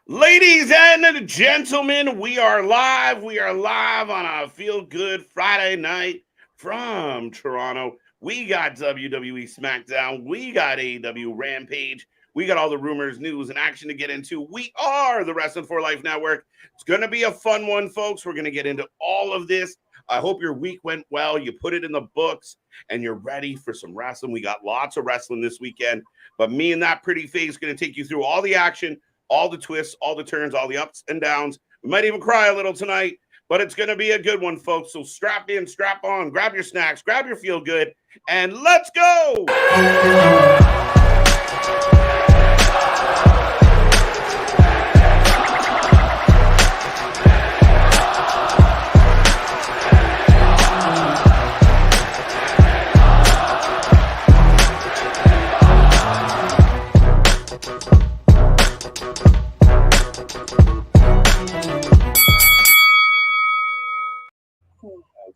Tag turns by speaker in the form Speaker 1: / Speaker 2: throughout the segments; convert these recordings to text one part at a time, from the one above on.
Speaker 1: Ladies and gentlemen, we are live. We are live on a Feel Good Friday night from Toronto. We got WWE Smackdown. We got AEW Rampage. We got all the rumors, news, and action to get into. We are the Wrestling for Life Network. It's going to be a fun one, folks. We're going to get into all of this. I hope your week went well. You put it in the books, and you're ready for some wrestling. We got lots of wrestling this weekend, but me and that pretty face going to take you through all the action, all the twists, all the turns, all the ups and downs. We might even cry a little tonight, but it's going to be a good one, folks. So strap in, strap on, grab your snacks, grab your feel good, and let's go.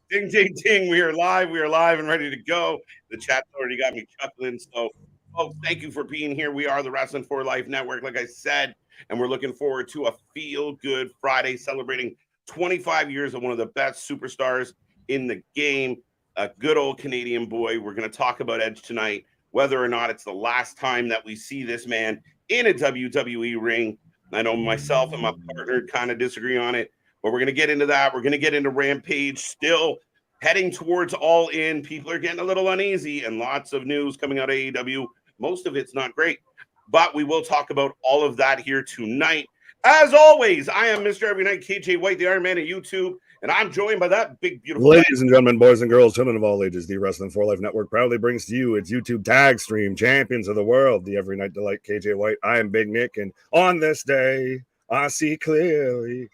Speaker 1: Ding, ding, ding. We are live and ready to go. The chat's already got me chuckling. So, folks, thank you for being here. We are the Wrestling for Life Network, like I said, and we're looking forward to a feel-good Friday celebrating 25 years of one of the best superstars in the game, a good old Canadian boy. We're going to talk about Edge tonight, whether or not it's the last time that we see this man in a WWE ring. I know myself and my partner kind of disagree on it, but we're going to get into that. We're going to get into Rampage, still heading towards All In. People are getting a little uneasy and lots of news coming out of AEW. Most of it's not great, but we will talk about all of that here tonight. As always, I am Mr. Every Night, KJ White, the Iron Man of YouTube, and I'm joined by that big, beautiful
Speaker 2: Ladies and gentlemen, boys and girls, children of all ages, the Wrestling for Life Network proudly brings to you its YouTube tag stream, Champions of the World, the Every Night Delight, KJ White. I am Big Nick, and on this day, I see clearly.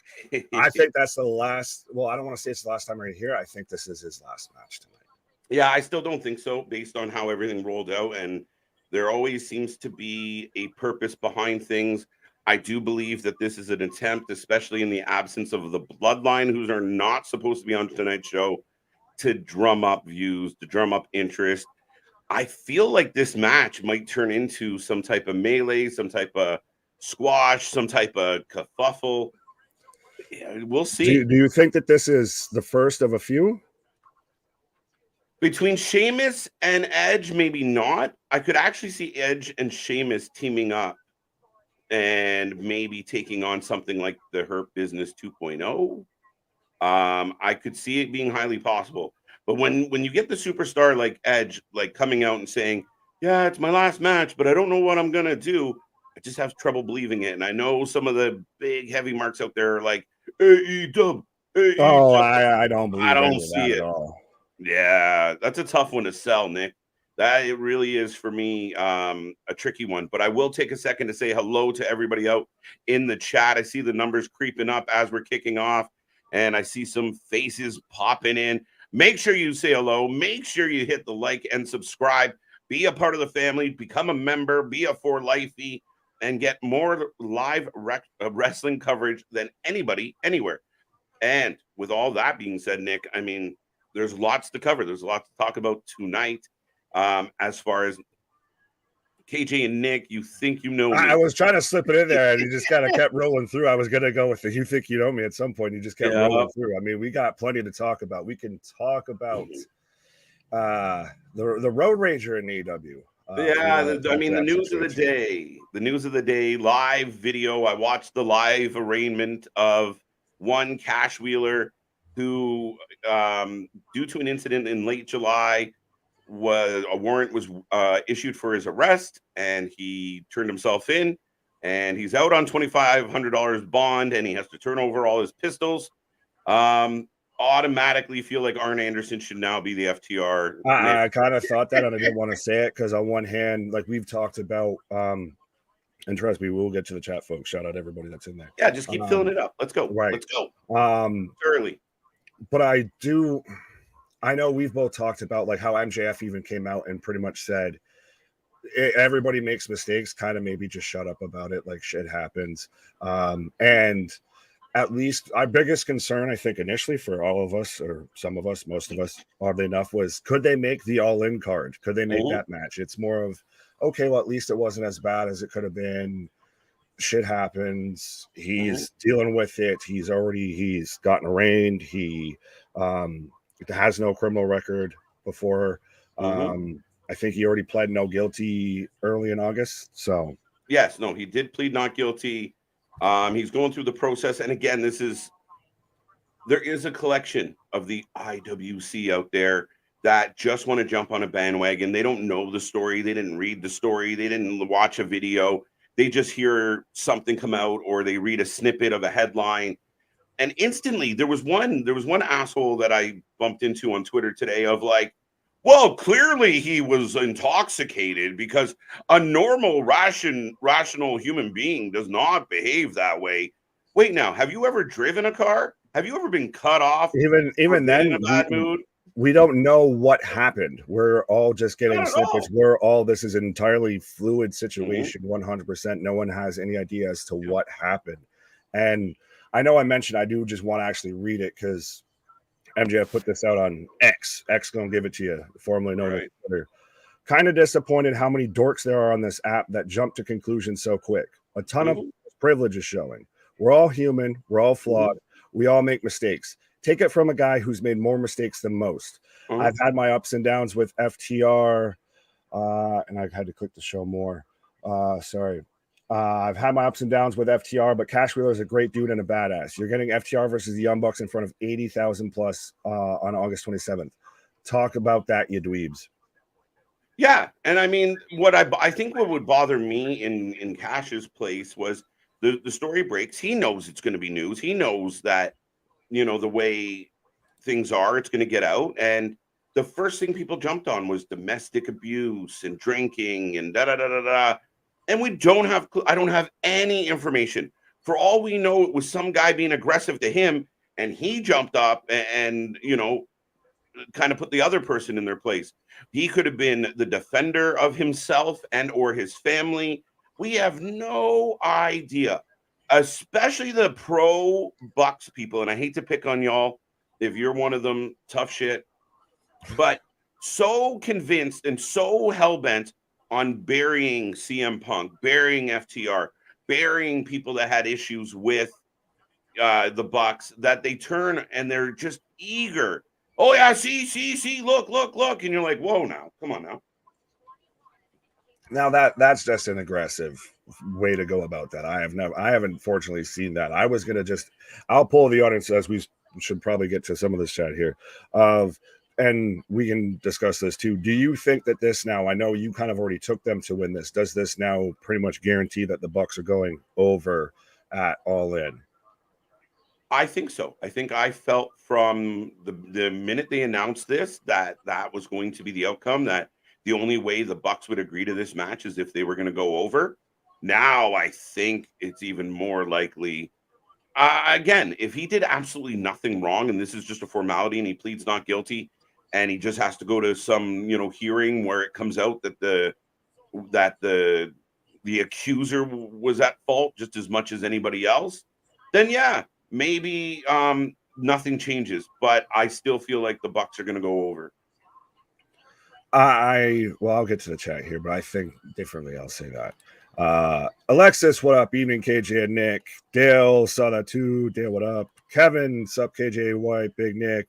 Speaker 2: I think that's the last. Well, I don't want to say it's the last time right here. I think this is his last match tonight.
Speaker 1: Yeah, I still don't think so, based on how everything rolled out. And there always seems to be a purpose behind things. I do believe that this is an attempt, especially in the absence of the Bloodline, who are not supposed to be on tonight's show, to drum up views, to drum up interest. I feel like this match might turn into some type of melee, some type of squash, some type of kerfuffle. Yeah, we'll see.
Speaker 2: Do you think that this is the first of a few?
Speaker 1: Between Sheamus and Edge, maybe not. I could actually see Edge and Sheamus teaming up and maybe taking on something like the Hurt Business 2.0. I could see it being highly possible. But when you get the superstar like Edge, like coming out and saying, yeah, it's my last match, but I don't know what I'm going to do, I just have trouble believing it. And I know some of the big heavy marks out there are like, AEW.
Speaker 2: Oh, I don't believe
Speaker 1: I don't see it
Speaker 2: at all.
Speaker 1: Yeah, that's a tough one to sell, Nick. That it really is for me a tricky one. But I will take a second to say hello to everybody out in the chat. I see the numbers creeping up as we're kicking off, and I see some faces popping in. Make sure you say hello. Make sure you hit the like and subscribe. Be a part of the family. Become a member. Be a for lifey, and get more live wrestling coverage than anybody anywhere. And with all that being said, Nick, I mean, there's lots to cover. There's a lot to talk about tonight. As far as KJ and Nick, you think you know me.
Speaker 2: I was trying to slip it in there, and you just kind of kept rolling through. I was going to go with the you think you know me at some point. You just kept rolling through. I mean, we got plenty to talk about. We can talk about the Road Ranger in AEW.
Speaker 1: I mean, the news of the day. The news of the day, live video. I watched the live arraignment of one Cash Wheeler who, due to an incident in late July, a warrant was issued for his arrest, and he turned himself in, and he's out on $2,500 bond, and he has to turn over all his pistols. Automatically feel like Arn Anderson should now be the FTR.
Speaker 2: I kind of thought that, and I didn't want to say it because on one hand, like we've talked about, and trust me, we'll get to the chat, folks. Shout out everybody that's in there.
Speaker 1: Yeah, just keep filling it up. Let's go.
Speaker 2: Right.
Speaker 1: Let's go. Early.
Speaker 2: But I know we've both talked about like how MJF even came out and pretty much said everybody makes mistakes, kind of maybe just shut up about it, like shit happens. And at least our biggest concern, I think, initially for all of us, or some of us, most of us, oddly enough, was could they make the all-in card? Could they make that match? It's more of, okay, well, at least it wasn't as bad as it could have been. shit happens. He's dealing with it. He's gotten arraigned. He has no criminal record before. I think he already pled no guilty early in August. So
Speaker 1: yes, no, he did plead not guilty. He's going through the process, and again, there is a collection of the IWC out there that just want to jump on a bandwagon. They don't know the story. They didn't read the story. They didn't watch a video. They just hear something come out, or they read a snippet of a headline. And instantly there was one asshole that I bumped into on Twitter today of like, well, clearly he was intoxicated because a normal rational human being does not behave that way. Wait, now, have you ever driven a car? Have you ever been cut off?
Speaker 2: Even then,
Speaker 1: in a bad mood?
Speaker 2: We don't know what happened. We're all just getting snippets. This is an entirely fluid situation, 100%. No one has any idea as to what happened. And I know I mentioned I do just want to actually read it because MJF put this out on X. X gonna give it to you, formerly known as Twitter. Kind of disappointed how many dorks there are on this app that jump to conclusions so quick. A ton of privilege is showing. We're all human. We're all flawed. We all make mistakes. Take it from a guy who's made more mistakes than most. I've had my ups and downs with FTR, and I've had to click the show more. Sorry. I've had my ups and downs with FTR, but Cash Wheeler is a great dude and a badass. You're getting FTR versus the Young Bucks in front of 80,000 plus on August 27th. Talk about that, you dweebs.
Speaker 1: Yeah, and I mean, I think what would bother me in Cash's place was the story breaks. He knows it's going to be news. He knows that, you know, the way things are, it's going to get out. And the first thing people jumped on was domestic abuse and drinking and da-da-da-da-da. And I don't have any information. For all we know, it was some guy being aggressive to him, and he jumped up and you know, kind of put the other person in their place. He could have been the defender of himself and or his family. We have no idea, especially the pro Bucks people. And I hate to pick on y'all. If you're one of them, tough shit. But so convinced and so hell-bent on burying CM Punk, burying FTR, burying people that had issues with the Bucks, that they turn and they're just eager. Oh yeah, see, look, and you're like, whoa, now, come on now.
Speaker 2: Now that's just an aggressive way to go about that. I haven't fortunately seen that. I was gonna I'll pull the audience as we should probably get to some of this chat here and we can discuss this too. Do you think that this now, I know you kind of already took them to win this, does this now pretty much guarantee that the Bucks are going over at All In?
Speaker 1: I think so. I think I felt from the minute they announced this that was going to be the outcome, that the only way the Bucks would agree to this match is if they were going to go over. Now I think it's even more likely. Again, if he did absolutely nothing wrong and this is just a formality and he pleads not guilty and he just has to go to some, you know, hearing where it comes out that the accuser was at fault just as much as anybody else, then yeah, maybe nothing changes. But I still feel like the Bucks are going to go over.
Speaker 2: I'll get to the chat here, but I think differently. I'll say that. Alexis, what up? Evening, KJ and Nick. Dale saw that too. Dale, what up? Kevin, sup? KJ White, Big Nick.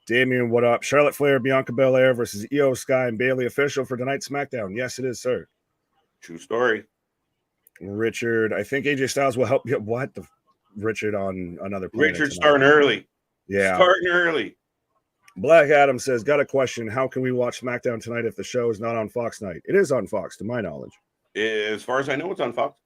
Speaker 2: Damien, what up? Charlotte Flair, Bianca Belair versus Io Sky and Bailey official for tonight's SmackDown. Yes, it is, sir.
Speaker 1: True story.
Speaker 2: Richard, I think AJ Styles will help you. What the Richard on another planet?
Speaker 1: Richard starting early.
Speaker 2: Yeah,
Speaker 1: starting early.
Speaker 2: Black Adam says, got a question. How can we watch SmackDown tonight if the show is not on Fox night? It is on Fox, to my knowledge.
Speaker 1: As far as I know, it's on Fox.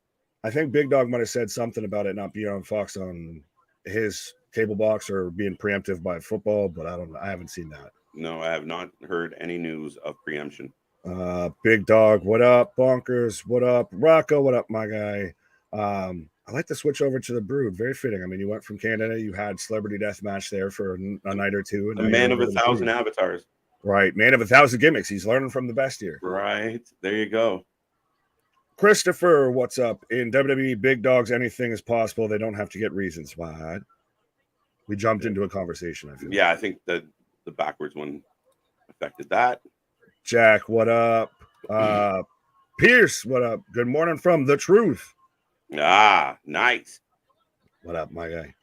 Speaker 2: I think Big Dog might have said something about it not being on Fox on his cable box or being preemptive by football, but I haven't seen that.
Speaker 1: No, I have not heard any news of preemption.
Speaker 2: Big Dog, what up? Bonkers, what up? Rocco, what up, my guy? I like to switch over to the Brood. Very fitting. I mean, you went from Canada, you had Celebrity Deathmatch there for a night or two.
Speaker 1: And a man of 1,000 avatars.
Speaker 2: Right. Man of 1,000 gimmicks. He's learning from the best here.
Speaker 1: Right. There you go.
Speaker 2: Christopher, what's up? In WWE, big dogs, anything is possible. They don't have to get reasons. Why? We jumped into a conversation, I feel.
Speaker 1: Yeah, I think the backwards one affected that.
Speaker 2: Jack, what up? Pierce, what up? Good morning from The Truth.
Speaker 1: Ah, nice.
Speaker 2: What up, my guy?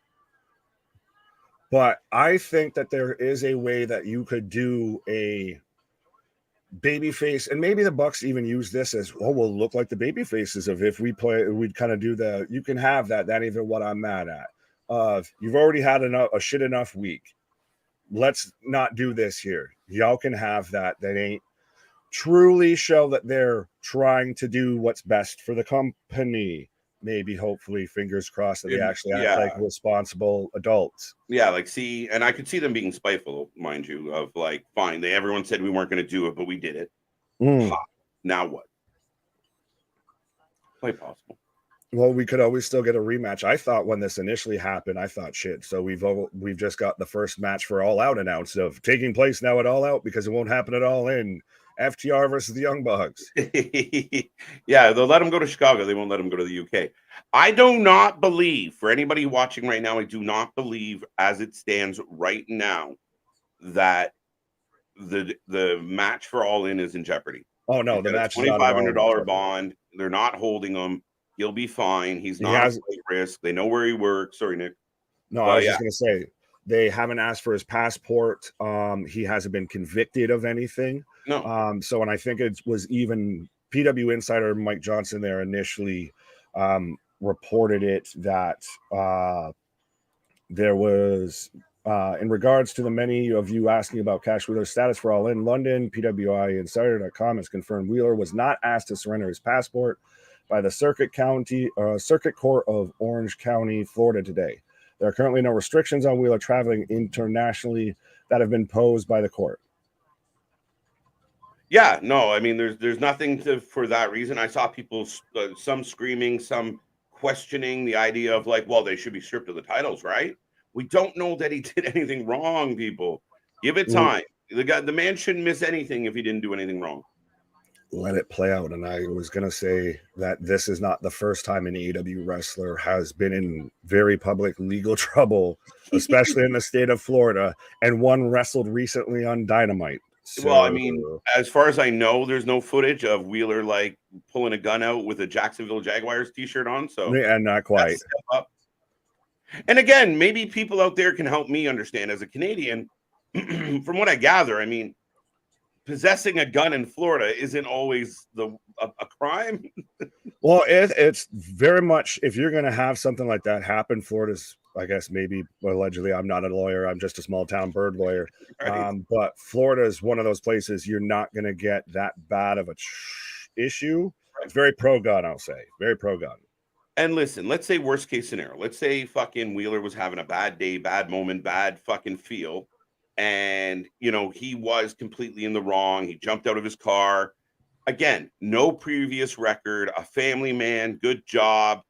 Speaker 2: But I think that there is a way that you could do a baby face, and maybe the Bucks even use this as, oh, we'll look like the baby faces of if we play, we'd kind of do the, you can have that. That even what I'm mad at. You've already had a shit enough week. Let's not do this here. Y'all can have that. That ain't truly show that they're trying to do what's best for the company. Maybe, hopefully, fingers crossed that they actually act like responsible adults.
Speaker 1: Yeah, like, see, and I could see them being spiteful, mind you, of like, fine, everyone said we weren't going to do it, but we did it. Ha, now what? Quite possible.
Speaker 2: Well, we could always still get a rematch. I thought when this initially happened, I thought, shit. So we've just got the first match for All Out announced of taking place now at All Out because it won't happen at All In. FTR versus the Young Bucks.
Speaker 1: Yeah, they'll let them go to Chicago. They won't let them go to the UK. I do not believe, for anybody watching right now, I do not believe, as it stands right now, that the match for All In is in jeopardy.
Speaker 2: Oh no, the match is
Speaker 1: $2,500 bond. They're not holding him. He'll be fine. He's not a risk. They know where he works. Sorry, Nick.
Speaker 2: No, I was just going to say they haven't asked for his passport. He hasn't been convicted of anything.
Speaker 1: No.
Speaker 2: So, and I think it was even PW Insider Mike Johnson there initially reported it that there was, in regards to the many of you asking about Cash Wheeler's status for All In London, PWI Insider.com has confirmed Wheeler was not asked to surrender his passport by the Circuit Court of Orange County, Florida today. There are currently no restrictions on Wheeler traveling internationally that have been posed by the court.
Speaker 1: Yeah, no, I mean, there's nothing for that reason. I saw people, some screaming, some questioning the idea of like, well, they should be stripped of the titles, right? We don't know that he did anything wrong, people. Give it time. The man shouldn't miss anything if he didn't do anything wrong.
Speaker 2: Let it play out. And I was going to say that this is not the first time an AEW wrestler has been in very public legal trouble, especially in the state of Florida, and one wrestled recently on Dynamite. So,
Speaker 1: well, I mean, as far as I know, there's no footage of Wheeler like pulling a gun out with a Jacksonville Jaguars t-shirt on. So,
Speaker 2: and not quite.
Speaker 1: And again, maybe people out there can help me understand as a Canadian. From what I gather, I mean, possessing a gun in Florida isn't always a crime.
Speaker 2: Well, it's very much, if you're going to have something like that happen, Florida's, I guess, maybe allegedly, I'm not a lawyer, I'm just a small town bird lawyer. Right. But Florida is one of those places you're not going to get that bad of a issue. Right. It's very pro-gun, I'll say. Very pro-gun.
Speaker 1: And listen, let's say worst case scenario. Let's say fucking Wheeler was having a bad day, bad moment, bad fucking feel. And, you know, he was completely in the wrong. He jumped out of his car. Again, no previous record, a family man, good job.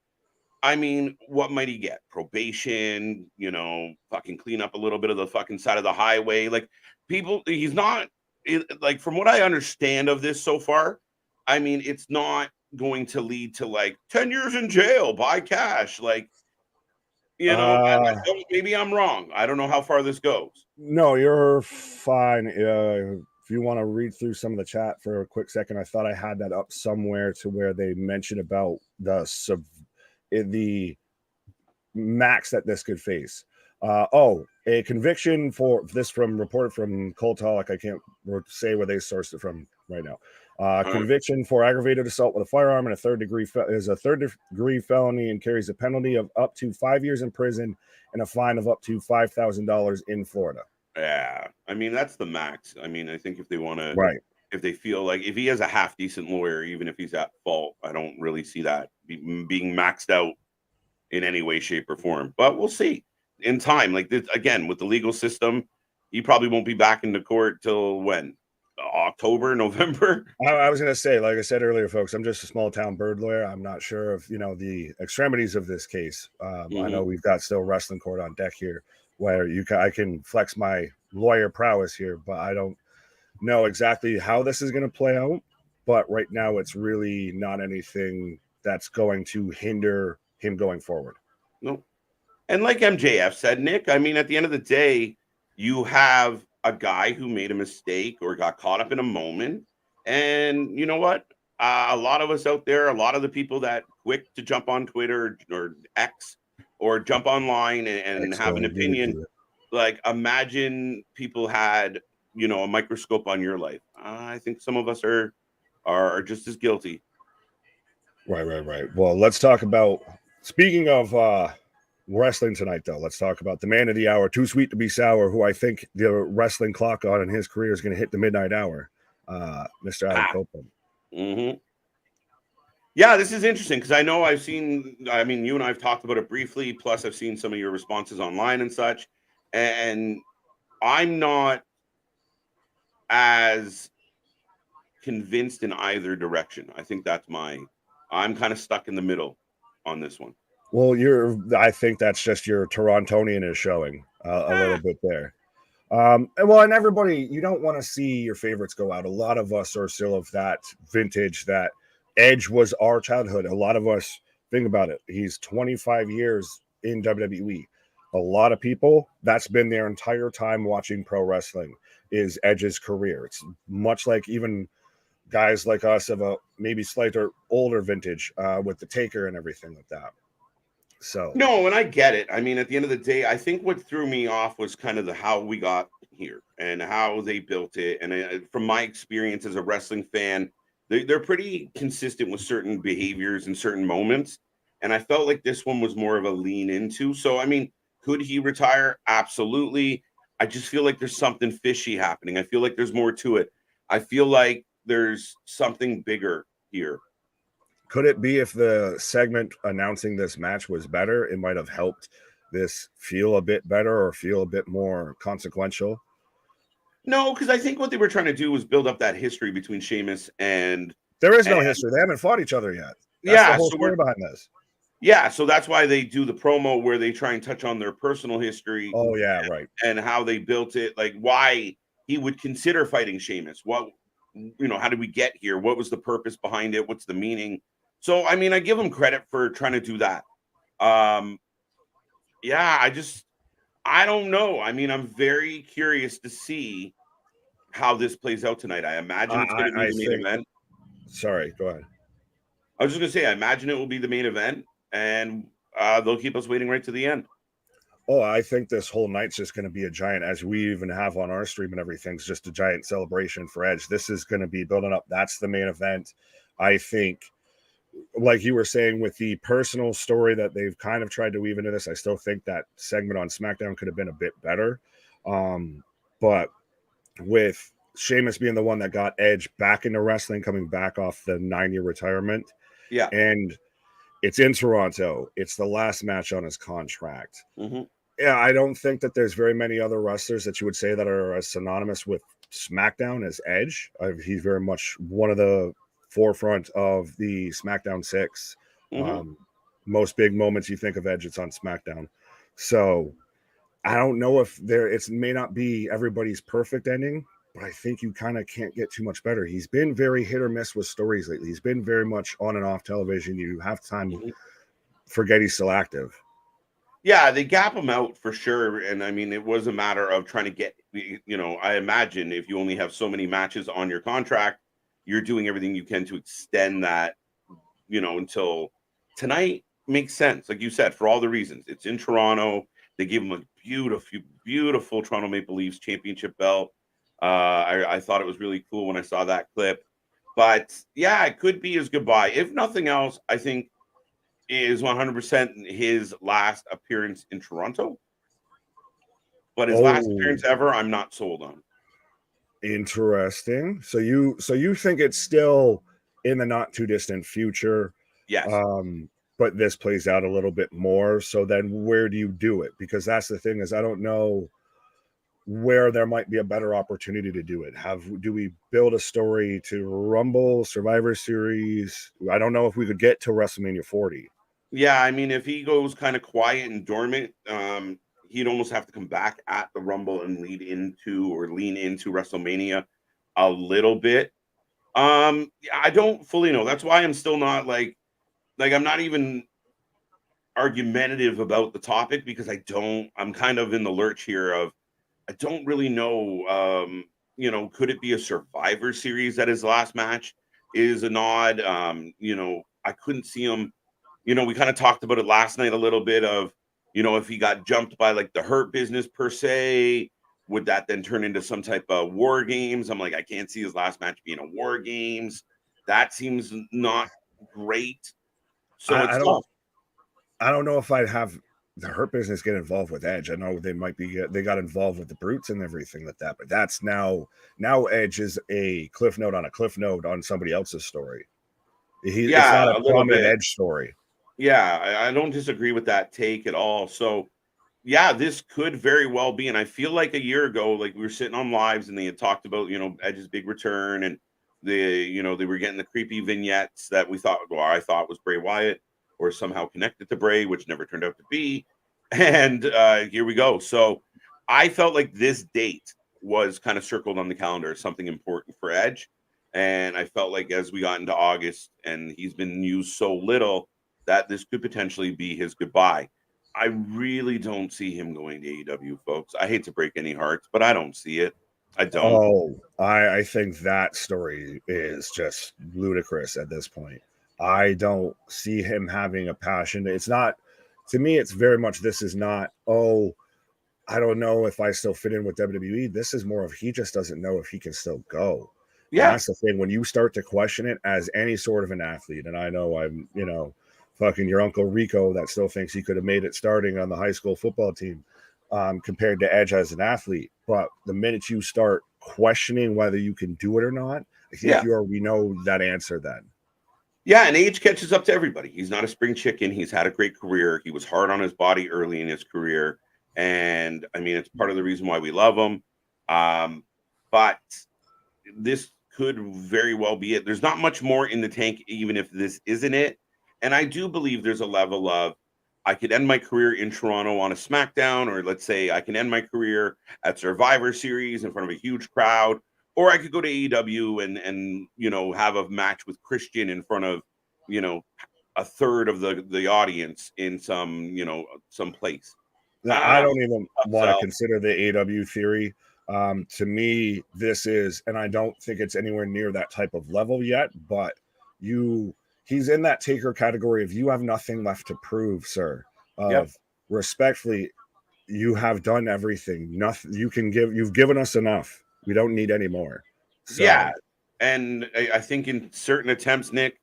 Speaker 1: I mean, what might he get? Probation, you know, fucking clean up a little bit of the fucking side of the highway. Like, people, he's not, like, from what I understand of this so far, I mean, it's not going to lead to like 10 years in jail, buy cash. Like, you know, maybe I'm wrong. I don't know how far this goes.
Speaker 2: No, you're fine. If you want to read through some of the chat for a quick second, I thought I had that up somewhere to where they mentioned about the max that this could face. A conviction for this from reported from Cultaholic. I can't say where they sourced it from right now. Conviction for aggravated assault with a firearm and a third degree felony and carries a penalty of up to 5 years in prison and a fine of up to $5,000 in Florida.
Speaker 1: Yeah, I mean, that's the max. I mean, I think if they want to,
Speaker 2: right,
Speaker 1: if they feel like if he has a half decent lawyer, even if he's at fault, I don't really see that being maxed out in any way, shape, or form. But we'll see in time. Like this, again, with the legal system, he probably won't be back into court till when? October, November.
Speaker 2: I was going to say, like I said earlier, folks, I'm just a small town bird lawyer. I'm not sure of, you know, the extremities of this case. I know we've got still wrestling court on deck here where I can flex my lawyer prowess here, but I don't know exactly how this is going to play out. But right now, it's really not anything that's going to hinder him going forward.
Speaker 1: No. And like MJF said, Nick, I mean, at the end of the day, you have a guy who made a mistake or got caught up in a moment. And you know what? A lot of us out there, a lot of the people that quick to jump on Twitter or X or jump online and have an opinion. Like, imagine people had, you know, a microscope on your life. I think some of us are just as guilty.
Speaker 2: Right. Well, let's talk about, speaking of wrestling tonight, though, let's talk about the man of the hour, too sweet to be sour, who I think the wrestling clock on in his career is going to hit the midnight hour, Mr. Adam Copeland.
Speaker 1: Mm-hmm. Yeah, this is interesting because I know I've seen, I mean, you and I have talked about it briefly, plus I've seen some of your responses online and such, and I'm not as convinced in either direction. I think I'm kind of stuck in the middle on this one.
Speaker 2: Well, I think that's just your Torontonian is showing a little bit there. And everybody, you don't want to see your favorites go out. A lot of us are still of that vintage that Edge was our childhood. A lot of us, think about it. He's 25 years in WWE. A lot of people, that's been their entire time watching pro wrestling, is Edge's career. It's much like even guys like us of a maybe slightly older vintage with the Taker and everything like that. So
Speaker 1: no, and I get it. I mean, at the end of the day, I think what threw me off was kind of how we got here and how they built it. And from my experience as a wrestling fan, they're pretty consistent with certain behaviors and certain moments. And I felt like this one was more of a lean into. So, I mean, could he retire? Absolutely. I just feel like there's something fishy happening. I feel like there's more to it. I feel like there's something bigger here.
Speaker 2: Could it be if the segment announcing this match was better, it might have helped this feel a bit better or feel a bit more consequential?
Speaker 1: No, because I think what they were trying to do was build up that history between Sheamus and...
Speaker 2: There is no history. They haven't fought each other yet. That's the whole story behind this.
Speaker 1: Yeah, so that's why they do the promo where they try and touch on their personal history.
Speaker 2: Oh, yeah, right.
Speaker 1: And how they built it, like why he would consider fighting Sheamus. What, you know, how did we get here? What was the purpose behind it? What's the meaning? So, I mean, I give him credit for trying to do that. Yeah, I don't know. I mean, I'm very curious to see how this plays out tonight. I imagine it's going to be the main event.
Speaker 2: Sorry, go ahead.
Speaker 1: I was just going to say, I imagine it will be the main event, and they'll keep us waiting right to the end.
Speaker 2: Oh, I think this whole night's just going to be a giant, as we even have on our stream and everything's just a giant celebration for Edge. This is going to be building up. That's the main event. I think, like you were saying, with the personal story that they've kind of tried to weave into this, I still think that segment on SmackDown could have been a bit better. But with Sheamus being the one that got Edge back into wrestling, coming back off the 9-year retirement.
Speaker 1: Yeah.
Speaker 2: And it's in Toronto. It's the last match on his contract.
Speaker 1: Mm-hmm.
Speaker 2: Yeah, I don't think that there's very many other wrestlers that you would say that are as synonymous with SmackDown as Edge. He's very much one of the forefront of the SmackDown 6.
Speaker 1: Mm-hmm.
Speaker 2: Most big moments you think of Edge, it's on SmackDown. So I don't know if it may not be everybody's perfect ending, but I think you kind of can't get too much better. He's been very hit or miss with stories lately. He's been very much on and off television. You have time to forget he's still active.
Speaker 1: Yeah, they gap him out for sure. And I mean, it was a matter of trying to get, you know, I imagine if you only have so many matches on your contract, you're doing everything you can to extend that, you know, until tonight makes sense. Like you said, for all the reasons. It's in Toronto. They gave him a beautiful Toronto Maple Leafs championship belt. I thought it was really cool when I saw that clip. But yeah, it could be his goodbye. If nothing else, I think is 100% his last appearance in Toronto. But his last appearance ever, I'm not sold on.
Speaker 2: Interesting. So you think it's still in the not too distant future?
Speaker 1: Yes.
Speaker 2: But this plays out a little bit more. So then where do you do it? Because that's the thing, is I don't know where there might be a better opportunity to do it. Do we build a story to Rumble, Survivor Series? I don't know if we could get to WrestleMania 40.
Speaker 1: Yeah, I mean, if he goes kind of quiet and dormant, he'd almost have to come back at the Rumble and lean into WrestleMania a little bit. I don't fully know. That's why I'm still not like I'm not even argumentative about the topic, because I'm kind of in the lurch here of I don't really know. You know, could it be a Survivor Series that his last match is a nod? You know, I couldn't see him we kind of talked about it last night a little bit of, if he got jumped by like the Hurt Business per se, would that then turn into some type of War Games? I'm like, I can't see his last match being a War Games. That seems not great. So it's tough.
Speaker 2: I don't know if I'd have the Hurt Business get involved with Edge. I know they got involved with the Brutes and everything like that, but that's now Edge is a cliff note on somebody else's story. It's not a prominent Edge story.
Speaker 1: Yeah, I don't disagree with that take at all. So yeah, this could very well be. And I feel like a year ago, like we were sitting on lives and they had talked about, Edge's big return, and they were getting the creepy vignettes that I thought was Bray Wyatt or somehow connected to Bray, which never turned out to be. And here we go. So I felt like this date was kind of circled on the calendar as something important for Edge. And I felt like as we got into August and he's been used so little, that this could potentially be his goodbye. I really don't see him going to AEW, folks. I hate to break any hearts, but I don't see it. I don't.
Speaker 2: Oh, I think that story is just ludicrous at this point. I don't see him having a passion. It's not, to me, it's very much, this is not, I don't know if I still fit in with WWE. This is more of he just doesn't know if he can still go. Yeah. And that's the thing. When you start to question it as any sort of an athlete, and I know I'm, fucking your Uncle Rico that still thinks he could have made it starting on the high school football team compared to Edge as an athlete. But the minute you start questioning whether you can do it or not, I think you already know that answer then.
Speaker 1: Yeah, and age catches up to everybody. He's not a spring chicken. He's had a great career. He was hard on his body early in his career. And, I mean, it's part of the reason why we love him. But this could very well be it. There's not much more in the tank, even if this isn't it. And I do believe there's a level of, I could end my career in Toronto on a Smackdown, or let's say I can end my career at Survivor Series in front of a huge crowd, or I could go to AEW and have a match with Christian in front of, a third of the audience in some place.
Speaker 2: I don't even want to consider the AEW theory. To me, this is, and I don't think it's anywhere near that type of level yet, but he's in that taker category of you have nothing left to prove, sir. Respectfully, you have done everything. Nothing you've given us enough. We don't need any more.
Speaker 1: So. Yeah. And I think in certain attempts, Nick,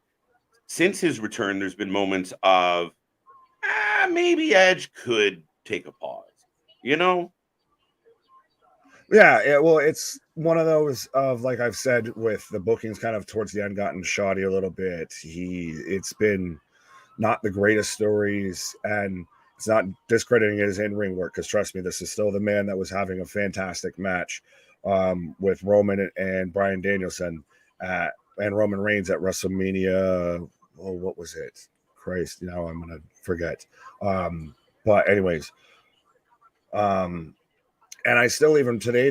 Speaker 1: since his return, there's been moments of maybe Edge could take a pause,
Speaker 2: Yeah, well, it's one of those of, like I've said, with the bookings kind of towards the end gotten shoddy a little bit. It's been not the greatest stories, and it's not discrediting his in-ring work, because trust me, this is still the man that was having a fantastic match with Roman and Bryan Danielson and Roman Reigns at WrestleMania. Oh, what was it? Christ, now I'm gonna forget. But anyways, and I still, even today,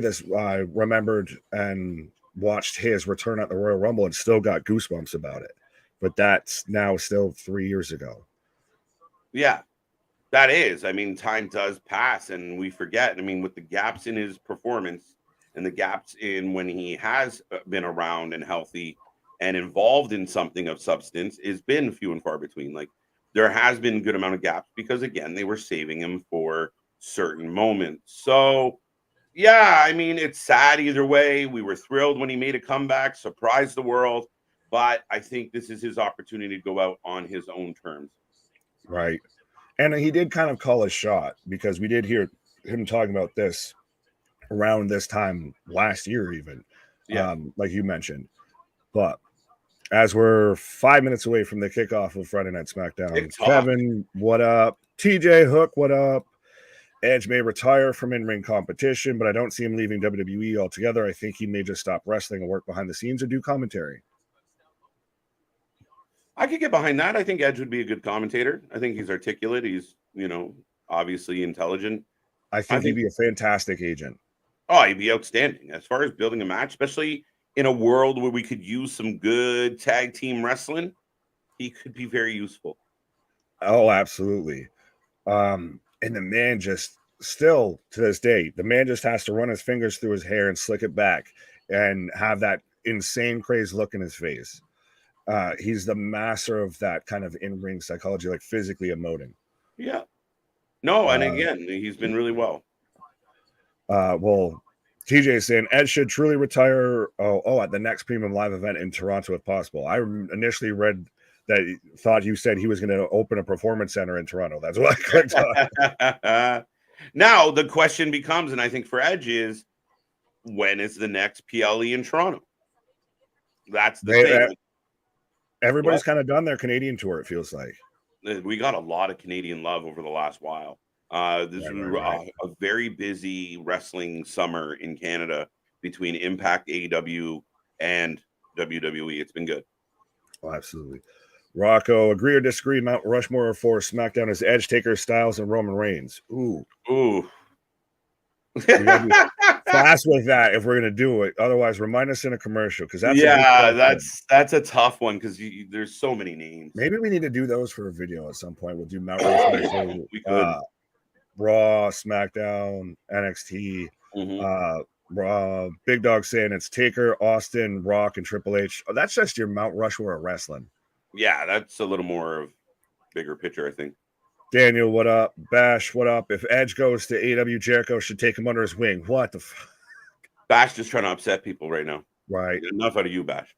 Speaker 2: remembered and watched his return at the Royal Rumble and still got goosebumps about it. But that's now still 3 years ago.
Speaker 1: Yeah, that is. I mean, time does pass and we forget. I mean, with the gaps in his performance and the gaps in when he has been around and healthy and involved in something of substance, has been few and far between. Like, there has been a good amount of gaps because, again, they were saving him for certain moments. So, yeah, I mean, it's sad either way. We were thrilled when he made a comeback, surprised the world, but I think this is his opportunity to go out on his own terms.
Speaker 2: Right. And he did kind of call his shot, because we did hear him talking about this around this time last year, even, like you mentioned. But as we're 5 minutes away from the kickoff of Friday Night Smackdown, Kevin, what up? TJ Hook, what up? Edge may retire from in-ring competition, but I don't see him leaving WWE altogether. I think he may just stop wrestling and work behind the scenes or do commentary.
Speaker 1: I could get behind that. I think Edge would be a good commentator. I think he's articulate. He's, obviously intelligent.
Speaker 2: I think he'd be a fantastic agent.
Speaker 1: Oh, he'd be outstanding as far as building a match, especially in a world where we could use some good tag team wrestling. He could be very useful.
Speaker 2: Oh, absolutely. And the man just still to this day, the man just has to run his fingers through his hair and slick it back and have that insane crazed look in his face. He's the master of that kind of in-ring psychology, like physically emoting.
Speaker 1: Yeah. No, and again, he's been really well.
Speaker 2: Well, TJ is saying Ed should truly retire. At the next Premium Live event in Toronto, if possible. I initially read that thought you said he was going to open a performance center in Toronto. That's what I clicked on.
Speaker 1: Now the question becomes, and I think for Edge is, when is the next PLE in Toronto? That's the thing.
Speaker 2: Everybody's kind of done their Canadian tour, it feels like.
Speaker 1: We got a lot of Canadian love over the last while. This was a very busy wrestling summer in Canada between Impact, AEW, and WWE. It's been good.
Speaker 2: Oh, absolutely. Rocco, agree or disagree? Mount Rushmore for SmackDown is Edge, Taker, Styles, and Roman Reigns. Ooh. We gotta be fast with that if we're gonna do it. Otherwise, remind us in a commercial because
Speaker 1: that's a tough one because there's so many names.
Speaker 2: Maybe we need to do those for a video at some point. We'll do Mount Rushmore.
Speaker 1: We could.
Speaker 2: Raw, SmackDown, NXT. Raw. Big Dog saying it's Taker, Austin, Rock, and Triple H. Oh, that's just your Mount Rushmore of wrestling.
Speaker 1: Yeah, that's a little more of bigger picture, I think.
Speaker 2: Daniel, what up? Bash, what up? If Edge goes to AEW, Jericho should take him under his wing. What the fuck?
Speaker 1: Bash just trying to upset people right now.
Speaker 2: Right.
Speaker 1: Enough out of you, Bash.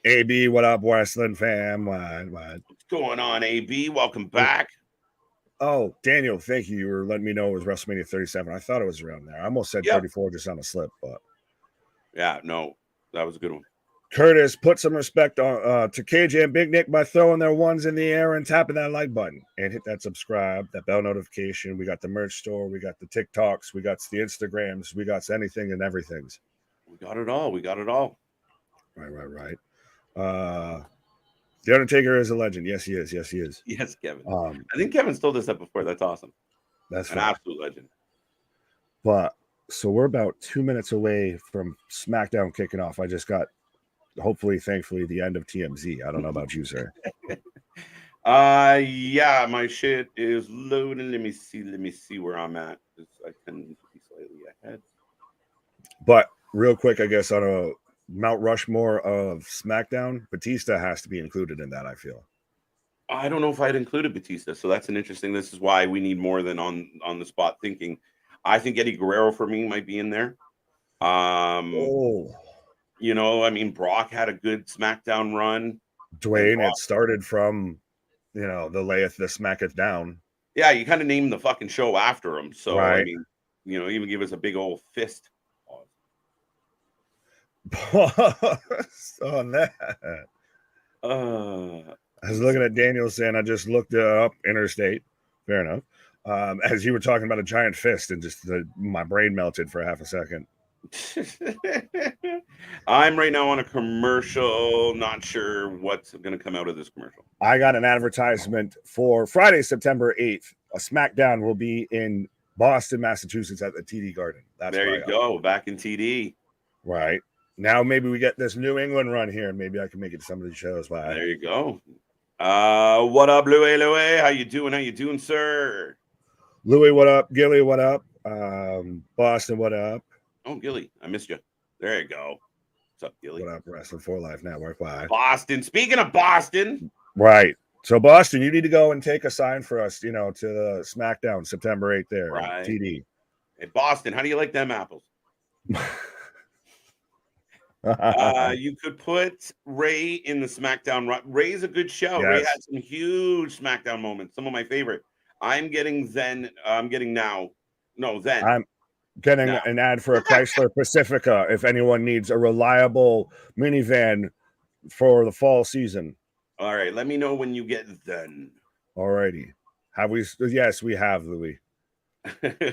Speaker 2: AB, what up, Wrasslin fam? What?
Speaker 1: What's going on, AB? Welcome back.
Speaker 2: Oh, Daniel, thank you. You were letting me know it was WrestleMania 37. I thought it was around there. I almost said 34 just on a slip, but
Speaker 1: yeah, no, that was a good one.
Speaker 2: Curtis, put some respect on to KJ and Big Nick by throwing their ones in the air and tapping that like button and hit that subscribe, that bell notification. We got the merch store, we got the TikToks, we got the Instagrams, we got anything and everything's.
Speaker 1: We got it all. We got it all.
Speaker 2: Right. The Undertaker is a legend. Yes, he is.
Speaker 1: Yes, Kevin. I think Kevin's told us that before. That's awesome.
Speaker 2: That's
Speaker 1: an absolute legend.
Speaker 2: But so we're about 2 minutes away from SmackDown kicking off. I just got, hopefully, thankfully, the end of TMZ. I don't know about you, sir.
Speaker 1: Yeah, my shit is loading. Let me see where I'm at. I can be slightly ahead.
Speaker 2: But real quick, I guess on a Mount Rushmore of SmackDown, Batista has to be included in that, I feel.
Speaker 1: I don't know if I'd included Batista, so that's an interesting. This is why we need more than on the spot thinking. I think Eddie Guerrero for me might be in there. You know, I mean, Brock had a good SmackDown run.
Speaker 2: Dwayne, it started from, you know, the layeth, the smacketh down.
Speaker 1: Yeah, you kind of named the fucking show after him. So,
Speaker 2: right.
Speaker 1: I mean, you know, even give us a big old fist.
Speaker 2: On that. I was looking at Daniel saying I just looked up interstate. Fair enough. As you were talking about a giant fist and just my brain melted for half a second.
Speaker 1: I'm right now on a commercial. Not sure what's going to come out of this commercial.
Speaker 2: I got an advertisement for Friday, September 8th. A SmackDown will be in Boston, Massachusetts at the TD Garden.
Speaker 1: That's there you go. Back in TD.
Speaker 2: Right. Now maybe we get this New England run here, and maybe I can make it to some of these shows.
Speaker 1: There you go. What up, Louie? How you doing, sir?
Speaker 2: Louie, what up? Gilly, what up? Boston, what up?
Speaker 1: Oh, Gilly, I missed you. There you go. What's up, Gilly?
Speaker 2: What up, Wrestling for Life Network? Why?
Speaker 1: Boston. Speaking of Boston.
Speaker 2: Right. So, Boston, you need to go and take a sign for us, you know, to the SmackDown September 8th there.
Speaker 1: Right.
Speaker 2: TD.
Speaker 1: Hey, Boston, how do you like them apples? You could put Ray in the SmackDown run. Ray's a good show. Yes. Ray had some huge SmackDown moments. Some of my favorite. I'm getting now.
Speaker 2: I'm getting an ad for a Chrysler Pacifica if anyone needs a reliable minivan for the fall season.
Speaker 1: All right. Let me know when you get then.
Speaker 2: All righty. Have we? Yes, we have, Louis.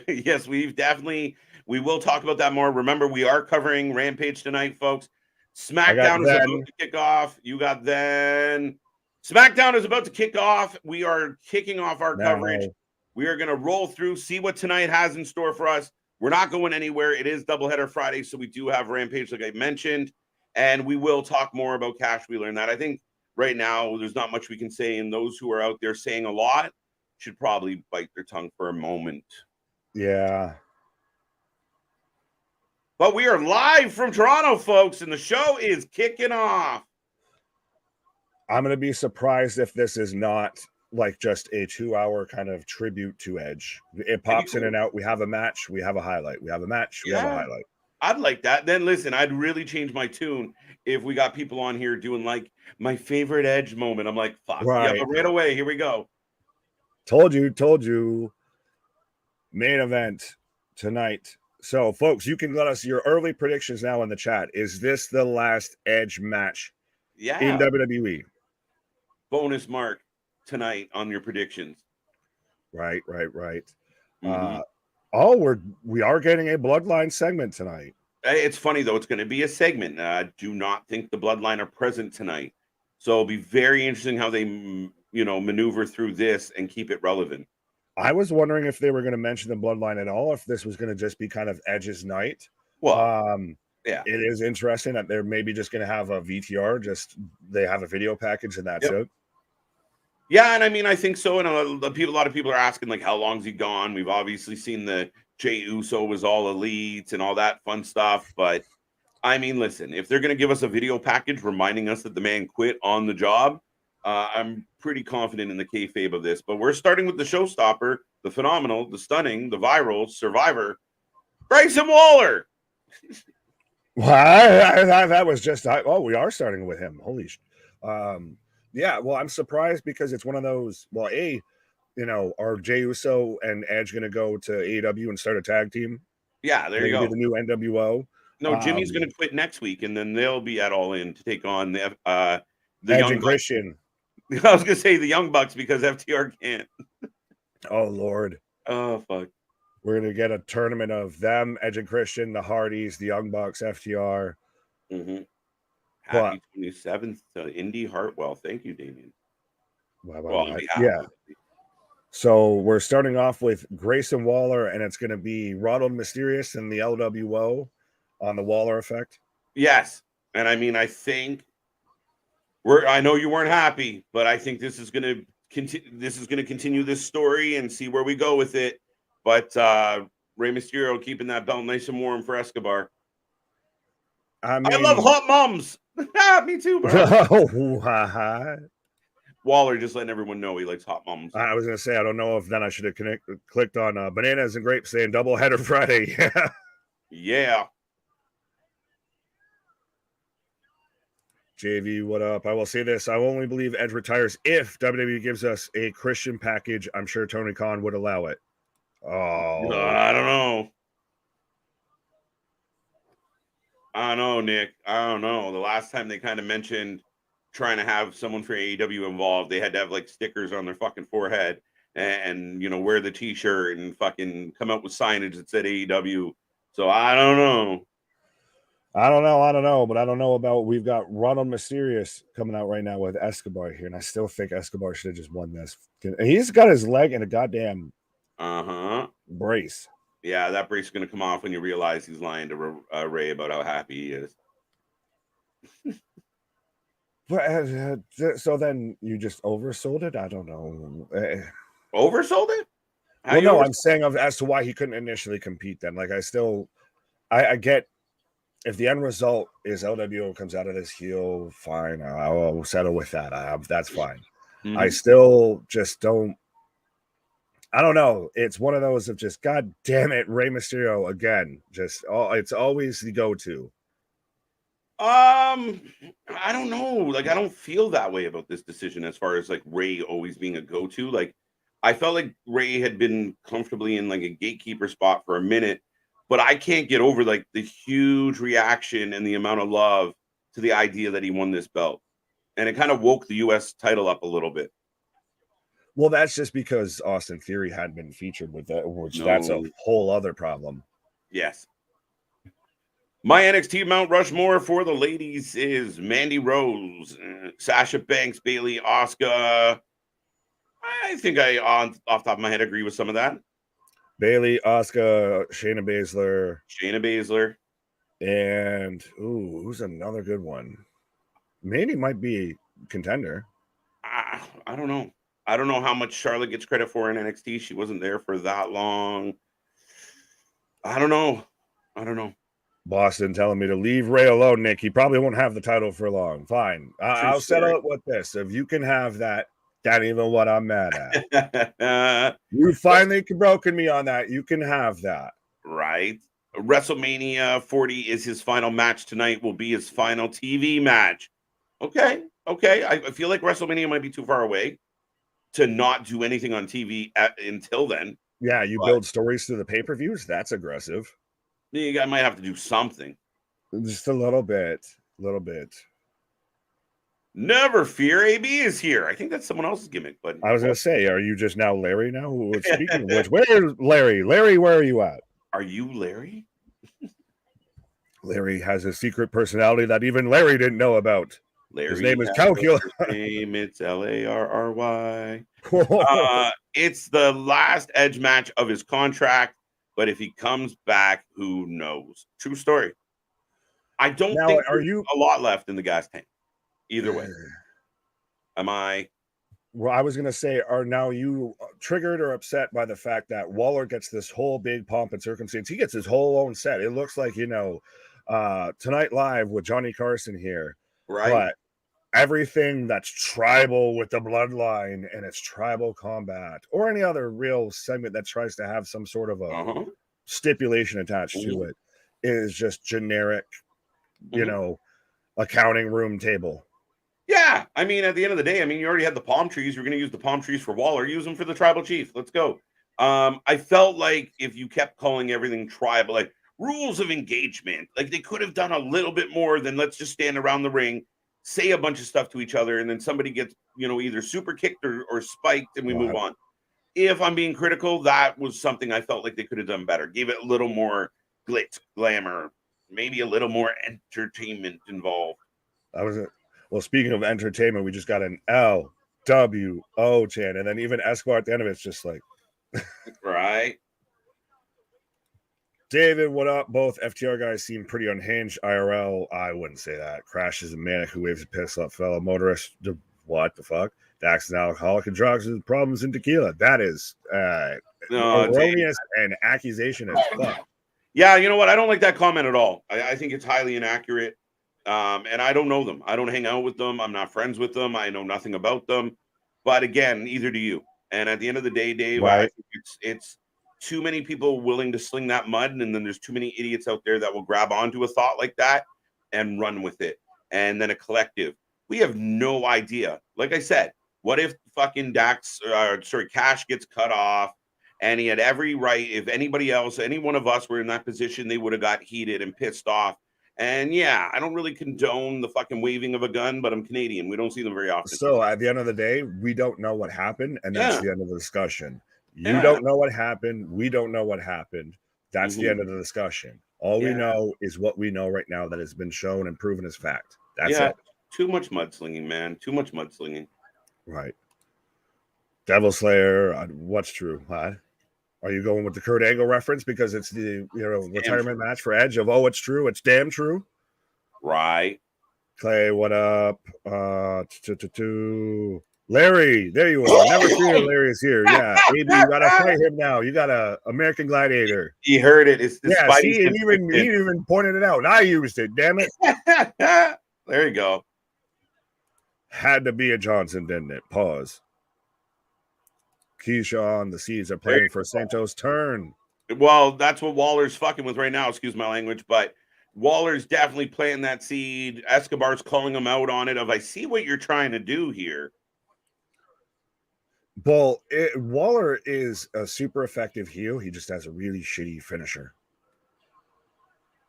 Speaker 1: Yes, we've definitely. We will talk about that more. Remember, we are covering Rampage tonight, folks. SmackDown is about to kick off. You got then. SmackDown is about to kick off. We are kicking off our coverage. We are going to roll through, see what tonight has in store for us. We're not going anywhere. It is Doubleheader Friday, so we do have Rampage, like I mentioned, and we will talk more about Cash Wheeler and that. I think right now there's not much we can say, and those who are out there saying a lot should probably bite their tongue for a moment.
Speaker 2: Yeah.
Speaker 1: But we are live from Toronto, folks, and the show is kicking off.
Speaker 2: I'm going to be surprised if this is not like just a 2-hour kind of tribute to Edge. It pops in and out. We have a match. We have a highlight. We have a match. We have a
Speaker 1: Yeah,
Speaker 2: highlight.
Speaker 1: I'd like that. Then listen, I'd really change my tune if we got people on here doing like my favorite Edge moment. I'm like, fuck. Yeah,
Speaker 2: Right.
Speaker 1: but right away, here we go.
Speaker 2: Told you. Main event tonight. So, folks, you can let us your early predictions now in the chat. Is this the last Edge match in
Speaker 1: Yeah.
Speaker 2: WWE?
Speaker 1: Bonus mark tonight on your predictions.
Speaker 2: Right.
Speaker 1: Mhm.
Speaker 2: We are getting a bloodline segment tonight.
Speaker 1: It's funny though. It's going to be a segment. Do not think the Bloodline are present tonight, so it'll be very interesting how they, maneuver through this and keep it relevant.
Speaker 2: I was wondering if they were going to mention the bloodline at all, if this was going to just be kind of Edge's night.
Speaker 1: Well, yeah,
Speaker 2: It is interesting that they're maybe just going to have a VTR, just they have a video package and that's it.
Speaker 1: Yeah, and I mean, I think so. And a lot of people are asking, like, how long's he gone? We've obviously seen the Jey Uso was all elite and all that fun stuff. But I mean, listen, if they're going to give us a video package reminding us that the man quit on the job, I'm pretty confident in the kayfabe of this. But we're starting with the showstopper, the phenomenal, the stunning, the viral survivor, Grayson Waller.
Speaker 2: Well, that was just we are starting with him. Holy yeah, well, I'm surprised because it's one of those. Well, are Jey Uso and Edge going to go to AEW and start a tag team?
Speaker 1: Yeah, there you go.
Speaker 2: The new NWO.
Speaker 1: No, Jimmy's going to quit next week, and then they'll be at All In to take on the
Speaker 2: Edge
Speaker 1: Young
Speaker 2: and Christian.
Speaker 1: I was going to say the Young Bucks because FTR can't.
Speaker 2: Oh Lord.
Speaker 1: Oh fuck.
Speaker 2: We're going to get a tournament of them, Edge and Christian, the Hardys, the Young Bucks, FTR.
Speaker 1: Mm-hmm. Happy 27th to Indy Hartwell. Thank you, Damien.
Speaker 2: Yeah. So we're starting off with Grayson Waller, and it's going to be Ronald Mysterious and the LWO on the Waller effect.
Speaker 1: Yes, and I mean, I think I know you weren't happy, but I think this is going to continue. This is going to continue this story and see where we go with it. But Rey Mysterio keeping that belt nice and warm for Escobar. I love hot moms. Me too, bro. Waller just letting everyone know he likes hot moms.
Speaker 2: I was going to say, I don't know if then I should have clicked on bananas and grapes saying double header Friday.
Speaker 1: Yeah.
Speaker 2: JV, what up? I will say this. I only believe Edge retires if WWE gives us a Christian package. I'm sure Tony Khan would allow it. Oh.
Speaker 1: I don't know. I don't know, Nick. I don't know. The last time they kind of mentioned trying to have someone for AEW involved, they had to have like stickers on their fucking forehead and wear the t-shirt and fucking come out with signage that said AEW. So I don't know.
Speaker 2: But I don't know about, we've got Ronald Mysterious coming out right now with Escobar here, and I still think Escobar should have just won this. He's got his leg in a goddamn brace.
Speaker 1: Yeah, that brace is going to come off when you realize he's lying to Ray about how happy he is.
Speaker 2: But so then you just oversold it? I don't know.
Speaker 1: Oversold it?
Speaker 2: I'm saying as to why he couldn't initially compete then. Like I get if the end result is LWO comes out of this heel, fine. I'll settle with that. That's fine. Mm-hmm. I still just don't. I don't know. It's one of those of just, God damn it, Rey Mysterio again. It's always the go-to.
Speaker 1: I don't know. Like, I don't feel that way about this decision as far as like Ray always being a go-to. Like, I felt like Ray had been comfortably in like a gatekeeper spot for a minute, but I can't get over like the huge reaction and the amount of love to the idea that he won this belt. And it kind of woke the US title up a little bit.
Speaker 2: Well, that's just because Austin Theory hadn't been featured with that, that's a whole other problem.
Speaker 1: Yes. My NXT Mount Rushmore for the ladies is Mandy Rose, Sasha Banks, Bayley, Asuka. I think I, off the top of my head, agree with some of that.
Speaker 2: Bayley, Asuka, Shayna Baszler. And, who's another good one? Mandy might be a contender.
Speaker 1: I don't know. I don't know how much Charlotte gets credit for in NXT. She wasn't there for that long. I don't know.
Speaker 2: Boston telling me to leave Ray alone, Nick. He probably won't have the title for long. Fine. I'll settle it with this. If you can have that, that ain't even what I'm mad at. You finally broken me on that. You can have that.
Speaker 1: Right. WrestleMania 40 is his final match tonight, will be his final TV match. Okay. I feel like WrestleMania might be too far away to not do anything on TV until then.
Speaker 2: Yeah, you build stories through the pay-per-views. That's aggressive.
Speaker 1: You guys might have to do something.
Speaker 2: Just a little bit.
Speaker 1: Never fear, AB is here. I think that's someone else's gimmick, but
Speaker 2: I was going to say, are you just now Larry now? Speaking of which, where's Larry? Larry, where are you at?
Speaker 1: Are you Larry?
Speaker 2: Larry has a secret personality that even Larry didn't know about.
Speaker 1: Larry,
Speaker 2: his name is Calculus.
Speaker 1: Name, it's Larry. It's the last Edge match of his contract, but if he comes back, who knows? True story. I don't think there's a lot left in the gas tank. Either way. Am I?
Speaker 2: Well, I was going to say, are now you triggered or upset by the fact that Waller gets this whole big pomp and circumstance? He gets his whole own set. It looks like, Tonight Live with Johnny Carson here.
Speaker 1: Right.
Speaker 2: But everything that's tribal with the bloodline and it's tribal combat or any other real segment that tries to have some sort of a stipulation attached to it is just generic, accounting room table.
Speaker 1: Yeah, I mean, at the end of the day, you already had the palm trees. You're going to use the palm trees for Waller. Use them for the tribal chief. Let's go. I felt like if you kept calling everything tribal, like rules of engagement, like they could have done a little bit more than let's just stand around the ring, say a bunch of stuff to each other, and then somebody gets, either super kicked or spiked, and we move on. If I'm being critical, that was something I felt like they could have done better. Gave it a little more glitz, glamour, maybe a little more entertainment involved.
Speaker 2: Well, speaking of entertainment, we just got an LWO chant, and then even Esquire at the end of it's just like,
Speaker 1: right.
Speaker 2: David, what up? Both FTR guys seem pretty unhinged. IRL, I wouldn't say that. Crash is a manic who waves a pistol at fellow motorist. What the fuck? Dax is an alcoholic and drugs and problems in tequila. That is erroneous and accusation as fuck.
Speaker 1: Yeah, you know what? I don't like that comment at all. I think it's highly inaccurate. And I don't know them. I don't hang out with them. I'm not friends with them. I know nothing about them. But again, neither do you. And at the end of the day, Dave, I think it's too many people willing to sling that mud, and then there's too many idiots out there that will grab onto a thought like that and run with it. And then a collective. We have no idea. Like I said, what if fucking Cash gets cut off and he had every right? If anybody else, any one of us were in that position, they would have got heated and pissed off. And yeah, I don't really condone the fucking waving of a gun, but I'm Canadian. We don't see them very often.
Speaker 2: So at the end of the day, we don't know what happened, and that's the end of the discussion. You don't know what happened. We don't know what happened. That's the end of the discussion. All we know is what we know right now that has been shown and proven as fact. That's it.
Speaker 1: Too much mudslinging, man. Too much mudslinging.
Speaker 2: Right. Devil Slayer, what's true? Huh? Are you going with the Kurt Angle reference because it's the retirement match for Edge of it's true, it's damn true?
Speaker 1: Right.
Speaker 2: Clay, what up? Larry, there you are. Never fear, Larry is here. Yeah, AB, you gotta fight him now. You got a American Gladiator.
Speaker 1: He heard it. It's
Speaker 2: he even pointed it out, and I used it. Damn it.
Speaker 1: There you go.
Speaker 2: Had to be a Johnson, didn't it? Pause. Keyshawn, the Seeds are playing for Santos' turn.
Speaker 1: Well, that's what Waller's fucking with right now. Excuse my language, but Waller's definitely planting that seed. Escobar's calling him out on it. I see what you're trying to do here.
Speaker 2: Well, Waller is a super effective heel. He just has a really shitty finisher.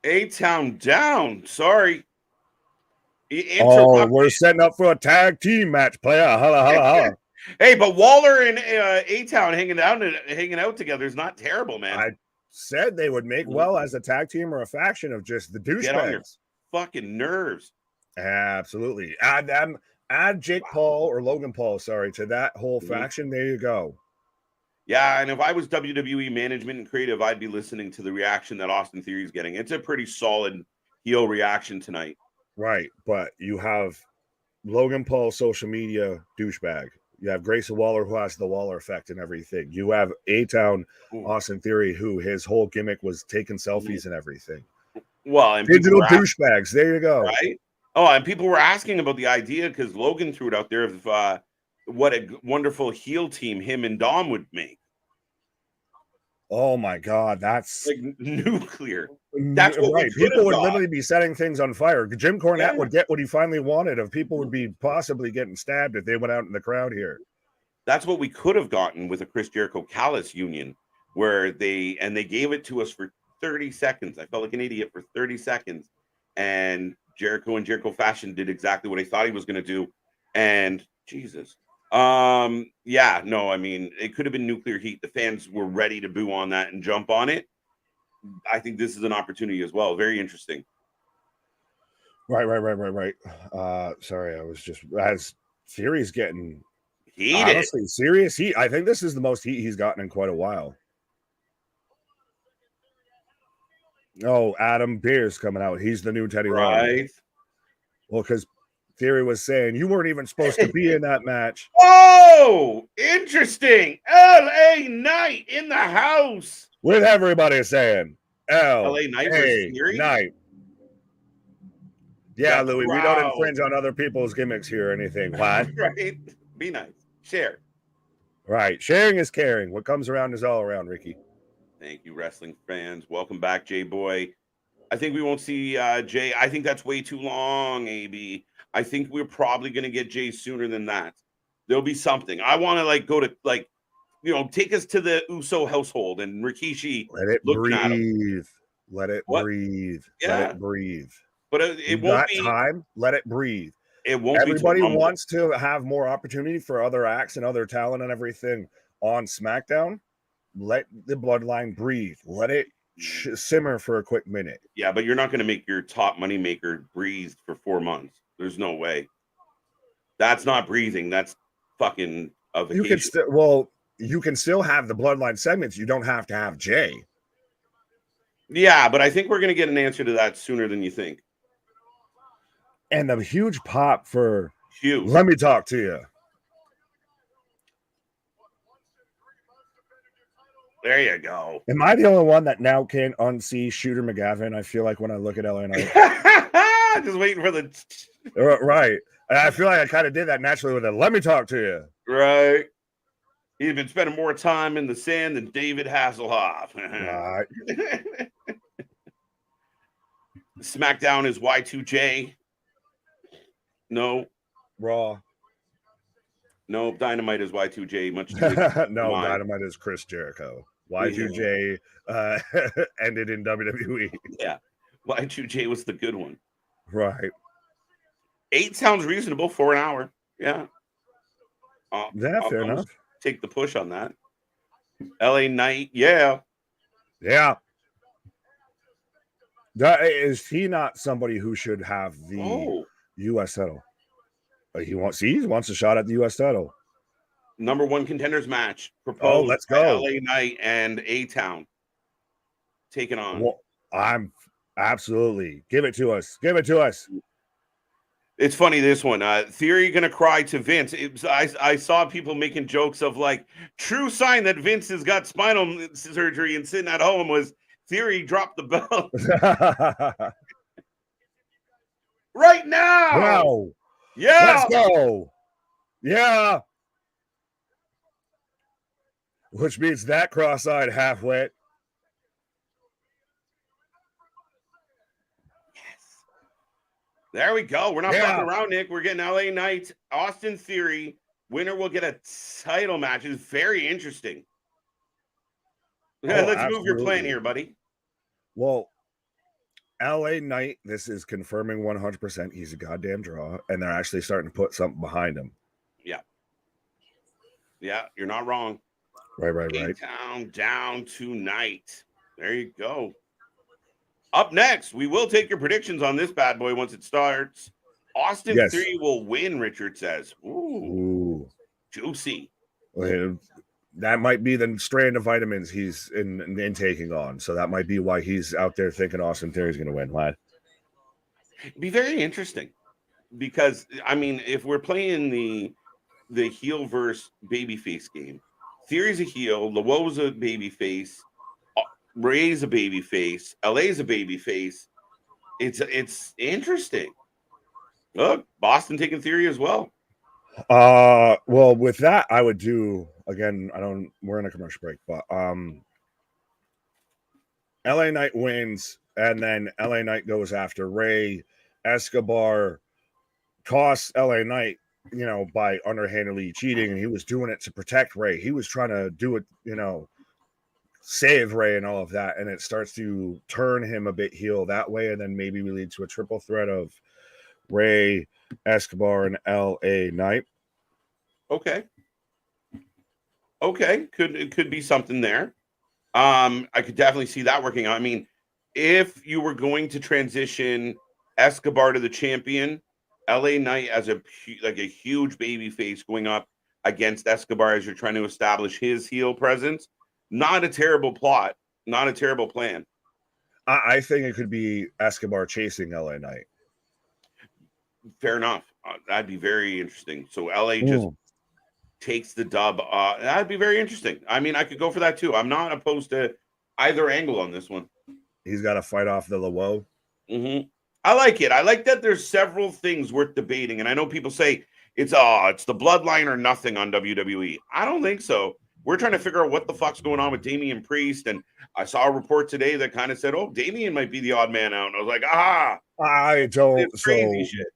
Speaker 1: A-Town down. Sorry.
Speaker 2: We're setting up for a tag team match, player. Holla.
Speaker 1: Hey, but Waller and A-Town hanging out together is not terrible, man.
Speaker 2: I said they would make well as a tag team or a faction of just the douchebags.
Speaker 1: Get on your fucking nerves.
Speaker 2: Absolutely. Add Jake Paul or Logan Paul, to that whole faction. There you go.
Speaker 1: Yeah, and if I was WWE management and creative, I'd be listening to the reaction that Austin Theory is getting. It's a pretty solid heel reaction tonight.
Speaker 2: Right, but you have Logan Paul, social media douchebag. You have Grayson Waller, who has the Waller effect and everything. You have A-Town, Austin Theory, who his whole gimmick was taking selfies and everything.
Speaker 1: Well, and people
Speaker 2: Digital
Speaker 1: were
Speaker 2: douchebags. There you go.
Speaker 1: right? Oh, and people were asking about the idea because Logan threw it out there of what a wonderful heel team him and Dom would make.
Speaker 2: Oh my God, that's
Speaker 1: like nuclear. That's what
Speaker 2: right.
Speaker 1: we could
Speaker 2: People
Speaker 1: have
Speaker 2: would
Speaker 1: got.
Speaker 2: literally be setting things on fire. Jim Cornette
Speaker 1: Yeah.
Speaker 2: would get what he finally wanted. Of people would be possibly getting stabbed if they went out in the crowd here.
Speaker 1: That's what we could have gotten with a Chris Jericho Callis union, where they gave it to us for 30 seconds. I felt like an idiot for 30 seconds, and Jericho and Jericho Fashion did exactly what I thought he was going to do. And Jesus, yeah, no, I mean, it could have been nuclear heat. The fans were ready to boo on that and jump on it. I think this is an opportunity as well. Very interesting.
Speaker 2: Right. Sorry, I was just as Theory's getting
Speaker 1: heated.
Speaker 2: Honestly, serious heat. I think this is the most heat he's gotten in quite a while. Oh, Adam Pearce coming out. He's the new Teddy Long. Well, because Theory was saying you weren't even supposed to be in that match.
Speaker 1: Oh, interesting. LA Knight in the house.
Speaker 2: With everybody saying
Speaker 1: LA Knight versus Theory?
Speaker 2: Knight. Yeah, Louis, we don't infringe on other people's gimmicks here or anything. What?
Speaker 1: Right. Be nice. Share.
Speaker 2: Right. Sharing is caring. What comes around is all around, Ricky.
Speaker 1: Thank you, wrestling fans. Welcome back, Jay Boy. I think we won't see Jay. I think that's way too long, AB. I think we're probably going to get Jay sooner than that. There'll be something. I want to go to take us to the Uso household and Rikishi.
Speaker 2: Let it breathe. Let it breathe.
Speaker 1: Yeah.
Speaker 2: Let it breathe.
Speaker 1: But it won't be
Speaker 2: time. Let it breathe.
Speaker 1: It won't.
Speaker 2: Everybody wants to have more opportunity for other acts and other talent and everything on SmackDown. Let the bloodline breathe. Let it simmer for a quick minute.
Speaker 1: Yeah, but you're not going to make your top moneymaker breathe for 4 months. There's no way. That's not breathing. That's fucking a vacation.
Speaker 2: You can still have the bloodline segments. You don't have to have Jay.
Speaker 1: Yeah, but I think we're going to get an answer to that sooner than you think.
Speaker 2: And a huge pop for
Speaker 1: huge.
Speaker 2: Let me talk to you.
Speaker 1: There you go.
Speaker 2: Am I the only one that now can't unsee Shooter McGavin? I feel like when I look at LA Knight.
Speaker 1: Just waiting for the
Speaker 2: right. And I feel like I kind of did that naturally with it. Let me talk to you.
Speaker 1: Right. He's been spending more time in the sand than David Hasselhoff. Right. SmackDown is Y2J. No.
Speaker 2: Raw.
Speaker 1: No, Dynamite is Y2J. Much
Speaker 2: no, Dynamite is Chris Jericho. Y2J ended in WWE.
Speaker 1: Yeah. Y2J was the good one.
Speaker 2: Right.
Speaker 1: 8 sounds reasonable for an hour. Yeah.
Speaker 2: Fair enough.
Speaker 1: Take the push on that. LA Knight. Yeah.
Speaker 2: Yeah. Is he not somebody who should have the U.S. title? He wants a shot at the U.S. title.
Speaker 1: Number 1 contenders match proposed.
Speaker 2: Let's go.
Speaker 1: LA Knight and A-Town. Take it on.
Speaker 2: Well, I'm absolutely. Give it to us. Give it to us.
Speaker 1: It's funny, this one. Theory gonna cry to Vince. I saw people making jokes of true sign that Vince has got spinal surgery and sitting at home was Theory dropped the belt. Right now.
Speaker 2: Wow.
Speaker 1: Yeah.
Speaker 2: Let's go. Yeah. Which means that cross-eyed half-wit.
Speaker 1: Yes. There we go. We're not fucking around, Nick. We're getting LA Knight, Austin Theory. Winner will get a title match. It's very interesting. Let's move your plan here, buddy.
Speaker 2: Well, LA Knight, this is confirming 100% he's a goddamn draw, and they're actually starting to put something behind him.
Speaker 1: Yeah. Yeah, you're not wrong.
Speaker 2: Right.
Speaker 1: Down tonight. There you go. Up next, we will take your predictions on this bad boy once it starts. Austin Theory will win, Richard says. Ooh. Juicy.
Speaker 2: Well, that might be the strand of vitamins he's intaking on. So that might be why he's out there thinking Austin Theory's going to win. What?
Speaker 1: It'd be very interesting because, I mean, if we're playing the heel versus babyface game, Theory's a heel, Lawo's a babyface, Ray's a babyface, LA's a babyface. It's interesting. Look, Boston taking Theory as well.
Speaker 2: Well, with that, I would do again. We're in a commercial break, but LA Knight wins, and then LA Knight goes after Ray. Escobar costs LA Knight, by underhandedly cheating, and he was doing it to protect Ray. He was trying to do it, save Ray and all of that, and it starts to turn him a bit heel that way, and then maybe we lead to a triple threat of Ray, Escobar, and LA Knight.
Speaker 1: Okay, could be something there. I could definitely see that working out. I mean, if you were going to transition Escobar to the champion, LA Knight as a huge baby face going up against Escobar as you're trying to establish his heel presence, not a terrible plot, not a terrible plan.
Speaker 2: I think it could be Escobar chasing LA Knight.
Speaker 1: Fair enough. That'd be very interesting. So LA just takes the dub. That'd be very interesting. I mean, I could go for that too. I'm not opposed to either angle on this one.
Speaker 2: He's got to fight off the Lawo.
Speaker 1: Mm-hmm. I like it. I like that there's several things worth debating. And I know people say it's the bloodline or nothing on WWE. I don't think so. We're trying to figure out what the fuck's going on with Damian Priest. And I saw a report today that kind of said, oh, Damian might be the odd man out. And I was like,
Speaker 2: I don't.
Speaker 1: It's crazy shit.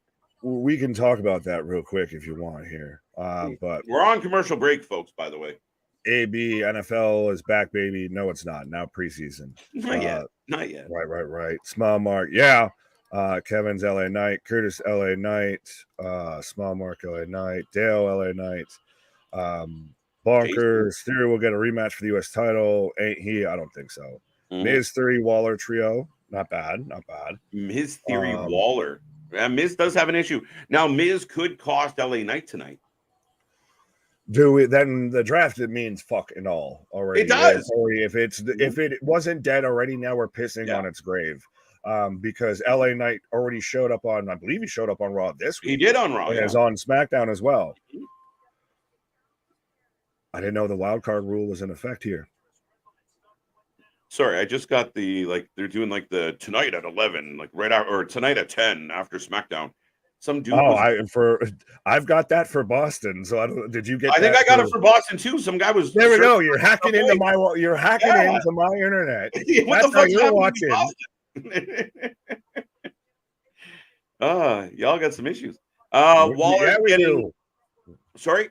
Speaker 2: We can talk about that real quick if you want here. But
Speaker 1: we're on commercial break, folks, by the way.
Speaker 2: AB NFL is back, baby. No, it's not. Now preseason.
Speaker 1: Not yet. Not yet.
Speaker 2: Right. Small Mark. Yeah. Kevin's LA Knight. Curtis LA Knight. Small Mark LA Knight. Dale LA Knight. Bonkers. Theory will get a rematch for the U.S. title. Ain't he? I don't think so. Miz Theory Waller trio. Not bad.
Speaker 1: Miz Theory Waller. Miz does have an issue. Now, Miz could cost LA Knight tonight.
Speaker 2: Then the draft, it means fuck and all already.
Speaker 1: It does.
Speaker 2: If it wasn't dead already, now we're pissing on its grave. Because LA Knight already showed up on, I believe he showed up on Raw this week.
Speaker 1: He did on Raw.
Speaker 2: And is on SmackDown as well. I didn't know the wild card rule was in effect here.
Speaker 1: Sorry, I just got they're doing the tonight at 11, right out, or tonight at 10 after SmackDown. Some dude.
Speaker 2: I've got that for Boston. So did you get?
Speaker 1: I think I got it for Boston too. Some guy was.
Speaker 2: There we go. You're hacking into my. You're hacking into my internet.
Speaker 1: What
Speaker 2: That's
Speaker 1: the fuck
Speaker 2: you're watching.
Speaker 1: Y'all got some issues. Waller
Speaker 2: do.
Speaker 1: Sorry.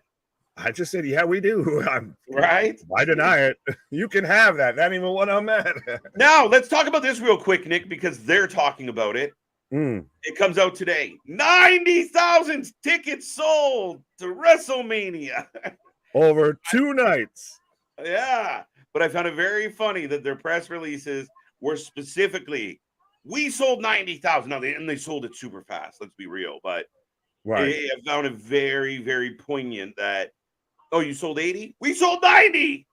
Speaker 2: I just said, yeah, we do.
Speaker 1: Right?
Speaker 2: Why deny it? You can have that. That ain't even what I'm at.
Speaker 1: Now, let's talk about this real quick, Nick, because they're talking about it. It comes out today. 90,000 tickets sold to WrestleMania.
Speaker 2: Over 2 nights.
Speaker 1: Yeah. But I found it very funny that their press releases were specifically, we sold 90,000. Now, they sold it super fast. Let's be real. But I found it very, very poignant that, oh, you sold 80? We sold 90.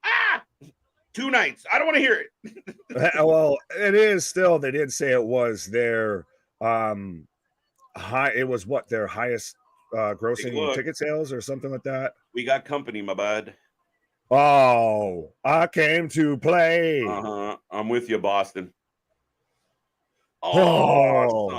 Speaker 1: 2 nights. I don't want to hear it.
Speaker 2: Well, it is still, they did say it was their high. It was their highest grossing ticket sales or something like that.
Speaker 1: We got company, my bud.
Speaker 2: Oh, I came to play.
Speaker 1: I'm with you, Boston.
Speaker 2: Awesome.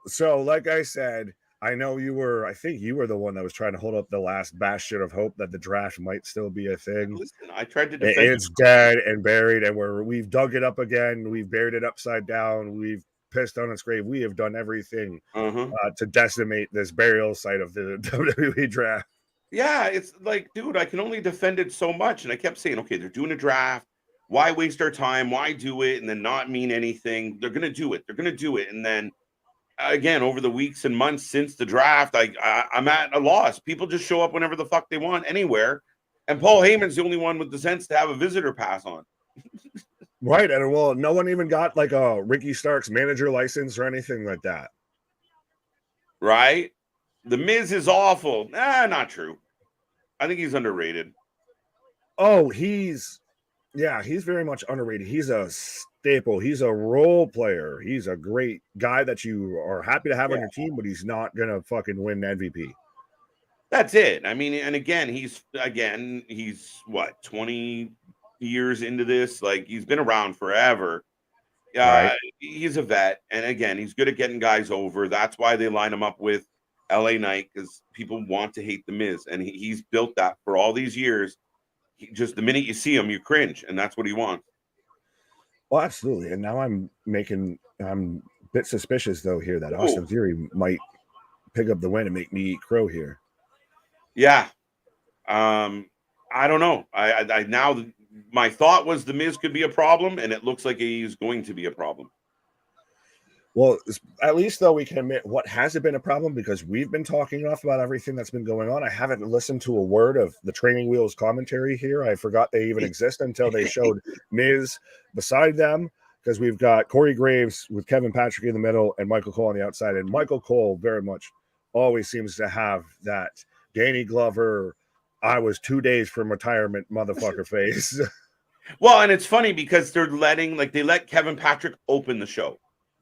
Speaker 2: So, like I said, I know I think you were the one that was trying to hold up the last bastion of hope that the draft might still be a thing.
Speaker 1: Listen, I tried to defend
Speaker 2: it's dead and buried, and we've dug it up again. We've buried it upside down. We've pissed on its grave. We have done everything to decimate this burial site of the WWE draft.
Speaker 1: Yeah, it's like, dude, I can only defend it so much. And I kept saying, okay, they're doing a draft. Why waste our time? Why do it and then not mean anything? They're going to do it. They're going to do it. And then again, over the weeks and months since the draft, I'm at a loss. People just show up whenever the fuck they want, anywhere. And Paul Heyman's the only one with the sense to have a visitor pass on.
Speaker 2: Right. And well, no one even got like a Ricky Starks manager license or anything like that.
Speaker 1: Right? The Miz is awful. Not true. I think he's underrated.
Speaker 2: Oh, he's very much underrated. He's a staple. He's a role player. He's a great guy that you are happy to have on your team, but he's not going to fucking win MVP.
Speaker 1: That's it. I mean, and again, he's what, 20 years into this? Like, he's been around forever.
Speaker 2: Right.
Speaker 1: He's a vet, and again, he's good at getting guys over. That's why they line him up with LA Knight, because people want to hate the Miz, and he's built that for all these years. Just the minute you see him, you cringe, and that's what he wants.
Speaker 2: Well, absolutely. And now I'm a bit suspicious though here that Austin Theory might pick up the win and make me eat crow here.
Speaker 1: Yeah. I don't know. I now my thought was the Miz could be a problem, and it looks like he's going to be a problem.
Speaker 2: Well, at least though we can admit what hasn't been a problem, because we've been talking enough about everything that's been going on. I haven't listened to a word of the Training Wheels commentary here. I forgot they even exist until they showed Miz beside them, because we've got Corey Graves with Kevin Patrick in the middle and Michael Cole on the outside. And Michael Cole very much always seems to have that Danny Glover, I was 2 days from retirement motherfucker face.
Speaker 1: Well, and it's funny because they let Kevin Patrick open the show.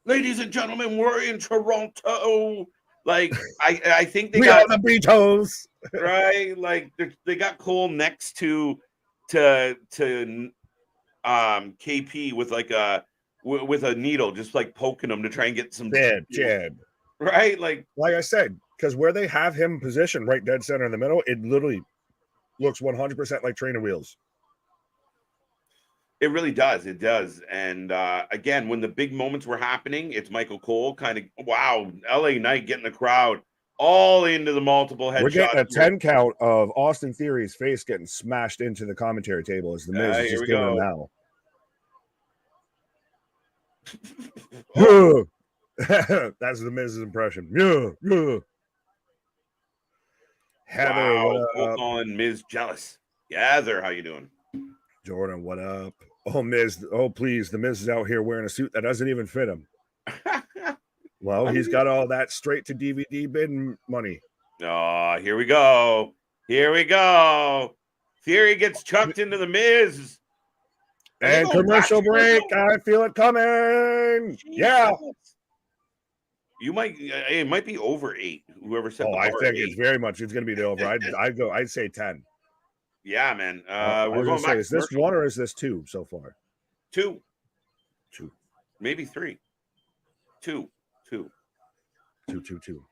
Speaker 1: Ladies and gentlemen, we're in Toronto. Like, I think they got
Speaker 2: the Beatles,
Speaker 1: right. Like they got Cole next to KP with with a needle, just like poking him to try and get some
Speaker 2: jab.
Speaker 1: Right, like
Speaker 2: I said, because where they have him positioned right dead center in the middle, it literally looks 100% like Training Wheels.
Speaker 1: It really does. It does. And again, when the big moments were happening, it's Michael Cole kind of, wow, LA Knight getting the crowd all into the multiple headshots.
Speaker 2: We're getting a 10 count of Austin Theory's face getting smashed into the commentary table as the Miz is just giving him now. That's the Miz's impression. Yeah. Heather,
Speaker 1: wow, what up? Calling Miz jealous. Heather, how you doing?
Speaker 2: Jordan, what up? Oh, Miz. Oh, please. The Miz is out here wearing a suit that doesn't even fit him. Well, he's got all that straight to DVD bin money.
Speaker 1: Oh, here we go. Here we go. Theory gets chucked into the Miz.
Speaker 2: And commercial break. I feel it coming. Jesus. Yeah.
Speaker 1: It might be over 8. Whoever said
Speaker 2: I think it's very much. It's going to be the over. I'd say 10.
Speaker 1: Yeah, man.
Speaker 2: We're going back. Is this 1 or is this 2 so far?
Speaker 1: 2.
Speaker 2: 2.
Speaker 1: Maybe 3. 2. 2.
Speaker 2: 2.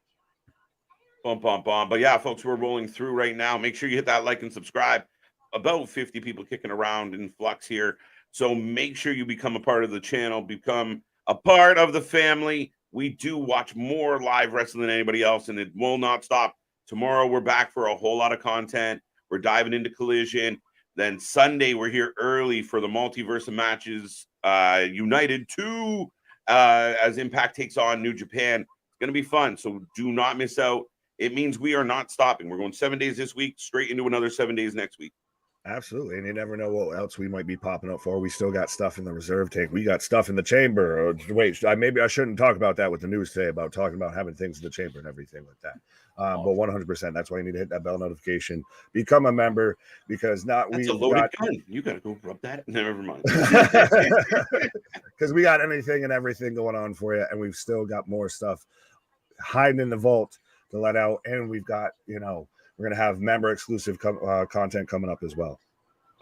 Speaker 1: Bum. But yeah, folks, we're rolling through right now. Make sure you hit that like and subscribe. About 50 people kicking around in flux here. So make sure you become a part of the channel. Become a part of the family. We do watch more live wrestling than anybody else, and it will not stop. Tomorrow, we're back for a whole lot of content. We're diving into Collision. Then Sunday, we're here early for the multiverse of matches. United 2 as Impact takes on New Japan. It's going to be fun, so do not miss out. It means we are not stopping. We're going 7 days this week, straight into another 7 days next week.
Speaker 2: Absolutely, and you never know what else we might be popping up for. We still got stuff in the reserve tank. We got stuff in the chamber. Wait, maybe I shouldn't talk about that with the news today about talking about having things in the chamber and everything like that. But 100%, that's why you need to hit that bell notification. Become a member, because
Speaker 1: that's a loaded gun. You got to go rub that. Never mind.
Speaker 2: Because we got anything and everything going on for you, and we've still got more stuff hiding in the vault to let out, and we've got, we're going to have member exclusive content coming up as well.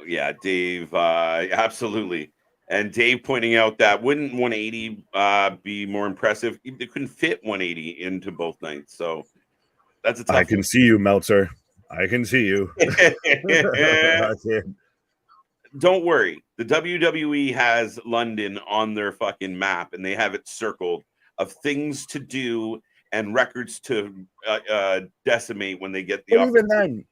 Speaker 1: Yeah, Dave, absolutely. And Dave pointing out that wouldn't 180 be more impressive? They couldn't fit 180 into both nights. So that's a tough
Speaker 2: I can see you, Meltzer. I can see you.
Speaker 1: Don't worry. The WWE has London on their fucking map, and they have it circled of things to do and records to decimate when they get the
Speaker 2: even then,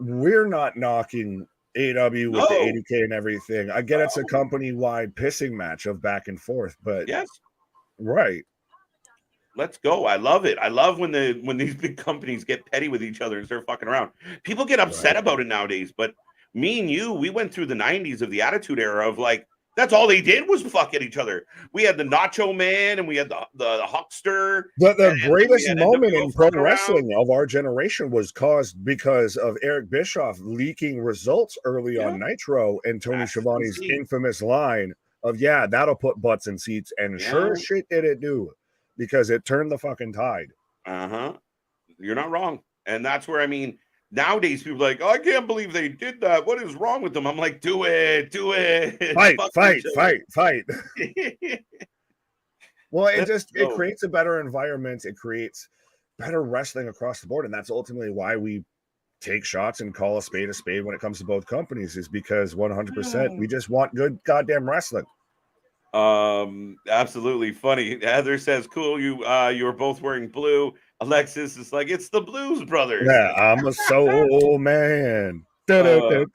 Speaker 2: we're not knocking AW with the 80K and everything. I get it's a company-wide pissing match of back and forth, but
Speaker 1: yes,
Speaker 2: right.
Speaker 1: Let's go. I love it. I love when these big companies get petty with each other and start fucking around. People get upset about it nowadays, but me and you, we went through the 90s of the Attitude Era of like, that's all they did was fuck at each other. We had the Nacho Man and we had the Huckster.
Speaker 2: The greatest moment in pro wrestling of our generation was caused because of Eric Bischoff leaking results early on Nitro and Tony Schiavone's infamous line of, yeah, that'll put butts in seats. And sure shit did it do, because it turned the fucking tide.
Speaker 1: You're not wrong. And that's where, I mean, Nowadays, people are like, oh, I can't believe they did that. What is wrong with them? I'm like, do it.
Speaker 2: Fight,
Speaker 1: Fuck
Speaker 2: fight,
Speaker 1: each other.
Speaker 2: fight, fight. Well, it
Speaker 1: So,
Speaker 2: creates a better environment. It creates better wrestling across the board. And that's ultimately why we take shots and call a spade when it comes to both companies, is because 100% we just want good goddamn wrestling.
Speaker 1: absolutely funny. Heather says, cool, you were both wearing blue. Alexis is like, it's the Blues Brothers.
Speaker 2: Yeah, I'm a soul man.
Speaker 1: There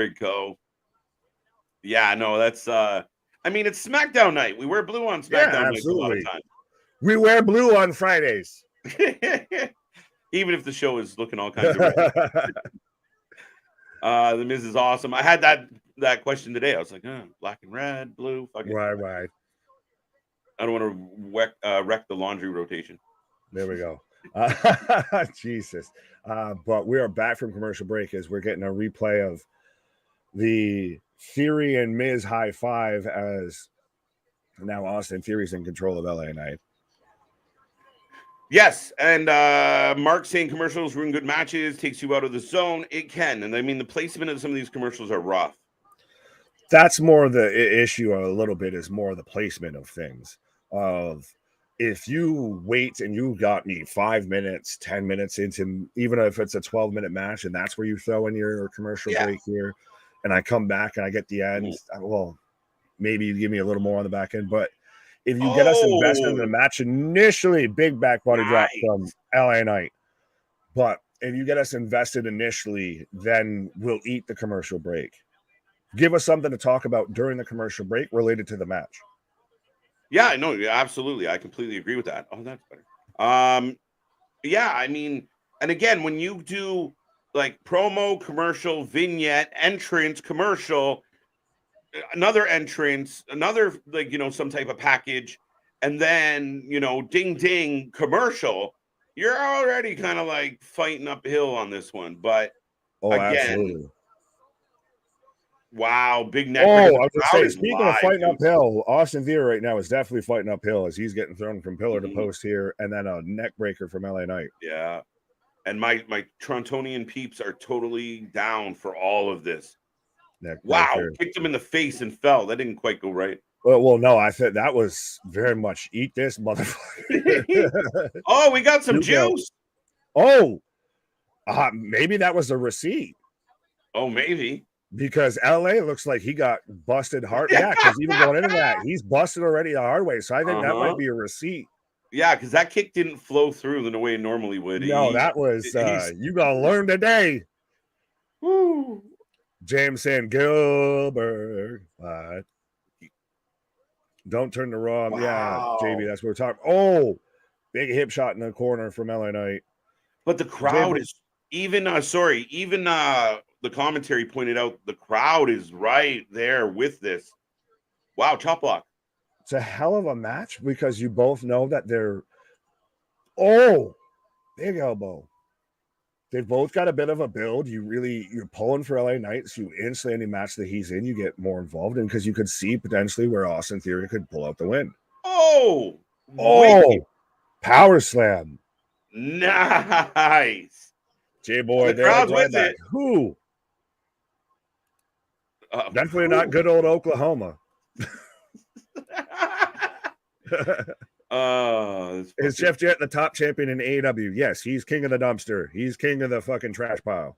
Speaker 1: you go. Yeah, no, that's I mean, it's SmackDown night. We wear blue on SmackDown nights a lot of times.
Speaker 2: We wear blue on Fridays.
Speaker 1: Even if the show is looking all kinds of red. The Miz is awesome. I had that question today. I was like, black and red, blue, fuck it.
Speaker 2: Right.
Speaker 1: I don't want to wreck the laundry rotation.
Speaker 2: There we go. Jesus. But we are back from commercial break as we're getting a replay of the Theory and Miz high five, as now Austin Theory's in control of LA Knight.
Speaker 1: Yes, and Mark saying commercials ruin good matches, takes you out of the zone. It can, and I mean the placement of some of these commercials are rough.
Speaker 2: That's more the issue. A little bit is more the placement of things. Of if you wait and you got me 5 minutes, 10 minutes into, even if it's a 12-minute match, and that's where you throw in your commercial break here, and I come back and I get the end. Well, maybe you give me a little more on the back end, but if you get us invested in the match initially, big back body drop from LA Knight. But if you get us invested initially, then we'll eat the commercial break. Give us something to talk about during the commercial break related to the match.
Speaker 1: Yeah, no, absolutely. I completely agree with that. Oh, that's better. Yeah, I mean, and again, when you do like promo, commercial, vignette, entrance, commercial, another entrance, another, like, some type of package, and then, ding ding commercial, you're already kind of like fighting uphill on this one. But again,
Speaker 2: absolutely.
Speaker 1: Wow, big neck.
Speaker 2: I was going to say, speaking of fighting uphill, Austin Theory right now is definitely fighting uphill as he's getting thrown from pillar to post here, and then a neck breaker from LA Knight.
Speaker 1: Yeah, and my Torontonian peeps are totally down for all of this. Wow, kicked him in the face and fell. That didn't quite go right.
Speaker 2: Well, no, I said that was very much eat this motherfucker.
Speaker 1: Oh, we got some juice.
Speaker 2: Oh, maybe that was a receipt.
Speaker 1: Oh, maybe.
Speaker 2: Because LA looks like he got busted hard. Yeah, because even going into that, he's busted already the hard way. So I think that might be a receipt.
Speaker 1: Yeah, because that kick didn't flow through in the way it normally would.
Speaker 2: No, that was you gotta learn today.
Speaker 1: Woo.
Speaker 2: James saying Gilbert. Don't turn the wrong. Wow. Yeah, JB, that's what we're talking. Oh, big hip shot in the corner from LA Knight.
Speaker 1: But the crowd is even the commentary pointed out the crowd is right there with this. Wow, chop block.
Speaker 2: It's a hell of a match because you both know that they're big elbow. They've both got a bit of a build. You're pulling for LA Knight, so you instantly any match that he's in, you get more involved in because you could see potentially where Austin Theory could pull out the win. Power slam.
Speaker 1: Nice.
Speaker 2: J-Boy, the crowd's with it. Who? Definitely not good old Oklahoma. Is Jeff Jarrett the top champion in AEW? Yes, he's king of the dumpster. He's king of the fucking trash pile.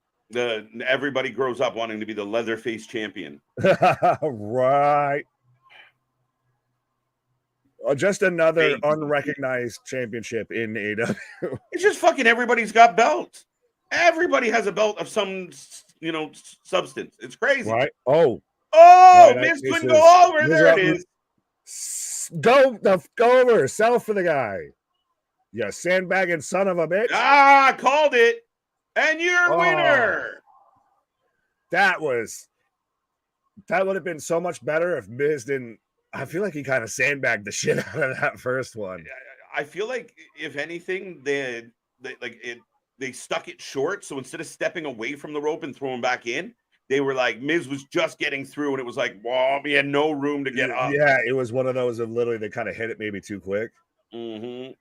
Speaker 1: Everybody grows up wanting to be the Leatherface champion.
Speaker 2: Right. Just another unrecognized championship in AEW.
Speaker 1: It's just fucking everybody's got belts. Everybody has a belt of some, substance. It's crazy.
Speaker 2: Right.
Speaker 1: Miz couldn't go over. There it is.
Speaker 2: Go over. Sell for the guy. You sandbagging son of a bitch.
Speaker 1: Called it. And you're winner.
Speaker 2: That would have been so much better if Miz didn't. I feel like he kind of sandbagged the shit out of that first one.
Speaker 1: I feel like, if anything, they stuck it short. So instead of stepping away from the rope and throwing back in, they were like, Miz was just getting through, and it was like, wow, he had no room to get up.
Speaker 2: Yeah, it was one of those of literally they kind of hit it maybe too quick.
Speaker 1: Mm-hmm.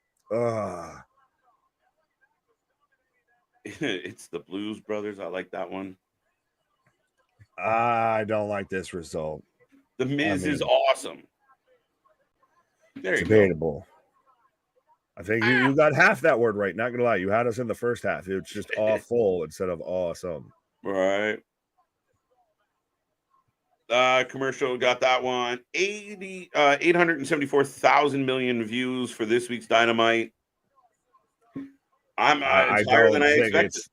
Speaker 1: It's the Blues Brothers. I like that one.
Speaker 2: I don't like this result.
Speaker 1: The Miz is awesome. There
Speaker 2: It's
Speaker 1: you go.
Speaker 2: debatable. I think you got half that word right. Not gonna lie, you had us in the first half. It's just awful instead of awesome.
Speaker 1: Right. Commercial got that one. 874,000 million views for this week's Dynamite.
Speaker 2: I
Speaker 1: It's higher than
Speaker 2: don't
Speaker 1: I
Speaker 2: think
Speaker 1: expected.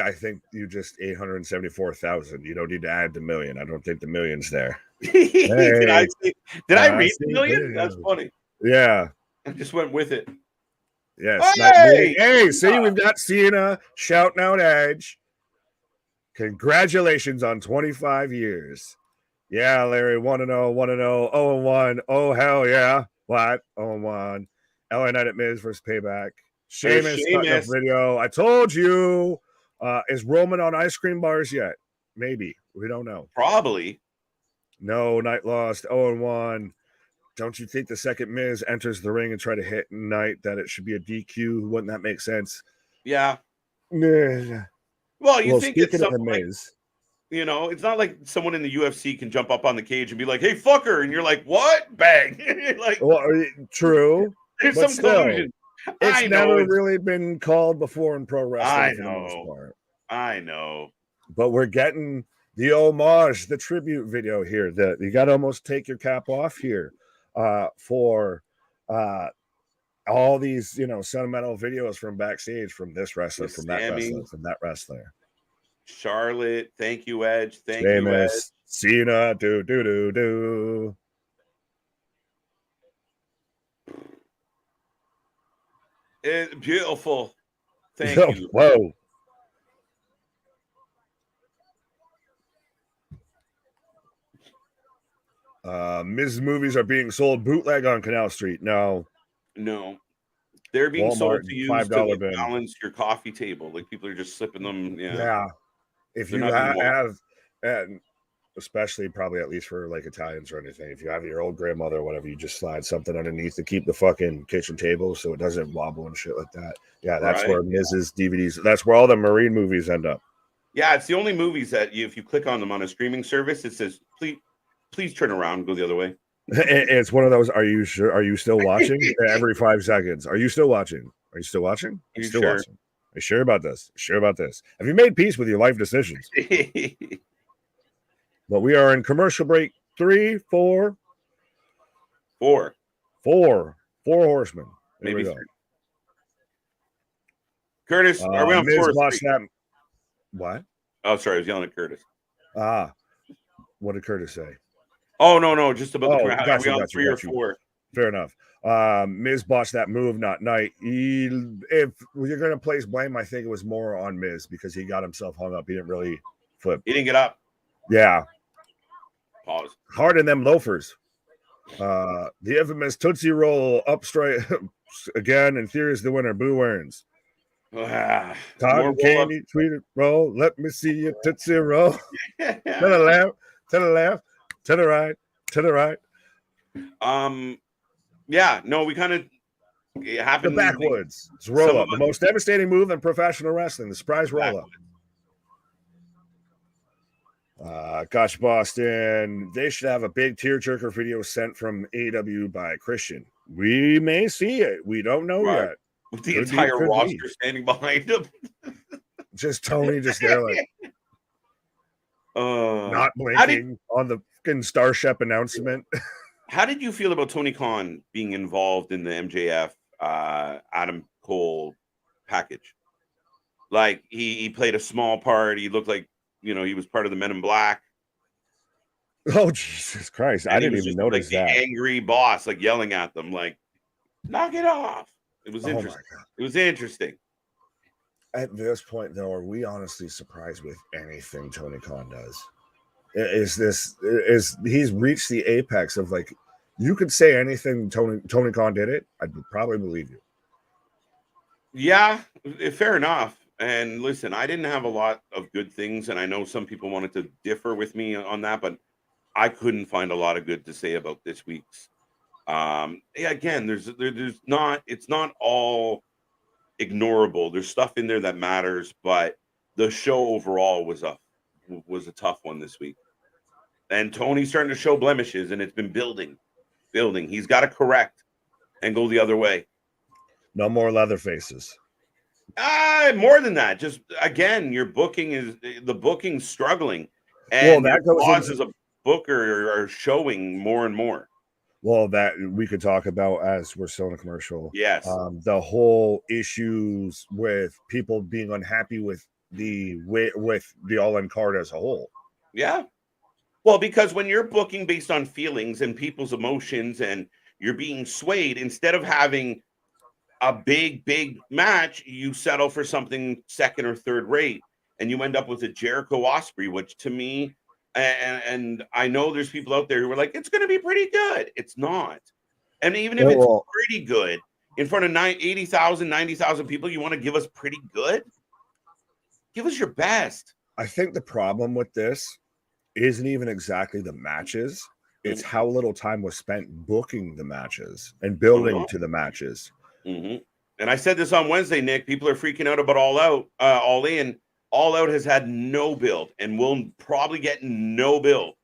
Speaker 2: I think you just 874,000. You don't need to add the million. I don't think the million's there.
Speaker 1: Did I read the million?
Speaker 2: Yeah.
Speaker 1: That's funny.
Speaker 2: Yeah.
Speaker 1: I just went with it.
Speaker 2: Yes.
Speaker 1: Hey!
Speaker 2: Hey, see, we've got Cena shouting out Edge. Congratulations on 25 years. Yeah, Larry, 1-0, 1-0, 0-1. Oh, hell yeah. What? 0-1. LA Knight at Miz versus Payback. Sheamus cutting up video. I told you. Is Roman on ice cream bars yet? Maybe. We don't know.
Speaker 1: Probably.
Speaker 2: No, Knight lost. 0-1. Don't you think the second Miz enters the ring and try to hit Knight that it should be a DQ? Wouldn't that make sense?
Speaker 1: Yeah.
Speaker 2: Well,
Speaker 1: you think it's something
Speaker 2: like, Miz.
Speaker 1: You know, it's not like someone in the UFC can jump up on the cage and be like, "Hey, fucker," and you're like, "What?" Bang. Like,
Speaker 2: well, true.
Speaker 1: There's some collusion.
Speaker 2: It's never really been called before in pro wrestling for the most part.
Speaker 1: I know.
Speaker 2: But we're getting the homage, the tribute video here. That you got to almost take your cap off here for all these, sentimental videos from backstage from this wrestler, from that wrestler, from that wrestler.
Speaker 1: Charlotte, thank you, Edge. Thank you, Edge.
Speaker 2: Cena, do.
Speaker 1: It's beautiful. Thank you.
Speaker 2: Whoa. Miz movies are being sold bootleg on Canal Street. No.
Speaker 1: They're being
Speaker 2: Walmart,
Speaker 1: sold to use
Speaker 2: $5
Speaker 1: to balance your coffee table. Like, people are just slipping them.
Speaker 2: Yeah. If you have, and especially probably at least for like Italians or anything, if you have your old grandmother or whatever, you just slide something underneath to keep the fucking kitchen table so it doesn't wobble and shit like that. Yeah, that's where Mrs. DVDs, that's where all the Marine movies end up.
Speaker 1: Yeah, it's the only movies that if you click on them on a streaming service, it says, please turn around, go the other way.
Speaker 2: It's one of those, are you sure? Are you still watching? Every 5 seconds. Are you still watching? Are you still watching? Are you still watching? Are you sure about this? Sure about this? Have you made peace with your life decisions? But we are in commercial break 3, 4.
Speaker 1: 4
Speaker 2: horsemen. There
Speaker 1: maybe
Speaker 2: we go.
Speaker 1: 3. Curtis, are we on 4 or 3?
Speaker 2: That. What?
Speaker 1: Oh, sorry, I was yelling at Curtis.
Speaker 2: What did Curtis say?
Speaker 1: Oh, no, just about the crowd. Are we on 3 or 4?
Speaker 2: Fair enough. Miz botched that move, not Knight. If you're going to place blame, I think it was more on Miz because he got himself hung up. He didn't really flip.
Speaker 1: He didn't get up.
Speaker 2: Yeah.
Speaker 1: Pause.
Speaker 2: Hard in them loafers. The infamous Tootsie Roll up straight again, and Theory's the winner. Boo Earns. Cotton candy, tweeted roll. Let me see your Tootsie Roll. To the left, to the left, to the right, to the right.
Speaker 1: Yeah, no, we kind of happened.
Speaker 2: The backwoods. It's roll up. The most devastating move in professional wrestling. The surprise roll up. Gosh, Boston. They should have a big tearjerker video sent from AEW by Christian. We may see it. We don't know yet.
Speaker 1: With the entire roster standing behind him.
Speaker 2: Just Tony just there like not blinking on the fucking Starship announcement.
Speaker 1: How did you feel about Tony Khan being involved in the MJF Adam Cole package? Like he played a small part. He looked like, he was part of the Men in Black.
Speaker 2: Oh, Jesus Christ. And I didn't even notice that.
Speaker 1: The angry boss, like yelling at them, like, knock it off. It was interesting. It was interesting.
Speaker 2: At this point, though, are we honestly surprised with anything Tony Khan does? He's reached the apex of, like, you could say anything Tony Khan did it, I'd probably believe you.
Speaker 1: Yeah, fair enough. And listen, I didn't have a lot of good things, and I know some people wanted to differ with me on that, but I couldn't find a lot of good to say about this week's. Again, it's not all ignorable. There's stuff in there that matters, but the show overall was a tough one this week. And Tony's starting to show blemishes, and it's been building. He's got to correct and go the other way.
Speaker 2: No more leather faces.
Speaker 1: More than that. Just again, your booking is the booking's struggling,
Speaker 2: Well,
Speaker 1: and
Speaker 2: that goes
Speaker 1: odds
Speaker 2: into
Speaker 1: as a booker are showing more and more.
Speaker 2: Well, that we could talk about as we're still in a commercial.
Speaker 1: Yes.
Speaker 2: The whole issues with people being unhappy with the all-in card as a whole.
Speaker 1: Yeah. Well, because when you're booking based on feelings and people's emotions and you're being swayed, instead of having a big match, you settle for something second or third rate, and you end up with a Jericho Osprey, which to me, and I know there's people out there who are like, it's going to be pretty good. It's not. And even if it's pretty good in front of 80,000, 90,000 people, you want to give us pretty good? Give us your best.
Speaker 2: I think the problem with this isn't even exactly the matches. It's how little time was spent booking the matches and building to the matches.
Speaker 1: And I said this on Wednesday, Nick. People are freaking out about All Out, All In. All Out has had no build and will probably get no build.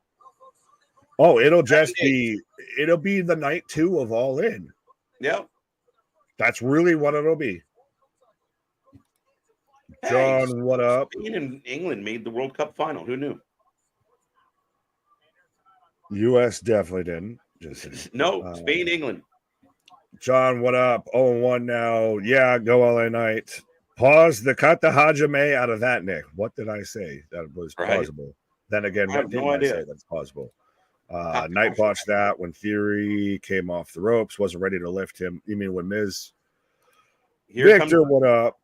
Speaker 2: Oh, it'll be the night 2 of All In.
Speaker 1: Yeah.
Speaker 2: That's really what it'll be. John, what up?
Speaker 1: Spain and England made the World Cup final. Who knew?
Speaker 2: US definitely didn't.
Speaker 1: No, Spain, England.
Speaker 2: John, what up? 0-1 now. Yeah, go LA Knight. Cut the Hajime out of that, Nick. What did I say? That was plausible. Then again, what did I say that's plausible? Knight botched that when Theory came off the ropes, wasn't ready to lift him. You mean when Miz? Victor, what up?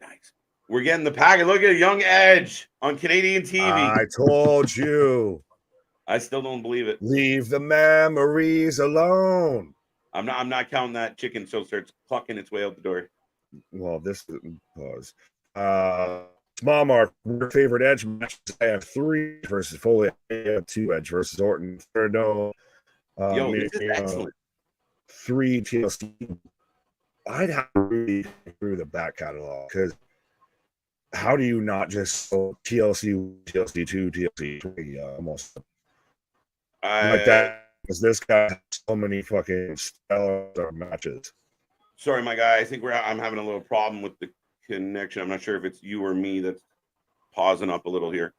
Speaker 1: Nice. We're getting the packet. Look at Young Edge on Canadian TV.
Speaker 2: I told you.
Speaker 1: I still don't believe it.
Speaker 2: Leave the memories alone.
Speaker 1: I'm not counting that chicken so starts clucking its way out the door.
Speaker 2: Well, this pause. Small mark, your favorite Edge matches. I have 3 versus Foley. I have 2 Edge versus Orton. No,
Speaker 1: this is excellent.
Speaker 2: 3 TLC. I'd have to read through the back catalog because how do you not just go TLC 2, TLC 3 almost like that? Because this guy has so many fucking stellar matches.
Speaker 1: Sorry, my guy. I think I'm having a little problem with the connection. I'm not sure if it's you or me that's pausing up a little here.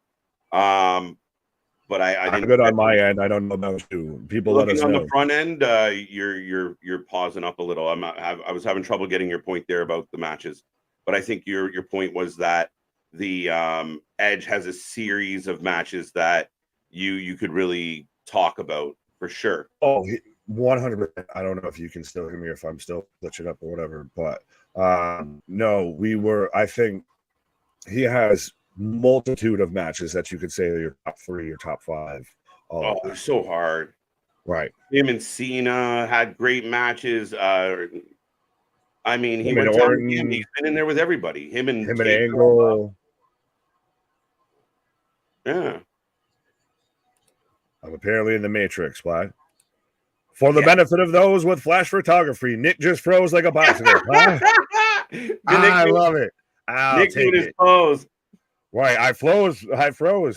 Speaker 1: But I'm
Speaker 2: good on my end. I don't know about you. People let us know.
Speaker 1: On the front end, you're pausing up a little. I was having trouble getting your point there about the matches, but I think your point was that the Edge has a series of matches that you could really talk about for sure.
Speaker 2: Oh, 100%. I don't know if you can still hear me or if I'm still glitching up or whatever, but no, I think he has multitude of matches that you could say are your top 3 or top 5.
Speaker 1: They're so hard.
Speaker 2: Right.
Speaker 1: Him and Cena had great matches. I mean, he went
Speaker 2: Orton,
Speaker 1: he's been in there with everybody. Him and
Speaker 2: Angle.
Speaker 1: Yeah. I'm
Speaker 2: apparently in the Matrix, why? For the benefit of those with flash photography, Nick just froze like a bicycle. I love it. I'll take it.
Speaker 1: Pose.
Speaker 2: Right, I froze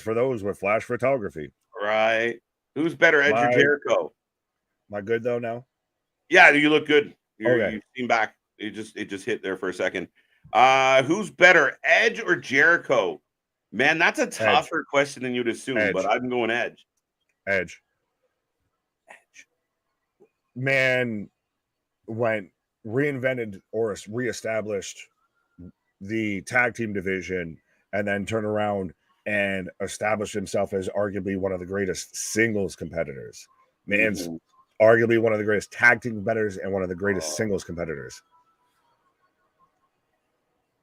Speaker 2: for those with flash photography.
Speaker 1: Right. Who's better, Edge or Jericho?
Speaker 2: Am I good though now?
Speaker 1: Yeah, you look good.
Speaker 2: Okay.
Speaker 1: You seem back. It just hit there for a second. Who's better, Edge or Jericho? Man, that's a tougher question than you'd assume, but I'm going Edge.
Speaker 2: Edge. Man reinvented or reestablished the tag team division and then turn around and establish himself as arguably one of the greatest singles competitors. Man's arguably one of the greatest tag team competitors and one of the greatest singles competitors.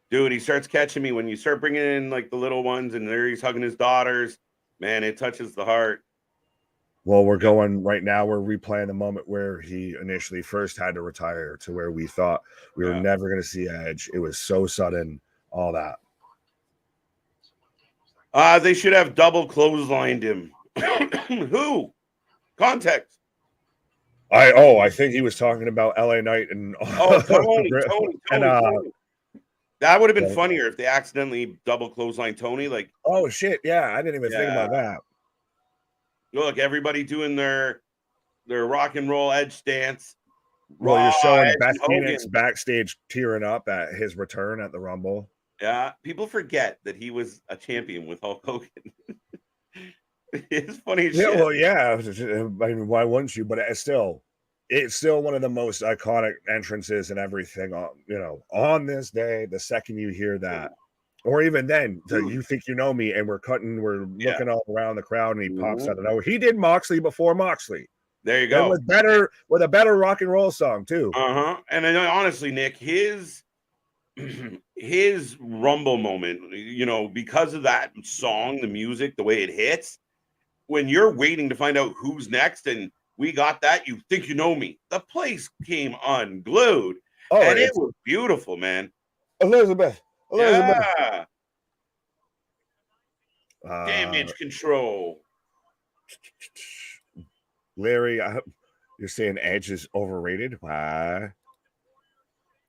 Speaker 1: Dude, he starts catching me when you start bringing in like the little ones and there he's hugging his daughters. Man, it touches the heart.
Speaker 2: Well, we're going right now. We're replaying the moment where he initially first had to retire to where we thought we were never going to see Edge. It was so sudden, all that.
Speaker 1: They should have double clotheslined him. Who? Context.
Speaker 2: I think he was talking about LA Knight and
Speaker 1: Oh, Tony. That would have been
Speaker 2: Well,
Speaker 1: funnier if they accidentally double clothesline Tony. Like,
Speaker 2: oh shit, yeah, I didn't even think
Speaker 1: yeah,
Speaker 2: about that.
Speaker 1: look, everybody doing their rock and roll Edge stance.
Speaker 2: Well,
Speaker 1: Raw
Speaker 2: you're showing
Speaker 1: Edge and
Speaker 2: Beth Phoenix
Speaker 1: Hogan.
Speaker 2: backstage tearing up at his return at the Rumble.
Speaker 1: Yeah, people forget that he was a champion with Hulk Hogan. It's funny as
Speaker 2: Yeah,
Speaker 1: shit.
Speaker 2: well, yeah. I mean, why wouldn't you? But it's still one of the most iconic entrances and everything. On this day, the second you hear that, or even then, you think you know me, and we're
Speaker 1: Yeah.
Speaker 2: looking all around the crowd, and he pops
Speaker 1: Mhm.
Speaker 2: out of nowhere. He did Moxley before Moxley.
Speaker 1: There you
Speaker 2: It
Speaker 1: go.
Speaker 2: was better with a better rock and roll song too.
Speaker 1: And I know, honestly, Nick, his his Rumble moment, because of that song, the music, the way it hits, when you're waiting to find out who's next, and we got that, you think you know me. The place came unglued,
Speaker 2: Oh,
Speaker 1: and it
Speaker 2: it's
Speaker 1: was beautiful, man.
Speaker 2: Elizabeth.
Speaker 1: Yeah,
Speaker 2: Uh,
Speaker 1: damage control.
Speaker 2: Larry, you're saying Edge is overrated? Why?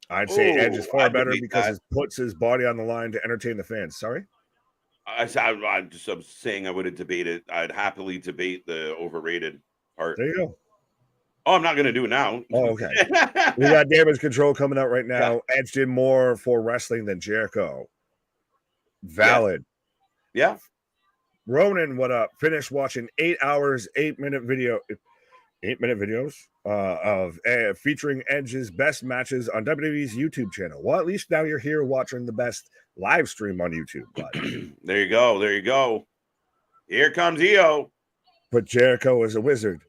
Speaker 2: I'd say Edge is
Speaker 1: Oh,
Speaker 2: far
Speaker 1: I
Speaker 2: better
Speaker 1: debate
Speaker 2: because
Speaker 1: that.
Speaker 2: it puts his body on the line to entertain the fans. Sorry?
Speaker 1: I'm saying I would have debated. I'd happily debate the overrated part.
Speaker 2: There you go.
Speaker 1: Oh, I'm not going to do it now.
Speaker 2: Oh, okay. We got Damage Control coming out right
Speaker 1: Yeah.
Speaker 2: now. Edge did more for wrestling than Jericho.
Speaker 1: Yeah.
Speaker 2: Valid.
Speaker 1: Yeah.
Speaker 2: Ronan, what up? Finished watching 8 hours, 8-minute video. 8-minute videos of featuring Edge's best matches on WWE's YouTube channel. Well, at least now you're here watching the best live stream on YouTube. But
Speaker 1: There you go. There you go. Here comes EO.
Speaker 2: but Jericho is a wizard.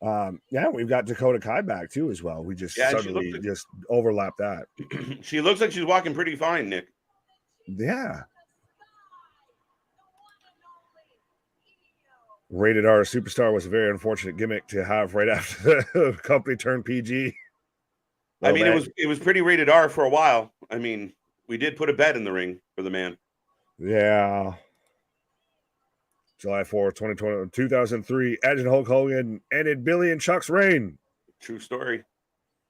Speaker 2: Yeah, we've got Dakota Kai back too as well. We just
Speaker 1: Yeah, and
Speaker 2: suddenly just overlap that.
Speaker 1: she looks like she's walking pretty fine, Nick.
Speaker 2: Yeah. Rated R Superstar was a very unfortunate gimmick to have right after the company turned PG.
Speaker 1: Well, I mean, it was pretty rated R for a while. I mean, we did put a bet in the ring for the man.
Speaker 2: Yeah. July 4th, 2003, Edge and Hulk Hogan ended Billy and Chuck's reign.
Speaker 1: True story.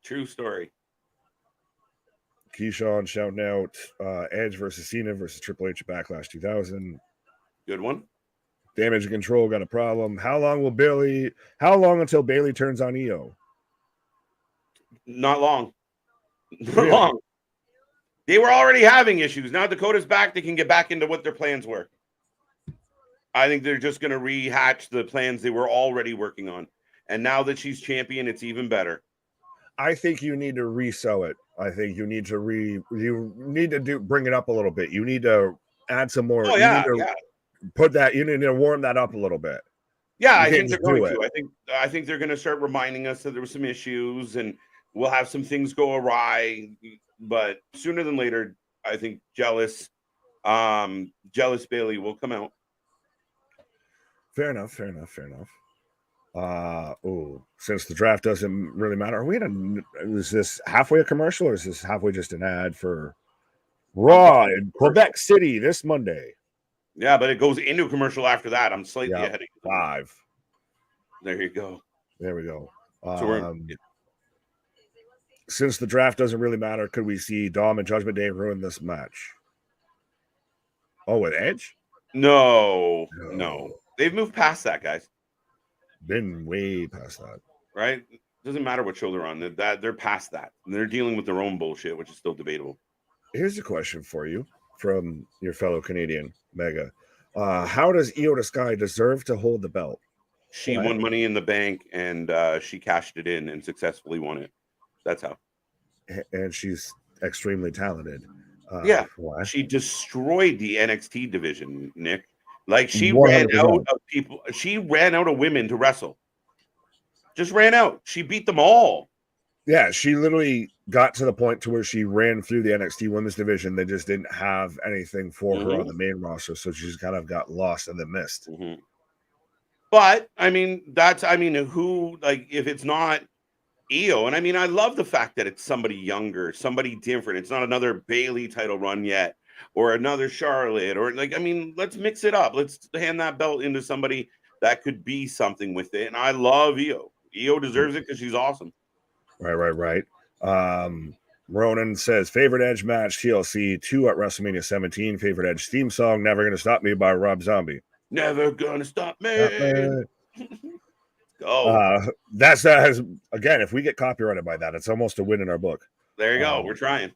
Speaker 1: True story.
Speaker 2: Keyshawn shouting out Edge versus Cena versus Triple H Backlash 2000.
Speaker 1: Good one.
Speaker 2: Damage Control got a problem. How long until Bailey turns on EO?
Speaker 1: Not long. Not long. They were already having issues. Now Dakota's back. They can get back into what their plans were. I think they're just going to rehatch the plans they were already working on. And now that she's champion, it's even better.
Speaker 2: I think you need to resew it. I think you need to bring it up a little bit. You need to add some more.
Speaker 1: Oh, yeah,
Speaker 2: you need to warm that up a little bit.
Speaker 1: Yeah, I think they're going to. I think they're going to start reminding us that there were some issues and we'll have some things go awry. But sooner than later, I think jealous Bailey will come out.
Speaker 2: Fair enough. Since the draft doesn't really matter, is this halfway a commercial or is this halfway just an ad for Raw in Quebec City this Monday?
Speaker 1: Yeah, but it goes into a commercial after that. I'm slightly ahead of you.
Speaker 2: 5.
Speaker 1: There you go.
Speaker 2: There we go.
Speaker 1: So
Speaker 2: since the draft doesn't really matter, could we see Dom and Judgment Day ruin this match? Oh, with Edge?
Speaker 1: No. They've moved past that, guys.
Speaker 2: Been way past that.
Speaker 1: Right? Doesn't matter what show they're on. They're past that. They're dealing with their own bullshit, which is still debatable.
Speaker 2: Here's a question for you from your fellow Canadian, Mega. How does Io Sky deserve to hold the belt?
Speaker 1: She won Money in the Bank, and she cashed it in and successfully won it. That's how.
Speaker 2: And she's extremely talented.
Speaker 1: She destroyed the NXT division, Nick. Like she 100%. Ran out of people. She ran out of women to wrestle. Just ran out. She beat them all.
Speaker 2: Yeah, she literally got to the point to where she ran through the NXT women's division. They just didn't have anything for her on the main roster, so she just kind of got lost in the mist.
Speaker 1: Mm-hmm. But who, like, if it's not Io, and I mean, I love the fact that it's somebody younger, somebody different. It's not another Bailey title run yet, or another Charlotte, or let's mix it up. Let's hand that belt into somebody that could be something with it. And I love Io. Io deserves it because she's awesome.
Speaker 2: Right. Ronan says, favorite Edge match, TLC 2 at WrestleMania 17. Favorite Edge theme song, Never Gonna Stop Me by Rob Zombie.
Speaker 1: Never gonna stop me.
Speaker 2: That has, again, if we get copyrighted by that, it's almost a win in our book.
Speaker 1: There you go. We're trying.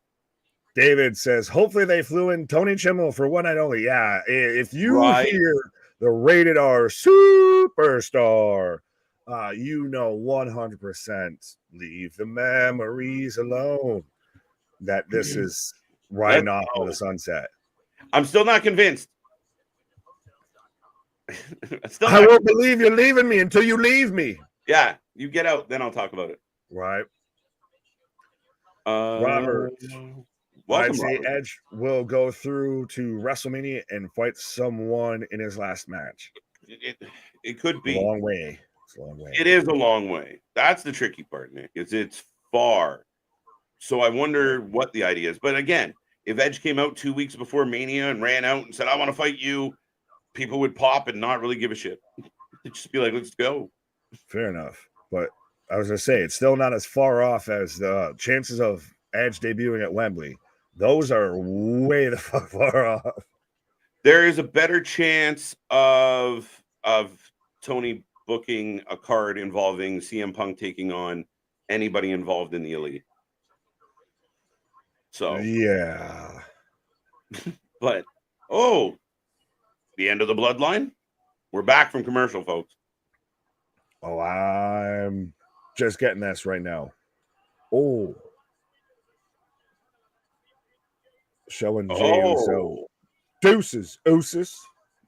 Speaker 2: David says, hopefully they flew in Tony Chimmel for one night only. Yeah, if you hear the rated R superstar, you know 100% leave the memories alone. That this is riding off on the sunset.
Speaker 1: I'm still not convinced.
Speaker 2: I won't believe you're leaving me until you leave me.
Speaker 1: Yeah, you get out, then I'll talk about it.
Speaker 2: Right.
Speaker 1: Robert.
Speaker 2: I'd say Edge will go through to WrestleMania and fight someone in his last match.
Speaker 1: It could be.
Speaker 2: It's a long way.
Speaker 1: It is a long way. That's the tricky part, Nick. It's far. So I wonder what the idea is. But again, if Edge came out 2 weeks before Mania and ran out and said, I want to fight you, people would pop and not really give a shit. They'd just be like, let's go.
Speaker 2: Fair enough. But I was going to say, it's still not as far off as the chances of Edge debuting at Wembley. Those are way the fuck far off.
Speaker 1: There is a better chance of Tony booking a card involving CM Punk taking on anybody involved in the Elite. So
Speaker 2: yeah.
Speaker 1: But the end of the bloodline. We're back from commercial, folks.
Speaker 2: Oh, I'm just getting this right now. Oh. Showing Jay Uso. Deuces.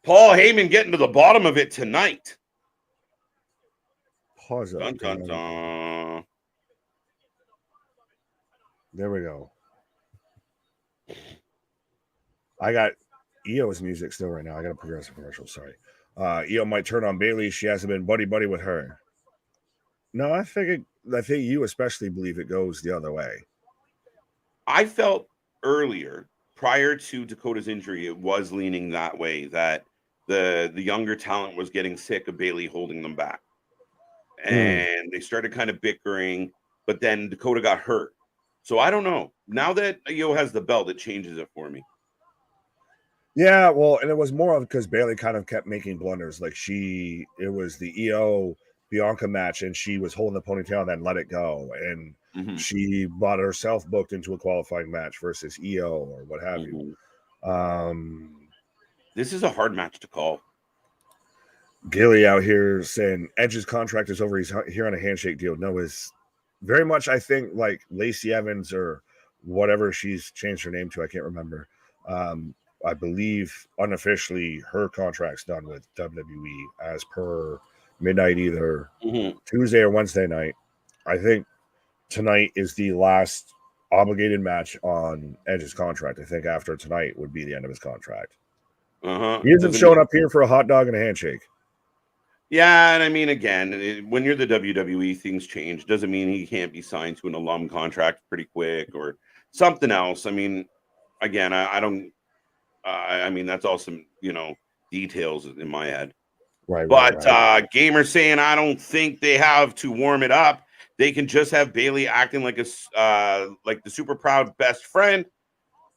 Speaker 1: Paul Heyman getting to the bottom of it tonight.
Speaker 2: Pause up.
Speaker 1: Dun, dun, dun.
Speaker 2: There we go. I got Io's music still right now. I got a progressive commercial. Sorry. Io might turn on Bailey. She hasn't been buddy with her. No, I think you especially believe it goes the other way.
Speaker 1: I felt earlier, prior to Dakota's injury, it was leaning that way, that the younger talent was getting sick of Bailey holding them back. And they started kind of bickering, but then Dakota got hurt. So I don't know. Now that Io has the belt, it changes it for me.
Speaker 2: Yeah, well, and it was more of because Bailey kind of kept making blunders. Like it was the Io Bianca match, and she was holding the ponytail and then let it go. And she bought herself booked into a qualifying match versus Io or what have you.
Speaker 1: This is a hard match to call.
Speaker 2: Gilly out here saying Edge's contract is over. He's here on a handshake deal. No, is very much, I think, like Lacey Evans or whatever she's changed her name to. I can't remember. I believe unofficially her contract's done with WWE as per midnight, either Tuesday or Wednesday night. I think tonight is the last obligated match on Edge's contract. I think after tonight would be the end of his contract. He isn't showing up here for a hot dog and a handshake.
Speaker 1: Yeah, and I mean, again, when you're the WWE, things change. Doesn't mean he can't be signed to an alum contract pretty quick or something else. I mean, again, I don't. I mean, that's all some, details in my head.
Speaker 2: Right.
Speaker 1: Gamer saying, I don't think they have to warm it up. They can just have Bailey acting like like the super proud best friend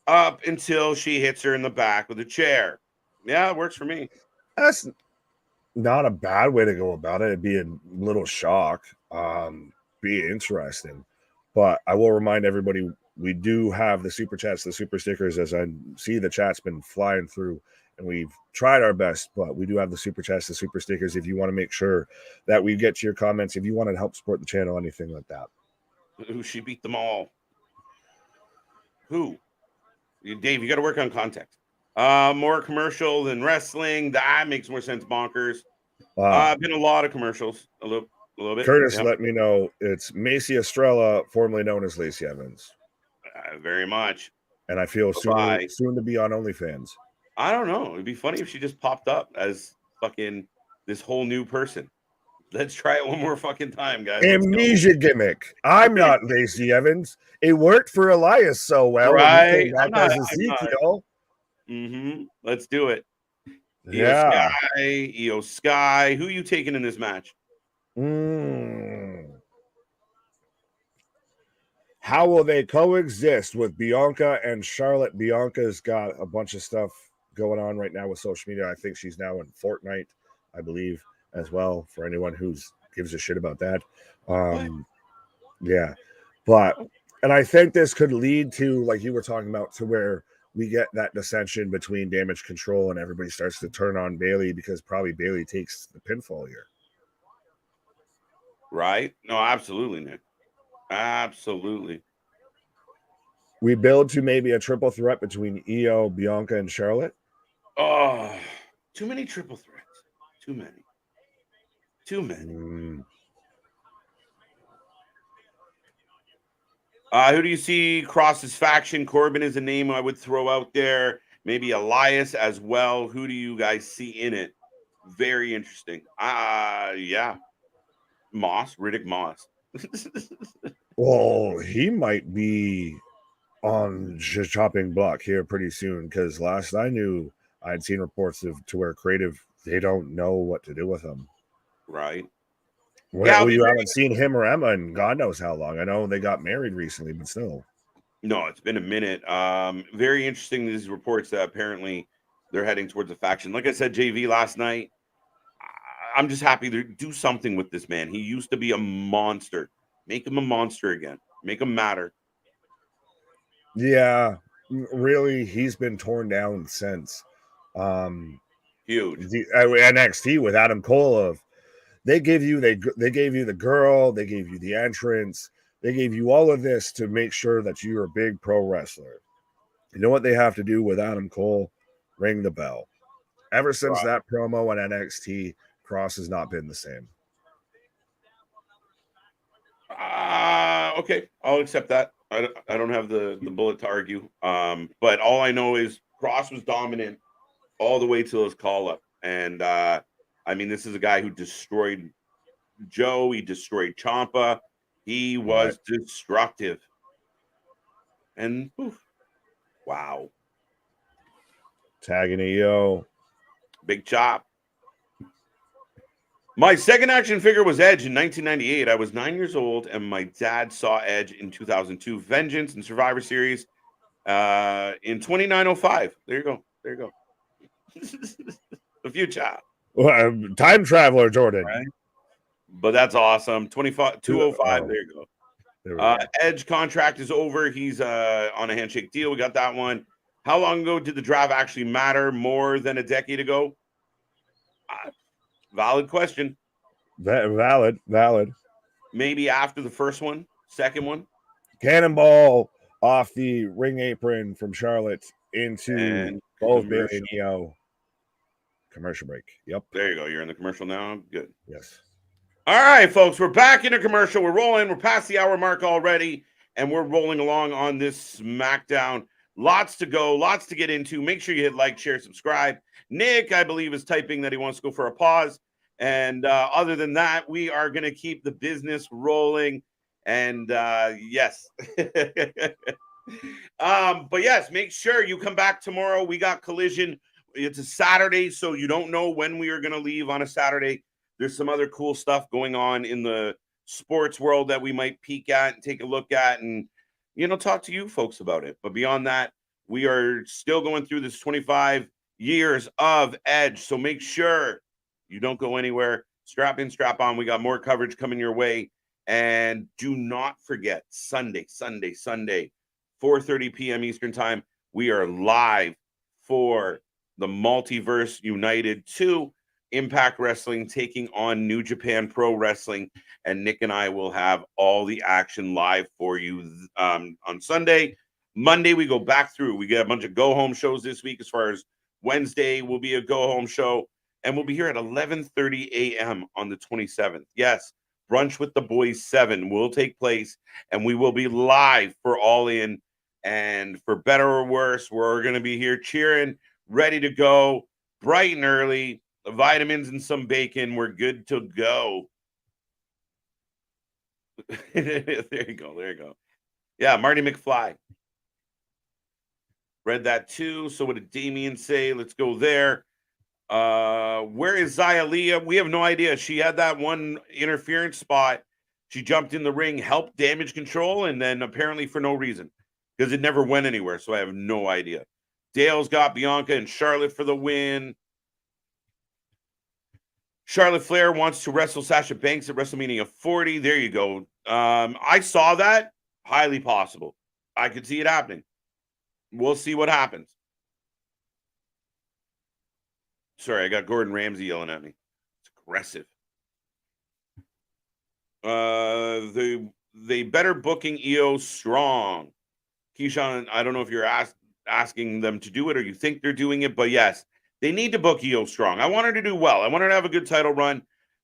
Speaker 1: up until she hits her in the back with a chair. Yeah, it works for me.
Speaker 2: That's not a bad way to go about it. It'd be a little shock. Be interesting. But I will remind everybody, we do have the super chats, the super stickers, as I see the chat's been flying through, and we've tried our best, but we do have the super chats, the super stickers. If you want to make sure that we get to your comments, if you want to help support the channel, anything like that.
Speaker 1: Who she beat them all? Who? Dave, you got to work on context. More commercial than wrestling. That makes more sense. Bonkers. Been a lot of commercials. A little bit.
Speaker 2: Curtis let me know it's Macy Estrella, formerly known as Lacey Evans.
Speaker 1: Very much.
Speaker 2: And I feel soon to be on OnlyFans.
Speaker 1: I don't know. It'd be funny if she just popped up as fucking this whole new person. Let's try it one more fucking time, guys.
Speaker 2: Amnesia gimmick. I'm not Lacey Evans. It worked for Elias so well.
Speaker 1: Right. Let's do it.
Speaker 2: Yeah.
Speaker 1: Io Sky. Who are you taking in this match?
Speaker 2: How will they coexist with Bianca and Charlotte? Bianca's got a bunch of stuff going on right now with social media. I think she's now in Fortnite, I believe, as well, for anyone who's gives a shit about that. Yeah. But and I think this could lead to, like you were talking about, to where we get that dissension between Damage Control and everybody starts to turn on Bailey because probably Bailey takes the pinfall here.
Speaker 1: Right? No, absolutely, Nick. Absolutely.
Speaker 2: We build to maybe a triple threat between Io, Bianca, and Charlotte.
Speaker 1: Oh, too many triple threats. Too many. Too many. Who do you see Cross's faction? Corbin is a name I would throw out there. Maybe Elias as well. Who do you guys see in it? Very interesting. Yeah. Moss, Riddick Moss.
Speaker 2: Well, he might be on the chopping block here pretty soon, because last I knew, I'd seen reports to where creative, they don't know what to do with him.
Speaker 1: Right.
Speaker 2: Well, you haven't seen him or Emma in God knows how long. I know they got married recently, but still.
Speaker 1: No, it's been a minute. Very interesting, these reports that apparently they're heading towards a faction. Like I said, JV last night, I'm just happy to do something with this man. He used to be a monster. Make him a monster again. Make him matter.
Speaker 2: Yeah, really, he's been torn down since.
Speaker 1: Huge.
Speaker 2: NXT with Adam Cole. They gave you the girl, they gave you the entrance, they gave you all of this to make sure that you're a big pro wrestler. You know what they have to do with Adam Cole? Ring the bell. Ever since that promo on NXT, Cross has not been the same.
Speaker 1: Okay, I'll accept that. I don't have the bullet to argue. But all I know is Cross was dominant all the way till his call up. And I mean, this is a guy who destroyed Joe. He destroyed Ciampa. He was destructive. And poof, wow.
Speaker 2: Tagging EO.
Speaker 1: Big chop. My second action figure was Edge in 1998. I was 9 years old, and my dad saw Edge in 2002. Vengeance and Survivor Series in 2905. There you go. There you go. The future.
Speaker 2: Time traveler, Jordan.
Speaker 1: Right? But that's awesome. 205. There you go. Edge contract is over. He's on a handshake deal. We got that one. How long ago did the draft actually matter? More than a decade ago? Valid question.
Speaker 2: Valid.
Speaker 1: Maybe after the first one, second one.
Speaker 2: Cannonball off the ring apron from Charlotte into both Bailey and Io. Commercial break. Yep.
Speaker 1: There you go. You're in the commercial now. Good.
Speaker 2: Yes.
Speaker 1: All right, folks. We're back in a commercial. We're rolling. We're past the hour mark already, and we're rolling along on this SmackDown. Lots to go. Lots to get into. Make sure you hit like, share, subscribe. Nick, I believe, is typing that he wants to go for a pause. And other than that, we are going to keep the business rolling. And yes. But yes, make sure you come back tomorrow. We got Collision. It's a Saturday, so you don't know when we are going to leave on a Saturday. There's some other cool stuff going on in the sports world that we might peek at and take a look at and, talk to you folks about it. But beyond that, we are still going through this 25 years of Edge. So make sure you don't go anywhere. Strap in, strap on. We got more coverage coming your way. And do not forget, Sunday, 4:30 p.m. Eastern Time, we are live for the Multiverse United 2 Impact Wrestling taking on New Japan Pro Wrestling. And Nick and I will have all the action live for you on Sunday. Monday, we go back through. We get a bunch of go-home shows this week. As far as Wednesday will be a go-home show. And we'll be here at 11:30 a.m. on the 27th. Yes, Brunch with the Boys 7 will take place. And we will be live for All In. And for better or worse, we're going to be here cheering, ready to go, bright and early, vitamins and some bacon. We're good to go. There you go. Yeah, Marty McFly. Read that too. So what did Damien say? Let's go there. Where is Xylia? We have no idea. She had that one interference spot. She jumped in the ring, helped Damage Control, and then apparently for no reason because it never went anywhere. So I have no idea. Dale's got Bianca and Charlotte for the win. Charlotte Flair wants to wrestle Sasha Banks at WrestleMania 40. There you go. I saw that. Highly possible. I could see it happening. We'll see what happens. Sorry, I got Gordon Ramsay yelling at me. It's aggressive. They better booking EO strong. Keyshawn, I don't know if you're asking them to do it or you think they're doing it, but yes, they need to book EO strong. I want her to do well. I want her to have a good title run.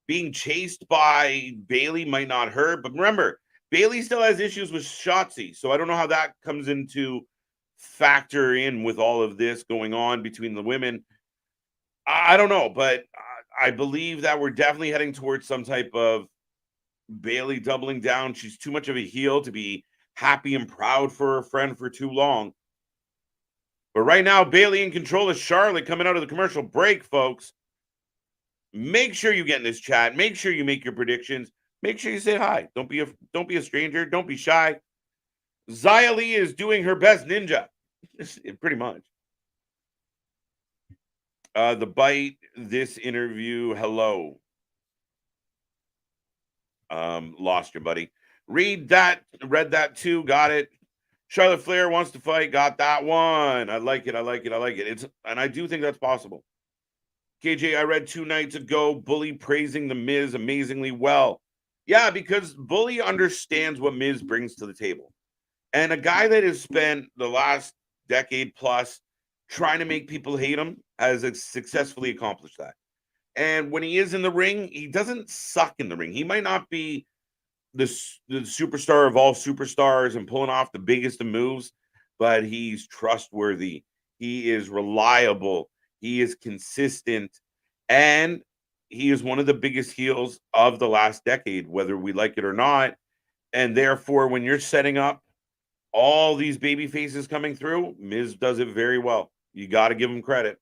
Speaker 1: Being chased by Bayley might not hurt, but remember, Bayley still has issues with Shotzi, so I don't know how that comes into factor in with all of this going on between the women. I don't know, but I believe that we're definitely heading towards some type of Bayley doubling down. She's too much of a heel to be happy and proud for her friend for too long. But right now, Bayley in control of Charlotte coming out of the commercial break, folks. Make sure you get in this chat. Make sure you make your predictions. Make sure you say hi. Don't be a stranger. Don't be shy. Xia Li is doing her best ninja. Pretty much. The bite, this interview, hello. Lost your buddy. Read that too, got it. Charlotte Flair wants to fight, got that one. I like it. And I do think that's possible. KJ, I read 2 nights ago, Bully praising The Miz amazingly well. Yeah, because Bully understands what Miz brings to the table. And a guy that has spent the last decade plus trying to make people hate him has successfully accomplished that. And when he is in the ring, he doesn't suck in the ring. He might not be the superstar of all superstars and pulling off the biggest of moves, but he's trustworthy. He is reliable. He is consistent. And he is one of the biggest heels of the last decade, whether we like it or not. And therefore, when you're setting up all these baby faces coming through, Miz does it very well. You got to give him credit.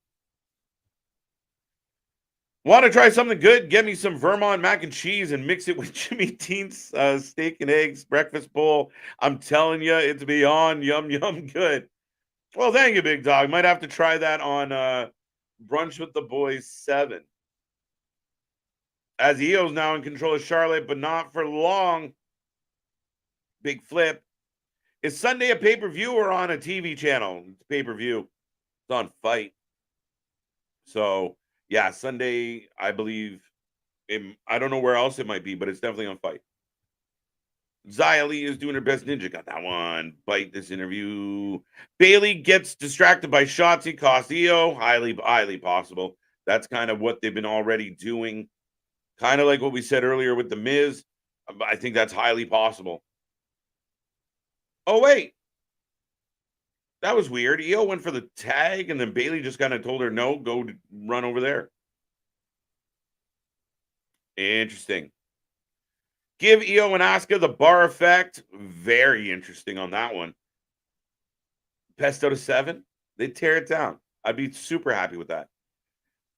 Speaker 1: Want to try something good? Get me some Vermont mac and cheese and mix it with Jimmy Dean's steak and eggs breakfast bowl. I'm telling you, it's beyond yum good. Well, thank you, big dog. Might have to try that on Brunch with the Boys 7. As EO's now in control of Charlotte, but not for long. Big flip. Is Sunday a pay-per-view or on a TV channel? It's pay-per-view. It's on Fight. So, yeah, Sunday, I believe. I don't know where else it might be, but it's definitely on Fight. Xia Li is doing her best ninja. Got that one. Bite this interview. Bayley gets distracted by Shotzi. Cost EO. Highly possible. That's kind of what they've been already doing. Kind of like what we said earlier with The Miz. I think that's highly possible. Oh, wait. That was weird. EO went for the tag, and then Bayley just kind of told her, no, go run over there. Interesting. Give EO and Asuka the bar effect. Very interesting on that one. Best out of 7. They tear it down. I'd be super happy with that.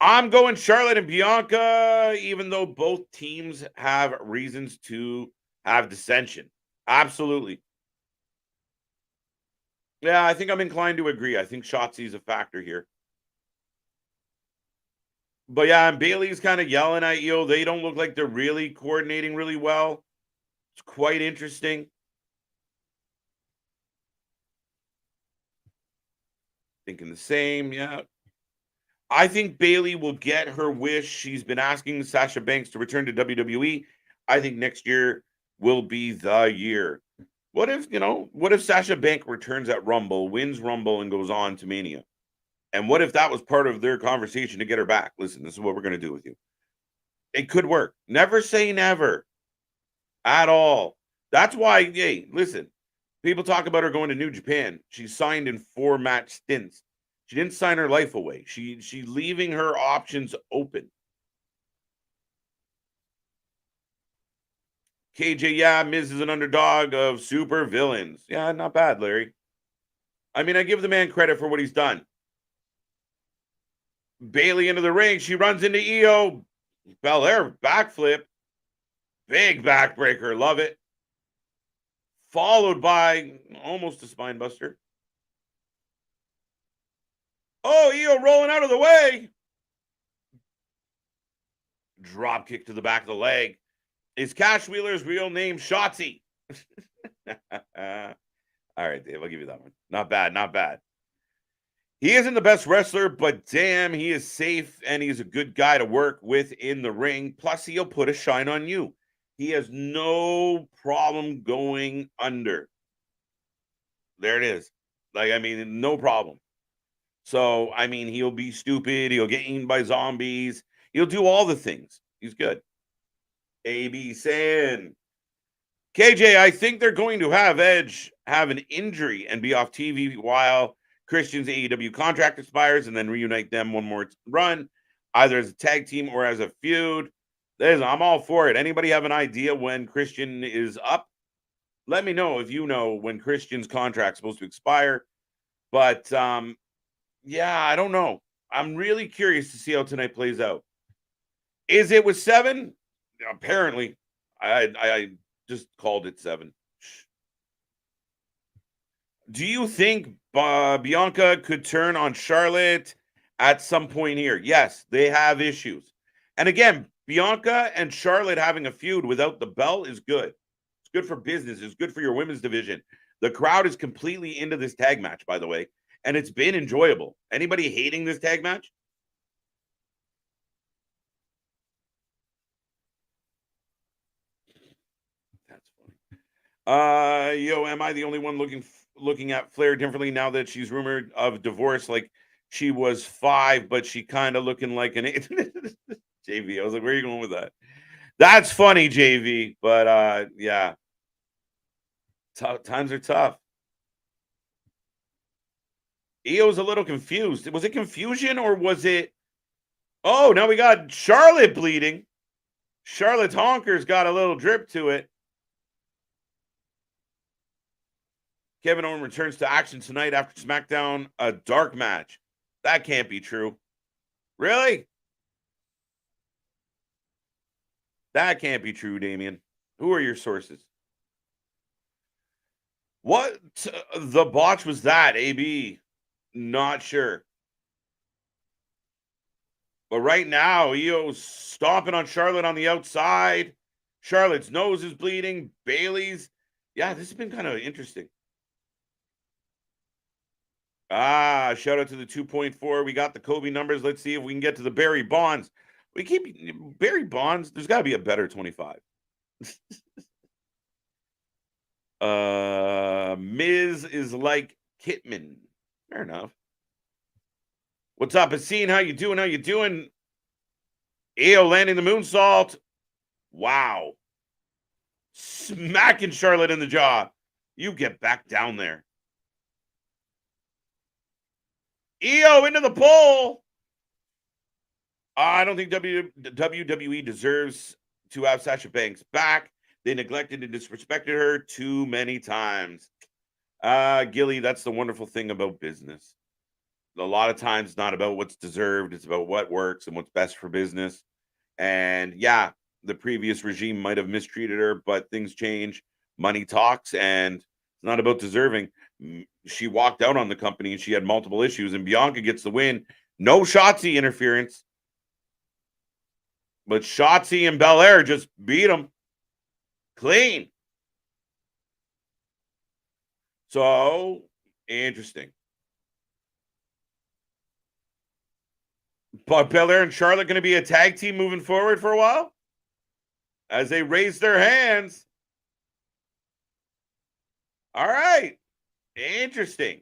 Speaker 1: I'm going Charlotte and Bianca, even though both teams have reasons to have dissension. Absolutely. Yeah, I think I'm inclined to agree. I think Shotzi is a factor here. But yeah, and Bayley's kind of yelling at EO. They don't look like they're really coordinating really well. It's quite interesting. Thinking the same, yeah. I think Bayley will get her wish. She's been asking Sasha Banks to return to WWE. I think next year will be the year. What if Sasha Banks returns at Rumble, wins Rumble, and goes on to Mania? And what if that was part of their conversation to get her back? Listen, this is what we're going to do with you. It could work. Never say never at all. That's why, hey, listen, people talk about her going to New Japan. She signed in 4-match stints. She didn't sign her life away. She's leaving her options open. KJ, yeah, Miz is an underdog of super villains. Yeah, not bad, Larry. I mean, I give the man credit for what he's done. Bayley into the ring. She runs into EO. Belair backflip. Big backbreaker. Love it. Followed by almost a spine buster. Oh, Io rolling out of the way. Drop kick to the back of the leg. Is Cash Wheeler's real name Shotzi? All right, Dave, I'll give you that one. Not bad, not bad. He isn't the best wrestler, but damn, he is safe and he's a good guy to work with in the ring. Plus, he'll put a shine on you. He has no problem going under. There it is. Like, I mean, no problem. So, I mean, he'll be stupid. He'll get eaten by zombies. He'll do all the things. He's good. AB saying, KJ, I think they're going to have Edge have an injury and be off TV while Christian's AEW contract expires and then reunite them one more run, either as a tag team or as a feud. I'm all for it. Anybody have an idea when Christian is up? Let me know if you know when Christian's contract's supposed to expire. But, yeah, I don't know. I'm really curious to see how tonight plays out. Is it with 7? Apparently. I just called it 7. Do you think Bianca could turn on Charlotte at some point here? Yes, they have issues. And again, Bianca and Charlotte having a feud without the belt is good. It's good for business. It's good for your women's division. The crowd is completely into this tag match, by the way, and it's been enjoyable. Anybody hating this tag match? That's funny. Yo, am I the only one looking at Flair differently now that she's rumored of divorce? Like she was 5, but she kind of looking like an 8. JV, I was like, where are you going with that? That's funny, JV, but yeah, times are tough. Io's a little confused. Was it confusion or was it? Oh, now we got Charlotte bleeding. Charlotte's honker's got a little drip to it. Kevin Owens returns to action tonight after SmackDown, a dark match. That can't be true. Really? That can't be true, Damien. Who are your sources? What the botch was that, AB? Not sure. But right now, Io's stomping on Charlotte on the outside. Charlotte's nose is bleeding. Bailey's. Yeah, this has been kind of interesting. Shout out to the 2.4. We got the Kobe numbers. Let's see if we can get to the Barry Bonds. We keep Barry Bonds. There's got to be a better 25. Miz is like Kitman. Fair enough. What's up, Haseen? How you doing? How you doing? Io landing the moonsault. Wow. Smacking Charlotte in the jaw. You get back down there. Io into the pole. I don't think WWE deserves to have Sasha Banks back. They neglected and disrespected her too many times. Gilly, that's the wonderful thing about business. A lot of times it's not about what's deserved. It's about what works and what's best for business. And yeah, the previous regime might have mistreated her, but things change. Money talks, and it's not about deserving. She walked out on the company and she had multiple issues, and Bianca gets the win. No Shotzi interference. But Shotzi and Belair just beat them clean. So, interesting. But Belair and Charlotte going to be a tag team moving forward for a while? As they raise their hands. All right. Interesting.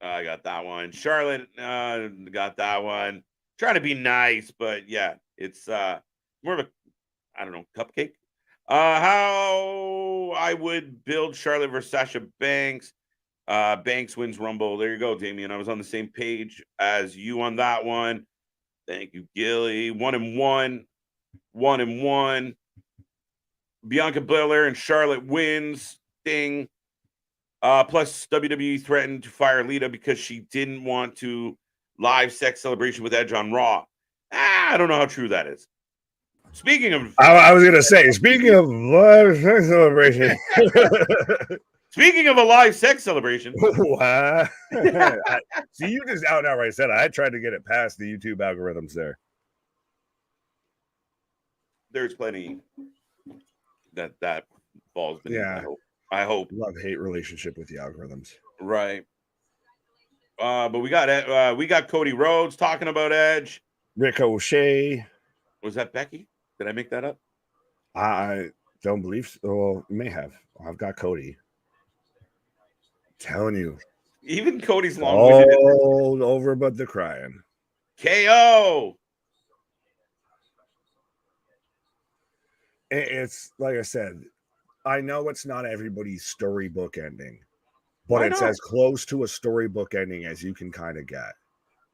Speaker 1: I got that one. Charlotte got that one. Trying to be nice, but yeah, it's more of a, I don't know, cupcake. How I would build Charlotte versus Sasha Banks. Banks wins Rumble. There you go, Damien. I was on the same page as you on that one. Thank you, Gilly. 1-1. 1-1. Bianca Belair and Charlotte wins. Ding. Plus, WWE threatened to fire Lita because she didn't want to live sex celebration with Edge on Raw. I don't know how true that is. Speaking of,
Speaker 2: I was gonna say, speaking of live sex celebration.
Speaker 1: Speaking of a live sex celebration.
Speaker 2: See, you just outright said it. I tried to get it past the YouTube algorithms there.
Speaker 1: There's plenty that falls beneath.
Speaker 2: Yeah.
Speaker 1: I hope.
Speaker 2: Love-hate relationship with the algorithms.
Speaker 1: Right. But we got Cody Rhodes talking about Edge.
Speaker 2: Ricochet.
Speaker 1: Was that Becky? Did I make that up?
Speaker 2: I don't believe so. Well, you may have. I've got Cody. Telling you.
Speaker 1: Even Cody's long-winded.
Speaker 2: All over but the crying.
Speaker 1: KO.
Speaker 2: It's like I said, I know it's not everybody's storybook ending, but it's as close to a storybook ending as you can kind of get.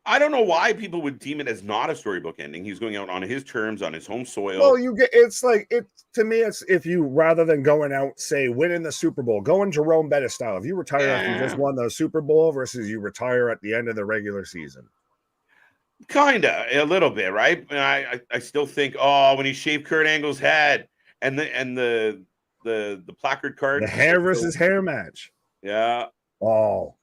Speaker 1: I don't know why people would deem it as not a storybook ending. He's going out on his terms, on his home soil.
Speaker 2: Well, it's like, to me, it's if you, rather than going out, say, winning the Super Bowl, going Jerome Bettis style. If you retire after you just won the Super Bowl versus you retire at the end of the regular season.
Speaker 1: Kinda, a little bit, right? I still think, when he shaved Kurt Angle's head and the placard card,
Speaker 2: the hair versus hair match.
Speaker 1: Yeah.
Speaker 2: Oh,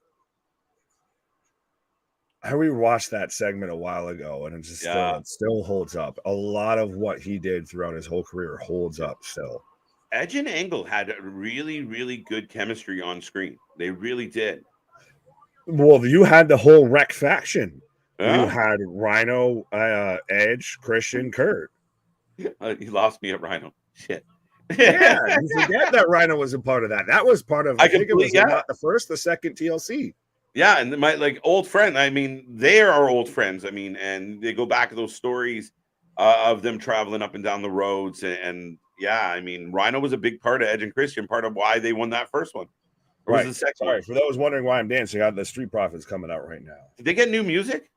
Speaker 2: I rewatched that segment a while ago, and it still holds up. A lot of what he did throughout his whole career holds up still.
Speaker 1: Edge and Angle had really, really good chemistry on screen. They really did.
Speaker 2: Well, you had the whole Wreck faction.
Speaker 1: Yeah.
Speaker 2: You had Rhino, Edge, Christian, Kurt.
Speaker 1: He lost me at Rhino. Shit.
Speaker 2: Yeah, you forget that Rhino was a part of that. That was part of, I think it was not the first, the second TLC.
Speaker 1: Yeah, and my old friend, I mean, they are old friends. I mean, and they go back to those stories of them traveling up and down the roads. And yeah, I mean, Rhino was a big part of Edge and Christian, part of why they won that first one.
Speaker 2: Right. Sorry, for those wondering why I'm dancing, I have the Street Profits coming out right now.
Speaker 1: Did they get new music?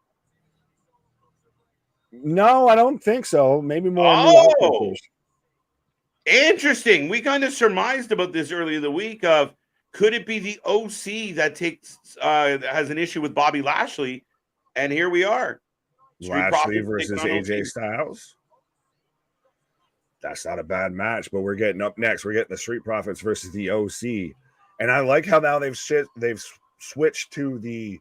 Speaker 2: No, I don't think so. Maybe more.
Speaker 1: Oh, interesting. We kind of surmised about this earlier in the week of, could it be the OC that has an issue with Bobby Lashley? And here we are.
Speaker 2: Lashley versus AJ Styles. That's not a bad match, but we're getting up next. We're getting the Street Profits versus the OC. And I like how now they've switched to the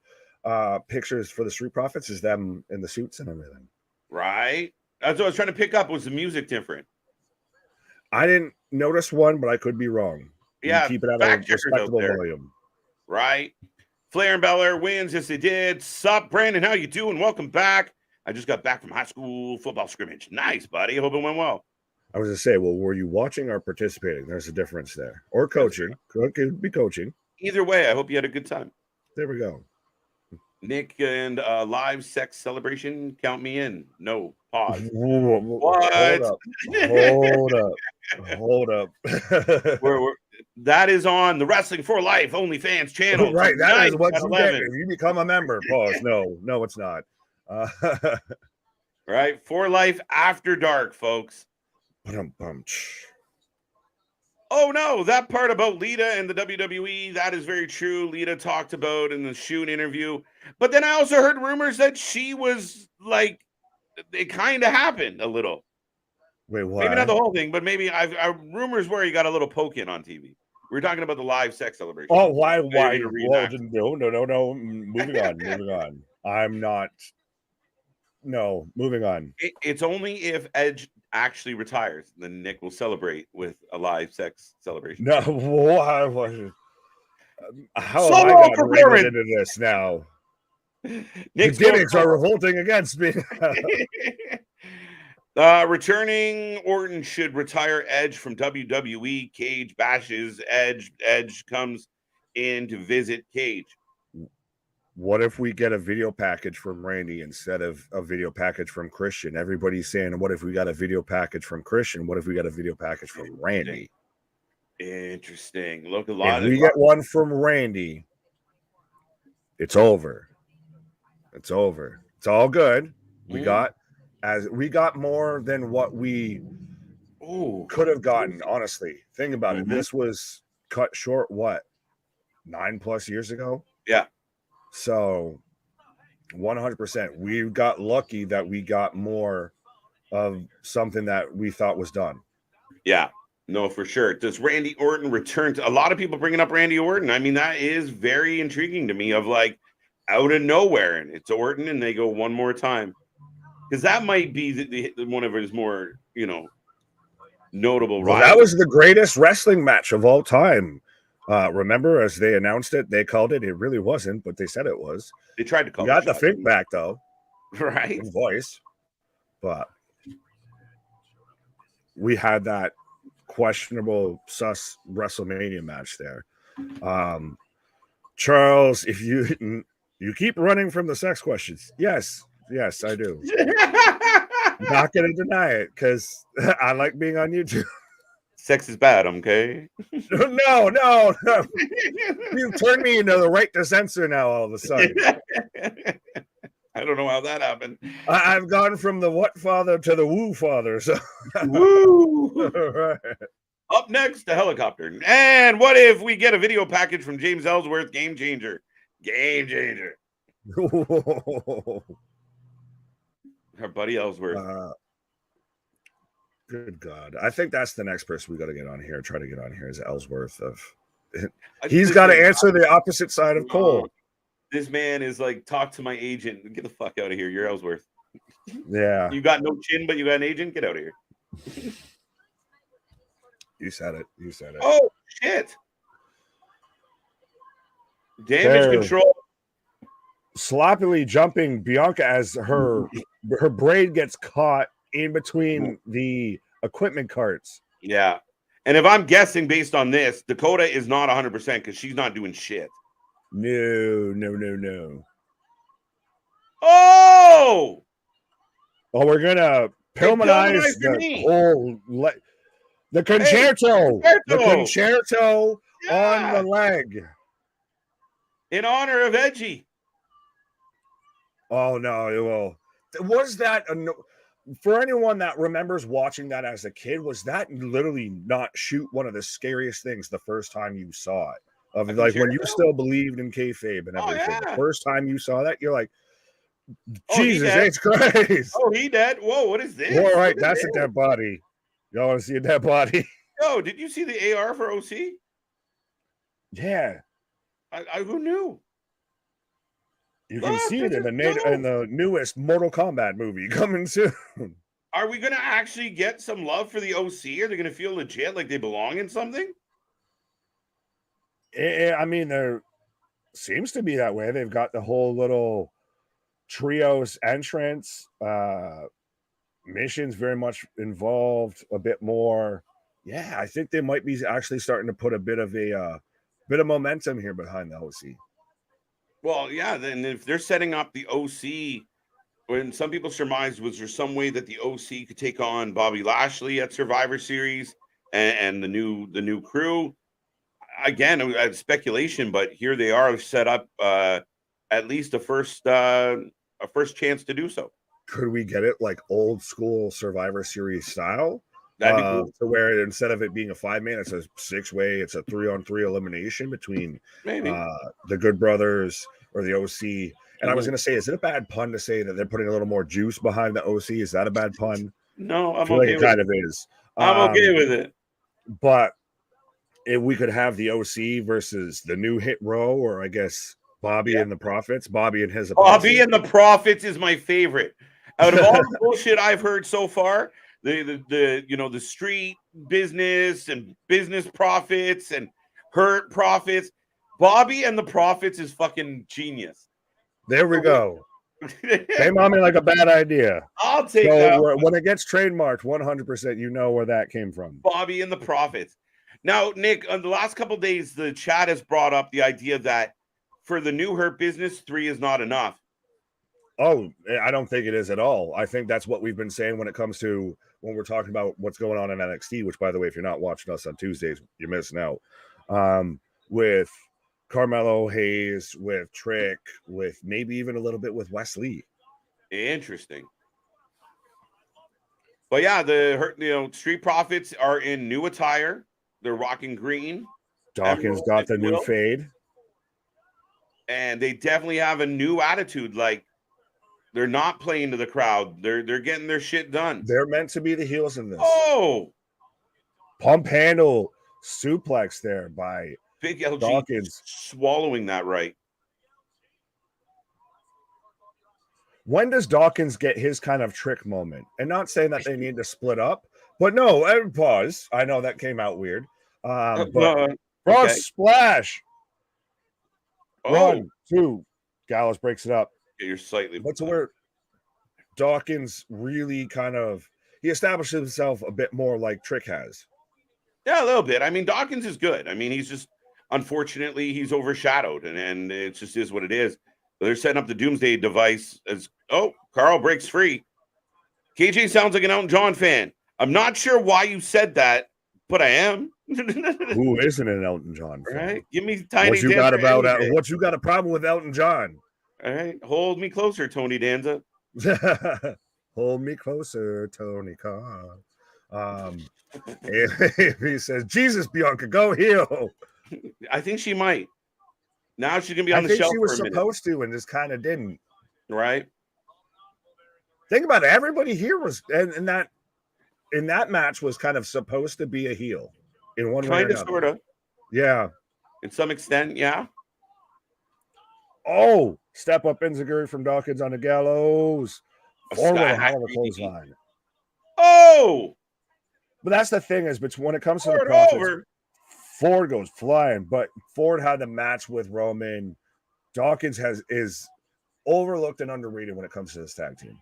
Speaker 2: pictures for the Street Profits is them in the suits and everything.
Speaker 1: Right. That's what I was trying to pick up. Was the music different?
Speaker 2: I didn't notice one, but I could be wrong.
Speaker 1: Yeah,
Speaker 2: keep it at a respectable volume.
Speaker 1: Right. Flair and Belair wins. Yes, they did. Sup, Brandon? How you doing? Welcome back. I just got back from high school football scrimmage. Nice, buddy. I hope it went well.
Speaker 2: I was going to say, well, were you watching or participating? There's a difference there. Or coaching. Could be coaching.
Speaker 1: Either way, I hope you had a good time.
Speaker 2: There we go.
Speaker 1: Nick and live sex celebration. Count me in. No. Pause.
Speaker 2: What? Hold up.
Speaker 1: That is on the Wrestling for Life OnlyFans channel.
Speaker 2: Right. That is what you get if you become a member. Pause. No, it's not.
Speaker 1: Right. For Life After Dark, folks. Oh, no. That part about Lita and the WWE, that is very true. Lita talked about in the shoot interview. But then I also heard rumors that she was like, it kind of happened a little.
Speaker 2: Wait, what?
Speaker 1: Maybe not the whole thing, but maybe rumors where he got a little poke in on TV. We were talking about the live sex celebration.
Speaker 2: Oh, why? Well, no. Moving on. I'm not. No, moving on.
Speaker 1: It's only if Edge actually retires, then Nick will celebrate with a live sex celebration.
Speaker 2: No, how am I got rated into this now?
Speaker 1: Nick's
Speaker 2: the gimmicks are revolting against me.
Speaker 1: Returning Orton should retire Edge from WWE. Cage bashes Edge. Edge comes in to visit Cage.
Speaker 2: What if we get a video package from Randy instead of a video package from Christian? Everybody's saying, what if we got a video package from Christian? What if we got a video package from Randy?
Speaker 1: Interesting. Look, a lot.
Speaker 2: If we get one from Randy, it's over. It's over. It's all good. We got more than what we could have gotten. Honestly, think about it. This was cut short. What, 9+ years ago?
Speaker 1: Yeah.
Speaker 2: So 100%. We got lucky that we got more of something that we thought was done.
Speaker 1: Yeah, no, for sure. Does Randy Orton return to a lot of people bringing up Randy Orton? I mean, that is very intriguing to me of like out of nowhere, and it's Orton, and they go one more time. Because that might be one of his more, notable
Speaker 2: Well, that
Speaker 1: rivals.
Speaker 2: was the greatest wrestling match of all time. Remember, as they announced it, they called it. It really wasn't, but they said it was.
Speaker 1: They tried to
Speaker 2: You
Speaker 1: call it
Speaker 2: got the
Speaker 1: shot,
Speaker 2: think back though,
Speaker 1: right?
Speaker 2: in voice, but we had that questionable sus WrestleMania match there. Charles, if you keep running from the sex questions, yes, I do. Not gonna deny it because I like being on YouTube.
Speaker 1: Sex is bad, okay?
Speaker 2: No. You turned me into the right to censor now all of a sudden.
Speaker 1: I don't know how that happened.
Speaker 2: I've gone from the what father to the woo father. So
Speaker 1: Woo!
Speaker 2: right.
Speaker 1: Up next, the helicopter. And what if we get a video package from James Ellsworth? Game changer. Game changer. Our buddy Ellsworth.
Speaker 2: Good God. I think that's the next person we got to get on here. Try to get on here is Ellsworth. He's got to answer the opposite side of Cole.
Speaker 1: This man is like, talk to my agent. Get the fuck out of here. You're Ellsworth.
Speaker 2: Yeah.
Speaker 1: You got no chin, but you got an agent. Get out of here.
Speaker 2: You said it.
Speaker 1: Oh, shit. Damage control.
Speaker 2: Sloppily jumping Bianca as her braid gets caught in between the equipment carts.
Speaker 1: Yeah. And if I'm guessing based on this, Dakota is not 100% because she's not doing shit.
Speaker 2: No.
Speaker 1: Oh!
Speaker 2: Oh, we're going to Pillmanize the whole... The concerto.
Speaker 1: Hey,
Speaker 2: the concerto
Speaker 1: yeah.
Speaker 2: on the leg.
Speaker 1: In honor of Edgy.
Speaker 2: Oh, no. Well, was that... For anyone that remembers watching that as a kid, was that literally not shoot one of the scariest things the first time you saw it? Of like when you still believed in kayfabe and everything.
Speaker 1: Yeah.
Speaker 2: The first time you saw that, you're like, Jesus H. Christ.
Speaker 1: Oh, he dead. Whoa, what is this?
Speaker 2: All right, that's a dead body. Y'all want to see a dead body?
Speaker 1: Yo, did you see the AR for OC?
Speaker 2: Yeah.
Speaker 1: I who knew?
Speaker 2: You can see it in the newest Mortal Kombat movie coming soon.
Speaker 1: Are we going to actually get some love for the OC? Are they going to feel legit, like they belong in something?
Speaker 2: I mean, there seems to be that way. They've got the whole little trios entrance. Missions very much involved, a bit more. Yeah, I think they might be actually starting to put a bit of momentum here behind the OC.
Speaker 1: Well, yeah, then if they're setting up the OC, when some people surmised, was there some way that the OC could take on Bobby Lashley at Survivor Series and the new crew? Again, speculation, but here they are set up at least a first chance to do so.
Speaker 2: Could we get it like old school Survivor Series style?
Speaker 1: That'd be cool.
Speaker 2: To where instead of it being a 5-man, it's a 6-way, it's a 3-on-3 elimination between the Good Brothers or the OC. And I was going to say, is it a bad pun to say that they're putting a little more juice behind the OC? Is that a bad pun?
Speaker 1: No, I'm
Speaker 2: okay. It kind of is.
Speaker 1: I'm okay with it.
Speaker 2: But if we could have the OC versus the new Hit Row, or I guess Bobby and the Prophets, Bobby and his opponents.
Speaker 1: Bobby and the Prophets is my favorite. Out of all the bullshit I've heard so far, the street business and business profits and hurt profits, Bobby and the Prophets is fucking genius.
Speaker 2: There we go. Came on me like a bad idea.
Speaker 1: I'll take that.
Speaker 2: When it gets trademarked, 100%, you know where that came from.
Speaker 1: Bobby and the Prophets. Now, Nick, on the last couple of days, the chat has brought up the idea that for the new Hurt Business, 3 is not enough.
Speaker 2: Oh, I don't think it is at all. I think that's what we've been saying when it comes to when we're talking about what's going on in NXT, which, by the way, if you're not watching us on Tuesdays, you're missing out. With Carmelo Hayes, with Trick, with maybe even a little bit with Wrasslin.
Speaker 1: Interesting. But yeah, the Street Profits are in new attire. They're rocking green.
Speaker 2: Dawkins got the new fade.
Speaker 1: And they definitely have a new attitude. Like They're not playing to the crowd. They're getting their shit done.
Speaker 2: They're meant to be the heels in this.
Speaker 1: Oh,
Speaker 2: pump handle suplex there by
Speaker 1: Big LG
Speaker 2: Dawkins.
Speaker 1: swallowing that right.
Speaker 2: When does Dawkins get his kind of trick moment? And not saying that they need to split up, but no, pause. I know that came out weird. But frog splash.
Speaker 1: Oh.
Speaker 2: 1, 2. Gallows breaks it up.
Speaker 1: Yeah, you're slightly.
Speaker 2: But to where Dawkins really kind of, he established himself a bit more like Trick has.
Speaker 1: Yeah, a little bit. I mean, Dawkins is good. I mean, he's just, unfortunately, he's overshadowed, and it just is what it is. They're setting up the Doomsday device as, oh, Carl breaks free. KJ sounds like an Elton John fan. I'm not sure why you said that, but I am.
Speaker 2: Who isn't an Elton John fan?
Speaker 1: Right? Give me Tiny
Speaker 2: what you
Speaker 1: Danza
Speaker 2: got about
Speaker 1: anyway.
Speaker 2: what you got a problem with Elton John?
Speaker 1: All right, hold me closer, Tony Danza.
Speaker 2: Hold me closer, Tony Khan. He says, Jesus, Bianca, go heel.
Speaker 1: I think she might. Now she's gonna be on the shelf.
Speaker 2: She was supposed to, and just kind of didn't.
Speaker 1: Right.
Speaker 2: Think about it. Everybody here was, and in that match was kind of supposed to be a heel in one way or another.
Speaker 1: Sort of.
Speaker 2: Yeah.
Speaker 1: In some extent, yeah.
Speaker 2: Oh, step up enziguri from Dawkins on the Gallows. Forward a hell of a clothesline.
Speaker 1: Oh.
Speaker 2: But that's the thing is, when it comes to the Profits, Ford goes flying, but Ford had the match with Roman. Dawkins is overlooked and underrated when it comes to this tag team.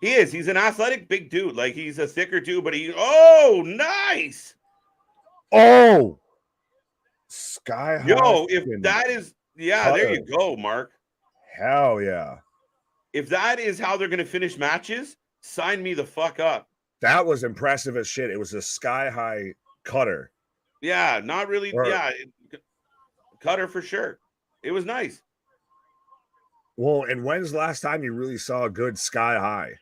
Speaker 1: He is. He's an athletic big dude. Like, he's a thicker dude, but oh, nice.
Speaker 2: Oh, sky high.
Speaker 1: Yo, if that is, there you go, Mark.
Speaker 2: Hell yeah.
Speaker 1: If that is how they're going to finish matches, sign me the fuck up.
Speaker 2: That was impressive as shit. It was a sky high cutter.
Speaker 1: Yeah, not really. Cutter for sure. It was nice.
Speaker 2: Well, and when's the last time you really saw a good sky high?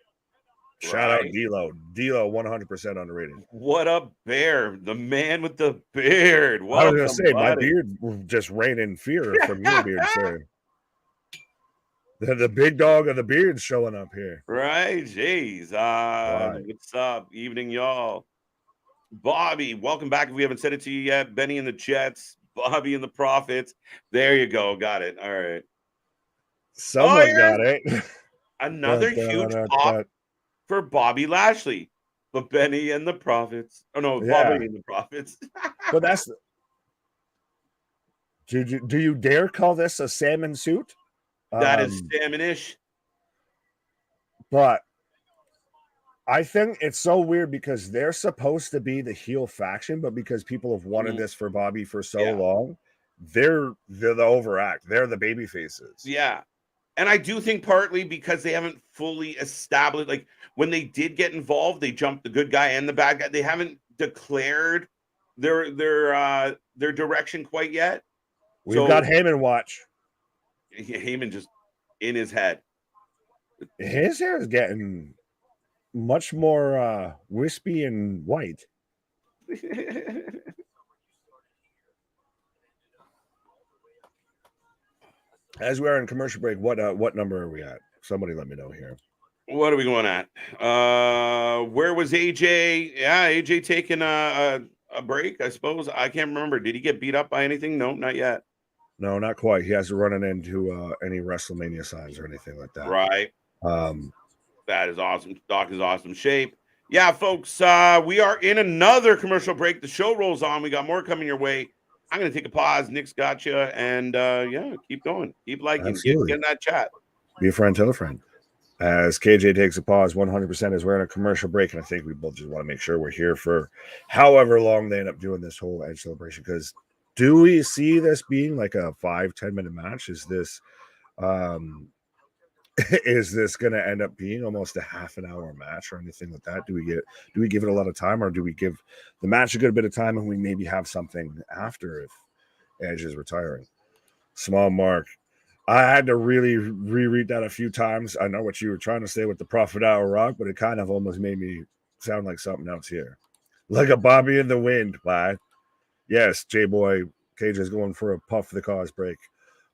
Speaker 2: Shout out D'Lo. D'Lo, 100% underrated.
Speaker 1: What a bear. The man with the beard.
Speaker 2: I was going to say, my beard just ran in fear from your beard, sir. The big dog of the beard showing up here.
Speaker 1: Right. Jeez. What's up? Evening, y'all. Bobby, welcome back. If we haven't said it to you yet, Benny and the Jets, Bobby and the Profits. There you go. Got it. All right.
Speaker 2: Someone got it.
Speaker 1: Another huge pop for Bobby Lashley. But Benny and the Profits. Oh, no, Bobby and the Profits.
Speaker 2: But that's... Do you dare call this a salmon suit?
Speaker 1: That is salmon-ish.
Speaker 2: But I think it's so weird because they're supposed to be the heel faction, but because people have wanted this for Bobby for so long, they're the overact. They're the baby faces.
Speaker 1: Yeah. And I do think partly because they haven't fully established, like when they did get involved, they jumped the good guy and the bad guy. They haven't declared their direction quite yet.
Speaker 2: We've got Heyman watch.
Speaker 1: Heyman just in his head.
Speaker 2: His hair is getting much more wispy and white. As we are in commercial break, what number are we at? Somebody let me know here.
Speaker 1: What are we going at? Where was AJ? Yeah, AJ taking a break, I suppose. I can't remember. Did he get beat up by anything? No, not yet.
Speaker 2: No, not quite. He hasn't run into any WrestleMania signs or anything like that.
Speaker 1: Right. That is awesome. Doc is awesome shape. Yeah, folks, we are in another commercial break. The show rolls on. We got more coming your way. I'm going to take a pause. Nick's got you. And, keep going. Keep liking. Get in that chat.
Speaker 2: Be a friend. Tell a friend. As KJ takes a pause, 100% is we're in a commercial break. And I think we both just want to make sure we're here for however long they end up doing this whole Edge celebration. Because do we see this being like a 5-10 minute match? Is this going to end up being almost a half an hour match or anything like that? Do we give it a lot of time, or do we give the match a good bit of time and we maybe have something after if Edge is retiring? Small Mark. I had to really reread that a few times. I know what you were trying to say with the Prophet Hour Rock, but it kind of almost made me sound like something else here. Like a Bobby in the wind, lad. Yes, J-Boy, KJ's going for a puff the cause break,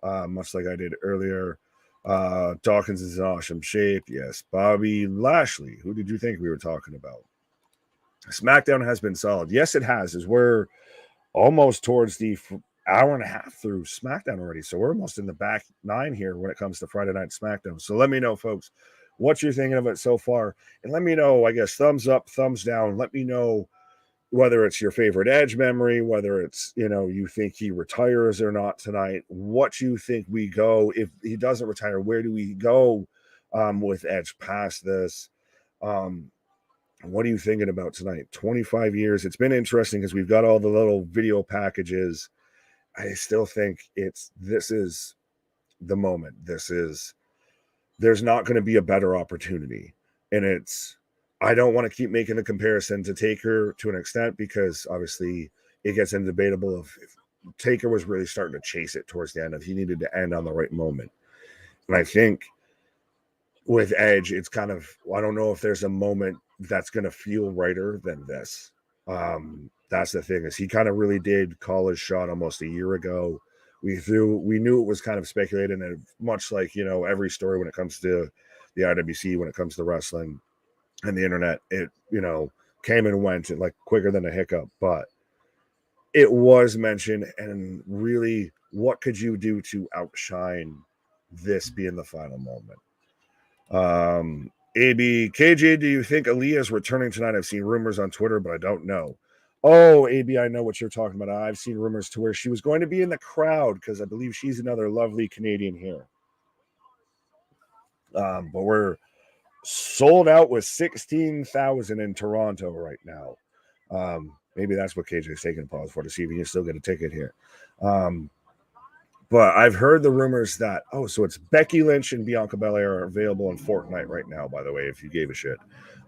Speaker 2: much like I did earlier. Dawkins is in awesome shape. Yes. Bobby Lashley. Who did you think we were talking about? SmackDown has been solid. Yes, it has. As we're almost towards the hour and a half through SmackDown already. So we're almost in the back nine here when it comes to Friday Night SmackDown. So let me know, folks, what you're thinking of it so far. And let me know, I guess, thumbs up, thumbs down. Let me know whether it's your favorite Edge memory, whether it's, you think he retires or not tonight, what you think we go. If he doesn't retire, where do we go with Edge past this? What are you thinking about tonight? 25 years. It's been interesting because we've got all the little video packages. I still think this is the moment. There's not going to be a better opportunity. And I don't want to keep making the comparison to Taker to an extent because obviously it gets into debatable if Taker was really starting to chase it towards the end, if he needed to end on the right moment. And I think with Edge, it's kind of, I don't know if there's a moment that's going to feel righter than this. That's the thing, is he kind of really did call his shot almost a year ago. We knew it was kind of speculated, and much like, every story when it comes to the IWC, when it comes to wrestling and the internet, it, came and went like quicker than a hiccup, but it was mentioned. And really, what could you do to outshine this being the final moment? AB, KJ, do you think Aaliyah is returning tonight? I've seen rumors on Twitter, but I don't know. Oh, AB, I know what you're talking about. I've seen rumors to where she was going to be in the crowd because I believe she's another lovely Canadian here. But we're sold out with 16,000 in Toronto right now. Maybe that's what KJ is taking a pause for, to see if he can still get a ticket here. But I've heard the rumors that, so it's Becky Lynch and Bianca Belair are available in Fortnite right now, by the way, if you gave a shit.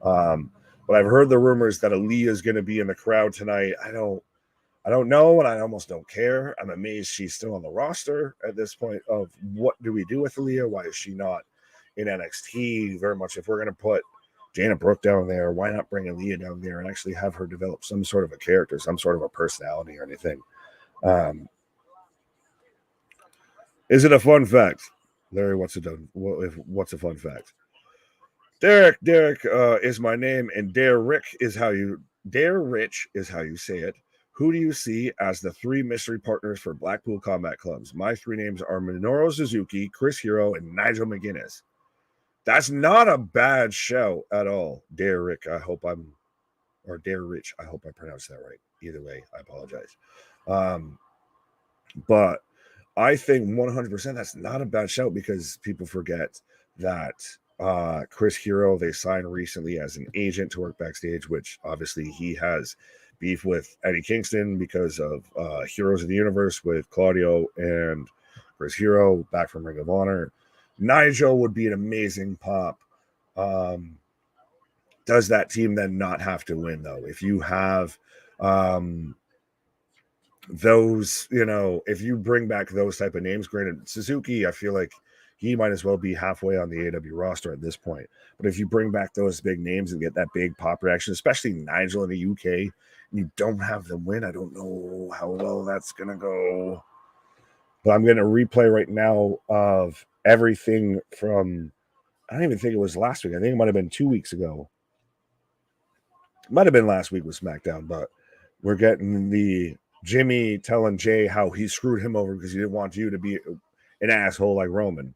Speaker 2: But I've heard the rumors that Aaliyah is going to be in the crowd tonight. I don't know, and I almost don't care. I'm amazed she's still on the roster at this point of what do we do with Aaliyah? Why is she not in NXT? Very much, if we're going to put Dana Brooke down there, why not bring Aaliyah down there and actually have her develop some sort of a character, some sort of a personality or anything? Is it a fun fact? Larry, what's a fun fact? Derek is my name, and Dare Rich is how you say it. Who do you see as the three mystery partners for Blackpool Combat Clubs? My three names are Minoru Suzuki, Chris Hero, and Nigel McGuinness. That's not a bad show at all. Dare Rich, I hope I pronounced that right. Either way, I apologize. But I think 100% that's not a bad shout, because people forget that Chris Hero, they signed recently as an agent to work backstage, which obviously he has beef with Eddie Kingston because of Heroes of the Universe with Claudio and Chris Hero back from Ring of Honor. Nigel would be an amazing pop. Does that team then not have to win, though? If you have those, if you bring back those type of names, granted, Suzuki, I feel like he might as well be halfway on the AW roster at this point. But if you bring back those big names and get that big pop reaction, especially Nigel in the UK, and you don't have them win, I don't know how well that's going to go. But I'm going to replay right now of everything from, I don't even think it was last week. I think it might have been 2 weeks ago. It might have been last week with SmackDown, but we're getting the Jimmy telling Jay how he screwed him over because he didn't want you to be an asshole like Roman.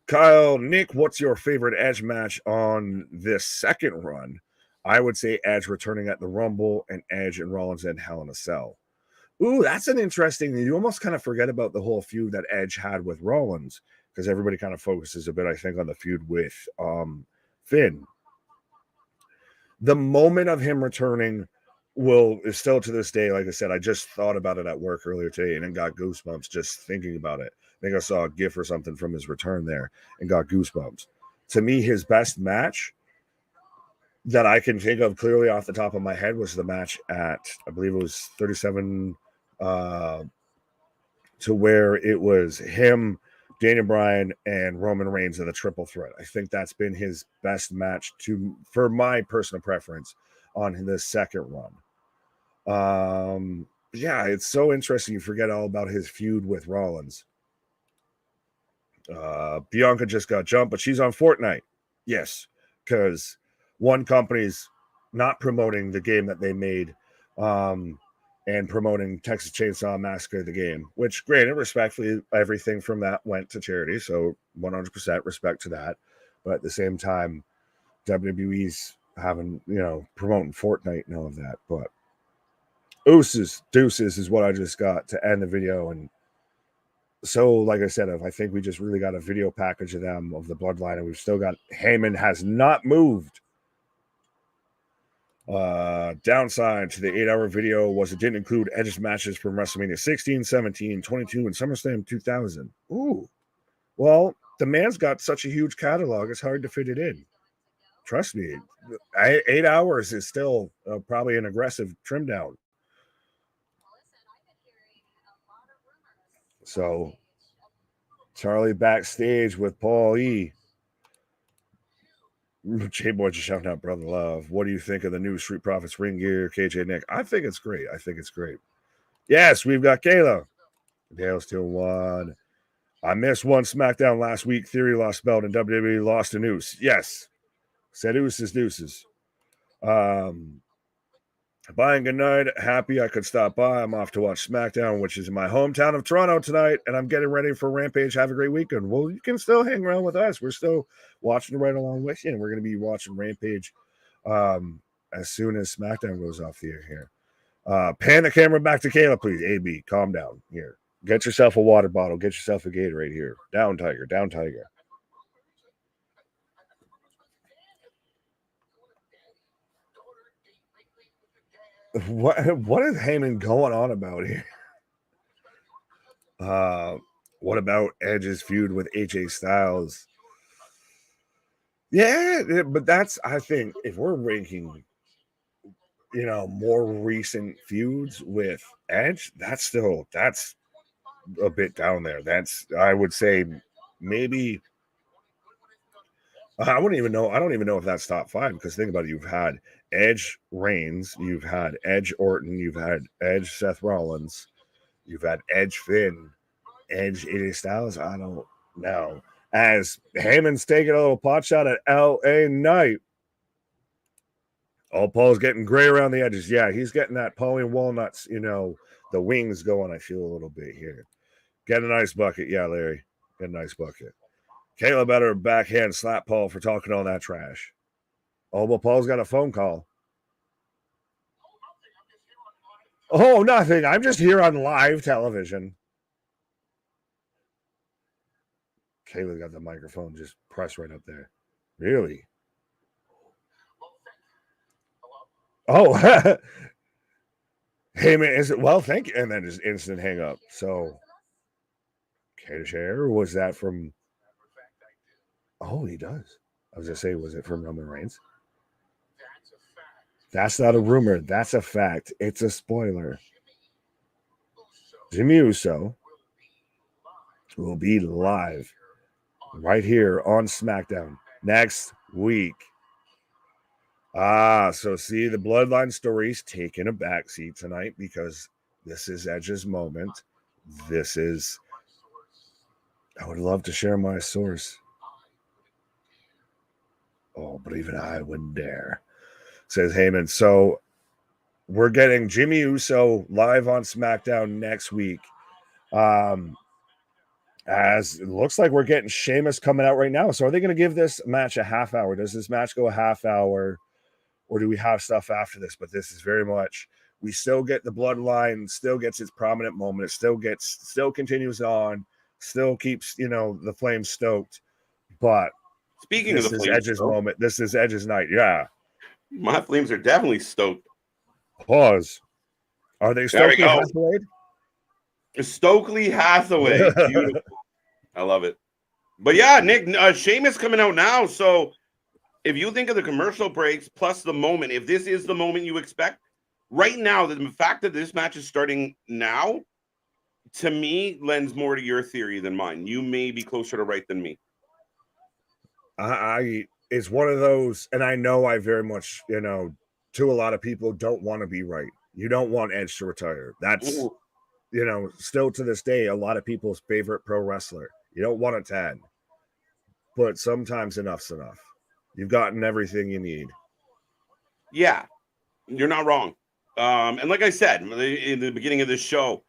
Speaker 2: Kyle, Nick, what's your favorite Edge match on this second run? I would say Edge returning at the Rumble and Edge and Rollins and Hell in a Cell. Ooh, that's an interesting. You almost kind of forget about the whole feud that Edge had with Rollins, because everybody kind of focuses a bit, I think, on the feud with Finn. The moment of him returning is still to this day, like I said, I just thought about it at work earlier today and then got goosebumps just thinking about it. I think I saw a GIF or something from his return there and got goosebumps. To me, his best match that I can think of clearly off the top of my head was the match at, I believe it was 37, to where it was him, Daniel Bryan, and Roman Reigns in the triple threat. I think that's been his best match for my personal preference on the second run. Yeah, it's so interesting. You forget all about his feud with Rollins. Bianca just got jumped, but she's on Fortnite. Yes, because one company's not promoting the game that they made and promoting Texas Chainsaw Massacre, the game, which, granted, respectfully, everything from that went to charity. So 100% respect to that. But at the same time, WWE's having, promoting Fortnite and all of that. But deuces is what I just got to end the video. And so, like I said, I think we just really got a video package of them, of the Bloodline, and we've still got Heyman has not moved. Downside to the 8-hour video was it didn't include Edge's matches from WrestleMania 16, 17, 22, and SummerSlam 2000. Ooh. Well, the man's got such a huge catalog, it's hard to fit it in. Trust me, 8 hours is still probably an aggressive trim down. So, Charlie backstage with Paul E. J-Boy just shouting out Brother Love. What do you think of the new Street Profits ring gear, KJ Nick? I think it's great. Yes, we've got Kayla. Dale's 2-1. I missed one SmackDown last week. Theory lost belt and WWE lost to Noose. Yes. Said deuces. Buying good night. Happy I could stop by. I'm off to watch SmackDown, which is in my hometown of Toronto tonight, and I'm getting ready for Rampage. Have a great weekend. Well, you can still hang around with us. We're still watching right along with you, and we're going to be watching Rampage as soon as SmackDown goes off the air here. Pan the camera back to Kayla, please. AB, calm down here. Get yourself a water bottle. Get yourself a Gatorade here. Down, Tiger. What is Heyman going on about here? What about Edge's feud with AJ Styles? Yeah, but that's, I think, if we're ranking, more recent feuds with Edge, that's a bit down there. That's, I would say, maybe. I don't even know if that's top 5, because think about it. You've had Edge Reigns, you've had Edge Orton, you've had Edge Seth Rollins, you've had Edge Finn, Edge AJ Styles. I don't know. As Heyman's taking a little pot shot at LA Knight. Oh, Paul's getting gray around the edges. Yeah, he's getting that Paulie Walnuts, the wings going, I feel a little bit here. Get a nice bucket. Yeah, Larry. Get a nice bucket. Kayla better backhand slap Paul for talking all that trash. Oh, well, Paul's got a phone call. Oh, nothing. I'm just here on live television. Kayla got the microphone just pressed right up there. Really? Oh, hey, man, is it? Well, thank you. And then just instant hang up. So, Kato share, was that from? Oh, he does. I was going to say, was it from Roman Reigns? That's not a rumor. That's a fact. It's a spoiler. Jimmy Uso will be live right here on SmackDown next week. So see, the Bloodline story's taking a backseat tonight because this is Edge's moment. I would love to share my source. Oh, but even I wouldn't dare, says Heyman. So we're getting Jimmy Uso live on SmackDown next week. As it looks like we're getting Sheamus coming out right now. So are they going to give this match a half hour? Does this match go a half hour? Or do we have stuff after this? But this is very much, we still get the Bloodline, still gets its prominent moment. It still continues on, still keeps, the flames stoked. But
Speaker 1: speaking of the
Speaker 2: flames, Edge's moment. This is Edge's night. Yeah.
Speaker 1: My flames are definitely stoked.
Speaker 2: Pause. Are they Stokely Hathaway?
Speaker 1: Stokely Hathaway. Beautiful. I love it. But yeah, Nick, Sheamus coming out now. So if you think of the commercial breaks plus the moment, if this is the moment you expect, right now, the fact that this match is starting now, to me, lends more to your theory than mine. You may be closer to right than me.
Speaker 2: It's one of those, and I know I very much, to a lot of people, don't want to be right. You don't want Edge to retire. That's, still to this day, a lot of people's favorite pro wrestler. You don't want a 10. But sometimes enough's enough. You've gotten everything you need.
Speaker 1: Yeah, you're not wrong. And like I said in the beginning of this show,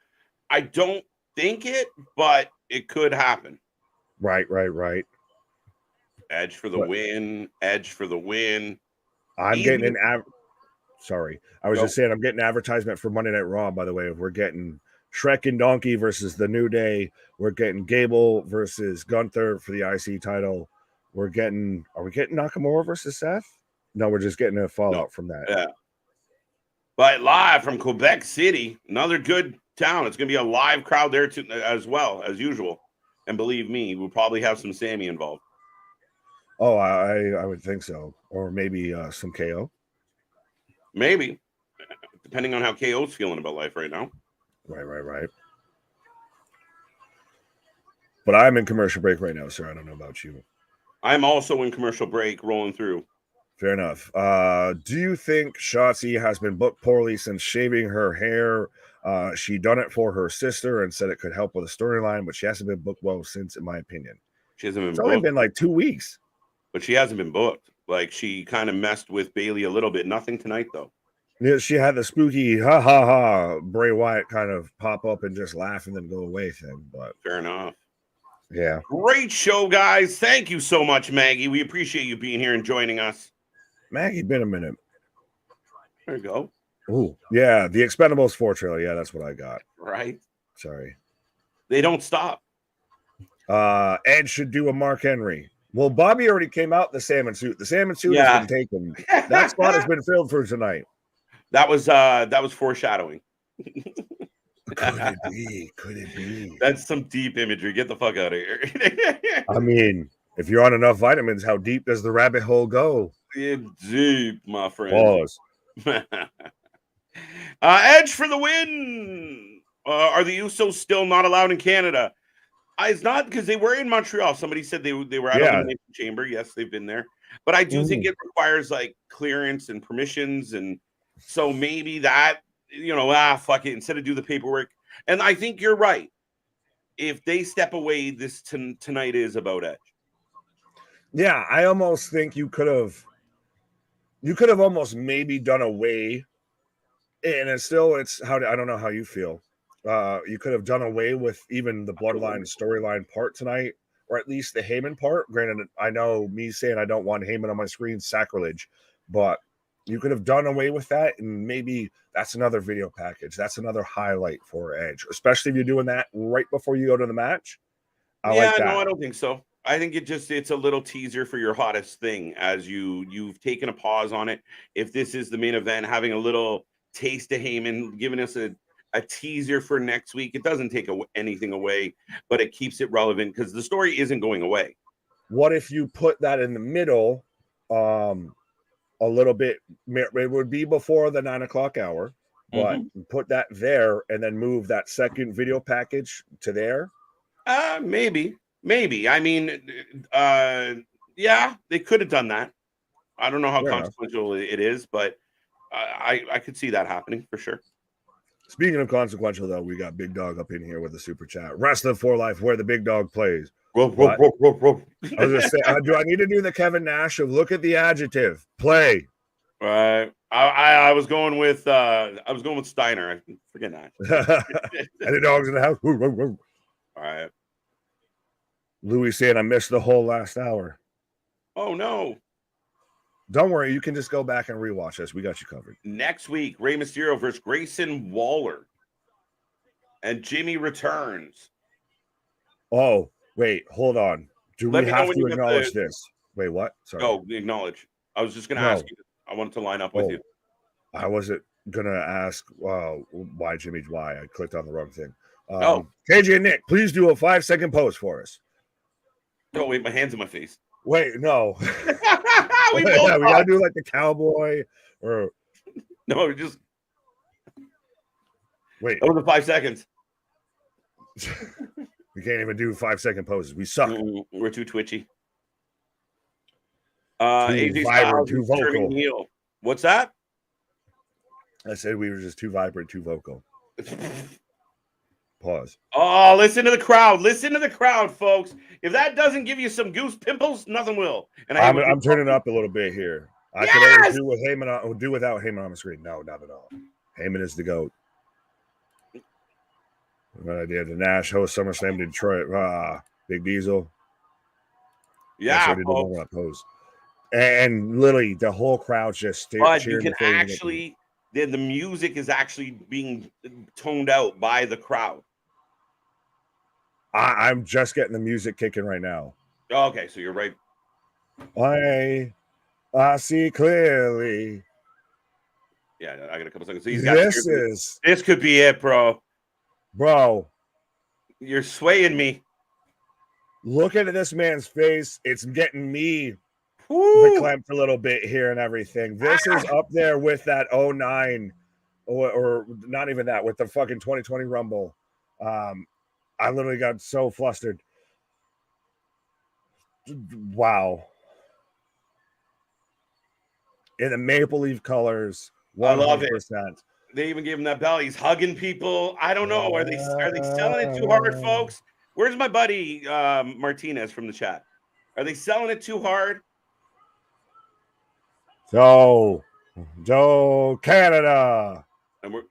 Speaker 1: I don't think it, but it could happen.
Speaker 2: Right.
Speaker 1: Edge for the win. Edge for the win.
Speaker 2: I'm getting sorry. I was just saying I'm getting an advertisement for Monday Night Raw, by the way. We're getting Shrek and Donkey versus The New Day. We're getting Gable versus Gunther for the IC title. Are we getting Nakamura versus Seth? No, we're just getting a fallout from that.
Speaker 1: Yeah. But live from Quebec City, another good town. It's going to be a live crowd there too, as well, as usual. And believe me, we'll probably have some Sammy involved.
Speaker 2: Oh, I would think so. Or maybe some KO.
Speaker 1: Maybe. Depending on how KO's feeling about life right now.
Speaker 2: Right. But I'm in commercial break right now, sir. I don't know about you.
Speaker 1: I'm also in commercial break, rolling through.
Speaker 2: Fair enough. Do you think Shotzi has been booked poorly since shaving her hair? She done it for her sister and said it could help with a storyline, but she hasn't been booked well since, in my opinion.
Speaker 1: She hasn't been
Speaker 2: It's
Speaker 1: booked.
Speaker 2: only been like 2 weeks.
Speaker 1: But she hasn't been booked. Like, she kind of messed with Bailey a little bit. Nothing tonight, though.
Speaker 2: Yeah, she had the spooky ha ha ha Bray Wyatt kind of pop up and just laugh and then go away thing. But
Speaker 1: fair enough.
Speaker 2: Yeah.
Speaker 1: Great show, guys. Thank you so much, Maggie. We appreciate you being here and joining us.
Speaker 2: Maggie, been a minute.
Speaker 1: There you go.
Speaker 2: Oh, yeah. The Expendables 4 trailer. Yeah, that's what I got.
Speaker 1: Right.
Speaker 2: Sorry.
Speaker 1: They don't stop.
Speaker 2: Edge should do a Mark Henry. Well, Bobby already came out in the salmon suit. The salmon suit has been taken. That spot has been filled for tonight.
Speaker 1: That was foreshadowing.
Speaker 2: Could it be?
Speaker 1: That's some deep imagery. Get the fuck out of here.
Speaker 2: I mean, if you're on enough vitamins, how deep does the rabbit hole go?
Speaker 1: Deep, my friend.
Speaker 2: Pause.
Speaker 1: Edge for the win. Are the Usos still not allowed in Canada? It's not, because they were in Montreal. Somebody said they were at Elimination Chamber. Yes, they've been there. But I do think it requires like clearance and permissions, and so maybe that, fuck it, instead of do the paperwork. And I think you're right. If they step away, this tonight is about Edge.
Speaker 2: Yeah, I almost think you could have almost maybe done away, and it's how I don't know how you feel. You could have done away with even the Bloodline storyline part tonight, or at least the Heyman part. Granted, I know me saying I don't want Heyman on my screen, sacrilege, but you could have done away with that, and maybe that's another video package. That's another highlight for Edge, especially if you're doing that right before you go to the match. I like that.
Speaker 1: No, I don't think so. I think it's a little teaser for your hottest thing, as you've taken a pause on it. If this is the main event, having a little taste of Heyman, giving us a teaser for next week. It doesn't take anything away, but it keeps it relevant because the story isn't going away.
Speaker 2: What if you put that in the middle, a little bit? It would be before the 9 o'clock hour, but put that there and then move that second video package to there.
Speaker 1: Maybe. I mean, they could have done that. I don't know how consequential it is, but I could see that happening for sure.
Speaker 2: Speaking of consequential, though, we got Big Dog up in here with the super chat. Wrestling for Life, where the Big Dog plays.
Speaker 1: Ruff.
Speaker 2: I was gonna say, do I need to do the Kevin Nash of look at the adjective play?
Speaker 1: Right. I was going with Steiner. I forget that.
Speaker 2: And the dog's in the house.
Speaker 1: All right.
Speaker 2: Louis saying I missed the whole last hour.
Speaker 1: Oh no.
Speaker 2: Don't worry, you can just go back and rewatch this. We got you covered.
Speaker 1: Next week, Rey Mysterio versus Grayson Waller. And Jimmy returns.
Speaker 2: Oh, wait, hold on. Do we have to acknowledge this? Wait, what? Sorry.
Speaker 1: Oh, acknowledge. I was just going to ask you. I wanted to line up with you.
Speaker 2: I wasn't going to ask why Jimmy. Why? I clicked on the wrong thing. KJ and Nick, please do a 5-second post for us.
Speaker 1: Oh, wait, my hand's in my face.
Speaker 2: Wait, no. we gotta do like the cowboy or
Speaker 1: no, just
Speaker 2: wait.
Speaker 1: Over the 5 seconds.
Speaker 2: We can't even do 5-second poses. We suck.
Speaker 1: We're too twitchy.
Speaker 2: Too vibrant, too vocal.
Speaker 1: Heel. What's that?
Speaker 2: I said we were just too vibrant, too vocal. Pause.
Speaker 1: Oh, listen to the crowd. Listen to the crowd, folks. If that doesn't give you some goose pimples, nothing will. And
Speaker 2: I'm turning up a little bit here. I could always do with Heyman do without Heyman on the screen. No, not at all. Heyman is the GOAT. Good idea. The Nash host SummerSlam in Detroit. Big Diesel.
Speaker 1: Yeah,
Speaker 2: so folks. That pose. And literally the whole crowd just
Speaker 1: cheering. You can actually, the music is actually being toned out by the crowd.
Speaker 2: I'm just getting the music kicking right now.
Speaker 1: Okay, so you're right.
Speaker 2: I see clearly.
Speaker 1: Yeah, I got a couple seconds. So this could be it, bro.
Speaker 2: Bro,
Speaker 1: you're swaying me.
Speaker 2: Look at this man's face. It's getting me verklempt a little bit here and everything. This is up there with that 09 or not even that, with the fucking 2020 Rumble. I literally got so flustered. Wow. In the maple leaf colors. 100%.
Speaker 1: I love it. They even gave him that bell. He's hugging people. I don't know. Are they selling it too hard, folks? Where's my buddy Martinez from the chat? Are they selling it too hard?
Speaker 2: So Canada.
Speaker 1: And we're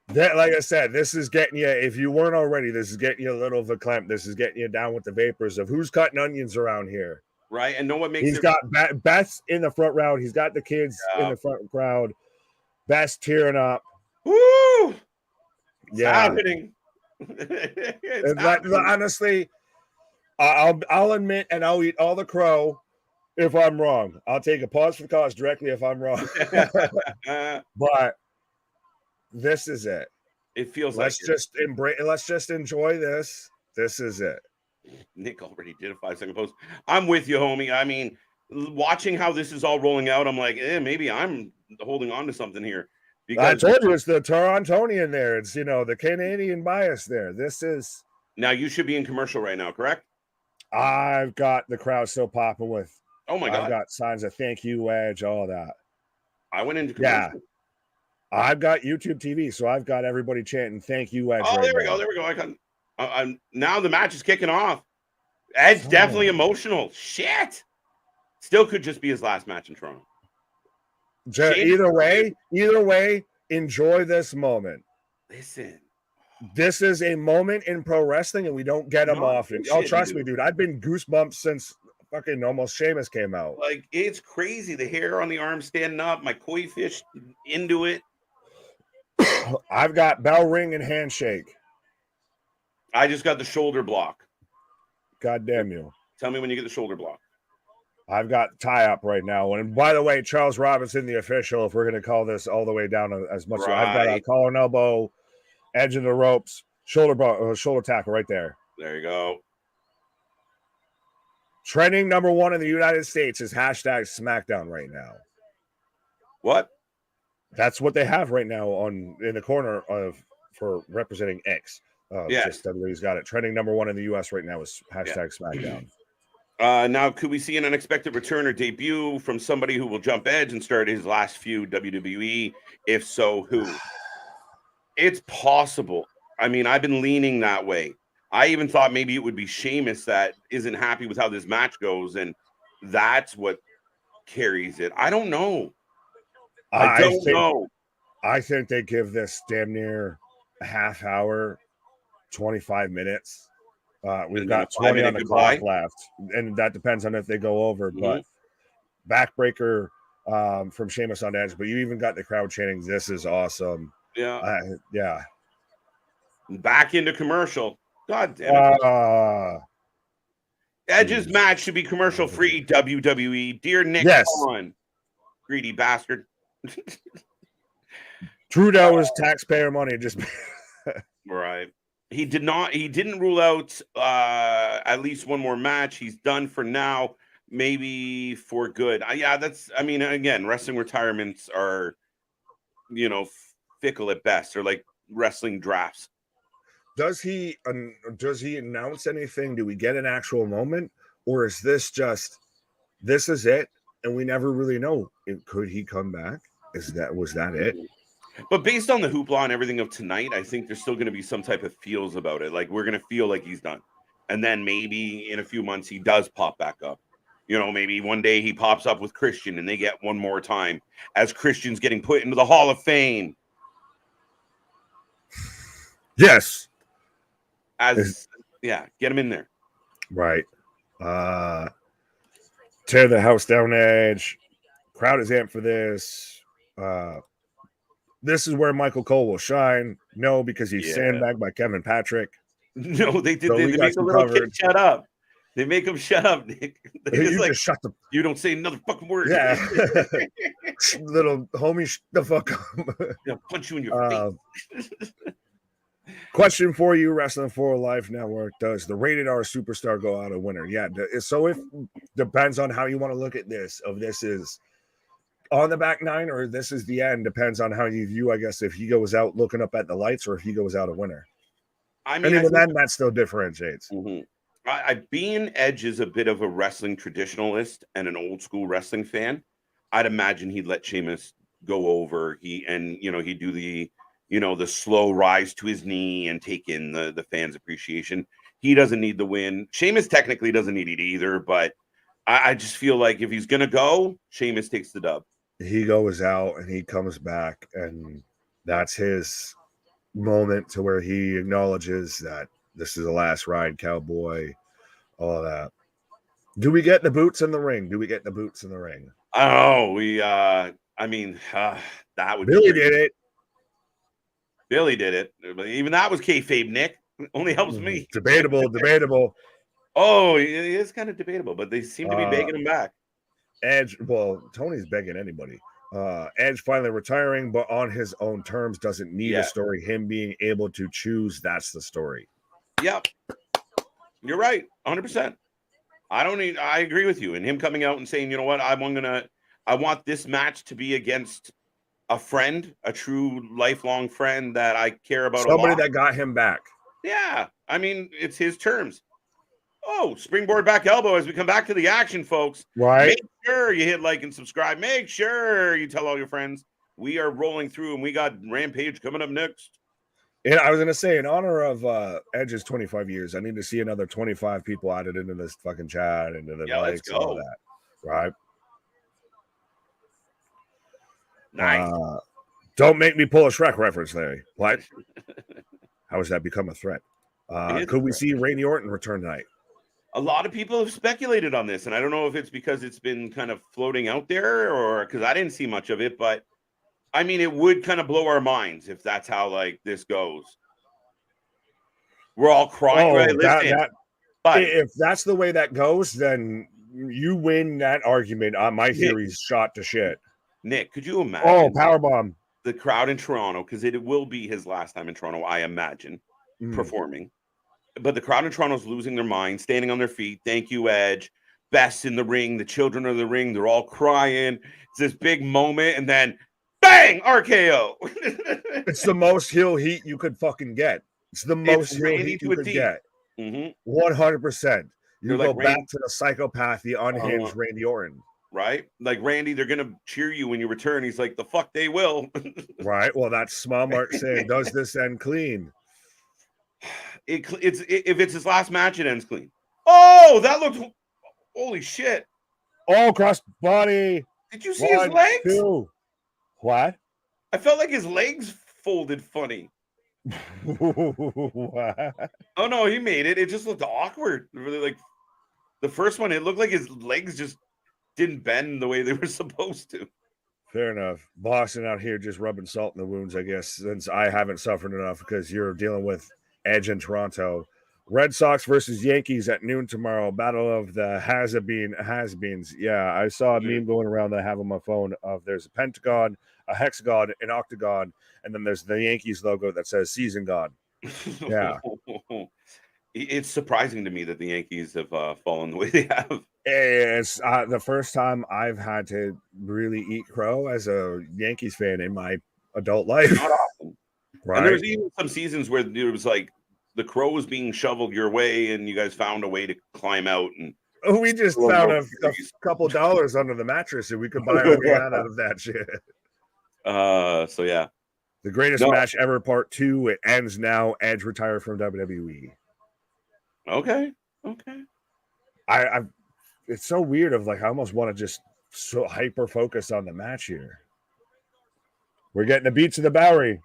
Speaker 2: that, like I said, this is getting you, if you weren't already, this is getting you a little verklempt. This is getting you down with the vapors of who's cutting onions around here.
Speaker 1: Right. And know what makes
Speaker 2: He's got Beth in the front row. He's got the kids in the front crowd. Best tearing up.
Speaker 1: Woo! It's
Speaker 2: yeah.
Speaker 1: happening.
Speaker 2: Honestly, I'll admit and I'll eat all the crow if I'm wrong. I'll take a pause for the cause directly if I'm wrong. But this is it.
Speaker 1: It feels
Speaker 2: let's just embrace. Let's just enjoy this. This is it.
Speaker 1: Nick already did a 5-second post. I'm with you, homie. I mean, watching how this is all rolling out, I'm like, maybe I'm holding on to something here.
Speaker 2: Because I told you it's the Torontonian there. It's, the Canadian bias there. This is.
Speaker 1: Now you should be in commercial right now, correct?
Speaker 2: I've got the crowd still popping with.
Speaker 1: Oh my God.
Speaker 2: I've got signs of thank you, Edge, all that.
Speaker 1: I went into commercial.
Speaker 2: Yeah. I've got YouTube TV, so I've got everybody chanting thank you, Edge.
Speaker 1: Oh, there we go. There we go. Now the match is kicking off. Edge definitely emotional. Shit. Still could just be his last match in Toronto.
Speaker 2: Either way, enjoy this moment.
Speaker 1: Listen.
Speaker 2: This is a moment in pro wrestling, and we don't get them often. Trust me, dude. I've been goosebumps since fucking almost Sheamus came out.
Speaker 1: Like, it's crazy. The hair on the arm standing up. My koi fish into it.
Speaker 2: I've got bell ring and handshake.
Speaker 1: I just got the shoulder block.
Speaker 2: God damn you.
Speaker 1: Tell me when you get the shoulder block.
Speaker 2: I've got tie up right now. And by the way, Charles Robinson, the official, if we're going to call this all the way down as much. Right. I've got a collar and elbow, edge of the ropes, shoulder tackle right there.
Speaker 1: There you go.
Speaker 2: Trending number 1 in the United States is #Smackdown right now.
Speaker 1: What?
Speaker 2: That's what they have right now in the corner for representing X.
Speaker 1: Yes.
Speaker 2: WWE's got it. Trending number 1 in the US right now is #Smackdown.
Speaker 1: Now, could we see an unexpected return or debut from somebody who will jump Edge and start his last feud WWE? If so, who? It's possible. I mean, I've been leaning that way. I even thought maybe it would be Sheamus that isn't happy with how this match goes, and that's what carries it. I don't know. I don't know.
Speaker 2: I think they give this damn near a half hour, 25 minutes. We've got 20 on the clock left, and that depends on if they go over. But backbreaker from Sheamus on Edge, but you even got the crowd chanting, "This is awesome."
Speaker 1: Yeah.
Speaker 2: Yeah.
Speaker 1: Back into commercial. God damn it. Edge's match should be commercial free, WWE. Dear Nick, come on. Greedy bastard.
Speaker 2: Trudeau is taxpayer money. Just
Speaker 1: right. He didn't rule out at least one more match. He's done for now, maybe for good. Again, wrestling retirements are, fickle at best. They're like wrestling drafts.
Speaker 2: Does he announce anything? Do we get an actual moment? Or is this just, this is it? And we never really know. Could he come back? Was that it?
Speaker 1: But based on the hoopla and everything of tonight, I think there's still going to be some type of feels about it. Like we're going to feel like he's done. And then maybe in a few months he does pop back up. You know, maybe one day he pops up with Christian and they get one more time as Christian's getting put into the Hall of Fame.
Speaker 2: Yes.
Speaker 1: Yeah, get him in there.
Speaker 2: Right. Tear the house down, Edge. Crowd is amped for this. This is where Michael Cole will shine. No, because he's sandbagged by Kevin Patrick.
Speaker 1: No, they did. So they make the little kid shut up. They make him shut up, Nick.
Speaker 2: Just shut the.
Speaker 1: You don't say another fucking word.
Speaker 2: Yeah, little homie, the fuck up.
Speaker 1: They'll punch you in your face.
Speaker 2: Question for you, Wrestling for Life Network: does the rated R superstar go out a winner? Yeah. So if depends on how you want to look at this. If this is on the back nine or this is the end, depends on how you view. I guess if he goes out looking up at the lights or if he goes out a winner.
Speaker 1: I mean,
Speaker 2: and even then, that still differentiates.
Speaker 1: Mm-hmm. Being Edge is a bit of a wrestling traditionalist and an old school wrestling fan. I'd imagine he'd let Sheamus go over. He'd do the, the slow rise to his knee and take in the fans' appreciation. He doesn't need the win. Sheamus technically doesn't need it either, but I just feel like if he's gonna go, Sheamus takes the dub.
Speaker 2: He goes out and he comes back, and that's his moment to where he acknowledges that this is the last ride, cowboy, all of that. Do we get the boots in the ring?
Speaker 1: Oh, that would
Speaker 2: Billy did it.
Speaker 1: Billy did it. But even that was kayfabe, Nick. Only helps me.
Speaker 2: Debatable.
Speaker 1: Oh, it is kind of debatable, but they seem to be begging him back.
Speaker 2: Edge, well, Tony's begging anybody. Edge finally retiring, but on his own terms, doesn't need a story. Him being able to choose, that's the story.
Speaker 1: Yep. You're right. 100%. I agree with you. And him coming out and saying, you know what, I want this match to be against a friend, a true lifelong friend that I care about.
Speaker 2: Somebody that got him back.
Speaker 1: Yeah. I mean, it's his terms. Oh, springboard back elbow as we come back to the action, folks.
Speaker 2: Right.
Speaker 1: Make sure you hit like and subscribe. Make sure you tell all your friends. We are rolling through, and we got Rampage coming up next.
Speaker 2: And I was going to say, in honor of Edge's 25 years, I need to see another 25 people added into this fucking chat, into the likes and all that. Right?
Speaker 1: Nice.
Speaker 2: Don't make me pull a Shrek reference, Larry. What? How has that become a threat? Could we see Randy Orton return tonight?
Speaker 1: A lot of people have speculated on this, and I don't know if it's because it's been kind of floating out there or because I didn't see much of it, but I mean, it would kind of blow our minds if that's how like this goes. We're all crying.
Speaker 2: Right? If that's the way that goes, then you win that argument. My theory's shot to shit.
Speaker 1: Nick, could you imagine?
Speaker 2: Oh, powerbomb.
Speaker 1: The crowd in Toronto, because it will be his last time in Toronto, I imagine, performing. But the crowd in Toronto's losing their mind, standing on their feet. Thank you, Edge. Best in the ring. The children of the ring. They're all crying. It's this big moment. And then, bang, RKO.
Speaker 2: It's the most heel heat you could fucking get. It's the most heel heat you could get. 100%. You go back to the psychopath, the unhinged Randy Orton.
Speaker 1: Right? Like, Randy, they're going to cheer you when you return. He's like, the fuck they will.
Speaker 2: Right? Well, that's Small Mark saying, does this end clean?
Speaker 1: If it's his last match, it ends clean. Oh, that looked holy shit.
Speaker 2: Oh, cross body.
Speaker 1: Did you see his legs?
Speaker 2: 2. What?
Speaker 1: I felt like his legs folded funny.
Speaker 2: What?
Speaker 1: Oh no, he made it. It just looked awkward. Really, like the first one, it looked like his legs just didn't bend the way they were supposed to.
Speaker 2: Fair enough. Boston out here just rubbing salt in the wounds, I guess, since I haven't suffered enough because you're dealing with Edge in Toronto. Red Sox versus Yankees at noon tomorrow. Battle of the has-beens. Yeah, I saw a meme going around that I have on my phone of there's a pentagon, a hexagon, an octagon, and then there's the Yankees logo that says season god. Yeah.
Speaker 1: It's surprising to me that the Yankees have fallen the way they have.
Speaker 2: It's the first time I've had to really eat crow as a Yankees fan in my adult life.
Speaker 1: Not often. Right. And there was even some seasons where it was like the crow was being shoveled your way and you guys found a way to climb out. And
Speaker 2: we just found a couple dollars under the mattress and we could buy our way out of that shit.
Speaker 1: So yeah.
Speaker 2: The greatest match ever, part 2. It ends now. Edge retired from WWE.
Speaker 1: Okay.
Speaker 2: I it's so weird of like I almost want to just so hyper focus on the match here. We're getting the beats of the Bowery.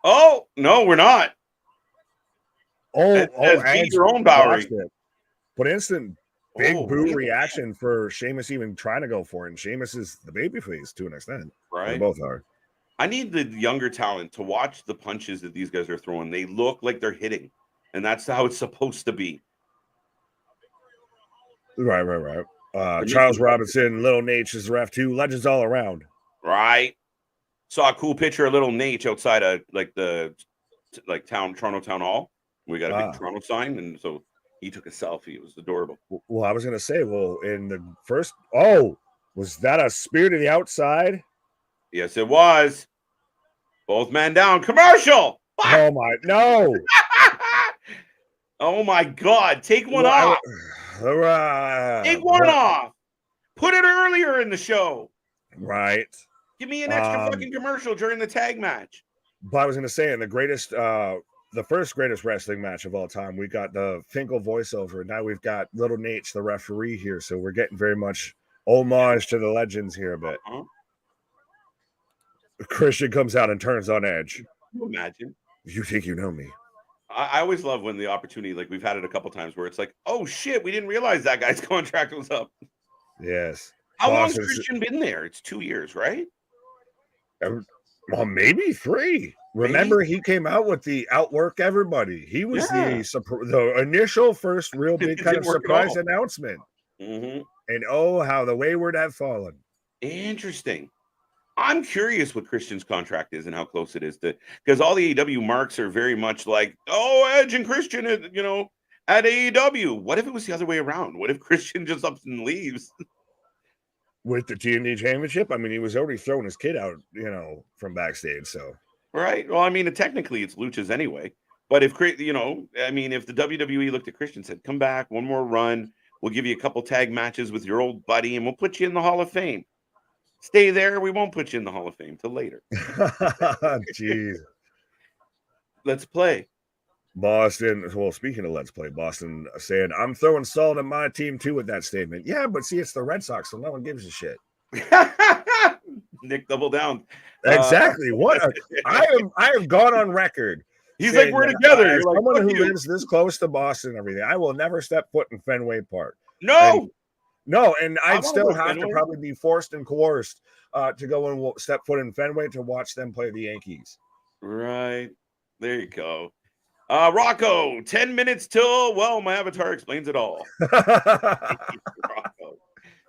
Speaker 1: Oh no, we're not.
Speaker 2: Edge
Speaker 1: your own Bowery.
Speaker 2: But instant big boo reaction for Sheamus even trying to go for it. And Sheamus is the babyface to an extent.
Speaker 1: Right.
Speaker 2: They both are.
Speaker 1: I need the younger talent to watch the punches that these guys are throwing. They look like they're hitting, and that's how it's supposed to be.
Speaker 2: Right. Charles Robinson, Little Nate is the ref too. Legends all around.
Speaker 1: Right. Saw a cool picture of Little Nate outside of Toronto Town Hall. We got a big Toronto sign, and so he took a selfie. It was adorable.
Speaker 2: Well, I was gonna say, in the first, was that a spear to the outside?
Speaker 1: Yes, it was. Both men down. Commercial.
Speaker 2: Oh my no.
Speaker 1: Oh my God. Take one off. Take one off. Put it earlier in the show.
Speaker 2: Right.
Speaker 1: Give me an extra fucking commercial during the tag match.
Speaker 2: But I was going to say, in the first greatest wrestling match of all time, we got the Finkel voiceover. Now we've got Little Nate's the referee here. So we're getting very much homage to the legends here a bit. Christian comes out and turns on Edge.
Speaker 1: Can you imagine?
Speaker 2: You think you know me?
Speaker 1: I always love when the opportunity, like we've had it a couple times where it's like, oh shit, we didn't realize that guy's contract was up.
Speaker 2: Yes.
Speaker 1: How long's Christian been there? It's 2 years, right?
Speaker 2: Well, maybe 3. Remember, he came out with the outwork everybody. He was the initial first real big kind of surprise announcement.
Speaker 1: Mm-hmm.
Speaker 2: And how the wayward have fallen.
Speaker 1: Interesting. I'm curious what Christian's contract is and how close it is to, because all the AEW marks are very much like, Edge and Christian, at AEW. What if it was the other way around? What if Christian just ups and leaves?
Speaker 2: With the TNT Championship? I mean, he was already throwing his kid out, from backstage, so.
Speaker 1: Right. Well, I mean, technically it's luchas anyway. But if the WWE looked at Christian and said, come back, one more run, we'll give you a couple tag matches with your old buddy, and we'll put you in the Hall of Fame. Stay there. We won't put you in the Hall of Fame till later.
Speaker 2: Jeez.
Speaker 1: Let's play.
Speaker 2: Boston. Well, speaking of let's play, Boston saying, I'm throwing salt at my team too with that statement. Yeah, but see, it's the Red Sox, so no one gives a shit.
Speaker 1: Nick double down.
Speaker 2: Exactly. I have gone on record.
Speaker 1: He's like, we're together.
Speaker 2: As someone who lives this close to Boston and everything, I will never step foot in Fenway Park.
Speaker 1: No,
Speaker 2: and I'd still have to probably be forced and coerced to go and step foot in Fenway to watch them play the Yankees.
Speaker 1: Right. There you go. Rocco, 10 minutes till, my avatar explains it all.
Speaker 2: Rocco.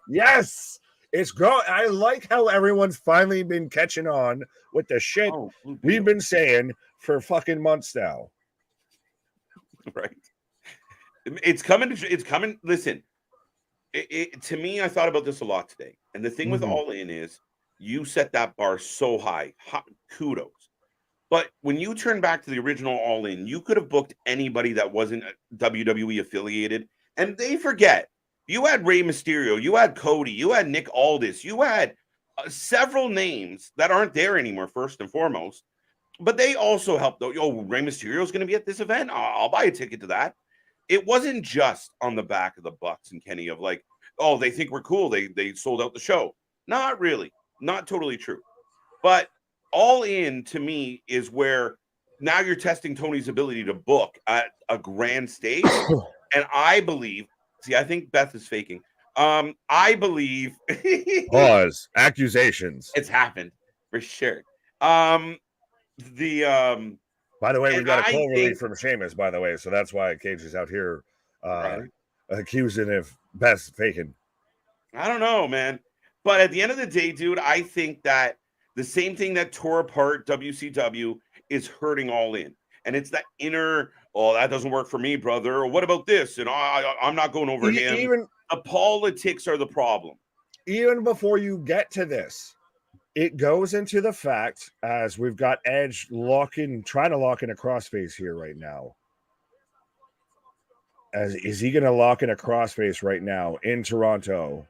Speaker 2: Yes. It's growing. I like how everyone's finally been catching on with the shit we've been saying for fucking months now.
Speaker 1: Right. It's coming. Listen. To me, I thought about this a lot today. And the thing with All In is you set that bar so high. Kudos. But when you turn back to the original All In, you could have booked anybody that wasn't WWE affiliated. And they forget. You had Rey Mysterio. You had Cody. You had Nick Aldis. You had several names that aren't there anymore, first and foremost. But they also helped. Rey Mysterio is going to be at this event. I'll buy a ticket to that. It wasn't just on the back of the Bucks and Kenny of like, they think we're cool. They sold out the show. Not really. Not totally true. But All In to me is where now you're testing Tony's ability to book at a grand stage. And I believe, I think Beth is faking. I believe.
Speaker 2: Pause. Accusations.
Speaker 1: It's happened for sure.
Speaker 2: By the way, we've got a call relief from Sheamus, by the way, so that's why Cage is out here accusing of Beth faking.
Speaker 1: I don't know, man. But at the end of the day, dude, I think that the same thing that tore apart WCW is hurting All In. And it's that inner, that doesn't work for me, brother. Or what about this? And I'm not going over him. Even the politics are the problem.
Speaker 2: Even before you get to this, it goes into the fact, as we've got Edge trying to lock in a crossface here right now. Is he going to lock in a crossface right now in Toronto?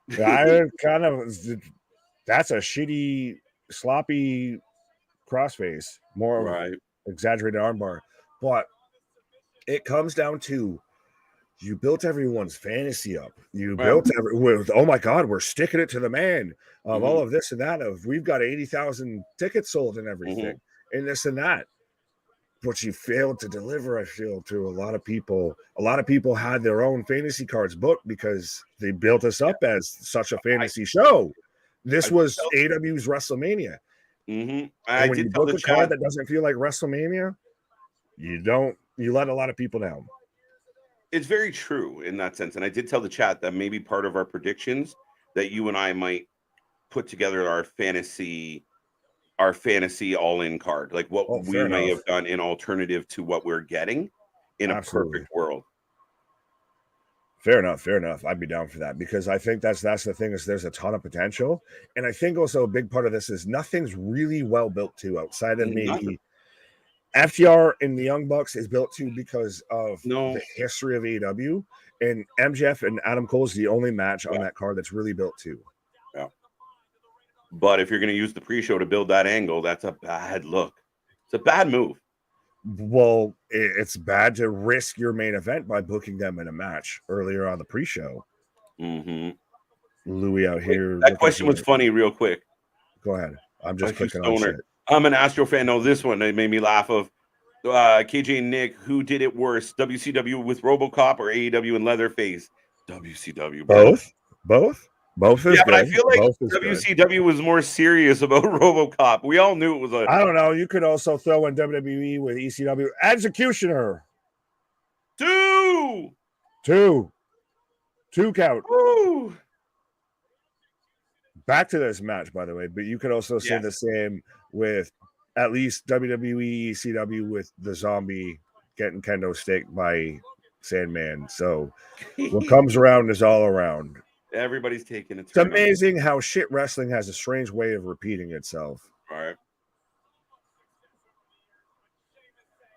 Speaker 2: That's that's a shitty, sloppy crossface, more
Speaker 1: Right.
Speaker 2: exaggerated armbar. But it comes down to you built everyone's fantasy up. You built with, oh my God, we're sticking it to the man of all of this and that. Of we've got 80,000 tickets sold and everything, and this and that. But you failed to deliver, I feel, to a lot of people. A lot of people had their own fantasy cards booked because they built us up as such a fantasy show. This was AW's WrestleMania. And when you book a card that doesn't feel like WrestleMania, you let a lot of people down.
Speaker 1: It's very true in that sense. And I did tell the chat that maybe part of our predictions that you and I might put together our fantasy all-in card, like what we may have done in alternative to what we're getting in a perfect world.
Speaker 2: Fair enough. I'd be down for that because I think that's the thing is there's a ton of potential. And I think also a big part of this is nothing's really well built to outside of maybe FTR and the Young Bucks is built to because of the history of AEW, and MJF and Adam Cole is the only match on that card that's really built to.
Speaker 1: Yeah. But if you're going to use the pre-show to build that angle, that's a bad look. It's a bad move.
Speaker 2: Well, it's bad to risk your main event by booking them in a match earlier on the pre-show. Louis out here.
Speaker 1: That question was funny real quick.
Speaker 2: Go ahead. I'm just clicking on shit.
Speaker 1: I'm an Astro fan. No, this one it made me laugh. Of KJ and Nick, who did it worse, WCW with RoboCop or AEW and Leatherface? WCW.
Speaker 2: Both is good.
Speaker 1: But I feel like WCW was more serious about RoboCop. We all knew it was
Speaker 2: I don't know. You could also throw in WWE with ECW. Executioner. Two count.
Speaker 1: Ooh.
Speaker 2: Back to this match, by the way, but you could also say the same with at least WWE ECW with the zombie getting kendo staked by Sandman. So what comes around is all around.
Speaker 1: Everybody's taking it.
Speaker 2: It's amazing how shit wrestling has a strange way of repeating itself.
Speaker 1: All right.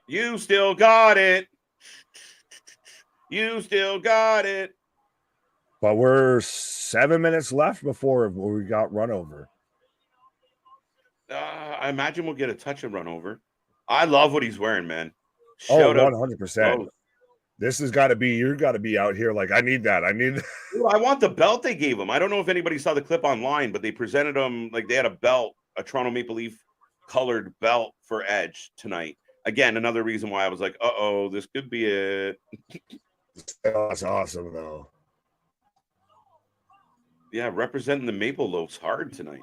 Speaker 1: You still got it. You still got it.
Speaker 2: But we're 7 minutes left before we got run over.
Speaker 1: I imagine we'll get a touch and run over. I love what he's wearing, man.
Speaker 2: Shout 100%. This has got to be, you got to be out here like, I need that.
Speaker 1: Ooh, I want the belt they gave him. I don't know if anybody saw the clip online, but they presented him like they had a belt, a Toronto Maple Leaf colored belt for Edge tonight. Again, another reason why I was like, uh-oh, this could be it.
Speaker 2: That's awesome, though.
Speaker 1: Yeah, representing the Maple Loafs hard tonight.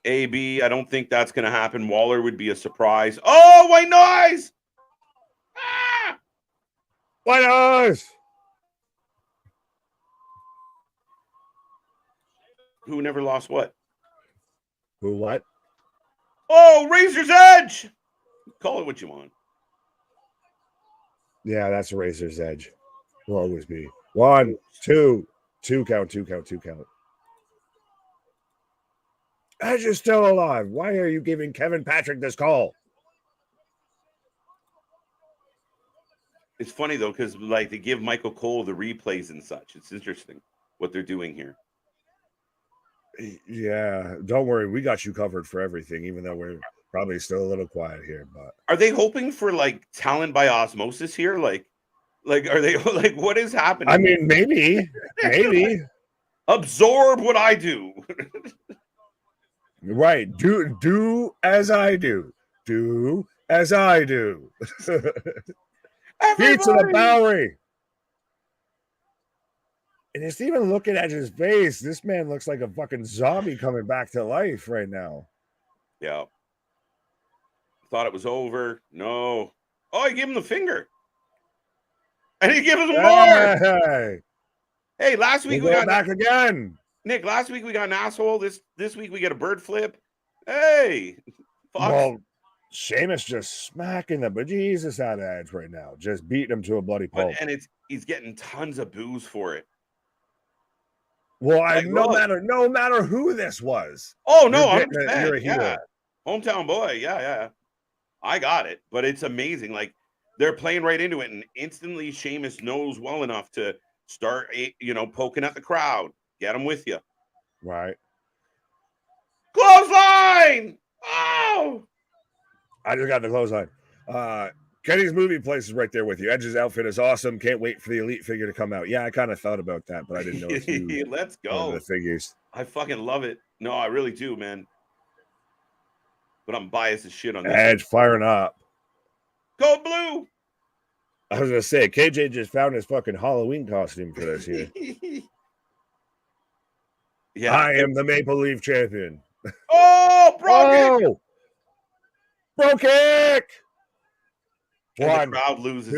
Speaker 1: AB, I don't think that's going to happen. Waller would be a surprise. Oh, white noise! Ah!
Speaker 2: White noise!
Speaker 1: Who never lost what?
Speaker 2: Who what?
Speaker 1: Oh, Razor's Edge! Call it what you want.
Speaker 2: Yeah, that's a Razor's Edge. Will always be. 1, 2 count. Edge is still alive. Why are you giving Kevin Patrick this call?
Speaker 1: It's funny, though, because like they give Michael Cole the replays and such. It's interesting what they're doing here.
Speaker 2: Yeah, don't worry. We got you covered for everything, even though we're probably still a little quiet here. But
Speaker 1: are they hoping for like talent by osmosis here? Like are they like what is happening?
Speaker 2: I mean, maybe.
Speaker 1: Absorb what I do.
Speaker 2: Right. Do as I do. Do as I do. Pizza the Bowery. And it's even looking at his face. This man looks like a fucking zombie coming back to life right now.
Speaker 1: Yeah. Thought it was over. No. Oh, he gave him the finger. And he gave him more. Hey, last week we got
Speaker 2: back again.
Speaker 1: Nick, last week we got an asshole. This week we get a bird flip. Hey.
Speaker 2: Fox. Well, Sheamus just smacking the bejesus out of Edge right now. Just beating him to a bloody pulp.
Speaker 1: And he's getting tons of boos for it.
Speaker 2: Well, like, no matter who this was.
Speaker 1: Oh, no, you're a hero. Yeah. Hometown boy. Yeah. I got it. But it's amazing. Like, they're playing right into it, and instantly Sheamus knows well enough to Start, poking at the crowd. Get them with you.
Speaker 2: Right.
Speaker 1: Clothesline! Oh!
Speaker 2: I just got the clothesline. Kenny's movie place is right there with you. Edge's outfit is awesome. Can't wait for the Elite figure to come out. Yeah, I kind of thought about that, but I didn't know if you
Speaker 1: Let's go.
Speaker 2: the figures.
Speaker 1: I fucking love it. No, I really do, man. But I'm biased as shit on this.
Speaker 2: Edge firing up.
Speaker 1: Go blue!
Speaker 2: I was gonna say, KJ just found his fucking Halloween costume for this year.
Speaker 1: Yeah,
Speaker 2: I am the Maple Leaf champion.
Speaker 1: Oh, bro!
Speaker 2: Bro kick!
Speaker 1: And
Speaker 2: One,
Speaker 1: the crowd loses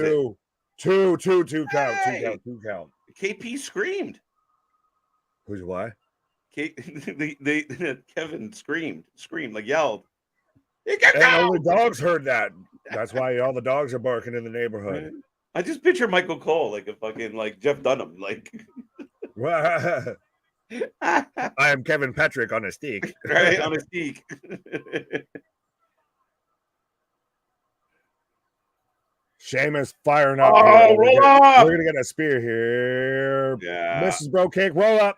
Speaker 2: two count,
Speaker 1: Hey!
Speaker 2: two count.
Speaker 1: KP screamed.
Speaker 2: Who's what?
Speaker 1: Kevin screamed, like yelled.
Speaker 2: And all the dogs heard that. That's why all the dogs are barking in the neighborhood.
Speaker 1: I just picture Michael Cole like a fucking like Jeff Dunham, like.
Speaker 2: I am Kevin Patrick on a stick.
Speaker 1: Right, on a stick.
Speaker 2: Sheamus firing up.
Speaker 1: Oh, roll up!
Speaker 2: We're gonna get a spear here.
Speaker 1: Yeah.
Speaker 2: Mrs. Bro Cake, roll up.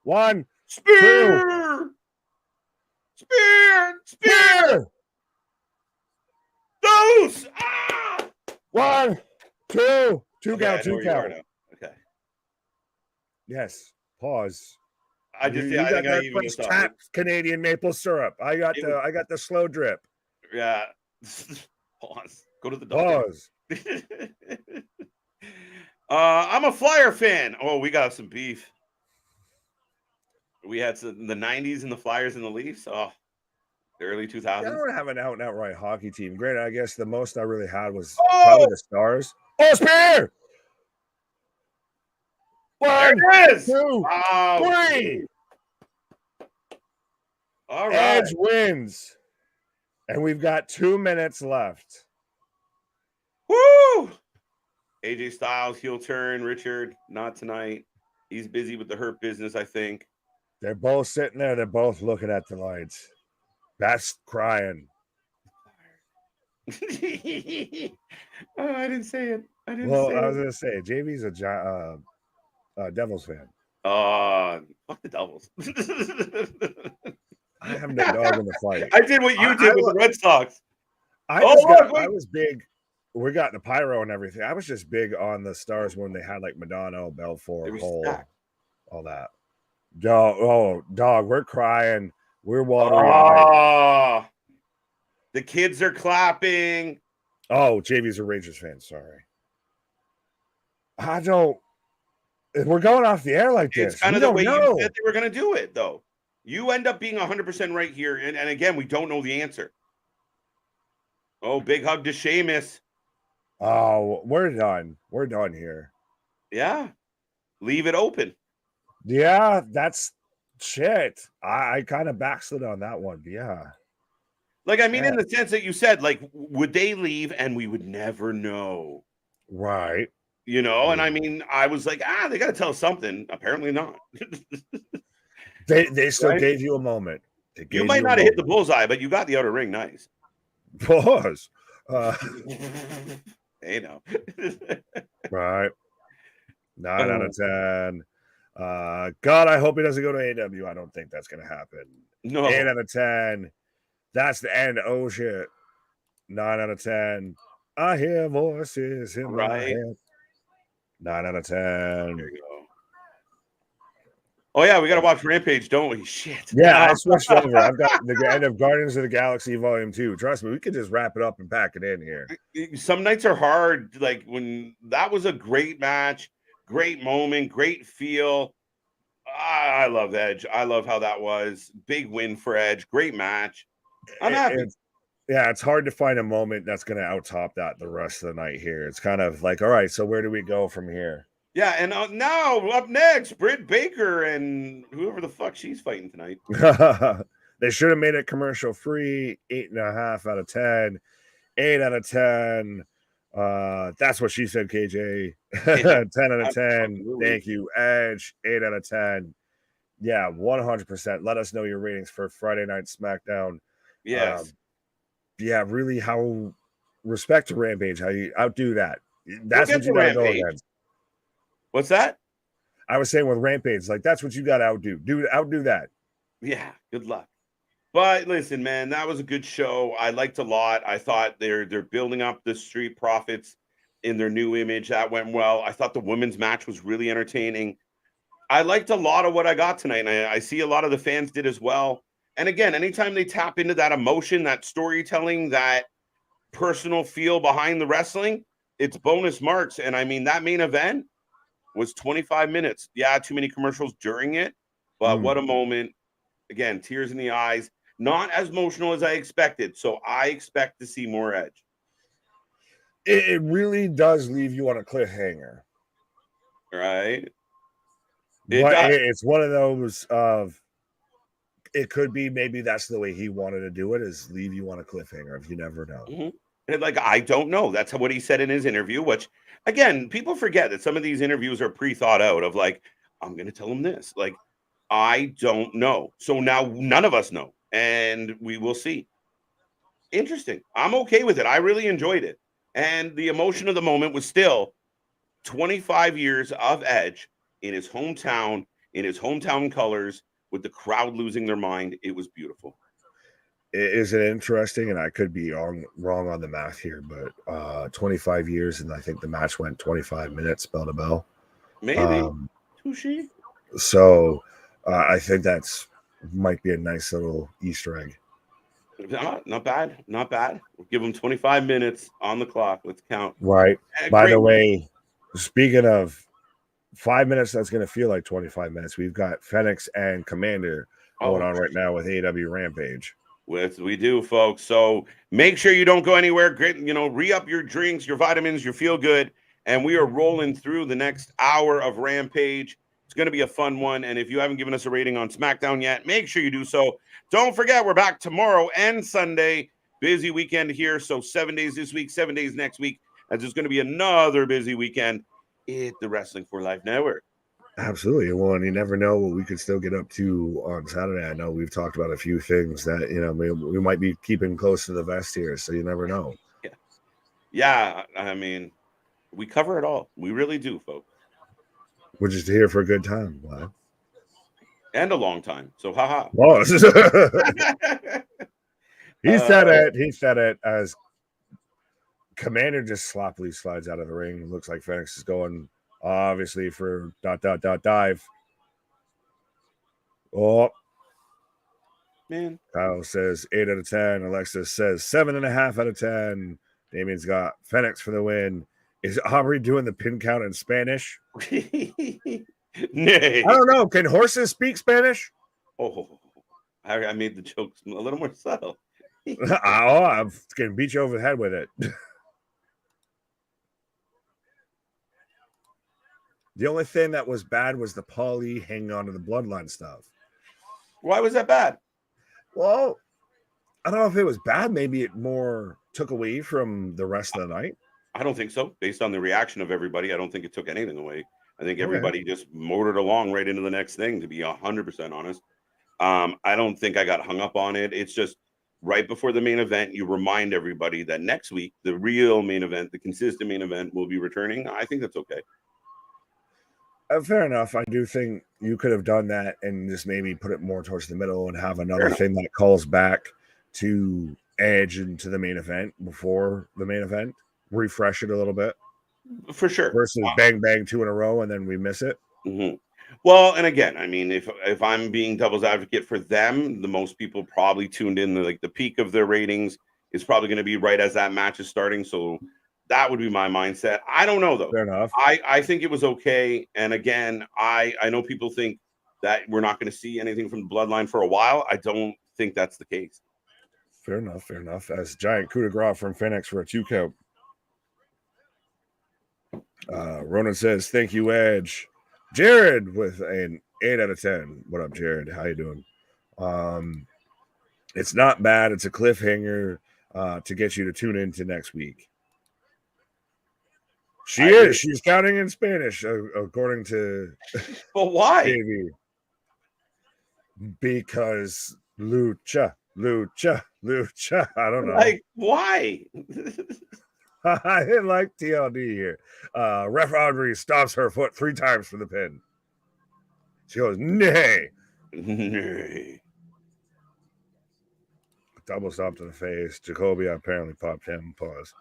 Speaker 2: One.
Speaker 1: Spear!
Speaker 2: Two.
Speaker 1: Spear! Those! Ah!
Speaker 2: One, two count, two count.
Speaker 1: Okay.
Speaker 2: Yes. Pause.
Speaker 1: I think I even
Speaker 2: French tap Canadian maple syrup. I got the slow drip.
Speaker 1: Yeah. Pause. Go to the doctor.
Speaker 2: Pause.
Speaker 1: I'm a Flyer fan. Oh, we got some beef. We had the 90s and the Flyers and the Leafs. Oh, the early 2000s.
Speaker 2: I don't have an out and outright hockey team. Granted, I guess the most I really had was probably the Stars. Oh, spear! One,
Speaker 1: there it is.
Speaker 2: 2, 3.
Speaker 1: All right.
Speaker 2: Edge wins. And we've got 2 minutes left.
Speaker 1: Woo! AJ Styles, heel turn. Richard, not tonight. He's busy with the Hurt Business, I think.
Speaker 2: They're both sitting there. They're both looking at the lights. That's crying.
Speaker 1: Oh, I didn't say it. I
Speaker 2: was going to say, JV's a Devils fan.
Speaker 1: Fuck the Devils.
Speaker 2: I have no dog in the fight.
Speaker 1: I did what you did with the Red Sox.
Speaker 2: I was big. We got the pyro and everything. I was just big on the Stars when they had like Madonna, Belfort, Cole, all that. Dog, we're crying. We're watering.
Speaker 1: The kids are clapping.
Speaker 2: Oh, JV's a Rangers fan. Sorry. We're going off the air like this.
Speaker 1: It's kind of the way you said they were going to do it, though. You end up being 100% right here. And again, we don't know the answer. Oh, big hug to Sheamus.
Speaker 2: Oh, we're done. We're done here.
Speaker 1: Yeah. Leave it open.
Speaker 2: Yeah, that's shit. I kind of backslid on that one. Yeah.
Speaker 1: Like, I mean, in the sense that you said, like, would they leave and we would never know?
Speaker 2: Right.
Speaker 1: You know, and I mean, I was like, they got to tell something. Apparently not.
Speaker 2: They still gave you a moment.
Speaker 1: You might not have hit the bullseye, but you got the outer ring nice.
Speaker 2: Pause.
Speaker 1: Hey, no.
Speaker 2: Right. 9 out of 10. God, I hope he doesn't go to AEW. I don't think that's going to happen.
Speaker 1: No.
Speaker 2: 8 out of 10. That's the end. Oh, shit. 9 out of 10. I hear voices in my head. 9 out of 10.
Speaker 1: There you go. Oh, yeah, we got to watch Rampage, don't we? Shit.
Speaker 2: Yeah, I switched over. I've got the end of Guardians of the Galaxy Volume 2. Trust me, we could just wrap it up and pack it in here.
Speaker 1: Some nights are hard. Like, when that was a great match, great moment, great feel. I love Edge. I love how that was. Big win for Edge. Great match. I'm happy.
Speaker 2: It's hard to find a moment that's going to out-top that the rest of the night here. It's kind of like, all right, so where do we go from here?
Speaker 1: Yeah, and now up next, Britt Baker and whoever the fuck she's fighting tonight.
Speaker 2: They should have made it commercial free. 8.5 out of 10. 8 out of 10. That's what she said, KJ. 10 out of 10. Absolutely. Thank you, Edge. 8 out of 10. Yeah, 100%. Let us know your ratings for Friday Night SmackDown.
Speaker 1: Yes.
Speaker 2: Really, how respect to Rampage, how you outdo that. That's what you gotta go against.
Speaker 1: What's that?
Speaker 2: I was saying with Rampage, like that's what you got to outdo. Outdo that.
Speaker 1: Yeah, good luck. But listen, man, that was a good show. I liked a lot. I thought they're building up the Street Profits in their new image. That went well. I thought the women's match was really entertaining. I liked a lot of what I got tonight, and I see a lot of the fans did as well. And again, anytime they tap into that emotion, that storytelling, that personal feel behind the wrestling, it's bonus marks. And I mean, that main event was 25 minutes. Yeah, too many commercials during it, but what a moment. Again, tears in the eyes. Not as emotional as I expected. So I expect to see more Edge.
Speaker 2: It really does leave you on a cliffhanger.
Speaker 1: Right?
Speaker 2: It's one of those of it could be maybe that's the way he wanted to do it, is leave you on a cliffhanger if you never know.
Speaker 1: Mm-hmm. And like, I don't know. That's what he said in his interview, which again, people forget that some of these interviews are pre-thought out of like, I'm going to tell him this. Like, I don't know. So now none of us know, and we will see. Interesting. I'm okay with it. I really enjoyed it. And the emotion of the moment was still 25 years of Edge in his hometown, in his hometown colors, with the crowd losing their mind. It was beautiful.
Speaker 2: Is it interesting? And I could be wrong on the math here, but 25 years, and I think the match went 25 minutes, bell to bell.
Speaker 1: Maybe. Touché.
Speaker 2: So I think that's might be a nice little Easter egg.
Speaker 1: Not bad. Not bad. We'll give them 25 minutes on the clock. Let's count.
Speaker 2: Right. By the way, speaking of 5 minutes, that's going to feel like 25 minutes. We've got Phoenix and Commander going on right now with AEW Rampage.
Speaker 1: We do, folks. So make sure you don't go anywhere. Re-up your drinks, your vitamins, your feel good. And we are rolling through the next hour of Rampage. It's going to be a fun one. And if you haven't given us a rating on SmackDown yet, make sure you do so. Don't forget, we're back tomorrow and Sunday. Busy weekend here. So 7 days this week, 7 days next week. And there's going to be another busy weekend at the Wrestling for Life Network.
Speaker 2: Absolutely. Well, and you never know what we could still get up to on Saturday. I know we've talked about a few things that, we might be keeping close to the vest here. So you never know.
Speaker 1: Yeah. I mean, we cover it all. We really do, folks.
Speaker 2: We're just here for a good time. Wow.
Speaker 1: And a long time. So, haha.
Speaker 2: Well, he said it as Commander just sloppily slides out of the ring. Looks like Phoenix is going, obviously, for ... dive. Oh.
Speaker 1: Man.
Speaker 2: Kyle says 8 out of 10. Alexis says 7.5 out of 10. Damien's got Phoenix for the win. Is Aubrey doing the pin count in Spanish?
Speaker 1: Nay.
Speaker 2: I don't know. Can horses speak Spanish?
Speaker 1: Oh, I made the jokes a little more subtle.
Speaker 2: I'm going to beat you over the head with it. The only thing that was bad was the Paulie hanging on to the bloodline stuff.
Speaker 1: Why was that bad?
Speaker 2: Well, I don't know if it was bad. Maybe it more took away from the rest of the night.
Speaker 1: I don't think so. Based on the reaction of everybody, I don't think it took anything away. I think everybody just motored along right into the next thing, to be 100% honest. I don't think I got hung up on it. It's just right before the main event, you remind everybody that next week, the real main event, the consistent main event will be returning. I think that's okay.
Speaker 2: Fair enough. I do think you could have done that and just maybe put it more towards the middle and have another thing that calls back to Edge into the main event before the main event. Refresh it a little bit.
Speaker 1: For sure.
Speaker 2: Versus bang, 2 in a row and then we miss it.
Speaker 1: Mm-hmm. Well, and again, I mean, if I'm being devil's advocate for them, the most people probably tuned in, the peak of their ratings is probably going to be right as that match is starting. So that would be my mindset. I don't know, though.
Speaker 2: Fair enough.
Speaker 1: I think it was okay. And again, I know people think that we're not going to see anything from the bloodline for a while. I don't think that's the case.
Speaker 2: Fair enough. As giant coup de grace from Phoenix for a 2 count. Ronan says, thank you, Edge. Jared with an 8 out of 10. What up, Jared? How you doing? It's not bad. It's a cliffhanger to get you to tune into next week. She's counting in Spanish, according to.
Speaker 1: But why?
Speaker 2: Davey. Because lucha. I don't know.
Speaker 1: Like, why?
Speaker 2: I didn't like TLD here. Ref Audrey stops her foot 3 times for the pin. She goes, nay.
Speaker 1: Nay.
Speaker 2: Double stomp to the face. Jacoby apparently popped him. Pause.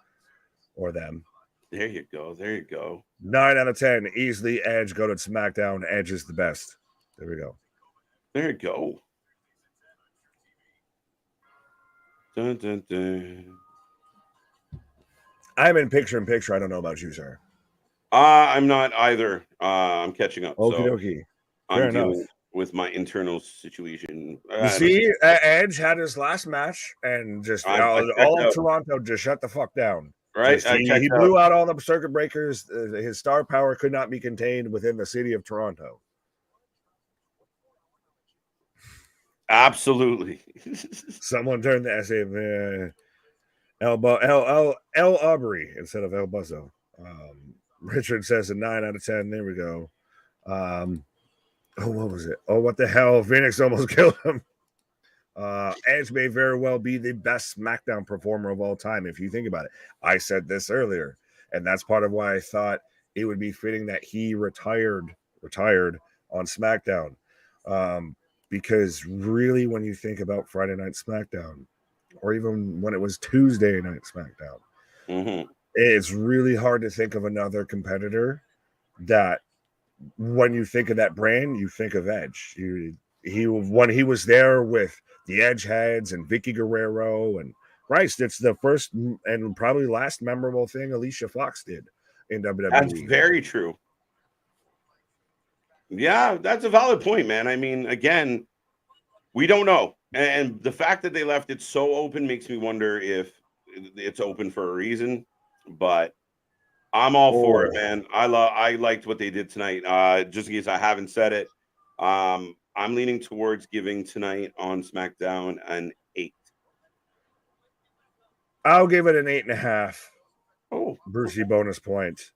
Speaker 2: Or them.
Speaker 1: There you go. There you go.
Speaker 2: 9 out of 10. Easily Edge. Go to SmackDown. Edge is the best. There we go.
Speaker 1: There you go. Dun, dun, dun.
Speaker 2: I'm in picture. I don't know about you, sir.
Speaker 1: I'm not either. I'm catching up.
Speaker 2: Okie
Speaker 1: So
Speaker 2: dokie.
Speaker 1: I'm dealing with my internal situation.
Speaker 2: You see, Edge had his last match, and just all of Toronto just shut the fuck down.
Speaker 1: Right?
Speaker 2: He blew out all the circuit breakers. His star power could not be contained within the city of Toronto.
Speaker 1: Absolutely.
Speaker 2: Someone turned the essay El Aubrey instead of El Buzzo. Richard says a 9 out of 10. There we go. What was it? Oh, what the hell? Phoenix almost killed him. Edge may very well be the best SmackDown performer of all time, if you think about it. I said this earlier, and that's part of why I thought it would be fitting that he retired on SmackDown. Because really, when you think about Friday Night SmackDown, or even when it was Tuesday Night SmackDown, it's really hard to think of another competitor that, when you think of that brand, you think of Edge. When he was there with the Edge heads and Vicky Guerrero and Christ, it's the first and probably last memorable thing Alicia Fox did in WWE.
Speaker 1: That's very true. Yeah, that's a valid point, man. I mean, again, we don't know. And the fact that they left it so open makes me wonder if it's open for a reason. But I'm all for it, man. I liked what they did tonight. Just in case I haven't said it, I'm leaning towards giving tonight on SmackDown an 8.
Speaker 2: I'll give it an 8.5.
Speaker 1: Oh,
Speaker 2: Brucey bonus point.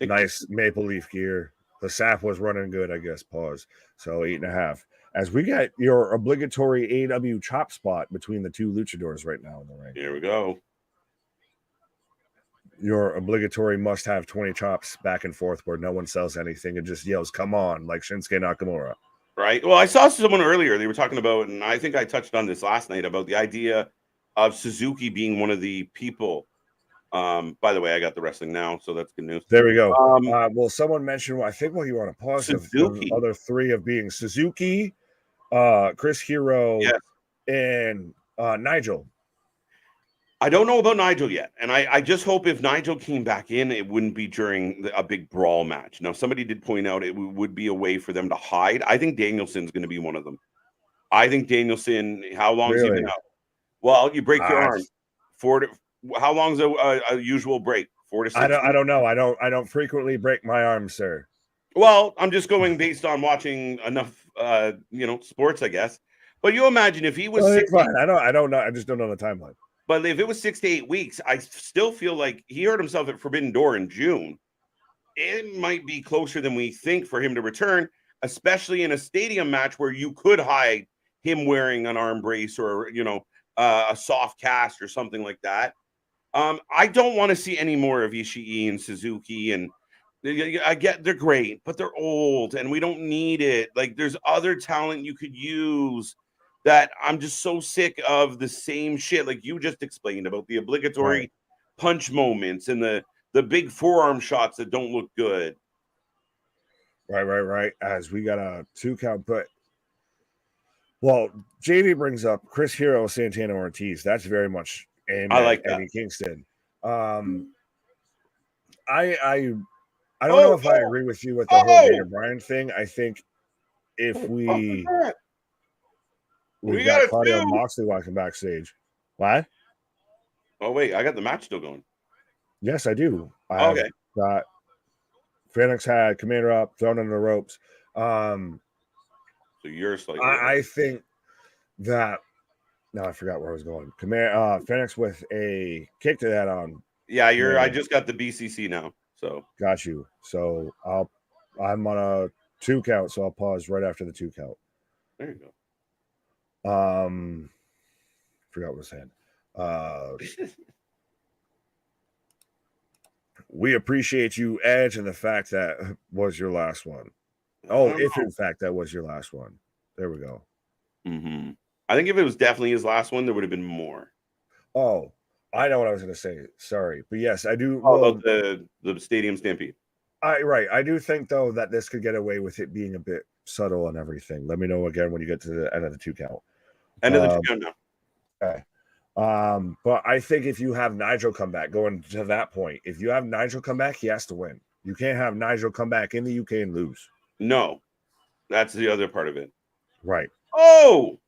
Speaker 2: Nice maple leaf gear. The sap was running good, I guess. Pause. So 8.5. As we got your obligatory AEW chop spot between the two luchadors right now in the ring.
Speaker 1: Here we go.
Speaker 2: Your obligatory must-have 20 chops back and forth where no one sells anything and just yells, come on, like Shinsuke Nakamura.
Speaker 1: Right. Well, I saw someone earlier. They were talking about, and I think I touched on this last night, about the idea of Suzuki being one of the people. By the way, I got the wrestling now, so that's good news.
Speaker 2: There we go. Well, someone mentioned, I think while you were on a pause,
Speaker 1: Suzuki.
Speaker 2: The other 3 of being Suzuki, Chris Hero, and Nigel.
Speaker 1: I don't know about Nigel yet, and I just hope if Nigel came back in, it wouldn't be during a big brawl match. Now, somebody did point out it would be a way for them to hide. I think Danielson's going to be one of them. I think Danielson, how long has he been out? Well, you break your arm. How long is a usual break? 4 to 6
Speaker 2: I don't know. I don't frequently break my arm, sir.
Speaker 1: Well, I'm just going based on watching enough, sports, I guess. But you imagine if he was 6
Speaker 2: fine. I don't know. I just don't know the timeline.
Speaker 1: But if it was 6 to 8 weeks, I still feel like he hurt himself at Forbidden Door in June. It might be closer than we think for him to return, especially in a stadium match where you could hide him wearing an arm brace or, a soft cast or something like that. I don't want to see any more of Ishii and Suzuki, and I get they're great, but they're old and we don't need it. Like, there's other talent you could use. That I'm just so sick of the same shit, like you just explained about the obligatory punch moments and the big forearm shots that don't look good.
Speaker 2: Right. As we got a 2 count, but JD brings up Chris Hero, Santana Ortiz. That's very much aimed at Eddie Kingston. I don't know if I agree with you with the whole Daniel Bryan thing. I think if we got Claudio and Moxley walking backstage. What?
Speaker 1: Oh, wait. I got the match still going.
Speaker 2: Yes, I do.
Speaker 1: Okay.
Speaker 2: Got Phoenix had Commander up, thrown in the ropes.
Speaker 1: So you're slightly.
Speaker 2: I think that. No, I forgot where I was going. Phoenix with a kick to that on.
Speaker 1: Yeah, I just got the BCC now. So
Speaker 2: got you. So I'm on a 2 count, so I'll pause right after the 2 count.
Speaker 1: There you go.
Speaker 2: Forgot what I said. We appreciate you, Edge, and the fact that was your last one.
Speaker 1: I
Speaker 2: Oh,
Speaker 1: don't
Speaker 2: if
Speaker 1: know.
Speaker 2: in fact that was your last one. There we go.
Speaker 1: I think if it was definitely his last one, there would have been more.
Speaker 2: Oh, I know what I was going to say. Sorry, but yes, I do.
Speaker 1: Oh,
Speaker 2: Well,
Speaker 1: about the stadium stampede.
Speaker 2: I do think though that this could get away with it being a bit subtle and everything. Let me know again when you get to the end of the 2 count.
Speaker 1: End of the 2 count now.
Speaker 2: Okay. But I think if you have Nigel come back, going to that point, if you have Nigel come back, he has to win. You can't have Nigel come back in the UK and lose.
Speaker 1: No, that's the other part of it.
Speaker 2: Right.
Speaker 1: Oh,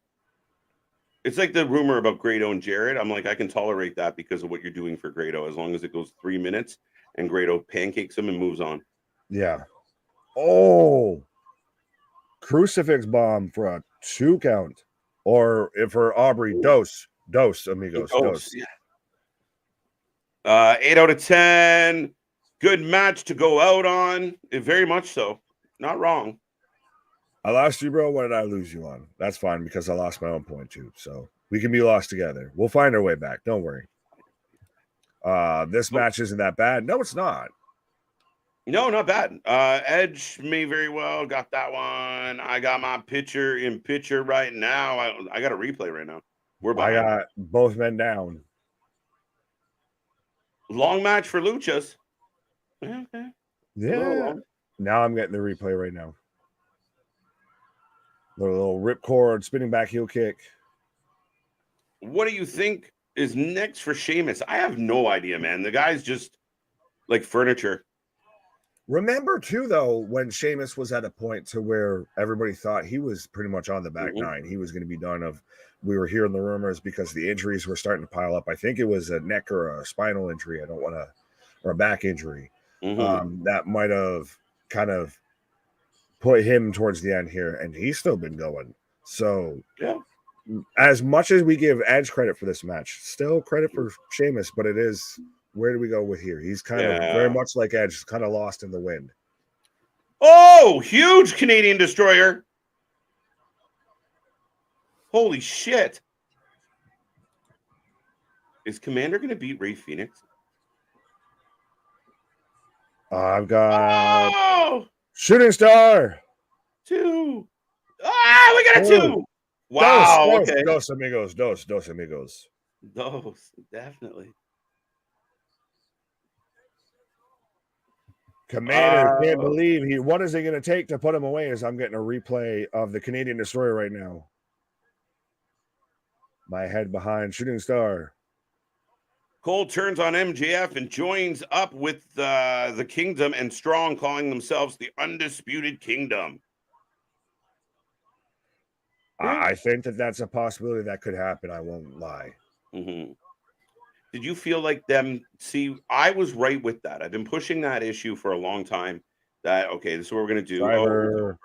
Speaker 1: it's like the rumor about Grado and Jarrett. I'm like, I can tolerate that because of what you're doing for Grado, as long as it goes 3 minutes and Grado pancakes him and moves on.
Speaker 2: Yeah. Oh, crucifix bomb for a 2 count, or if for Aubrey, dos amigos, dos.
Speaker 1: Yeah. 8 out of 10. Good match to go out on. Very much so. Not wrong.
Speaker 2: I lost you, bro. What did I lose you on? That's fine because I lost my own point too. So we can be lost together. We'll find our way back. Don't worry. This match isn't that bad. No, it's not.
Speaker 1: No, not bad. Edge may very well got that one. I got my picture in picture right now. I got a replay right now. We're behind.
Speaker 2: I got both men down.
Speaker 1: Long match for Luchas. Okay.
Speaker 2: Yeah. Now I'm getting the replay right now. Little ripcord, spinning back heel kick.
Speaker 1: What do you think is next for Sheamus? I have no idea, man. The guy's just like furniture.
Speaker 2: Remember too, though, when Sheamus was at a point to where everybody thought he was pretty much on the back nine. He was going to be done. We were hearing the rumors because the injuries were starting to pile up. I think it was a neck or a spinal injury. Or a back injury. That might have kind of put him towards the end here, and he's still been going. So,
Speaker 1: yeah,
Speaker 2: as much as we give Edge credit for this match, still credit for Sheamus, but it is, where do we go with here? He's kind of very much like Edge, kind of lost in the wind.
Speaker 1: Oh, huge Canadian Destroyer. Holy shit. Is Commander going to beat Rey Fenix?
Speaker 2: I've got Shooting Star.
Speaker 1: 2. Ah, we got a 2. Wow.
Speaker 2: Dos amigos.
Speaker 1: Those, definitely.
Speaker 2: Commander can't believe what is it going to take to put him away? As I'm getting a replay of the Canadian Destroyer right now. My head behind Shooting Star.
Speaker 1: Cole turns on MJF and joins up with the Kingdom and Strong, calling themselves the Undisputed Kingdom.
Speaker 2: I think that's a possibility that could happen. I won't lie.
Speaker 1: Did you feel like them? See, I was right with that. I've been pushing that issue for a long time. That, okay, this is what we're going to do.
Speaker 2: Driver,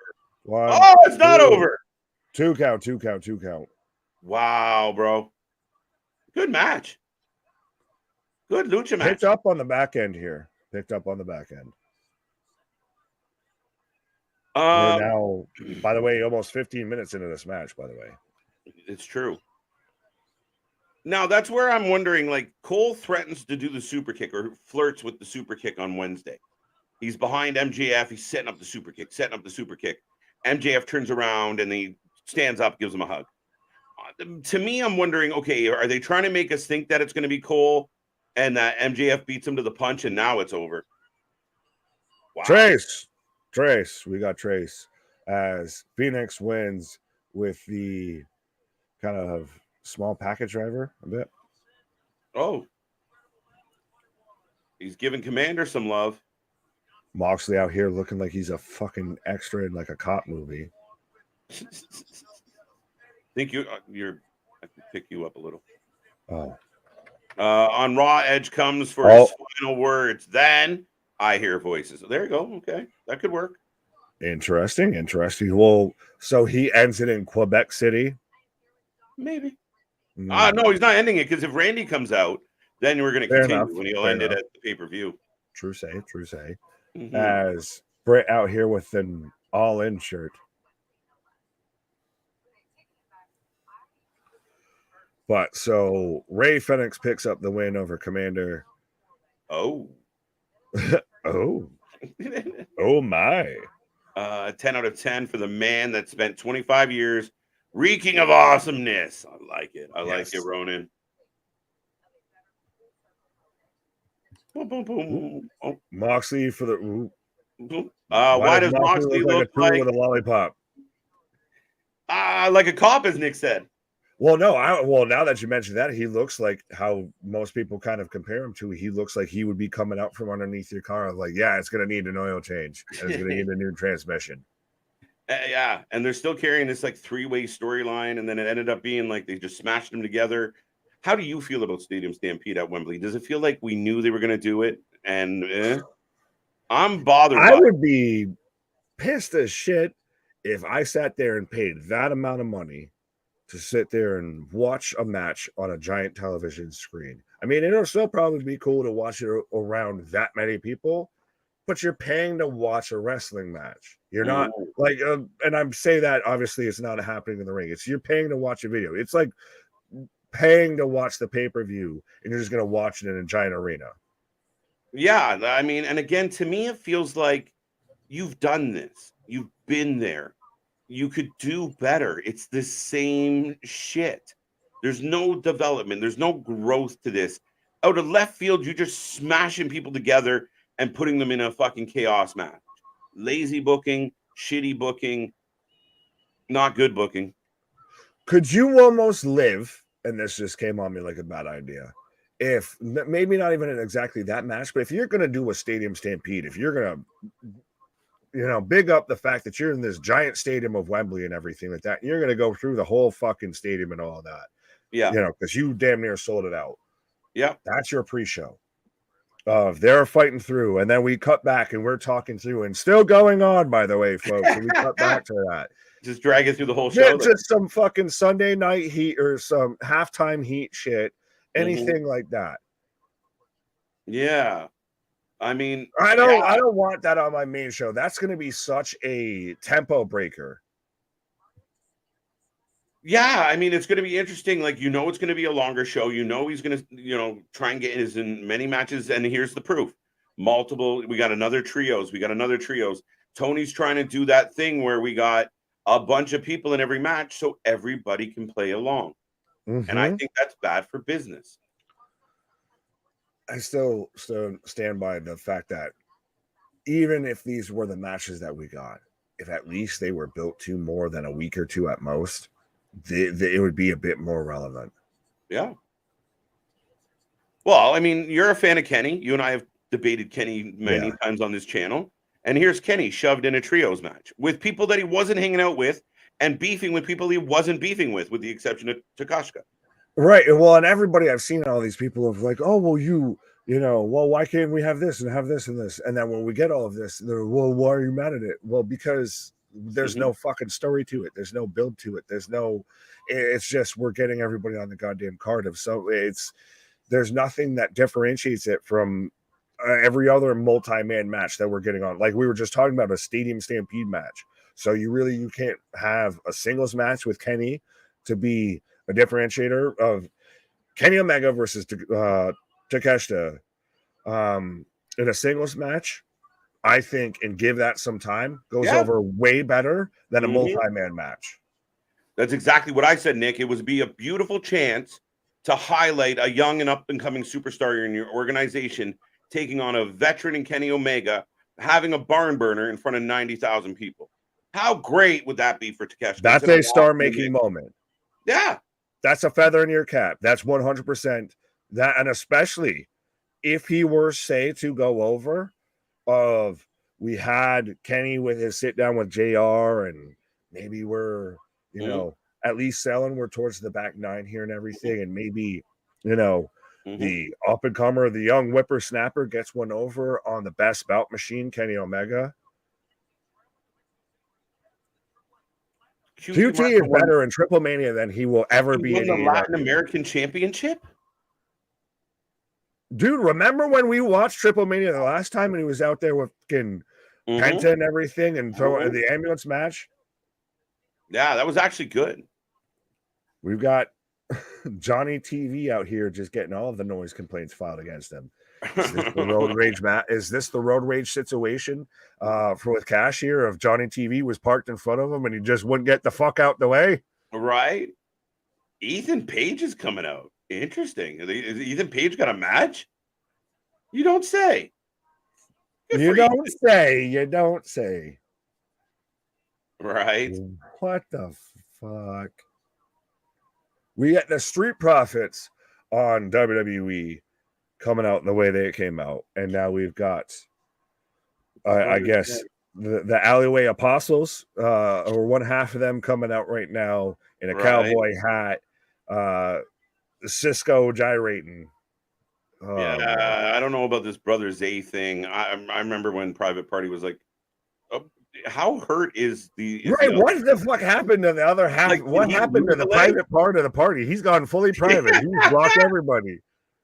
Speaker 1: it's not over.
Speaker 2: 2 count.
Speaker 1: Wow, bro. Good match. Good lucha match.
Speaker 2: Picked up on the back end here. We're now, by the way, almost 15 minutes into this match, by the way.
Speaker 1: It's true. Now, that's where I'm wondering, like, Cole threatens to do the super kick or flirts with the super kick on Wednesday. He's behind MJF. He's setting up the super kick. MJF turns around and he stands up, gives him a hug. To me, I'm wondering, okay, are they trying to make us think that it's going to be Cole and that MJF beats him to the punch and now it's over?
Speaker 2: Wow. Trace. We got Trace as Phoenix wins with the kind of small package driver a bit.
Speaker 1: Oh. He's giving Commander some love.
Speaker 2: Moxley out here looking like he's a fucking extra in like a cop movie.
Speaker 1: Think I can pick you up a little.
Speaker 2: Oh.
Speaker 1: On Raw, Edge comes for his final words. Then I hear voices. There you go. Okay. That could work.
Speaker 2: Interesting. Well, so he ends it in Quebec City?
Speaker 1: Maybe. No, he's not ending it because if Randy comes out, then we're going to continue when he'll end it at the pay-per-view.
Speaker 2: True say. As Britt out here with an all-in shirt. But so Rey Fenix picks up the win over Commander.
Speaker 1: Oh.
Speaker 2: Oh, oh my.
Speaker 1: 10 out of 10 for the man that spent 25 years reeking of awesomeness. I like it. I like it, Ronan. Boom, boom, boom. Oh.
Speaker 2: Moxley for the. Ooh.
Speaker 1: Why does Moxley
Speaker 2: look like a tool with a lollipop?
Speaker 1: Like a cop, as Nick said.
Speaker 2: Well, no, now that you mentioned that, he looks like how most people kind of compare him to. He looks like he would be coming out from underneath your car. Like, yeah, it's going to need an oil change. And it's going to need a new transmission.
Speaker 1: Yeah, and they're still carrying this like three-way storyline, and then it ended up being like they just smashed them together. How do you feel about Stadium Stampede at Wembley? Does it feel like we knew they were going to do it? And I'm bothered.
Speaker 2: I would be pissed as shit if I sat there and paid that amount of money to sit there and watch a match on a giant television screen. I mean, it'll still probably be cool to watch it around that many people, but you're paying to watch a wrestling match. You're not like, and I'm saying that obviously it's not happening in the ring. You're paying to watch a video. It's like paying to watch the pay-per-view, and you're just going to watch it in a giant arena.
Speaker 1: Yeah, I mean, and again, to me, it feels like you've done this. You've been there. You could do better. It's the same shit. There's no development. There's no growth to this. Out of left field, you're just smashing people together and putting them in a fucking chaos match. Lazy booking, shitty booking, not good booking.
Speaker 2: Could you almost live, and this just came on me like a bad idea, if maybe not even exactly that match, but if you're going to do a Stadium Stampede, if you're going to big up the fact that you're in this giant stadium of Wembley and everything like that. You're going to go through the whole fucking stadium and all of that.
Speaker 1: Yeah.
Speaker 2: Because you damn near sold it out.
Speaker 1: Yeah.
Speaker 2: That's your pre-show. They're fighting through, and then we cut back and we're talking through and still going on, by the way, folks. And we cut back to that.
Speaker 1: Just drag it through the whole show.
Speaker 2: Just some fucking Sunday night heat or some halftime heat shit. Anything like that.
Speaker 1: Yeah. I mean,
Speaker 2: I don't want that on my main show. That's going to be such a tempo breaker.
Speaker 1: Yeah, I mean, it's going to be interesting. Like, it's going to be a longer show. He's going to, try and get his in many matches. And here's the proof. We got another trios. Tony's trying to do that thing where we got a bunch of people in every match so everybody can play along. Mm-hmm. And I think that's bad for business.
Speaker 2: I still stand by the fact that even if these were the matches that we got, if at least they were built to more than a week or two at most, it would be a bit more relevant.
Speaker 1: Yeah. Well, I mean, you're a fan of Kenny. You and I have debated Kenny many times on this channel. And here's Kenny shoved in a trios match with people that he wasn't hanging out with and beefing with people he wasn't beefing with the exception of Takashka.
Speaker 2: Right. Well, and everybody I've seen all these people of like, oh, well, well, why can't we have this and have this and this? And then when we get all of this, they're, well, why are you mad at it? Well, because there's no fucking story to it. There's no build to it. It's just we're getting everybody on the goddamn Cardiff. So there's nothing that differentiates it from every other multi-man match that we're getting on. Like we were just talking about a Stadium Stampede match. So you can't have a singles match with Kenny to be a differentiator of Kenny Omega versus Takeshita in a singles match. I think, and give that some time, goes over way better than a multi-man match.
Speaker 1: That's exactly what I said, Nick. It would be a beautiful chance to highlight a young and up-and-coming superstar in your organization taking on a veteran in Kenny Omega, having a barn burner in front of 90,000 people. How great would that be for Takeshita?
Speaker 2: That's a star-making moment.
Speaker 1: Yeah.
Speaker 2: That's a feather in your cap. That's 100% that, and especially if he were, say, to go over we had Kenny with his sit down with JR, and maybe we're, at least selling, we're towards the back nine here and everything, and maybe, the up-and-comer, the young whippersnapper gets one over on the best bout machine, Kenny Omega. QT is better in Triple Mania than he will ever be in
Speaker 1: the Latin American Championship.
Speaker 2: Dude, remember when we watched Triple Mania the last time and he was out there with fucking Penta and everything and throwing the ambulance match?
Speaker 1: Yeah, that was actually good.
Speaker 2: We've got Johnny TV out here just getting all of the noise complaints filed against him. Is this the road rage Is this the road rage situation for with Cash here of Johnny TV was parked in front of him and he just wouldn't get the fuck out the way?
Speaker 1: Right. Ethan Page is coming out. Interesting. Is Ethan Page got a match? You don't say.
Speaker 2: You don't say. You don't say.
Speaker 1: Right.
Speaker 2: What the fuck? We got the Street Profits on WWE coming out in the way they came out, and now we've got, I guess, the Alleyway Apostles, or one half of them coming out right now in a cowboy hat, Cisco gyrating.
Speaker 1: I don't know about this Brother Zay thing. I remember when Private Party was like, oh, how hurt is the
Speaker 2: right? What the fuck happened to the other half? Like, what happened to the private part of the party? He's gone fully private. He's blocked everybody.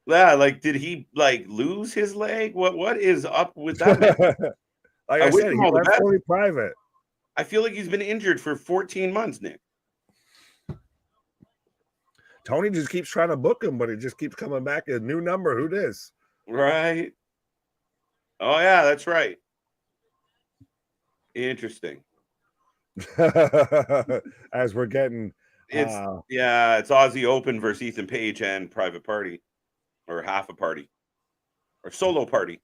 Speaker 1: Yeah, like, did he like lose his leg? What is up with that?
Speaker 2: Like I said, he went fully private.
Speaker 1: I feel like he's been injured for 14 months, Nick.
Speaker 2: Tony just keeps trying to book him, but he just keeps coming back a new number. Who this?
Speaker 1: Right. Oh yeah, that's right. Interesting.
Speaker 2: As we're getting,
Speaker 1: it's Aussie Open versus Ethan Page and Private Party. Or half a party, or solo party.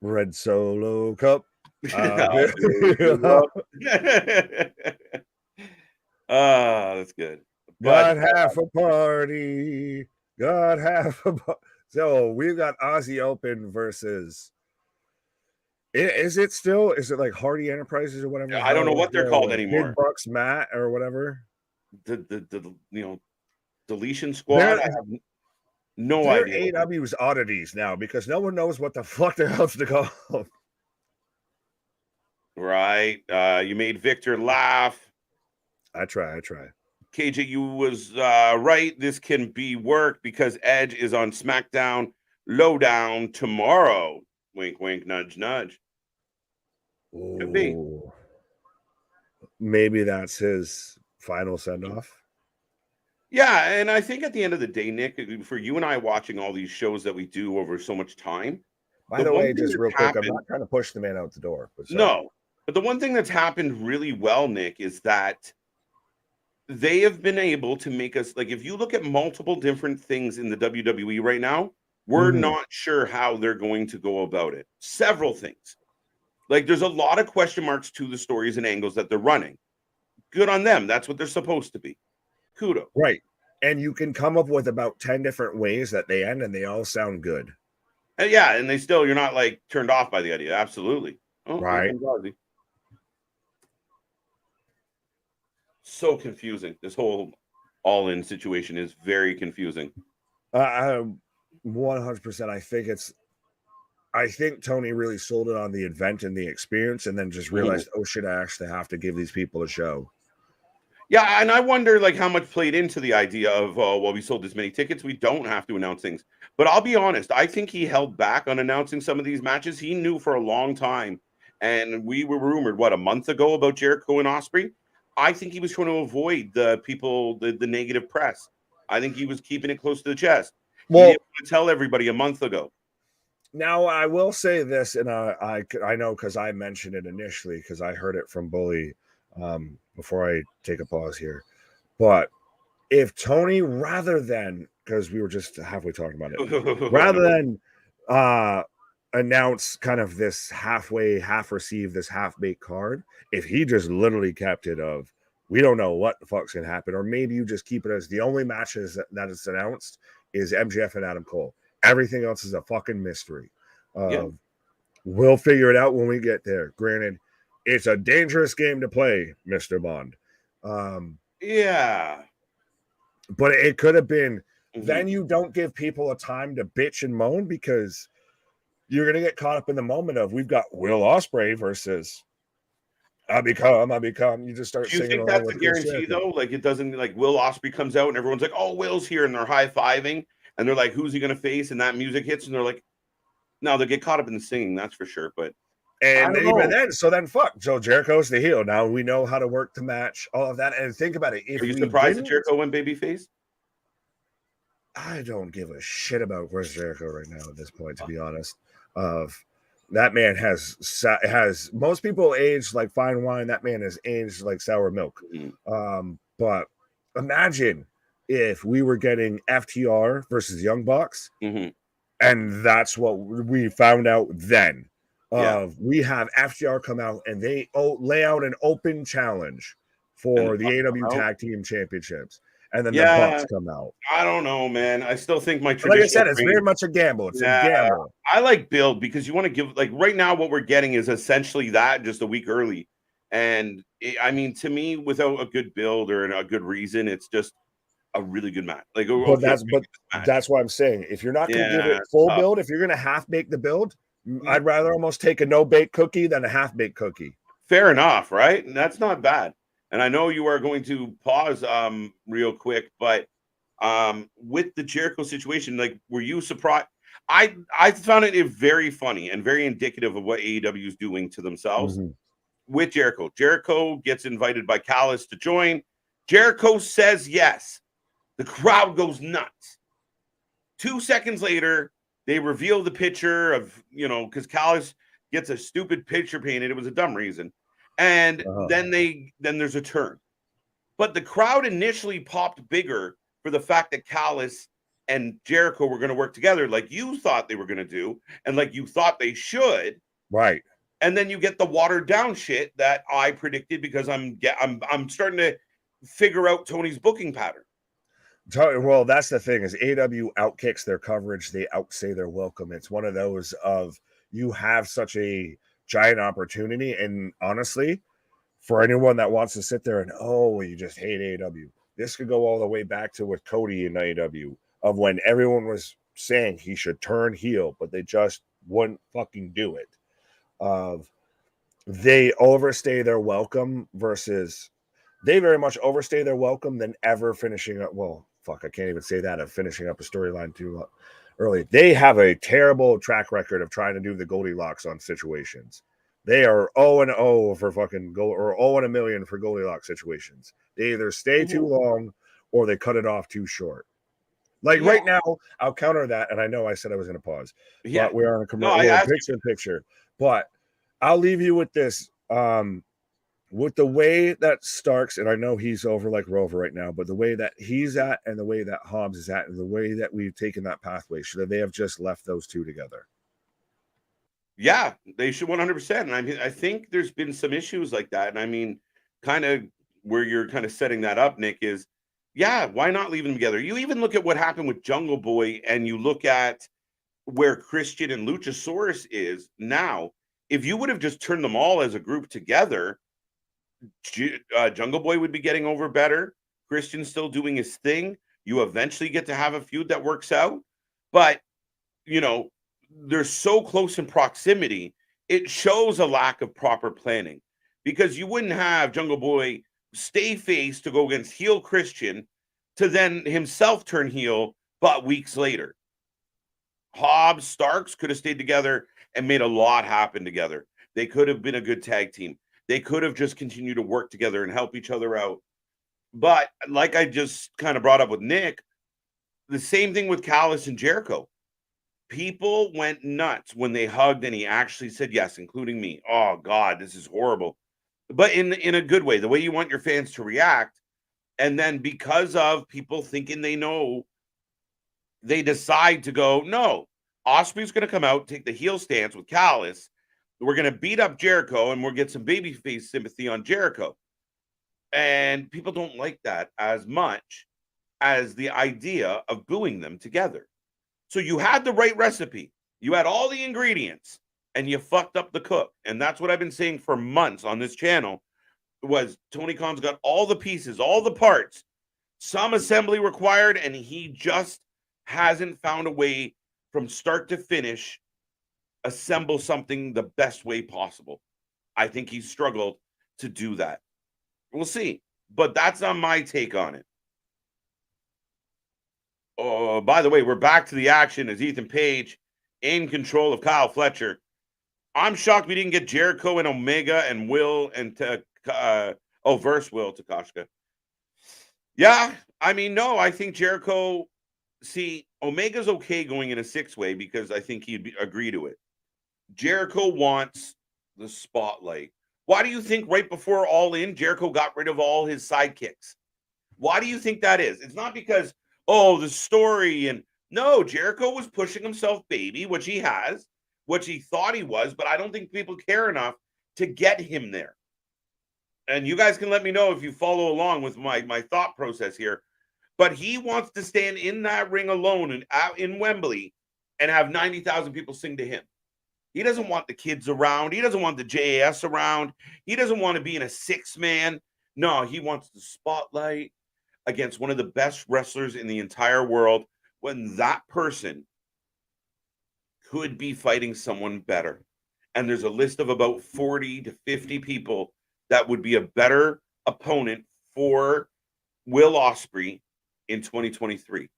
Speaker 2: Red Solo Cup.
Speaker 1: That's good.
Speaker 2: Got half a party. Got half a party. So we've got Aussie Open versus. Is it like Hardy Enterprises or whatever?
Speaker 1: I don't know what they're called anymore.
Speaker 2: Big Bucks Matt or whatever.
Speaker 1: The deletion squad. I have no idea.
Speaker 2: AEW's oddities now because no one knows what the fuck the hell's to call.
Speaker 1: Right. You made Victor laugh.
Speaker 2: I try.
Speaker 1: KJ, you was right. This can be work because Edge is on SmackDown Lowdown tomorrow. Wink, wink, nudge, nudge. Could be.
Speaker 2: Maybe that's his final send-off.
Speaker 1: Yeah, and I think at the end of the day, Nick, for you and I watching all these shows that we do over so much time.
Speaker 2: By the way, just real quick, I'm not trying to push the man out the door. But
Speaker 1: no, but the one thing that's happened really well, Nick, is that they have been able to make us, like, if you look at multiple different things in the WWE right now, we're not sure how they're going to go about it. Several things. Like, there's a lot of question marks to the stories and angles that they're running. Good on them. That's what they're supposed to be. Kudos.
Speaker 2: Right. And you can come up with about 10 different ways that they end and they all sound good.
Speaker 1: And yeah, and you're not like turned off by the idea. Absolutely. Oh,
Speaker 2: right.
Speaker 1: So confusing. This whole all-in situation is very confusing.
Speaker 2: 100%. I think Tony really sold it on the event and the experience and then just realized, oh shit, I actually have to give these people a show.
Speaker 1: Yeah, and I wonder like how much played into the idea of, we sold this many tickets, we don't have to announce things. But I'll be honest, I think he held back on announcing some of these matches. He knew for a long time, and we were rumored, a month ago about Jericho and Ospreay. I think he was trying to avoid the people, the negative press. I think he was keeping it close to the chest. Well, he didn't want to tell everybody a month ago.
Speaker 2: Now, I will say this, and I know because I mentioned it initially because I heard it from Bully before I take a pause here. But if Tony, rather than, because we were just halfway talking about it, rather than announce kind of this halfway, half-received, this half-baked card, if he just literally kept it of, we don't know what the fuck's going to happen, or maybe you just keep it as the only matches that is announced is MJF and Adam Cole. Everything else is a fucking mystery. We'll figure it out when we get there. Granted, it's a dangerous game to play, Mr. Bond.
Speaker 1: Yeah.
Speaker 2: But it could have been, then you don't give people a time to bitch and moan because you're going to get caught up in the moment of, we've got Will Ospreay versus I become. You just start singing.
Speaker 1: Do you think that's a guarantee, though? Like, it doesn't, like, Will Ospreay comes out and everyone's like, oh, Will's here, and they're high-fiving, and they're like, who's he going to face? And that music hits, and they're like, no, they get caught up in the singing, that's for sure. But
Speaker 2: and even then, fuck. So Jericho's the heel. Now we know how to work the match, all of that. And think about it. If
Speaker 1: are you surprised that Jericho went babyface?
Speaker 2: I don't give a shit about Chris Jericho right now at this point, to be honest. Of that man has most people age like fine wine. That man has aged like sour milk. But imagine if we were getting FTR versus Young Bucks, and that's what we found out then. We have FTR come out and they lay out an open challenge for the AW Tag Team Championships, and then the Bucks come out.
Speaker 1: I don't know, man. I still think my
Speaker 2: traditional. Like I said, it's very much a gamble. It's a gamble.
Speaker 1: I like build because you want to give, like, right now what we're getting is essentially that just a week early. And I mean, to me, without a good build or a good reason, it's just a really good match. Like,
Speaker 2: but that's what I'm saying. If you're not going to give it full build, if you're going to half bake the build, I'd rather almost take a no bake cookie than a half baked cookie.
Speaker 1: Fair enough, right? And that's not bad. And I know you are going to pause real quick, but with the Jericho situation, like, were you surprised? I found it very funny and very indicative of what AEW is doing to themselves with Jericho. Jericho gets invited by Callis to join. Jericho says yes. The crowd goes nuts. 2 seconds later, they reveal the picture of, because Callis gets a stupid picture painted. It was a dumb reason. And then there's a turn. But the crowd initially popped bigger for the fact that Callis and Jericho were going to work together like you thought they were going to do and like you thought they should.
Speaker 2: Right.
Speaker 1: And then you get the watered down shit that I predicted because I'm starting to figure out Tony's booking pattern.
Speaker 2: Well, that's the thing is AEW outkicks their coverage. They outsay their welcome. It's one of those of you have such a giant opportunity. And honestly, for anyone that wants to sit there and, you just hate AEW, this could go all the way back to with Cody in AEW of when everyone was saying he should turn heel, but they just wouldn't fucking do it. They overstay their welcome versus they very much overstay their welcome than ever finishing up. Well, fuck, I can't even say that of finishing up a storyline too early. They have a terrible track record of trying to do the Goldilocks on situations. They are 0-0 for fucking goal or 0-1,000,000 for Goldilocks situations. They either stay too long or they cut it off too short. Like right now, I'll counter that. And I know I said I was going to pause, but we are on a commercial picture. But I'll leave you with this. With the way that Starks, and I know he's over like Rover right now, but the way that he's at and the way that Hobbs is at and the way that we've taken that pathway, should they have just left those two together?
Speaker 1: Yeah, they should 100%. And I mean, I think there's been some issues like that. And I mean, kind of where you're kind of setting that up, Nick, is why not leave them together? You even look at what happened with Jungle Boy and you look at where Christian and Luchasaurus is now. If you would have just turned them all as a group together, Jungle Boy would be getting over better. Christian's still doing his thing. You eventually get to have a feud that works out. But, they're so close in proximity, it shows a lack of proper planning because you wouldn't have Jungle Boy stay face to go against heel Christian to then himself turn heel, but weeks later. Hobbs, Starks could have stayed together and made a lot happen together. They could have been a good tag team. They could have just continued to work together and help each other out. But like I just kind of brought up with Nick, the same thing with Callis and Jericho. People went nuts when they hugged and he actually said yes, including me. Oh, God, this is horrible. But in a good way, the way you want your fans to react. And then because of people thinking they know, they decide to go, no, Osprey's going to come out, take the heel stance with Callis. We're going to beat up Jericho and we'll get some babyface sympathy on Jericho. And people don't like that as much as the idea of booing them together. So you had the right recipe. You had all the ingredients and you fucked up the cook. And that's what I've been saying for months on this channel was Tony Khan's got all the pieces, all the parts, some assembly required, and he just hasn't found a way from start to finish assemble something the best way possible. I think he's struggled to do that. We'll see. But that's not my take on it. Oh, by the way, we're back to the action as Ethan Page in control of Kyle Fletcher. I'm shocked we didn't get Jericho and Omega and Will and verse Will Takashka. Yeah, I mean, no, I think Jericho See, Omega's okay going in a 6-way because I think he'd agree to it. Jericho wants the spotlight. Why do you think right before All In, Jericho got rid of all his sidekicks? Why do you think that is? It's not because, oh, the story and no, Jericho was pushing himself, baby, which he has, which he thought he was, but I don't think people care enough to get him there. And you guys can let me know if you follow along with my thought process here. But he wants to stand in that ring alone and out in Wembley and have 90,000 people sing to him. He doesn't want the kids around. He doesn't want the JAS around. He doesn't want to be in a 6-man. No, he wants the spotlight against one of the best wrestlers in the entire world when that person could be fighting someone better. And there's a list of about 40 to 50 people that would be a better opponent for Will Ospreay in 2023.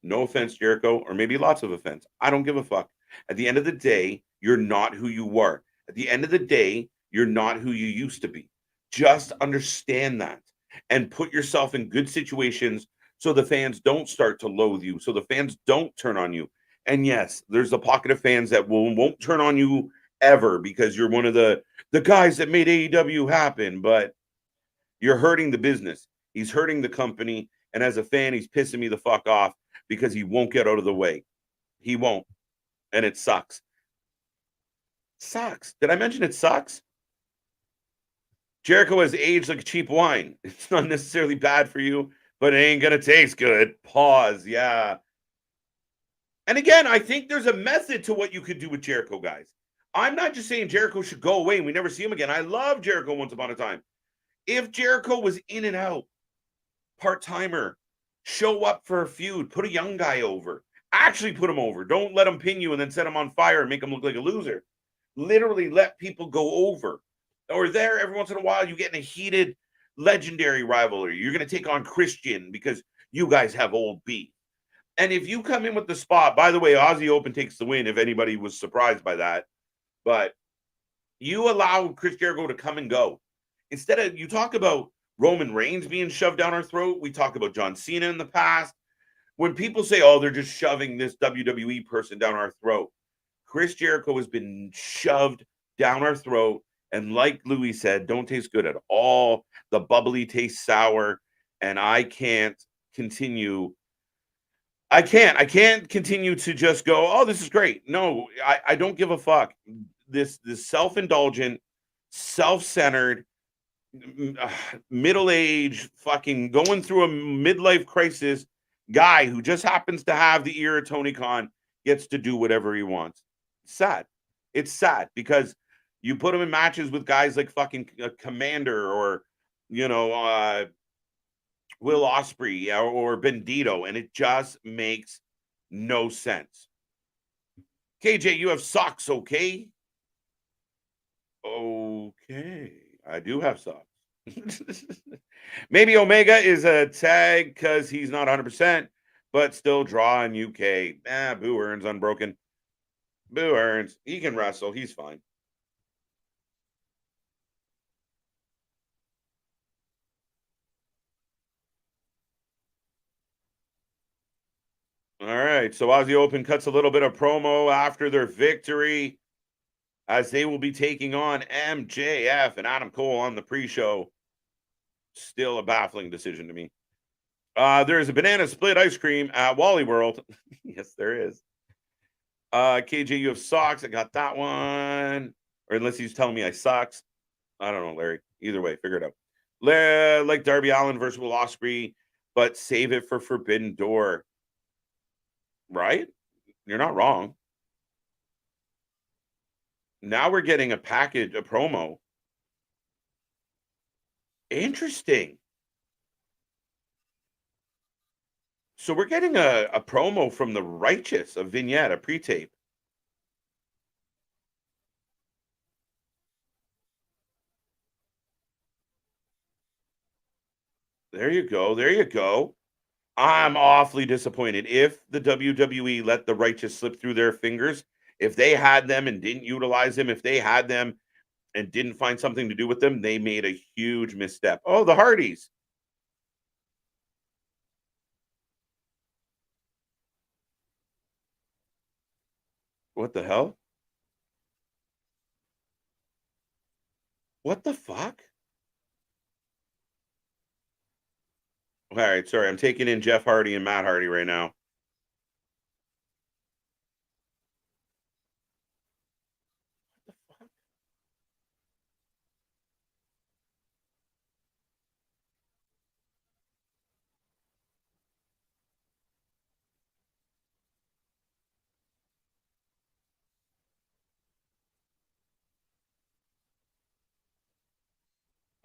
Speaker 1: No offense, Jericho, or maybe lots of offense. I don't give a fuck. At the end of the day, you're not who you were. At the end of the day, you're not who you used to be. Just understand that and put yourself in good situations so the fans don't start to loathe you, so the fans don't turn on you. And yes, there's a pocket of fans that won't turn on you ever because you're one of the guys that made AEW happen, but you're hurting the business. He's hurting the company. And as a fan, he's pissing me the fuck off because he won't get out of the way. He won't. And it sucks. Sucks. Did I mention it sucks? Jericho has aged like cheap wine. It's not necessarily bad for you, but it ain't going to taste good. Pause. Yeah. And again, I think there's a method to what you could do with Jericho, guys. I'm not just saying Jericho should go away and we never see him again. I love Jericho once upon a time. If Jericho was in and out, part-timer, show up for a feud, put a young guy over, actually put him over. Don't let him pin you and then set him on fire and make him look like a loser. Literally let people go over. Or there, every once in a while, you get in a heated legendary rivalry. You're going to take on Christian because you guys have old beef. And if you come in with the spot, by the way, Aussie Open takes the win if anybody was surprised by that. But you allow Chris Jericho to come and go. Instead of, you talk about Roman Reigns being shoved down our throat. We talk about John Cena in the past. When people say, oh, they're just shoving this WWE person down our throat, Chris Jericho has been shoved down our throat. And like Louis said, don't taste good at all. The bubbly tastes sour. And I can't continue. I can't continue to just go, oh, this is great. No, I don't give a fuck. This self-indulgent, self-centered, middle-aged, fucking going through a midlife crisis guy who just happens to have the ear of Tony Khan gets to do whatever he wants. It's sad. It's sad because you put him in matches with guys like fucking Commander or, Will Ospreay or Bandito, and it just makes no sense. KJ, you have socks, okay? Okay. I do have socks. Maybe Omega is a tag because he's not 100%, but still draw in UK. Boo Earns unbroken. Boo Earns. He can wrestle. He's fine. All right. So Aussie Open cuts a little bit of promo after their victory as they will be taking on MJF and Adam Cole on the pre-show. Still a baffling decision to me. There is a banana split ice cream at Wally World. Yes, there is. KJ, you have socks. I got that one. Or unless he's telling me I sucks. I don't know, Larry. Either way, figure it out. Like Darby Allin versus Will Ospreay, but save it for Forbidden Door. Right? You're not wrong. Now we're getting a package, a promo. Interesting. So we're getting a promo from the Righteous, a vignette, a pre-tape. There you go. There you go. I'm awfully disappointed. If the WWE let the Righteous slip through their fingers, if they had them and didn't utilize them, if they had them and didn't find something to do with them, they made a huge misstep. Oh, the Hardys. What the hell? What the fuck? All right, sorry. I'm taking in Jeff Hardy and Matt Hardy right now. What the fuck?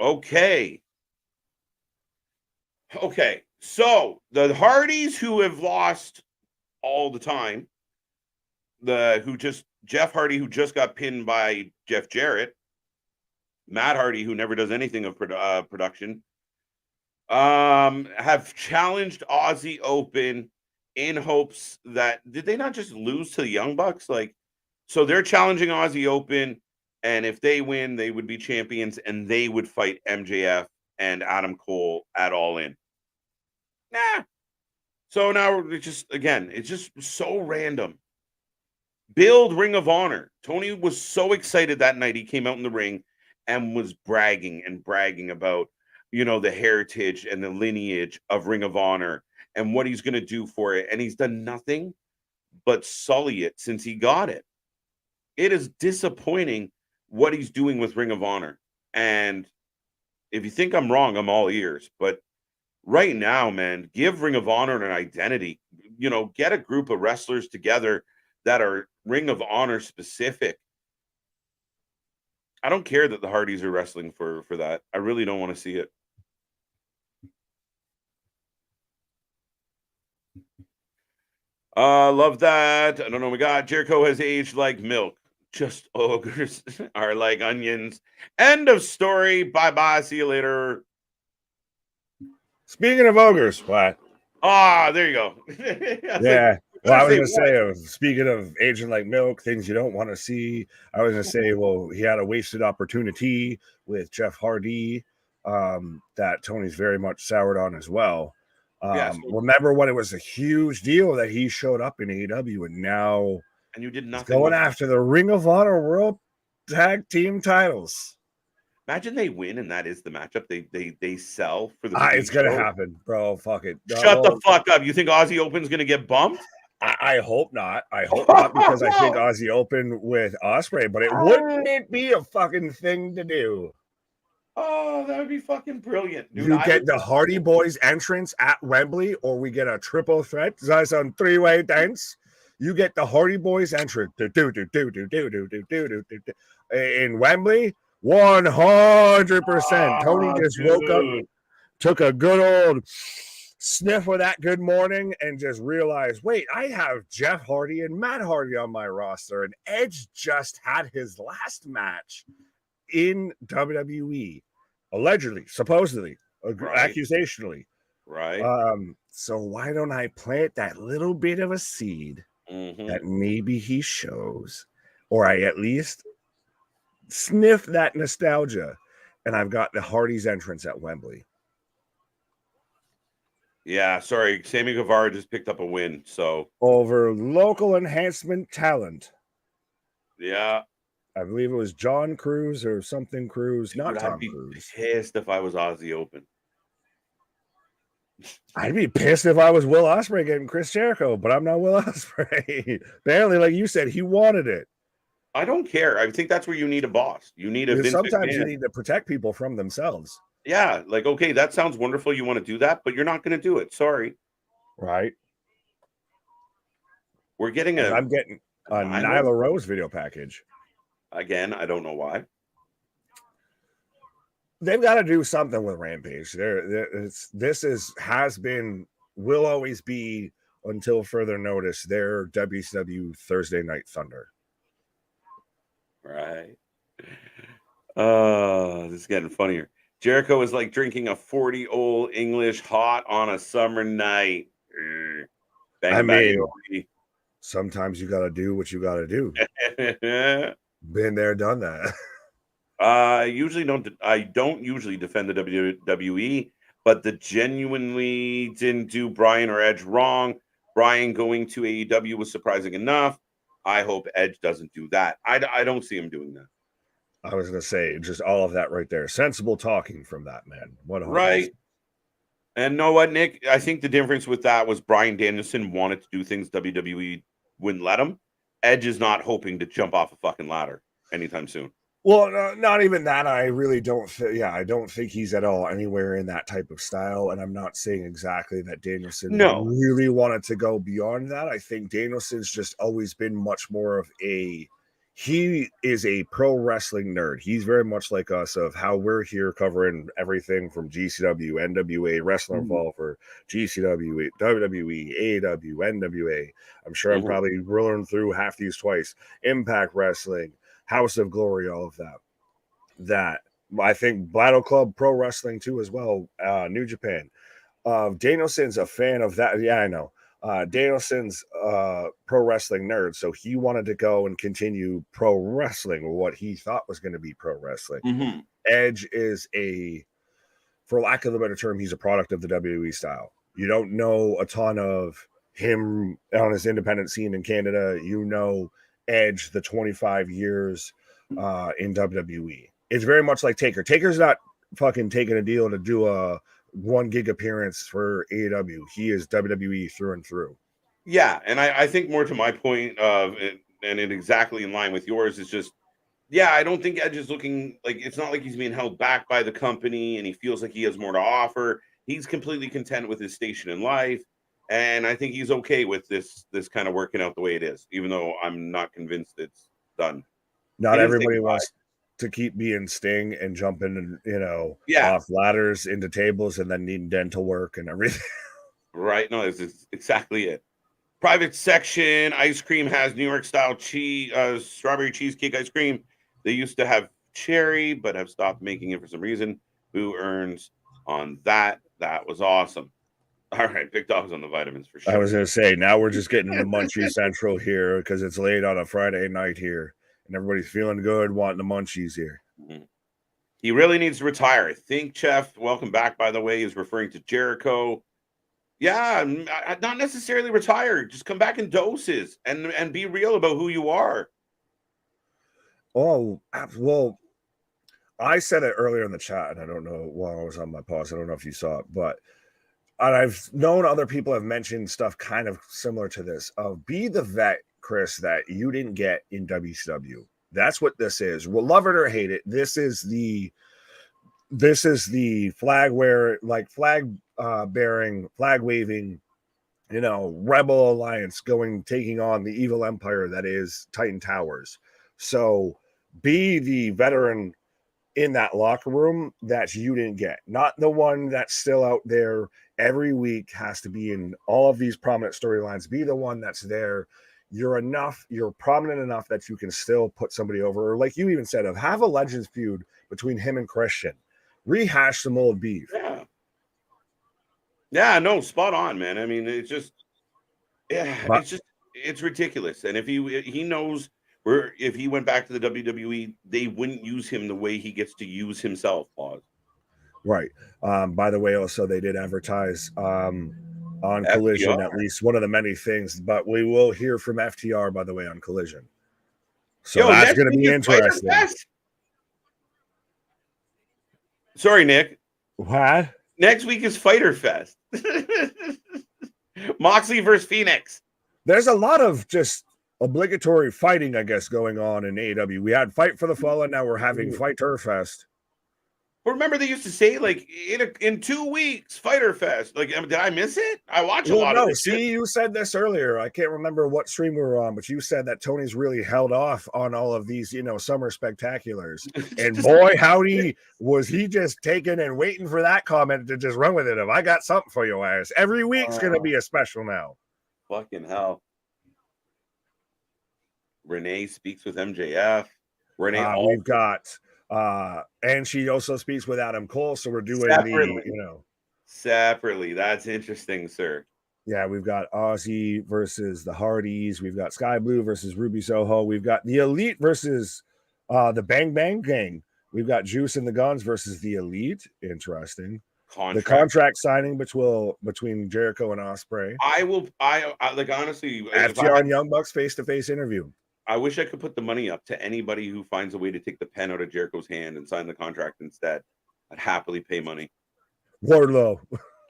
Speaker 1: Okay. Okay. So the Hardys who have lost all the time, Jeff Hardy who just got pinned by Jeff Jarrett, Matt Hardy who never does anything of production, have challenged Aussie Open in hopes that did they not just lose to the Young Bucks? Like, so they're challenging Aussie Open, and if they win, they would be champions, and they would fight MJF and Adam Cole at All In. Nah. So now it's just so random. Build Ring of Honor. Tony was so excited that night. He came out in the ring and was bragging about, the heritage and the lineage of Ring of Honor and what he's going to do for it. And he's done nothing but sully it since he got it. It is disappointing what he's doing with Ring of Honor. And if you think I'm wrong, I'm all ears. But right now, man, give Ring of Honor an identity. Get a group of wrestlers together that are Ring of Honor specific. I don't care that the Hardys are wrestling for that. I really don't want to see it. Love that. I don't know. We got Jericho has aged like milk. Just ogres are like onions. End of story. Bye-bye. See you later.
Speaker 2: Speaking of ogres, what?
Speaker 1: There you go.
Speaker 2: Yeah. Well, I was going to say, speaking of aging like milk, things you don't want to see, I was going to say, well, he had a wasted opportunity with Jeff Hardy that Tony's very much soured on as well. Remember when it was a huge deal that he showed up in AEW and now
Speaker 1: you did nothing
Speaker 2: going after the Ring of Honor World Tag Team titles.
Speaker 1: Imagine they win and that is the matchup they sell for the
Speaker 2: it's gonna happen, bro. Fuck it.
Speaker 1: Shut the fuck up. You think Aussie Open's gonna get bumped?
Speaker 2: I hope not. I hope not, because I think Aussie Open with Ospreay, but wouldn't it be a fucking thing to do?
Speaker 1: Oh, that would be fucking brilliant. Dude,
Speaker 2: you get the Hardy Boys entrance at Wembley, or we get a triple threat. That's on three-way dance. You get the Hardy Boys entrance in Wembley. 100%. Tony just woke up, took a good old sniff of that good morning, and just realized, wait, I have Jeff Hardy and Matt Hardy on my roster, and Edge just had his last match in WWE. Allegedly, supposedly, accusationally.
Speaker 1: Right.
Speaker 2: So why don't I plant that little bit of a seed that maybe he shows, or I at least sniff that nostalgia, and I've got the Hardy's entrance at Wembley.
Speaker 1: Yeah, sorry. Sammy Guevara just picked up a win, so
Speaker 2: over local enhancement talent.
Speaker 1: Yeah.
Speaker 2: I believe it was John Cruz or something Cruz, not Tom Cruise.
Speaker 1: I'd be pissed if I was Aussie Open.
Speaker 2: I'd be pissed if I was Will Ospreay getting Chris Jericho, but I'm not Will Ospreay. Apparently, like you said, he wanted it.
Speaker 1: I don't care. I think that's where you need a boss. You need a Vince
Speaker 2: sometimes
Speaker 1: McMahon.
Speaker 2: You need to protect people from themselves.
Speaker 1: Yeah, like, okay, that sounds wonderful. You want to do that, but you're not going to do it. Sorry.
Speaker 2: Right.
Speaker 1: We're getting
Speaker 2: I'm getting a Nyla Rose video package.
Speaker 1: Again, I don't know why.
Speaker 2: They've got to do something with Rampage. Will always be, until further notice, their WCW Thursday Night Thunder.
Speaker 1: Right. This is getting funnier. Jericho is like drinking a 40 Old English hot on a summer night.
Speaker 2: Sometimes you got to do what you got to do. Been there, done that.
Speaker 1: I don't usually defend the WWE, but the genuinely didn't do Brian or Edge wrong. Brian going to AEW was surprising enough. I hope Edge doesn't do that. I don't see him doing that.
Speaker 2: I was going to say just all of that right there. Sensible talking from that man. 100%.
Speaker 1: Right. And know what, Nick? I think the difference with that was Bryan Danielson wanted to do things WWE wouldn't let him. Edge is not hoping to jump off a fucking ladder anytime soon.
Speaker 2: Well, not even that. I really don't. I don't think he's at all anywhere in that type of style. And I'm not saying exactly that Danielson really wanted to go beyond that. I think Danielson's just always been much more of he is a pro wrestling nerd. He's very much like us of how we're here covering everything from GCW, NWA, Wrestler Revolver, GCW, WWE, AEW, NWA. I'm sure I'm probably rolling through half these twice. Impact Wrestling, House of Glory, all of that. I think Battle Club Pro Wrestling too as well, New Japan. Danielson's a fan of that. Yeah, I know. Danielson's pro wrestling nerd, so he wanted to go and continue pro wrestling, what he thought was going to be pro wrestling. Edge is for lack of a better term, he's a product of the WWE style. You don't know a ton of him on his independent scene in Canada. You know Edge, the 25 years in WWE. It's very much like Taker. Taker's not fucking taking a deal to do a 1 gig appearance for AEW. He is WWE through and through.
Speaker 1: Yeah, and I think more to my point of it, and it exactly in line with yours, is just, yeah, I don't think Edge is looking like, it's not like he's being held back by the company and he feels like he has more to offer. He's completely content with his station in life, and I think he's okay with this kind of working out the way it is, even though I'm not convinced it's done.
Speaker 2: Not everybody wants to keep being Sting and jumping, off ladders into tables and then needing dental work and everything.
Speaker 1: Right. No, it's exactly it. Private section ice cream has New York style strawberry cheesecake ice cream. They used to have cherry, but have stopped making it for some reason. Who earns on that? That was awesome. All right, big dogs on the vitamins for sure.
Speaker 2: I was going to say, now we're just getting into Munchie Central here because it's late on a Friday night here. And everybody's feeling good, wanting the munchies here.
Speaker 1: He really needs to retire. I think Chef, welcome back, by the way, is referring to Jericho. Yeah, not necessarily retire. Just come back in doses and be real about who you are.
Speaker 2: Oh, well, I said it earlier in the chat, and I don't know while I was on my pause. I don't know if you saw it, but I've known other people have mentioned stuff kind of similar to this. Be the vet, Chris, that you didn't get in WCW. That's what this is. Well, love it or hate it, this is the flag bearing, flag waving, Rebel Alliance taking on the evil empire that is Titan Towers. So be the veteran in that locker room that you didn't get, not the one that's still out there every week, has to be in all of these prominent storylines. Be the one that's there. You're prominent enough that you can still put somebody over, or like you even said, have a Legends feud between him and Christian, rehash some old beef.
Speaker 1: Yeah, no, spot on, man. I mean, it's just, it's ridiculous. And if he knows where, if he went back to the WWE, they wouldn't use him the way he gets to use himself. Pause.
Speaker 2: Right. By the way, also they did advertise on Collision, at least one of the many things, but we will hear from FTR, by the way, on Collision. So that's going to be interesting.
Speaker 1: Sorry, Nick.
Speaker 2: What?
Speaker 1: Next week is Fighter Fest. Moxley versus Phoenix.
Speaker 2: There's a lot of just obligatory fighting, I guess, going on in AEW. We had Fight for the Fallen, now we're having Fighter Fest.
Speaker 1: But remember, they used to say, like, in 2 weeks, Fighter Fest. Like, did I miss it? I watch a lot of this.
Speaker 2: See, you said this earlier. I can't remember what stream we were on, but you said that Tony's really held off on all of these, summer spectaculars. And boy, howdy, was he just taking and waiting for that comment to just run with it. I got something for your ass. Every week's going to be a special now.
Speaker 1: Fucking hell. Renee speaks with MJF.
Speaker 2: We've got... and she also speaks with Adam Cole, so we're doing
Speaker 1: separately. That's interesting, sir.
Speaker 2: Yeah, we've got Aussie versus the Hardys. We've got Sky Blue versus Ruby Soho. We've got the Elite versus the Bang Bang Gang. We've got Juice and the Guns versus the Elite. Interesting. The contract signing between Jericho and Ospreay.
Speaker 1: I like, honestly,
Speaker 2: FTR and Young Bucks face-to-face interview.
Speaker 1: I wish I could put the money up to anybody who finds a way to take the pen out of Jericho's hand and sign the contract instead. I'd happily pay money.
Speaker 2: Wardlow,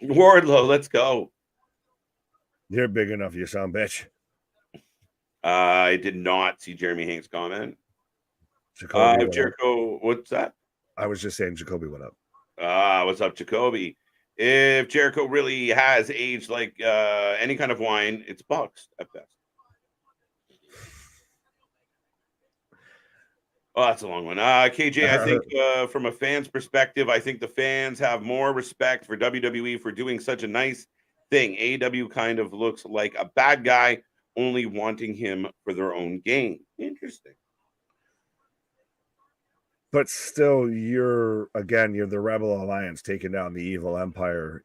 Speaker 1: let's go.
Speaker 2: You're big enough, you son of a bitch.
Speaker 1: I did not see Jeremy Hank's comment. Jericho, what's that?
Speaker 2: I was just saying, Jacoby, what up?
Speaker 1: What's up, Jacoby? If Jericho really has aged like any kind of wine, it's Bucks at best. Oh, that's a long one. KJ, I think from a fan's perspective, I think the fans have more respect for WWE for doing such a nice thing. AEW kind of looks like a bad guy, only wanting him for their own gain. Interesting.
Speaker 2: But still, you're the Rebel Alliance taking down the evil empire,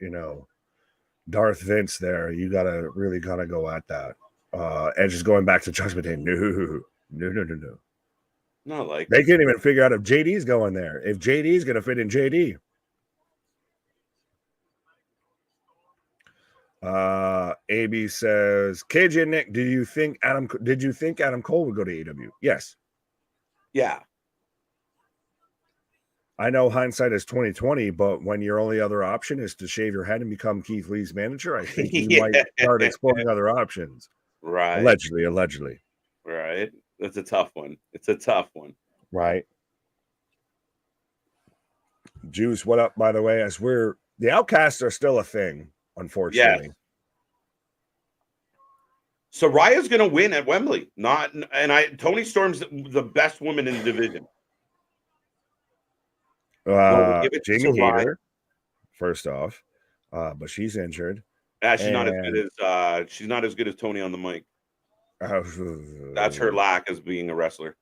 Speaker 2: Darth Vince there. You gotta really go at that. And just going back to Judgment Day, no.
Speaker 1: Not like
Speaker 2: they can't even figure out if JD's going there. If JD's gonna fit in JD. AB says, KJ and Nick, did you think Adam Cole would go to AEW? Yes.
Speaker 1: Yeah.
Speaker 2: I know hindsight is 20/20, but when your only other option is to shave your head and become Keith Lee's manager, I think you might start exploring other options.
Speaker 1: Right.
Speaker 2: Allegedly.
Speaker 1: Right. That's a tough one. It's a tough one.
Speaker 2: Right. Juice, what up, by the way? The Outcasts are still a thing, unfortunately.
Speaker 1: Yes. Soraya's going to win at Wembley. Toni Storm's the best woman in the division.
Speaker 2: Jamie Hayter, first off, but she's injured.
Speaker 1: She's not as good as Toni on the mic. That's her lack as being a wrestler.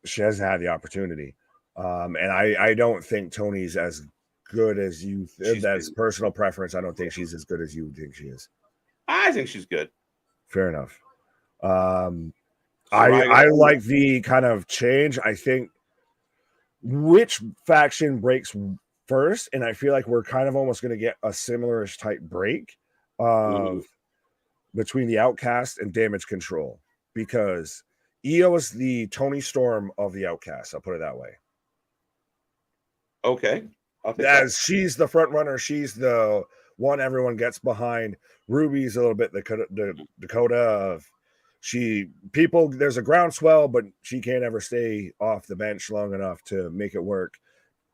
Speaker 2: She hasn't had the opportunity, and I don't think Toni's as good as you. That's personal preference. I don't think she's as good as you think she is.
Speaker 1: I think she's good.
Speaker 2: Fair enough. I like the kind of change. I think which faction breaks first, and I feel like we're kind of almost going to get a similar-ish type break between the Outcast and Damage Control, because Io is the Toni Storm of the Outcast. I'll put it that way.
Speaker 1: Okay.
Speaker 2: She's the front runner. She's the one everyone gets behind. Ruby's a little bit the Dakota of there's a groundswell, but she can't ever stay off the bench long enough to make it work.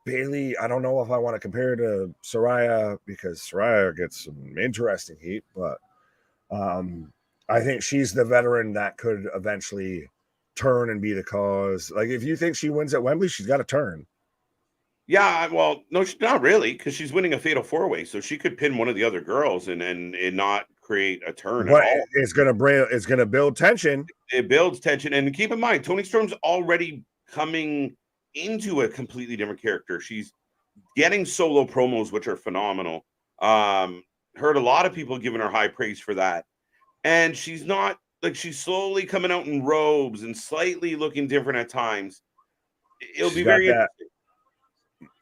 Speaker 2: Bailey, I don't know if I want to compare her to Saraya, because Saraya gets some interesting heat, but I think she's the veteran that could eventually turn and be the cause. Like, if you think she wins at Wembley, she's got to turn.
Speaker 1: Yeah, well, no, she's not really, because she's winning a fatal 4-way, so she could pin one of the other girls and not create a turn at all.
Speaker 2: It's gonna build tension.
Speaker 1: It builds tension, and keep in mind, Toni Storm's already coming into a completely different character. She's getting solo promos, which are phenomenal. Heard a lot of people giving her high praise for that, and she's not like, she's slowly coming out in robes and slightly looking different at times. It'll be very interesting.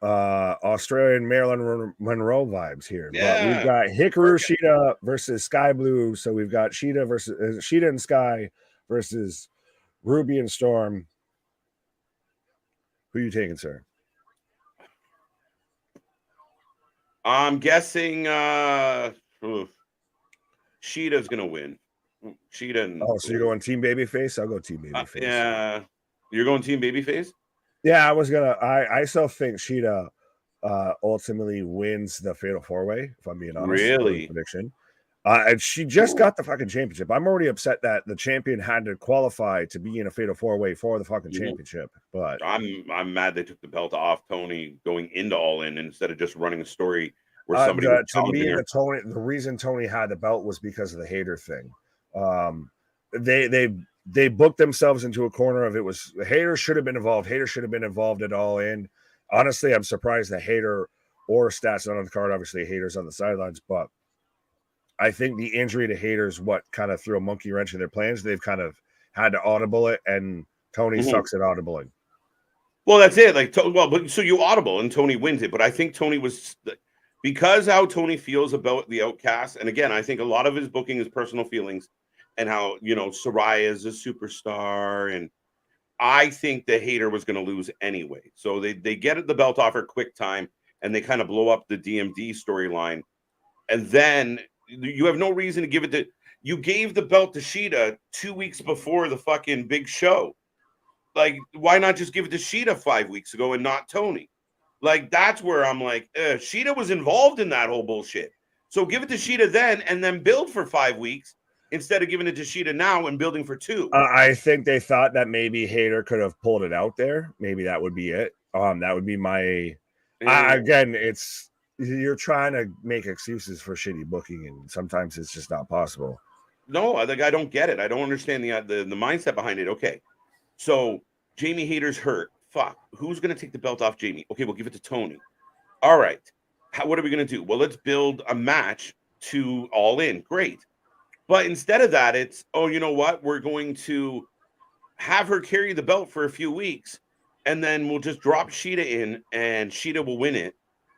Speaker 2: Australian Marilyn Monroe vibes here.
Speaker 1: Yeah.
Speaker 2: But we've got Hikaru Shida versus Sky Blue. So we've got Shida and Sky versus Ruby and Storm. Who are you taking, sir?
Speaker 1: I'm guessing Shida's gonna win. Shida and
Speaker 2: so you're going Team Babyface? I'll go Team Babyface.
Speaker 1: Yeah. You're going Team Babyface?
Speaker 2: Yeah, I still think Shida ultimately wins the Fatal 4-Way, if I'm being honest.
Speaker 1: Really?
Speaker 2: Prediction. And she just got the fucking championship. I'm already upset that the champion had to qualify to be in a Fatal 4-Way for the fucking championship. But
Speaker 1: I'm mad they took the belt off Toni going into All In instead of just running a story where somebody
Speaker 2: to me, the reason Toni had the belt was because of the Hater thing. They booked themselves into a corner of, it was Hater should have been involved. Hater should have been involved at All In. Honestly, I'm surprised that Hater or Stats not on the card. Obviously, Hater's on the sidelines, but I think the injury to Hater's what kind of threw a monkey wrench in their plans. They've kind of had to audible it, and Toni sucks at audibling.
Speaker 1: Well, that's it. So you audible and Toni wins it, but I think Toni was because how Tony feels about the Outcast, and again, I think a lot of his booking is personal feelings, and how Soraya is a superstar, and I think the hater was going to lose anyway. So they get the belt off her quick time, and they kind of blow up the DMD storyline, and then you have no reason to give it to. You gave the belt to Sheeta 2 weeks before the fucking big show. Like, why not just give it to Sheeta 5 weeks ago and not Tony? Like, that's where I'm like, Sheeta was involved in that whole bullshit. So give it to Sheeta then, and then build for 5 weeks instead of giving it to Sheeta now and building for 2.
Speaker 2: I think they thought that maybe Hater could have pulled it out there. Maybe that would be it. That would be my. Again, you're trying to make excuses for shitty booking, and sometimes it's just not possible.
Speaker 1: No, I don't get it. I don't understand the mindset behind it. Okay, so Jamie Hayter's hurt. Fuck, who's going to take the belt off Jamie? Okay, we'll give it to Tony. All right. What are we going to do? Well, let's build a match to All In. Great. But instead of that, it's, oh, you know what? We're going to have her carry the belt for a few weeks, and then we'll just drop Sheeta in, and Sheeta will win it,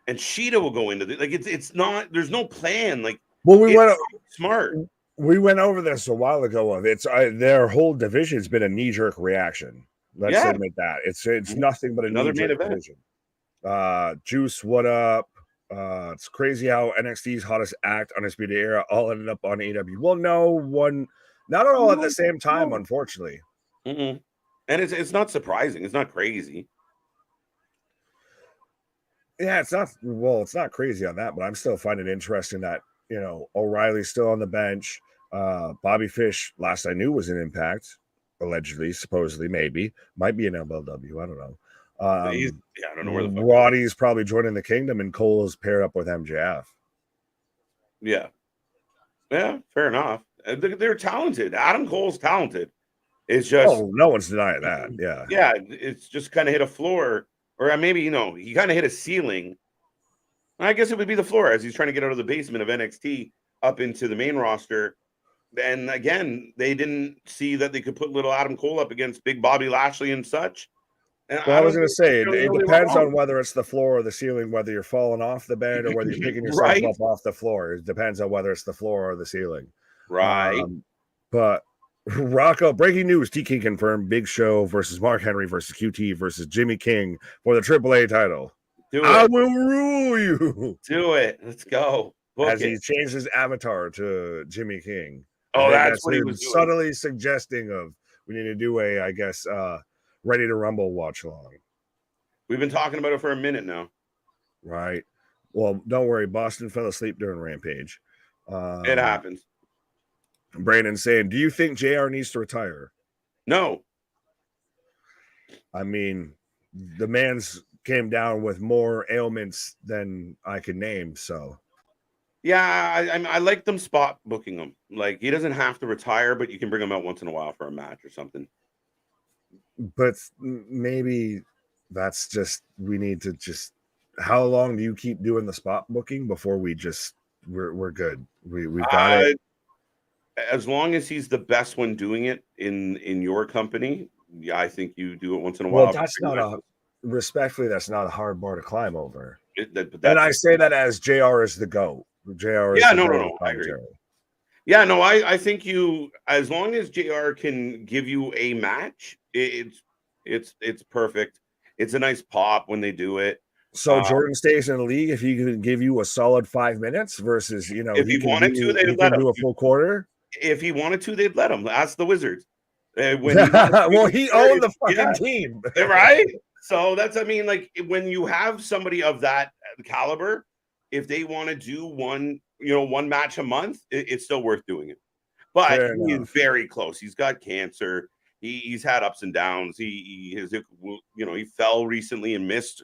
Speaker 1: and Sheeta will go into it. It's not, there's no plan. Like,
Speaker 2: well, we went
Speaker 1: smart.
Speaker 2: We went over this a while ago. It's their whole division's been a knee-jerk reaction. Let's admit that. It's nothing but another main event. Division. Juice, what up? It's crazy how NXT's hottest act, Undisputed Era, all ended up on AEW. Well, not all at the same time, unfortunately.
Speaker 1: And it's not surprising. It's not crazy.
Speaker 2: Yeah, it's not crazy on that, but I'm still finding it interesting that O'Reilly's still on the bench. Bobby Fish, last I knew, was in Impact. Allegedly, supposedly, might be an MLW. I don't know.
Speaker 1: I don't know where the fuck
Speaker 2: Roddy's probably joining the Kingdom, and Cole is paired up with MJF.
Speaker 1: Yeah, fair enough. They're talented. Adam Cole's talented. It's just
Speaker 2: no one's denying that.
Speaker 1: Yeah. It's just kind of hit a floor, or maybe he kind of hit a ceiling. I guess it would be the floor as he's trying to get out of the basement of NXT up into the main roster. And again, they didn't see that they could put little Adam Cole up against Big Bobby Lashley and such. And
Speaker 2: I was going to say, it depends on whether it's the floor or the ceiling, whether you're falling off the bed or whether you're picking yourself up off the floor. It depends on whether it's the floor or the ceiling.
Speaker 1: Right.
Speaker 2: But Rocco, breaking news, TK confirmed Big Show versus Mark Henry versus QT versus Jimmy King for the AAA title. I will rule you.
Speaker 1: Do it. Let's go.
Speaker 2: As he changed his avatar to Jimmy King.
Speaker 1: Oh, that's what he was
Speaker 2: subtly suggesting of we need to do Ready to Rumble watch along.
Speaker 1: We've been talking about it for a minute now.
Speaker 2: Right. Well, don't worry. Boston fell asleep during Rampage.
Speaker 1: It happens.
Speaker 2: Brandon saying, do you think JR needs to retire?
Speaker 1: No.
Speaker 2: I mean, the man's came down with more ailments than I can name, so.
Speaker 1: Yeah, I like them spot booking him. Like, he doesn't have to retire, but you can bring him out once in a while for a match or something.
Speaker 2: But maybe that's just, we need to just, how long do you keep doing the spot booking before we're good? We've got it.
Speaker 1: As long as he's the best one doing it in your company, yeah, I think you do it once in a while.
Speaker 2: Well, that's not a hard bar to climb over. And I say that as JR is the GOAT. JR is
Speaker 1: no, I agree. Yeah, no, I think as long as JR can give you a match, it's perfect. It's a nice pop when they do it.
Speaker 2: So Jordan stays in the league if he can give you a solid 5 minutes versus,
Speaker 1: if he wanted to, they'd let him
Speaker 2: do a full quarter.
Speaker 1: If he wanted to, they'd let him. Ask the Wizards.
Speaker 2: He owned the fucking team,
Speaker 1: right? So like when you have somebody of that caliber, if they want to do one match a month, it's still worth doing it. But he's very close. He's got cancer. He's had ups and downs. He fell recently and missed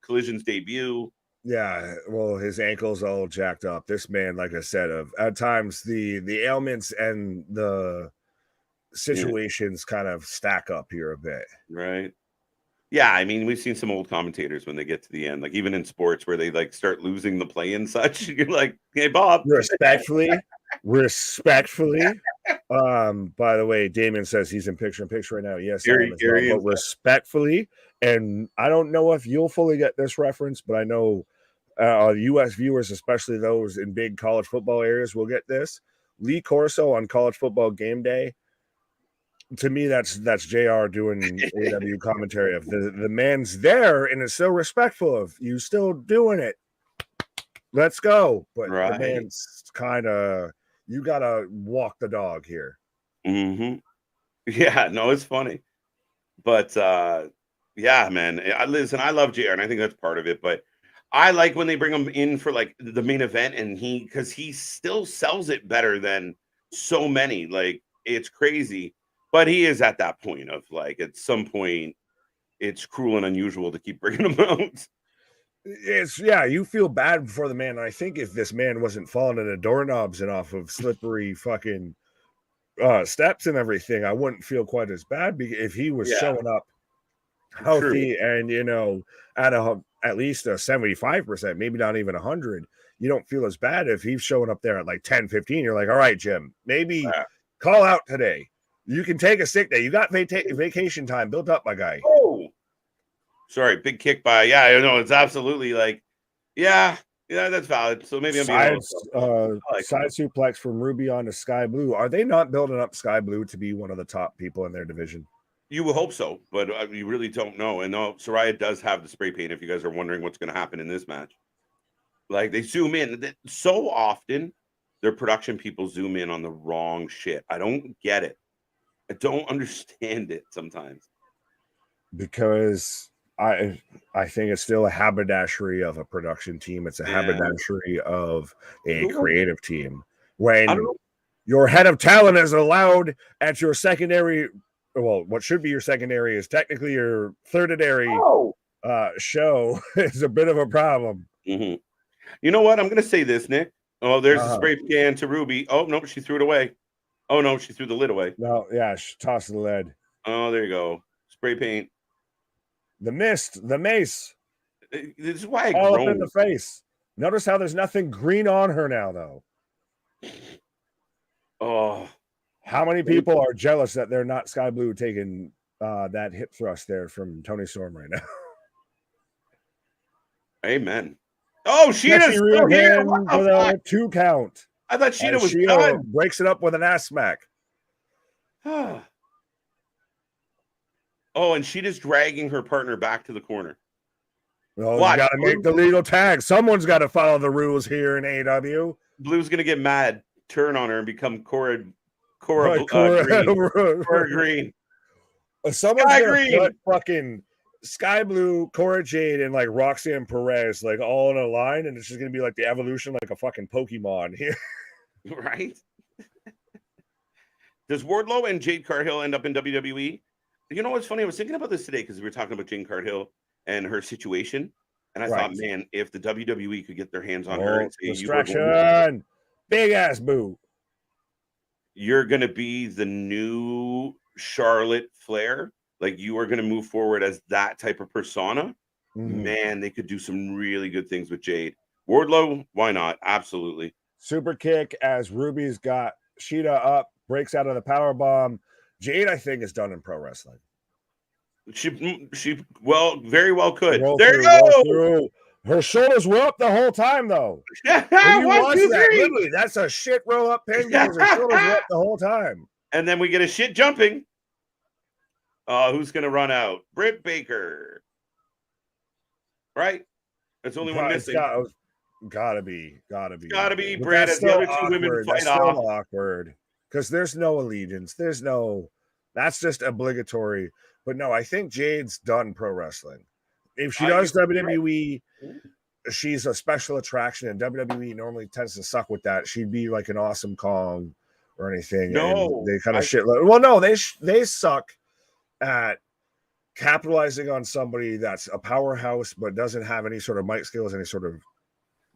Speaker 1: Collision's debut.
Speaker 2: Yeah, well, his ankle's all jacked up. This man, like I said, at times the ailments and the situations kind of stack up here a bit.
Speaker 1: Right. Yeah, I mean, we've seen some old commentators when they get to the end, like even in sports where they like start losing the play and such. You're like, hey, Bob.
Speaker 2: Respectfully. By the way, Damien says he's in picture right now. Yes, I am as
Speaker 1: Here
Speaker 2: well.
Speaker 1: he
Speaker 2: But
Speaker 1: is.
Speaker 2: respectfully, and I don't know if you'll fully get this reference, but I know U.S. viewers, especially those in big college football areas, will get this. Lee Corso on College Football Game Day. To me, that's JR doing AW commentary of the man's there and is so respectful of you still doing it. Let's go. But the
Speaker 1: Right.
Speaker 2: man's kind of, you gotta walk the dog here.
Speaker 1: Mm-hmm. Yeah, no, it's funny. But yeah, man. Listen, I love JR, and I think that's part of it. But I like when they bring him in for like the main event, and because he still sells it better than so many. Like it's crazy. But he is at that point of like at some point it's cruel and unusual to keep bringing him out.
Speaker 2: It's you feel bad for the man. And I think if this man wasn't falling into doorknobs and off of slippery fucking steps and everything, I wouldn't feel quite as bad if he was
Speaker 1: Yeah,
Speaker 2: showing up
Speaker 1: true.
Speaker 2: healthy and at least a 75%, maybe not even 100. You don't feel as bad if he's showing up there at like 10-15. You're like, all right, Jim, maybe call out today. You can take a sick day. You got vacation time built up, my guy.
Speaker 1: Oh, sorry, big kick by. Yeah, I know it's absolutely like, yeah, that's valid. So maybe I'm being
Speaker 2: side suplex from Ruby on to Sky Blue. Are they not building up Sky Blue to be one of the top people in their division?
Speaker 1: You will hope so, but you really don't know. And no, Soraya does have the spray paint. If you guys are wondering what's going to happen in this match, like they zoom in so often, their production people zoom in on the wrong shit. I don't get it. I don't understand it sometimes.
Speaker 2: Because I think it's still a haberdashery of a production team. It's a haberdashery of a creative team. When your head of talent is allowed at your secondary, well, what should be your secondary is technically your thirdary show, is a bit of a problem.
Speaker 1: Mm-hmm. You know what? I'm going to say this, Nick. Oh, there's a spray can to Ruby. Oh, no, she threw it away. Oh, no, she threw the lid away.
Speaker 2: No, yeah, she tossed the lid.
Speaker 1: Oh, there you go. Spray paint.
Speaker 2: The mist, the mace.
Speaker 1: This is why I
Speaker 2: all up in the face. Notice how there's nothing green on her now, though.
Speaker 1: Oh.
Speaker 2: How many people are jealous that they're not Sky Blue taking that hip thrust there from Tony Storm right now?
Speaker 1: Amen. Oh, Sheeta's still here.
Speaker 2: With a 2 count.
Speaker 1: I thought Sheeta was done.
Speaker 2: Breaks it up with an ass smack.
Speaker 1: Oh, and Sheeta's dragging her partner back to the corner.
Speaker 2: Well, you got to make the legal tag. Someone's got to follow the rules here in AEW.
Speaker 1: Blue's going to get mad, turn on her, and become Cora Green.
Speaker 2: Someone's going to put fucking Sky Blue, Cora Jade, and like Roxanne Perez like all in a line, and it's just going to be like the evolution like a fucking Pokemon here.
Speaker 1: Right? Does Wardlow and Jade Cargill end up in WWE? You know what's funny? I was thinking about this today because we were talking about Jade Cargill and her situation. And I thought, man, if the WWE could get their hands on her and say,
Speaker 2: distraction, big ass boo,
Speaker 1: you're going to be the new Charlotte Flair. Like you are going to move forward as that type of persona. Mm-hmm. Man, they could do some really good things with Jade. Wardlow, why not? Absolutely.
Speaker 2: Super kick as Ruby's got Sheeta up, breaks out of the power bomb. Jade, I think, is done in pro wrestling.
Speaker 1: She very well could. There you go.
Speaker 2: Her shoulders were up the whole time, though. Literally, that's a shit roll up pin because her shoulders were up the whole time.
Speaker 1: And then we get a shit jumping. Who's going to run out? Britt Baker. Right? That's only one missing.
Speaker 2: Gotta be.
Speaker 1: Britt as the other two women fight off.
Speaker 2: Awkward. Because there's no allegiance. That's just obligatory. But no, I think Jade's done pro wrestling. If she does WWE, she's a special attraction, and WWE normally tends to suck with that. She'd be like an Awesome Kong or anything.
Speaker 1: No,
Speaker 2: they kind of Well, no, they suck at capitalizing on somebody that's a powerhouse but doesn't have any sort of mic skills, any sort of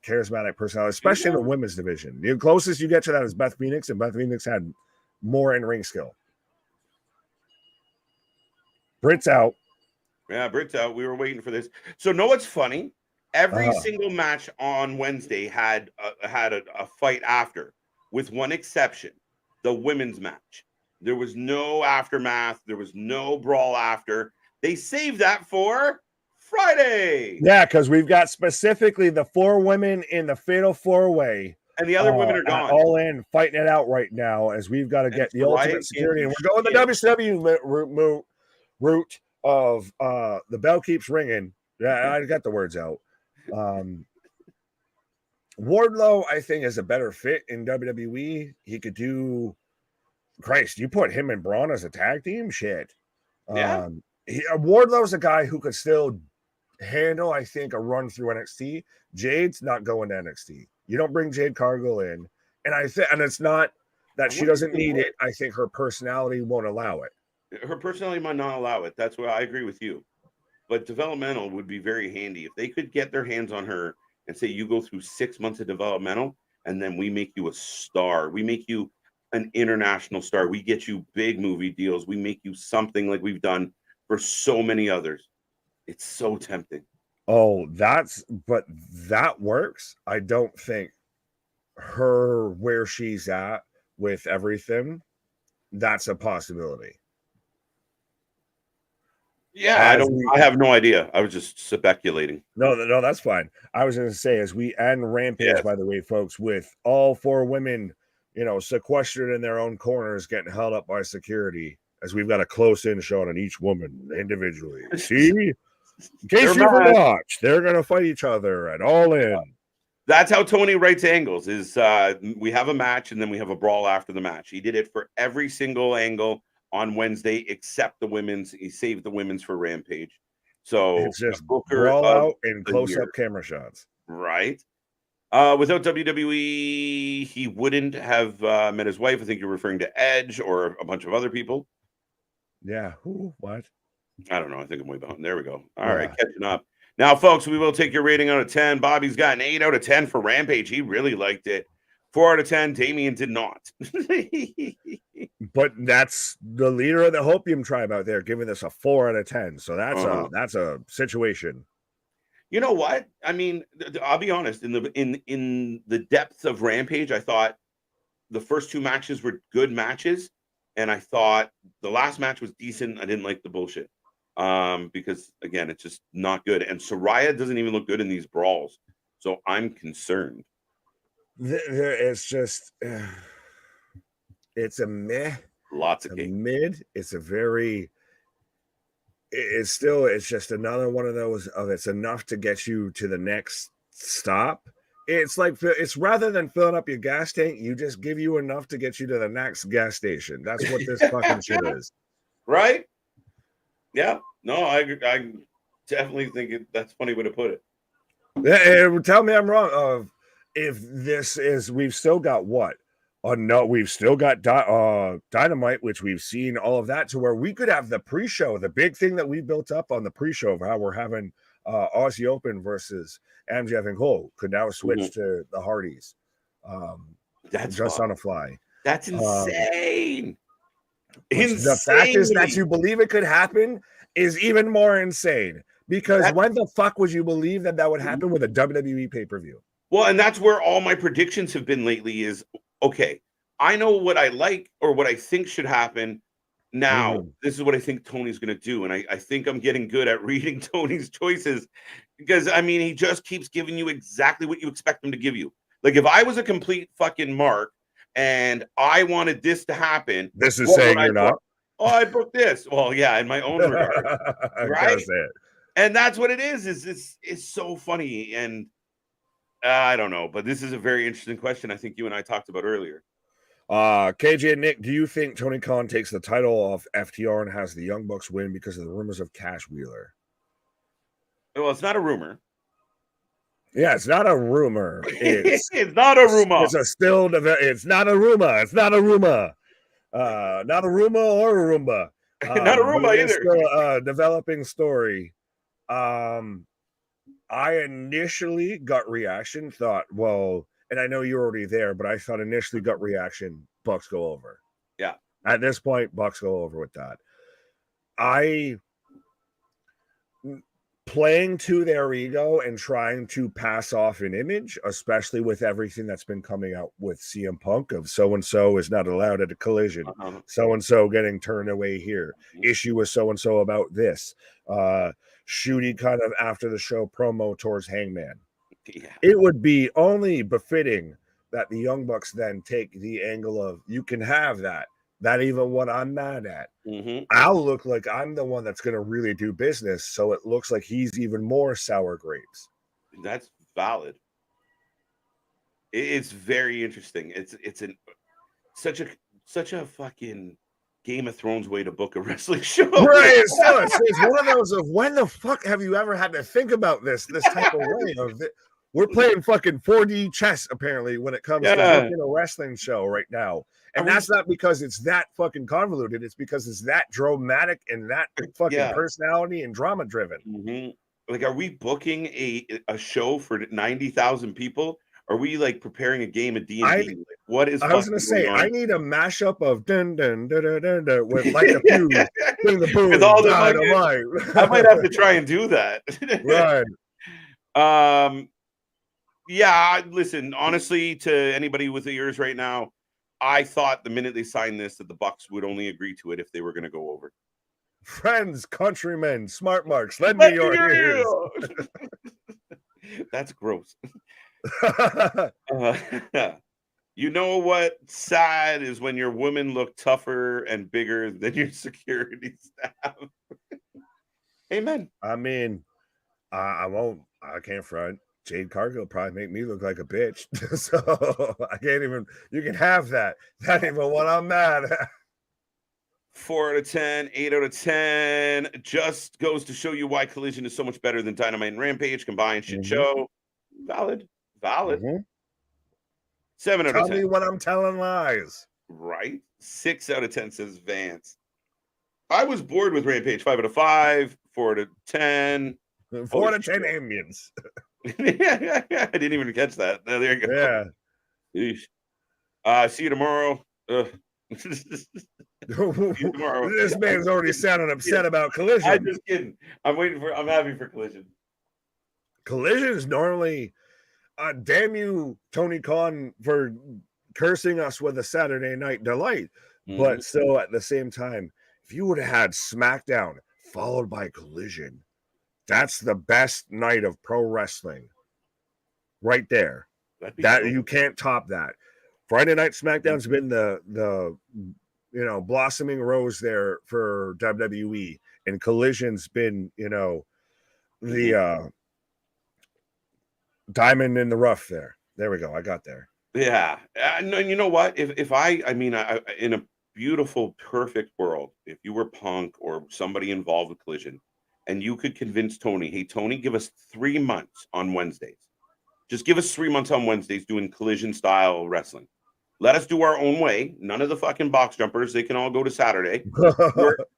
Speaker 2: charismatic personality, especially in the women's division. The closest you get to that is Beth Phoenix, and Beth Phoenix had more in-ring skill. Britt's out.
Speaker 1: Yeah, Britt's out. We were waiting for this. So know what's funny? Every single match on Wednesday had a fight after, with one exception. the women's match. There was no aftermath. There was no brawl after. They saved that for Friday.
Speaker 2: Yeah, because we've got specifically the 4 women in the Fatal 4-Way.
Speaker 1: And the other women are gone.
Speaker 2: All in, fighting it out right now as we've got to get the ultimate security. And we're going the WCW route of the bell keeps ringing. Yeah, I got the words out. Wardlow, I think, is a better fit in WWE. He could do... Christ, you put him and Braun as a tag team? Shit.
Speaker 1: Yeah.
Speaker 2: Wardlow's a guy who could still handle, I think, a run through NXT. Jade's not going to NXT. You don't bring Jade Cargill in. And it's not that she doesn't need it. I think her personality won't allow it.
Speaker 1: Her personality might not allow it. That's where I agree with you. But developmental would be very handy. If they could get their hands on her and say, you go through 6 months of developmental, and then we make you a star. We make you an international star. We get you big movie deals. We make you something like we've done for so many others. It's so tempting.
Speaker 2: Oh, but that works. I don't think her where she's at with everything, that's a possibility.
Speaker 1: Yeah, I have no idea. I was just speculating.
Speaker 2: No, that's fine. I was going to say, as we end Rampage, by the way, folks, with all 4 women, sequestered in their own corners, getting held up by security, as we've got a close-in shot on each woman individually. See? In case you forgot, they're going to fight each other at All In.
Speaker 1: That's how Tony writes angles, is we have a match, and then we have a brawl after the match. He did it for every single angle on Wednesday, except the women's. He saved the women's for Rampage. So
Speaker 2: it's just brawl out and close-up camera shots.
Speaker 1: Right. Without WWE, he wouldn't have met his wife. I think you're referring to Edge or a bunch of other people.
Speaker 2: Yeah. Who? What?
Speaker 1: I don't know. I think I'm way behind. There we go. All right, catching up. Now, folks, we will take your rating out of 10. Bobby's got an 8 out of 10 for Rampage. He really liked it. 4 out of 10. Damien did not.
Speaker 2: But that's the leader of the Hopium tribe out there giving this a 4 out of 10. So that's a situation.
Speaker 1: You know what? I mean, I'll be honest. In the depth of Rampage, I thought the first 2 matches were good matches, and I thought the last match was decent. I didn't like the bullshit because, again, it's just not good. And Saraya doesn't even look good in these brawls, so I'm concerned.
Speaker 2: It's just, it's a meh.
Speaker 1: Lots of
Speaker 2: mid. It's a very. It's just another one of those it's enough to get you to the next stop. It's like, it's rather than filling up your gas tank, you just give you enough to get you to the next gas station. That's what this fucking shit is.
Speaker 1: Right? Yeah. No, I definitely think that's a funny way to put it.
Speaker 2: Yeah, tell me I'm wrong. If this is, we've still got what? No, we've still got Dynamite, which we've seen all of that, to where we could have the pre-show, the big thing that we built up on the pre-show of how we're having Aussie Open versus MJF and Cole could now switch to the Hardys. That's just fun. On a fly.
Speaker 1: That's insane.
Speaker 2: The fact is that you believe it could happen is even more insane, because when the fuck would you believe that would happen with a WWE pay-per-view?
Speaker 1: Well, and that's where all my predictions have been lately is, okay, I know what I like or what I think should happen. Now, this is what I think Tony's going to do. And I think I'm getting good at reading Tony's choices, because, I mean, he just keeps giving you exactly what you expect him to give you. Like, if I was a complete fucking mark and I wanted this to happen.
Speaker 2: This is saying you're not.
Speaker 1: Oh, I booked this. Well, yeah, in my own regard. Right? And that's what it is. It's so funny. And I don't know, but this is a very interesting question. I think you and I talked about earlier.
Speaker 2: KJ and Nick, do you think Tony Khan takes the title off FTR and has the Young Bucks win because of the rumors of Cash Wheeler?
Speaker 1: Well, it's not a rumor.
Speaker 2: Yeah, it's not a rumor.
Speaker 1: It's not a rumor.
Speaker 2: It's not a rumor. It's not a rumor. Not a rumor or a Roomba.
Speaker 1: Not a Roomba either.
Speaker 2: Still a developing story. I initially gut reaction thought, well, and I know you're already there, but I thought initially gut reaction, Bucks go over.
Speaker 1: Yeah.
Speaker 2: At this point, Bucks go over with that. playing to their ego and trying to pass off an image, especially with everything that's been coming out with CM Punk of so-and-so is not allowed at a collision, so-and-so getting turned away here, issue with so-and-so about this, shooty kind of after the show promo towards Hangman. Yeah. It would be only befitting that the Young Bucks then take the angle of, you can have that. That even what I'm mad at. I'll look like I'm the one that's going to really do business, so it looks like he's even more sour grapes.
Speaker 1: That's valid. It's very interesting. It's such a fucking Game of Thrones way to book a wrestling show.
Speaker 2: Right. It's one of those of, when the fuck have you ever had to think about this type of way of it? We're playing fucking 4D chess, apparently, when it comes to booking a wrestling show right now. And that's not because it's that fucking convoluted. It's because it's that dramatic and that fucking personality and drama driven.
Speaker 1: Like, are we booking a show for 90,000 people? Are we like preparing a game of D&D? Like, what is?
Speaker 2: I was gonna say I need a mashup of dun dun dun dun dun, dun with like a few with
Speaker 1: all the dynamite. I might have to try and do that.
Speaker 2: Right.
Speaker 1: Yeah. Listen, honestly, to anybody with ears right now, I thought the minute they signed this that the Bucks would only agree to it if they were going to go over.
Speaker 2: Friends, countrymen, smart marks, lend me your ears.
Speaker 1: That's gross. You know what? Sad is when your women look tougher and bigger than your security staff. Amen.
Speaker 2: I mean, I can't front. Jade Cargill probably make me look like a bitch. So I can't even, you can have that. That ain't even what I'm mad at.
Speaker 1: 4 out of 10, 8 out of 10. Just goes to show you why Collision is so much better than Dynamite and Rampage combined shit show. Valid. 7 out of 10.
Speaker 2: Tell me when I'm telling lies.
Speaker 1: Right. 6 out of 10 says Vance. I was bored with Rampage. 5 out of 5. 4 out of 10.
Speaker 2: 4 out of 10 ambience.
Speaker 1: I didn't even catch that. There you go.
Speaker 2: Yeah.
Speaker 1: See you tomorrow.
Speaker 2: This man's already sounding upset about Collision.
Speaker 1: I'm just kidding. I'm happy for Collision.
Speaker 2: Collision is normally, damn you, Tony Khan, for cursing us with a Saturday Night Delight. But still, at the same time, if you would have had SmackDown followed by Collision, that's the best night of pro wrestling right there. That cool. You can't top that. Friday Night SmackDown's been the blossoming rose there for WWE, and Collision's been the diamond in the rough there. There we go. I got there.
Speaker 1: Yeah. No, you know what? If I in a beautiful, perfect world, if you were Punk or somebody involved with Collision, and you could convince Tony, hey, Tony, give us 3 months on Wednesdays. Just give us 3 months on Wednesdays doing Collision style wrestling. Let us do our own way. None of the fucking box jumpers. They can all go to Saturday.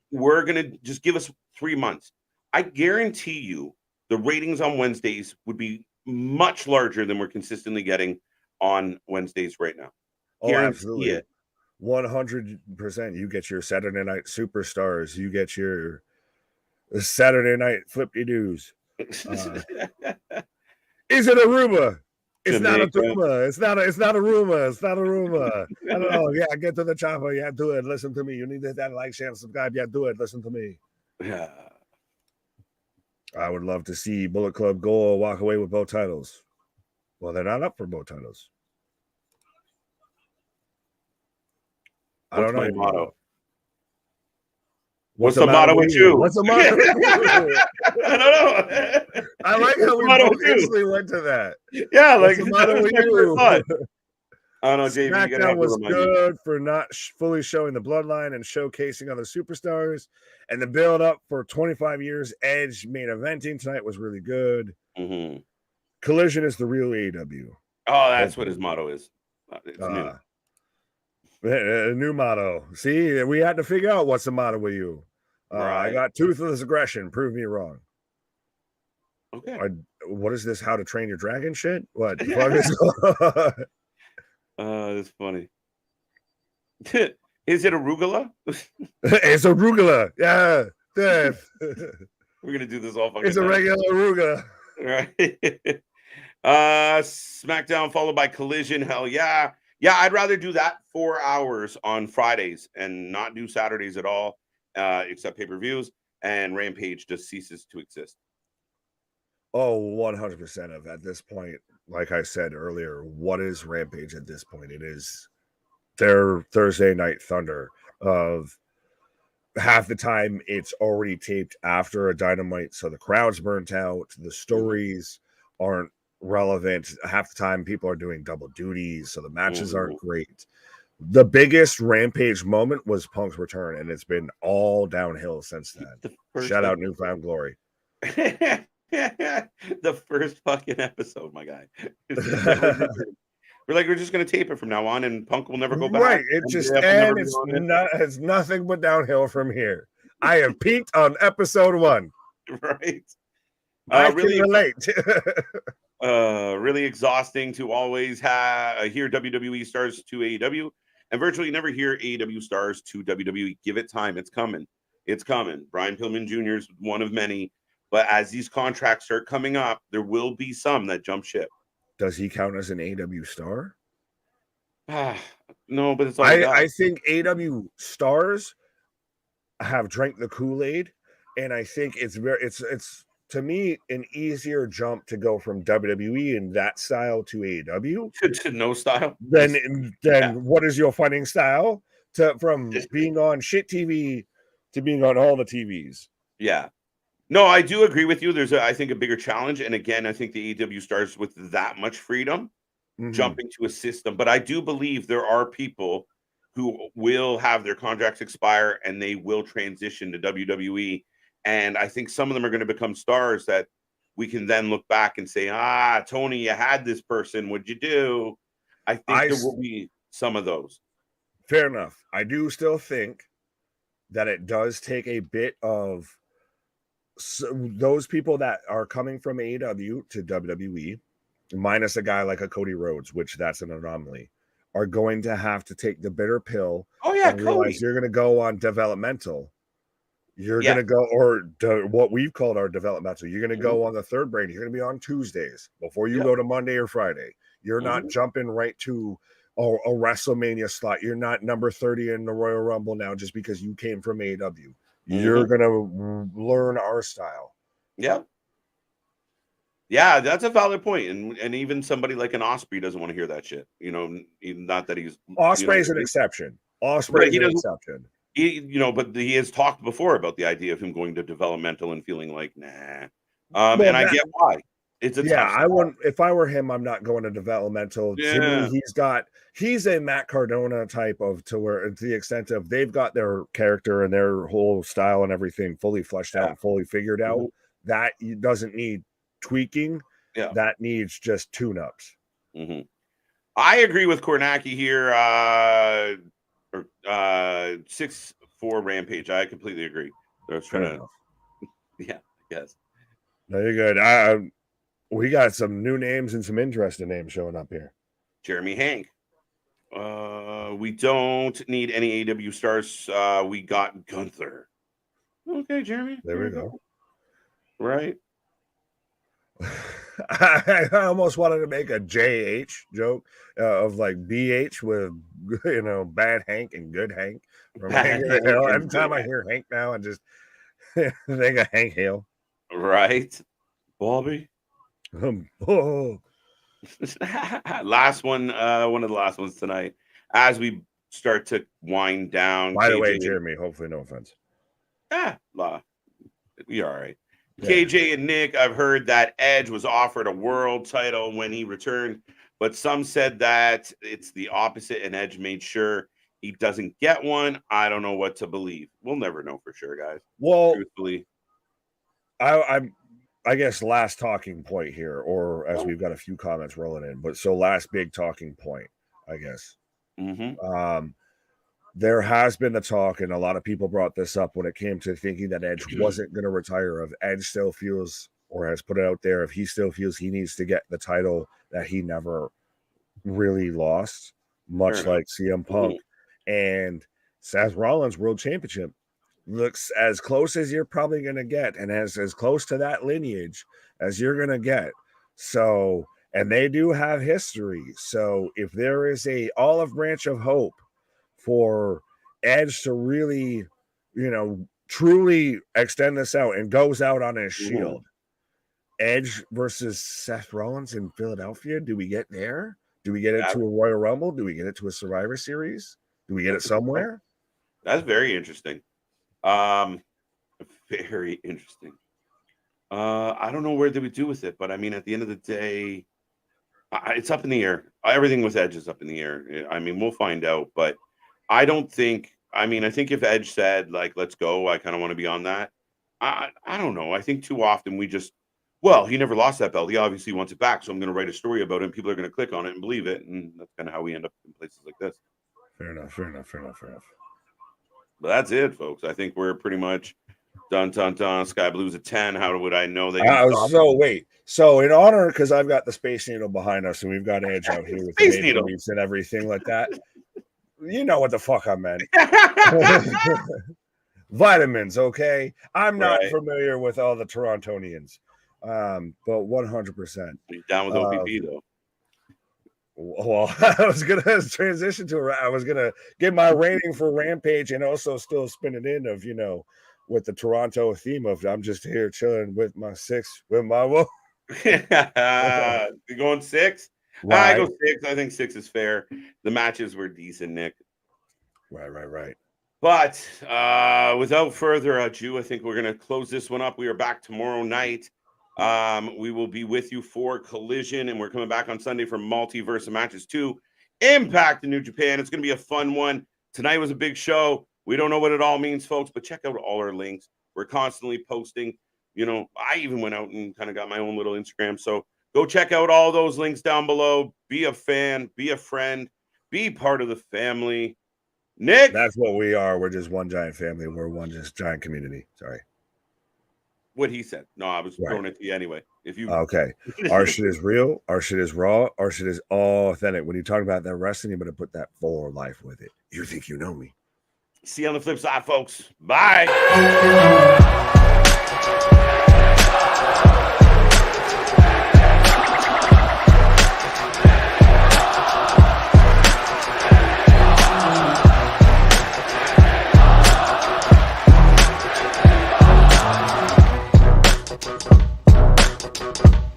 Speaker 1: We're going to just give us 3 months. I guarantee you the ratings on Wednesdays would be much larger than we're consistently getting on Wednesdays right now.
Speaker 2: Oh, absolutely. 100%. You get your Saturday Night Superstars. You get your Saturday Night Flip-de-doos. Is it Aruba? It's not a Tuma. It's not a Roomba. It's not a Roomba. I don't know. Yeah, get to the chopper. Yeah, do it. Listen to me. You need to hit that like, share, subscribe. Yeah, do it. Listen to me.
Speaker 1: Yeah.
Speaker 2: I would love to see Bullet Club go walk away with both titles. Well, they're not up for both titles.
Speaker 1: I don't know. My motto? What's the motto with you?
Speaker 2: What's the motto?
Speaker 1: I don't know.
Speaker 2: I like how we both instantly went to that.
Speaker 1: Yeah, like
Speaker 2: the motto with you?
Speaker 1: I don't know, JV.
Speaker 2: SmackDown was good for not fully showing the bloodline and showcasing other superstars, and the build up for 25 years Edge main eventing tonight was really good. Collision is the real AEW.
Speaker 1: Oh, that's what his motto is. It's new.
Speaker 2: A new motto. See, we had to figure out what's the motto with you. Right. I got toothless aggression. Prove me wrong.
Speaker 1: Okay.
Speaker 2: What is this? How to Train Your Dragon shit? What?
Speaker 1: That's funny. Is it arugula?
Speaker 2: It's arugula. Yeah.
Speaker 1: We're gonna do this all fucking
Speaker 2: It's a
Speaker 1: night.
Speaker 2: regular Aruga.
Speaker 1: Right. SmackDown followed by Collision. Hell yeah. Yeah, I'd rather do that 4 hours on Fridays and not do Saturdays at all, except pay-per-views, and Rampage just ceases to exist.
Speaker 2: Oh, 100% of at this point, like I said earlier, what is Rampage at this point? It is their Thursday Night Thunder of half the time it's already taped after a Dynamite, so the crowd's burnt out, the stories aren't relevant. Half the time people are doing double duties, so the matches aren't great. The biggest Rampage moment was Punk's return, and it's been all downhill since then. Shout out Newfound Glory.
Speaker 1: The first fucking episode, my guy. We're just gonna tape it from now on, and Punk will never go back.
Speaker 2: Right. It's nothing but downhill from here. I have peaked on episode 1.
Speaker 1: Right.
Speaker 2: I really can relate.
Speaker 1: Really exhausting to always hear WWE stars to AEW and virtually never hear AEW stars to WWE. Give it time. It's coming. It's coming. Brian Pillman Jr. is one of many. But as these contracts start coming up, there will be some that jump ship.
Speaker 2: Does he count as an AEW star?
Speaker 1: No, but it's all
Speaker 2: I think AEW stars have drank the Kool-Aid, and I think it's to me an easier jump to go from WWE in that style to AEW
Speaker 1: to no style.
Speaker 2: Then what is your fighting style from being on shit TV to being on all the TVs?
Speaker 1: Yeah. No, I do agree with you. There's, I think, a bigger challenge. And again, I think the AEW starts with that much freedom jumping to a system. But I do believe there are people who will have their contracts expire and they will transition to WWE. And I think some of them are going to become stars that we can then look back and say, Tony, you had this person. What'd you do? I think there will be some of those.
Speaker 2: Fair enough. I do still think that it does take a bit of those people that are coming from AEW to WWE, minus a guy like a Cody Rhodes, which that's an anomaly, are going to have to take the bitter pill.
Speaker 1: Oh yeah,
Speaker 2: and realize you're going to go on developmental. You're going to go, or what we've called our developmental. You're going to go on the third brand. You're going to be on Tuesdays before you go to Monday or Friday. You're not jumping right to a WrestleMania slot. You're not number 30 in the Royal Rumble now just because you came from AEW. You're going to learn our style.
Speaker 1: Yeah. Yeah, that's a valid point. And even somebody like an Osprey doesn't want to hear that shit. Not that he's...
Speaker 2: Osprey's an exception. Osprey's an exception.
Speaker 1: But he has talked before about the idea of him going to developmental and feeling like, nah. And I get why. It's a tough
Speaker 2: I wouldn't. If I were him, I'm not going to developmental.
Speaker 1: Yeah.
Speaker 2: To me, he's a Matt Cardona type of to the extent of they've got their character and their whole style and everything fully fleshed out and fully figured out. That doesn't need tweaking.
Speaker 1: Yeah.
Speaker 2: That needs just tune-ups.
Speaker 1: I agree with Kornacki here. 6-4 Rampage. I completely agree. I was trying to. Yeah, I guess.
Speaker 2: No, you're good. We got some new names and some interesting names showing up here.
Speaker 1: Jeremy Hank. We don't need any AEW stars. We got Gunther. Okay, Jeremy.
Speaker 2: There we go.
Speaker 1: Right.
Speaker 2: I almost wanted to make a JH joke of like BH with bad Hank and good Hank. Every time I hear Hank now, I just think of Hank Hill.
Speaker 1: Right. Bobby. Last one, one of the last ones tonight. As we start to wind down.
Speaker 2: By the way, Jeremy, hopefully no offense.
Speaker 1: You're all right. Yeah. KJ and Nick, I've heard that Edge was offered a world title when he returned, but some said that it's the opposite, and Edge made sure he doesn't get one. I don't know what to believe. We'll never know for sure, guys.
Speaker 2: Well,
Speaker 1: truthfully,
Speaker 2: I guess last talking point here, or as we've got a few comments rolling in, but so last big talking point, I guess. There has been the talk, and a lot of people brought this up when it came to thinking that Edge wasn't going to retire. If Edge still feels, or has put it out there, if he still feels he needs to get the title that he never really lost, much like CM Punk and Seth Rollins World Championship. looks as close as you're probably going to get, and as close to that lineage as you're going to get. So, and they do have history. So if there is a olive branch of hope for Edge to really, truly extend this out and goes out on his shield, Edge versus Seth Rollins in Philadelphia, do we get there? Do we get it to a Royal Rumble? Do we get it to a Survivor Series? Do we get it somewhere?
Speaker 1: That's very interesting. Very interesting. I don't know where they would do with it, but I mean, at the end of the day, it's up in the air. Everything with Edge is up in the air. I mean, we'll find out, but I don't think. I mean, I think if Edge said like, "Let's go," I kind of want to be on that. I don't know. I think too often we just, well, he never lost that belt. He obviously wants it back, so I'm going to write a story about it, and people are going to click on it and believe it, and that's kind of how we end up in places like this.
Speaker 2: Fair enough.
Speaker 1: But that's it, folks. I think we're pretty much done. Sky Blues at 10. How would I know they?
Speaker 2: Wait. So in honor, because I've got the Space Needle behind us, and we've got Edge out here with
Speaker 1: Space
Speaker 2: the
Speaker 1: Needle
Speaker 2: and everything like that. You know what the fuck I meant. Vitamins, okay? I'm not familiar with all the Torontonians, but 100%.
Speaker 1: He's down with OPP, though.
Speaker 2: Well, I was going to transition to I was going to get my rating for Rampage and also still spin it in of, with the Toronto theme of I'm just here chilling with my woe.
Speaker 1: You going 6? Right. I go 6. I think 6 is fair. The matches were decent, Nick.
Speaker 2: Right.
Speaker 1: But without further ado, I think we're going to close this one up. We are back tomorrow night. We will be with you for Collision, and we're coming back on Sunday for Multiverse of Matches 2. Impact in New Japan. It's going to be a fun one. Tonight was a big show. We don't know what it all means, folks, but check out all our links. We're constantly posting. I even went out and kind of got my own little Instagram. So go check out all those links down below. Be a fan, be a friend, be part of the family. Nick?
Speaker 2: That's what we are. We're just one giant family. We're one just giant community. Sorry.
Speaker 1: What he said. No, I was throwing it to you anyway.
Speaker 2: Okay. Our shit is real. Our shit is raw. Our shit is all authentic. When you talk about that wrestling, you better put that full life with it. You think you know me.
Speaker 1: See you on the flip side, folks. Bye.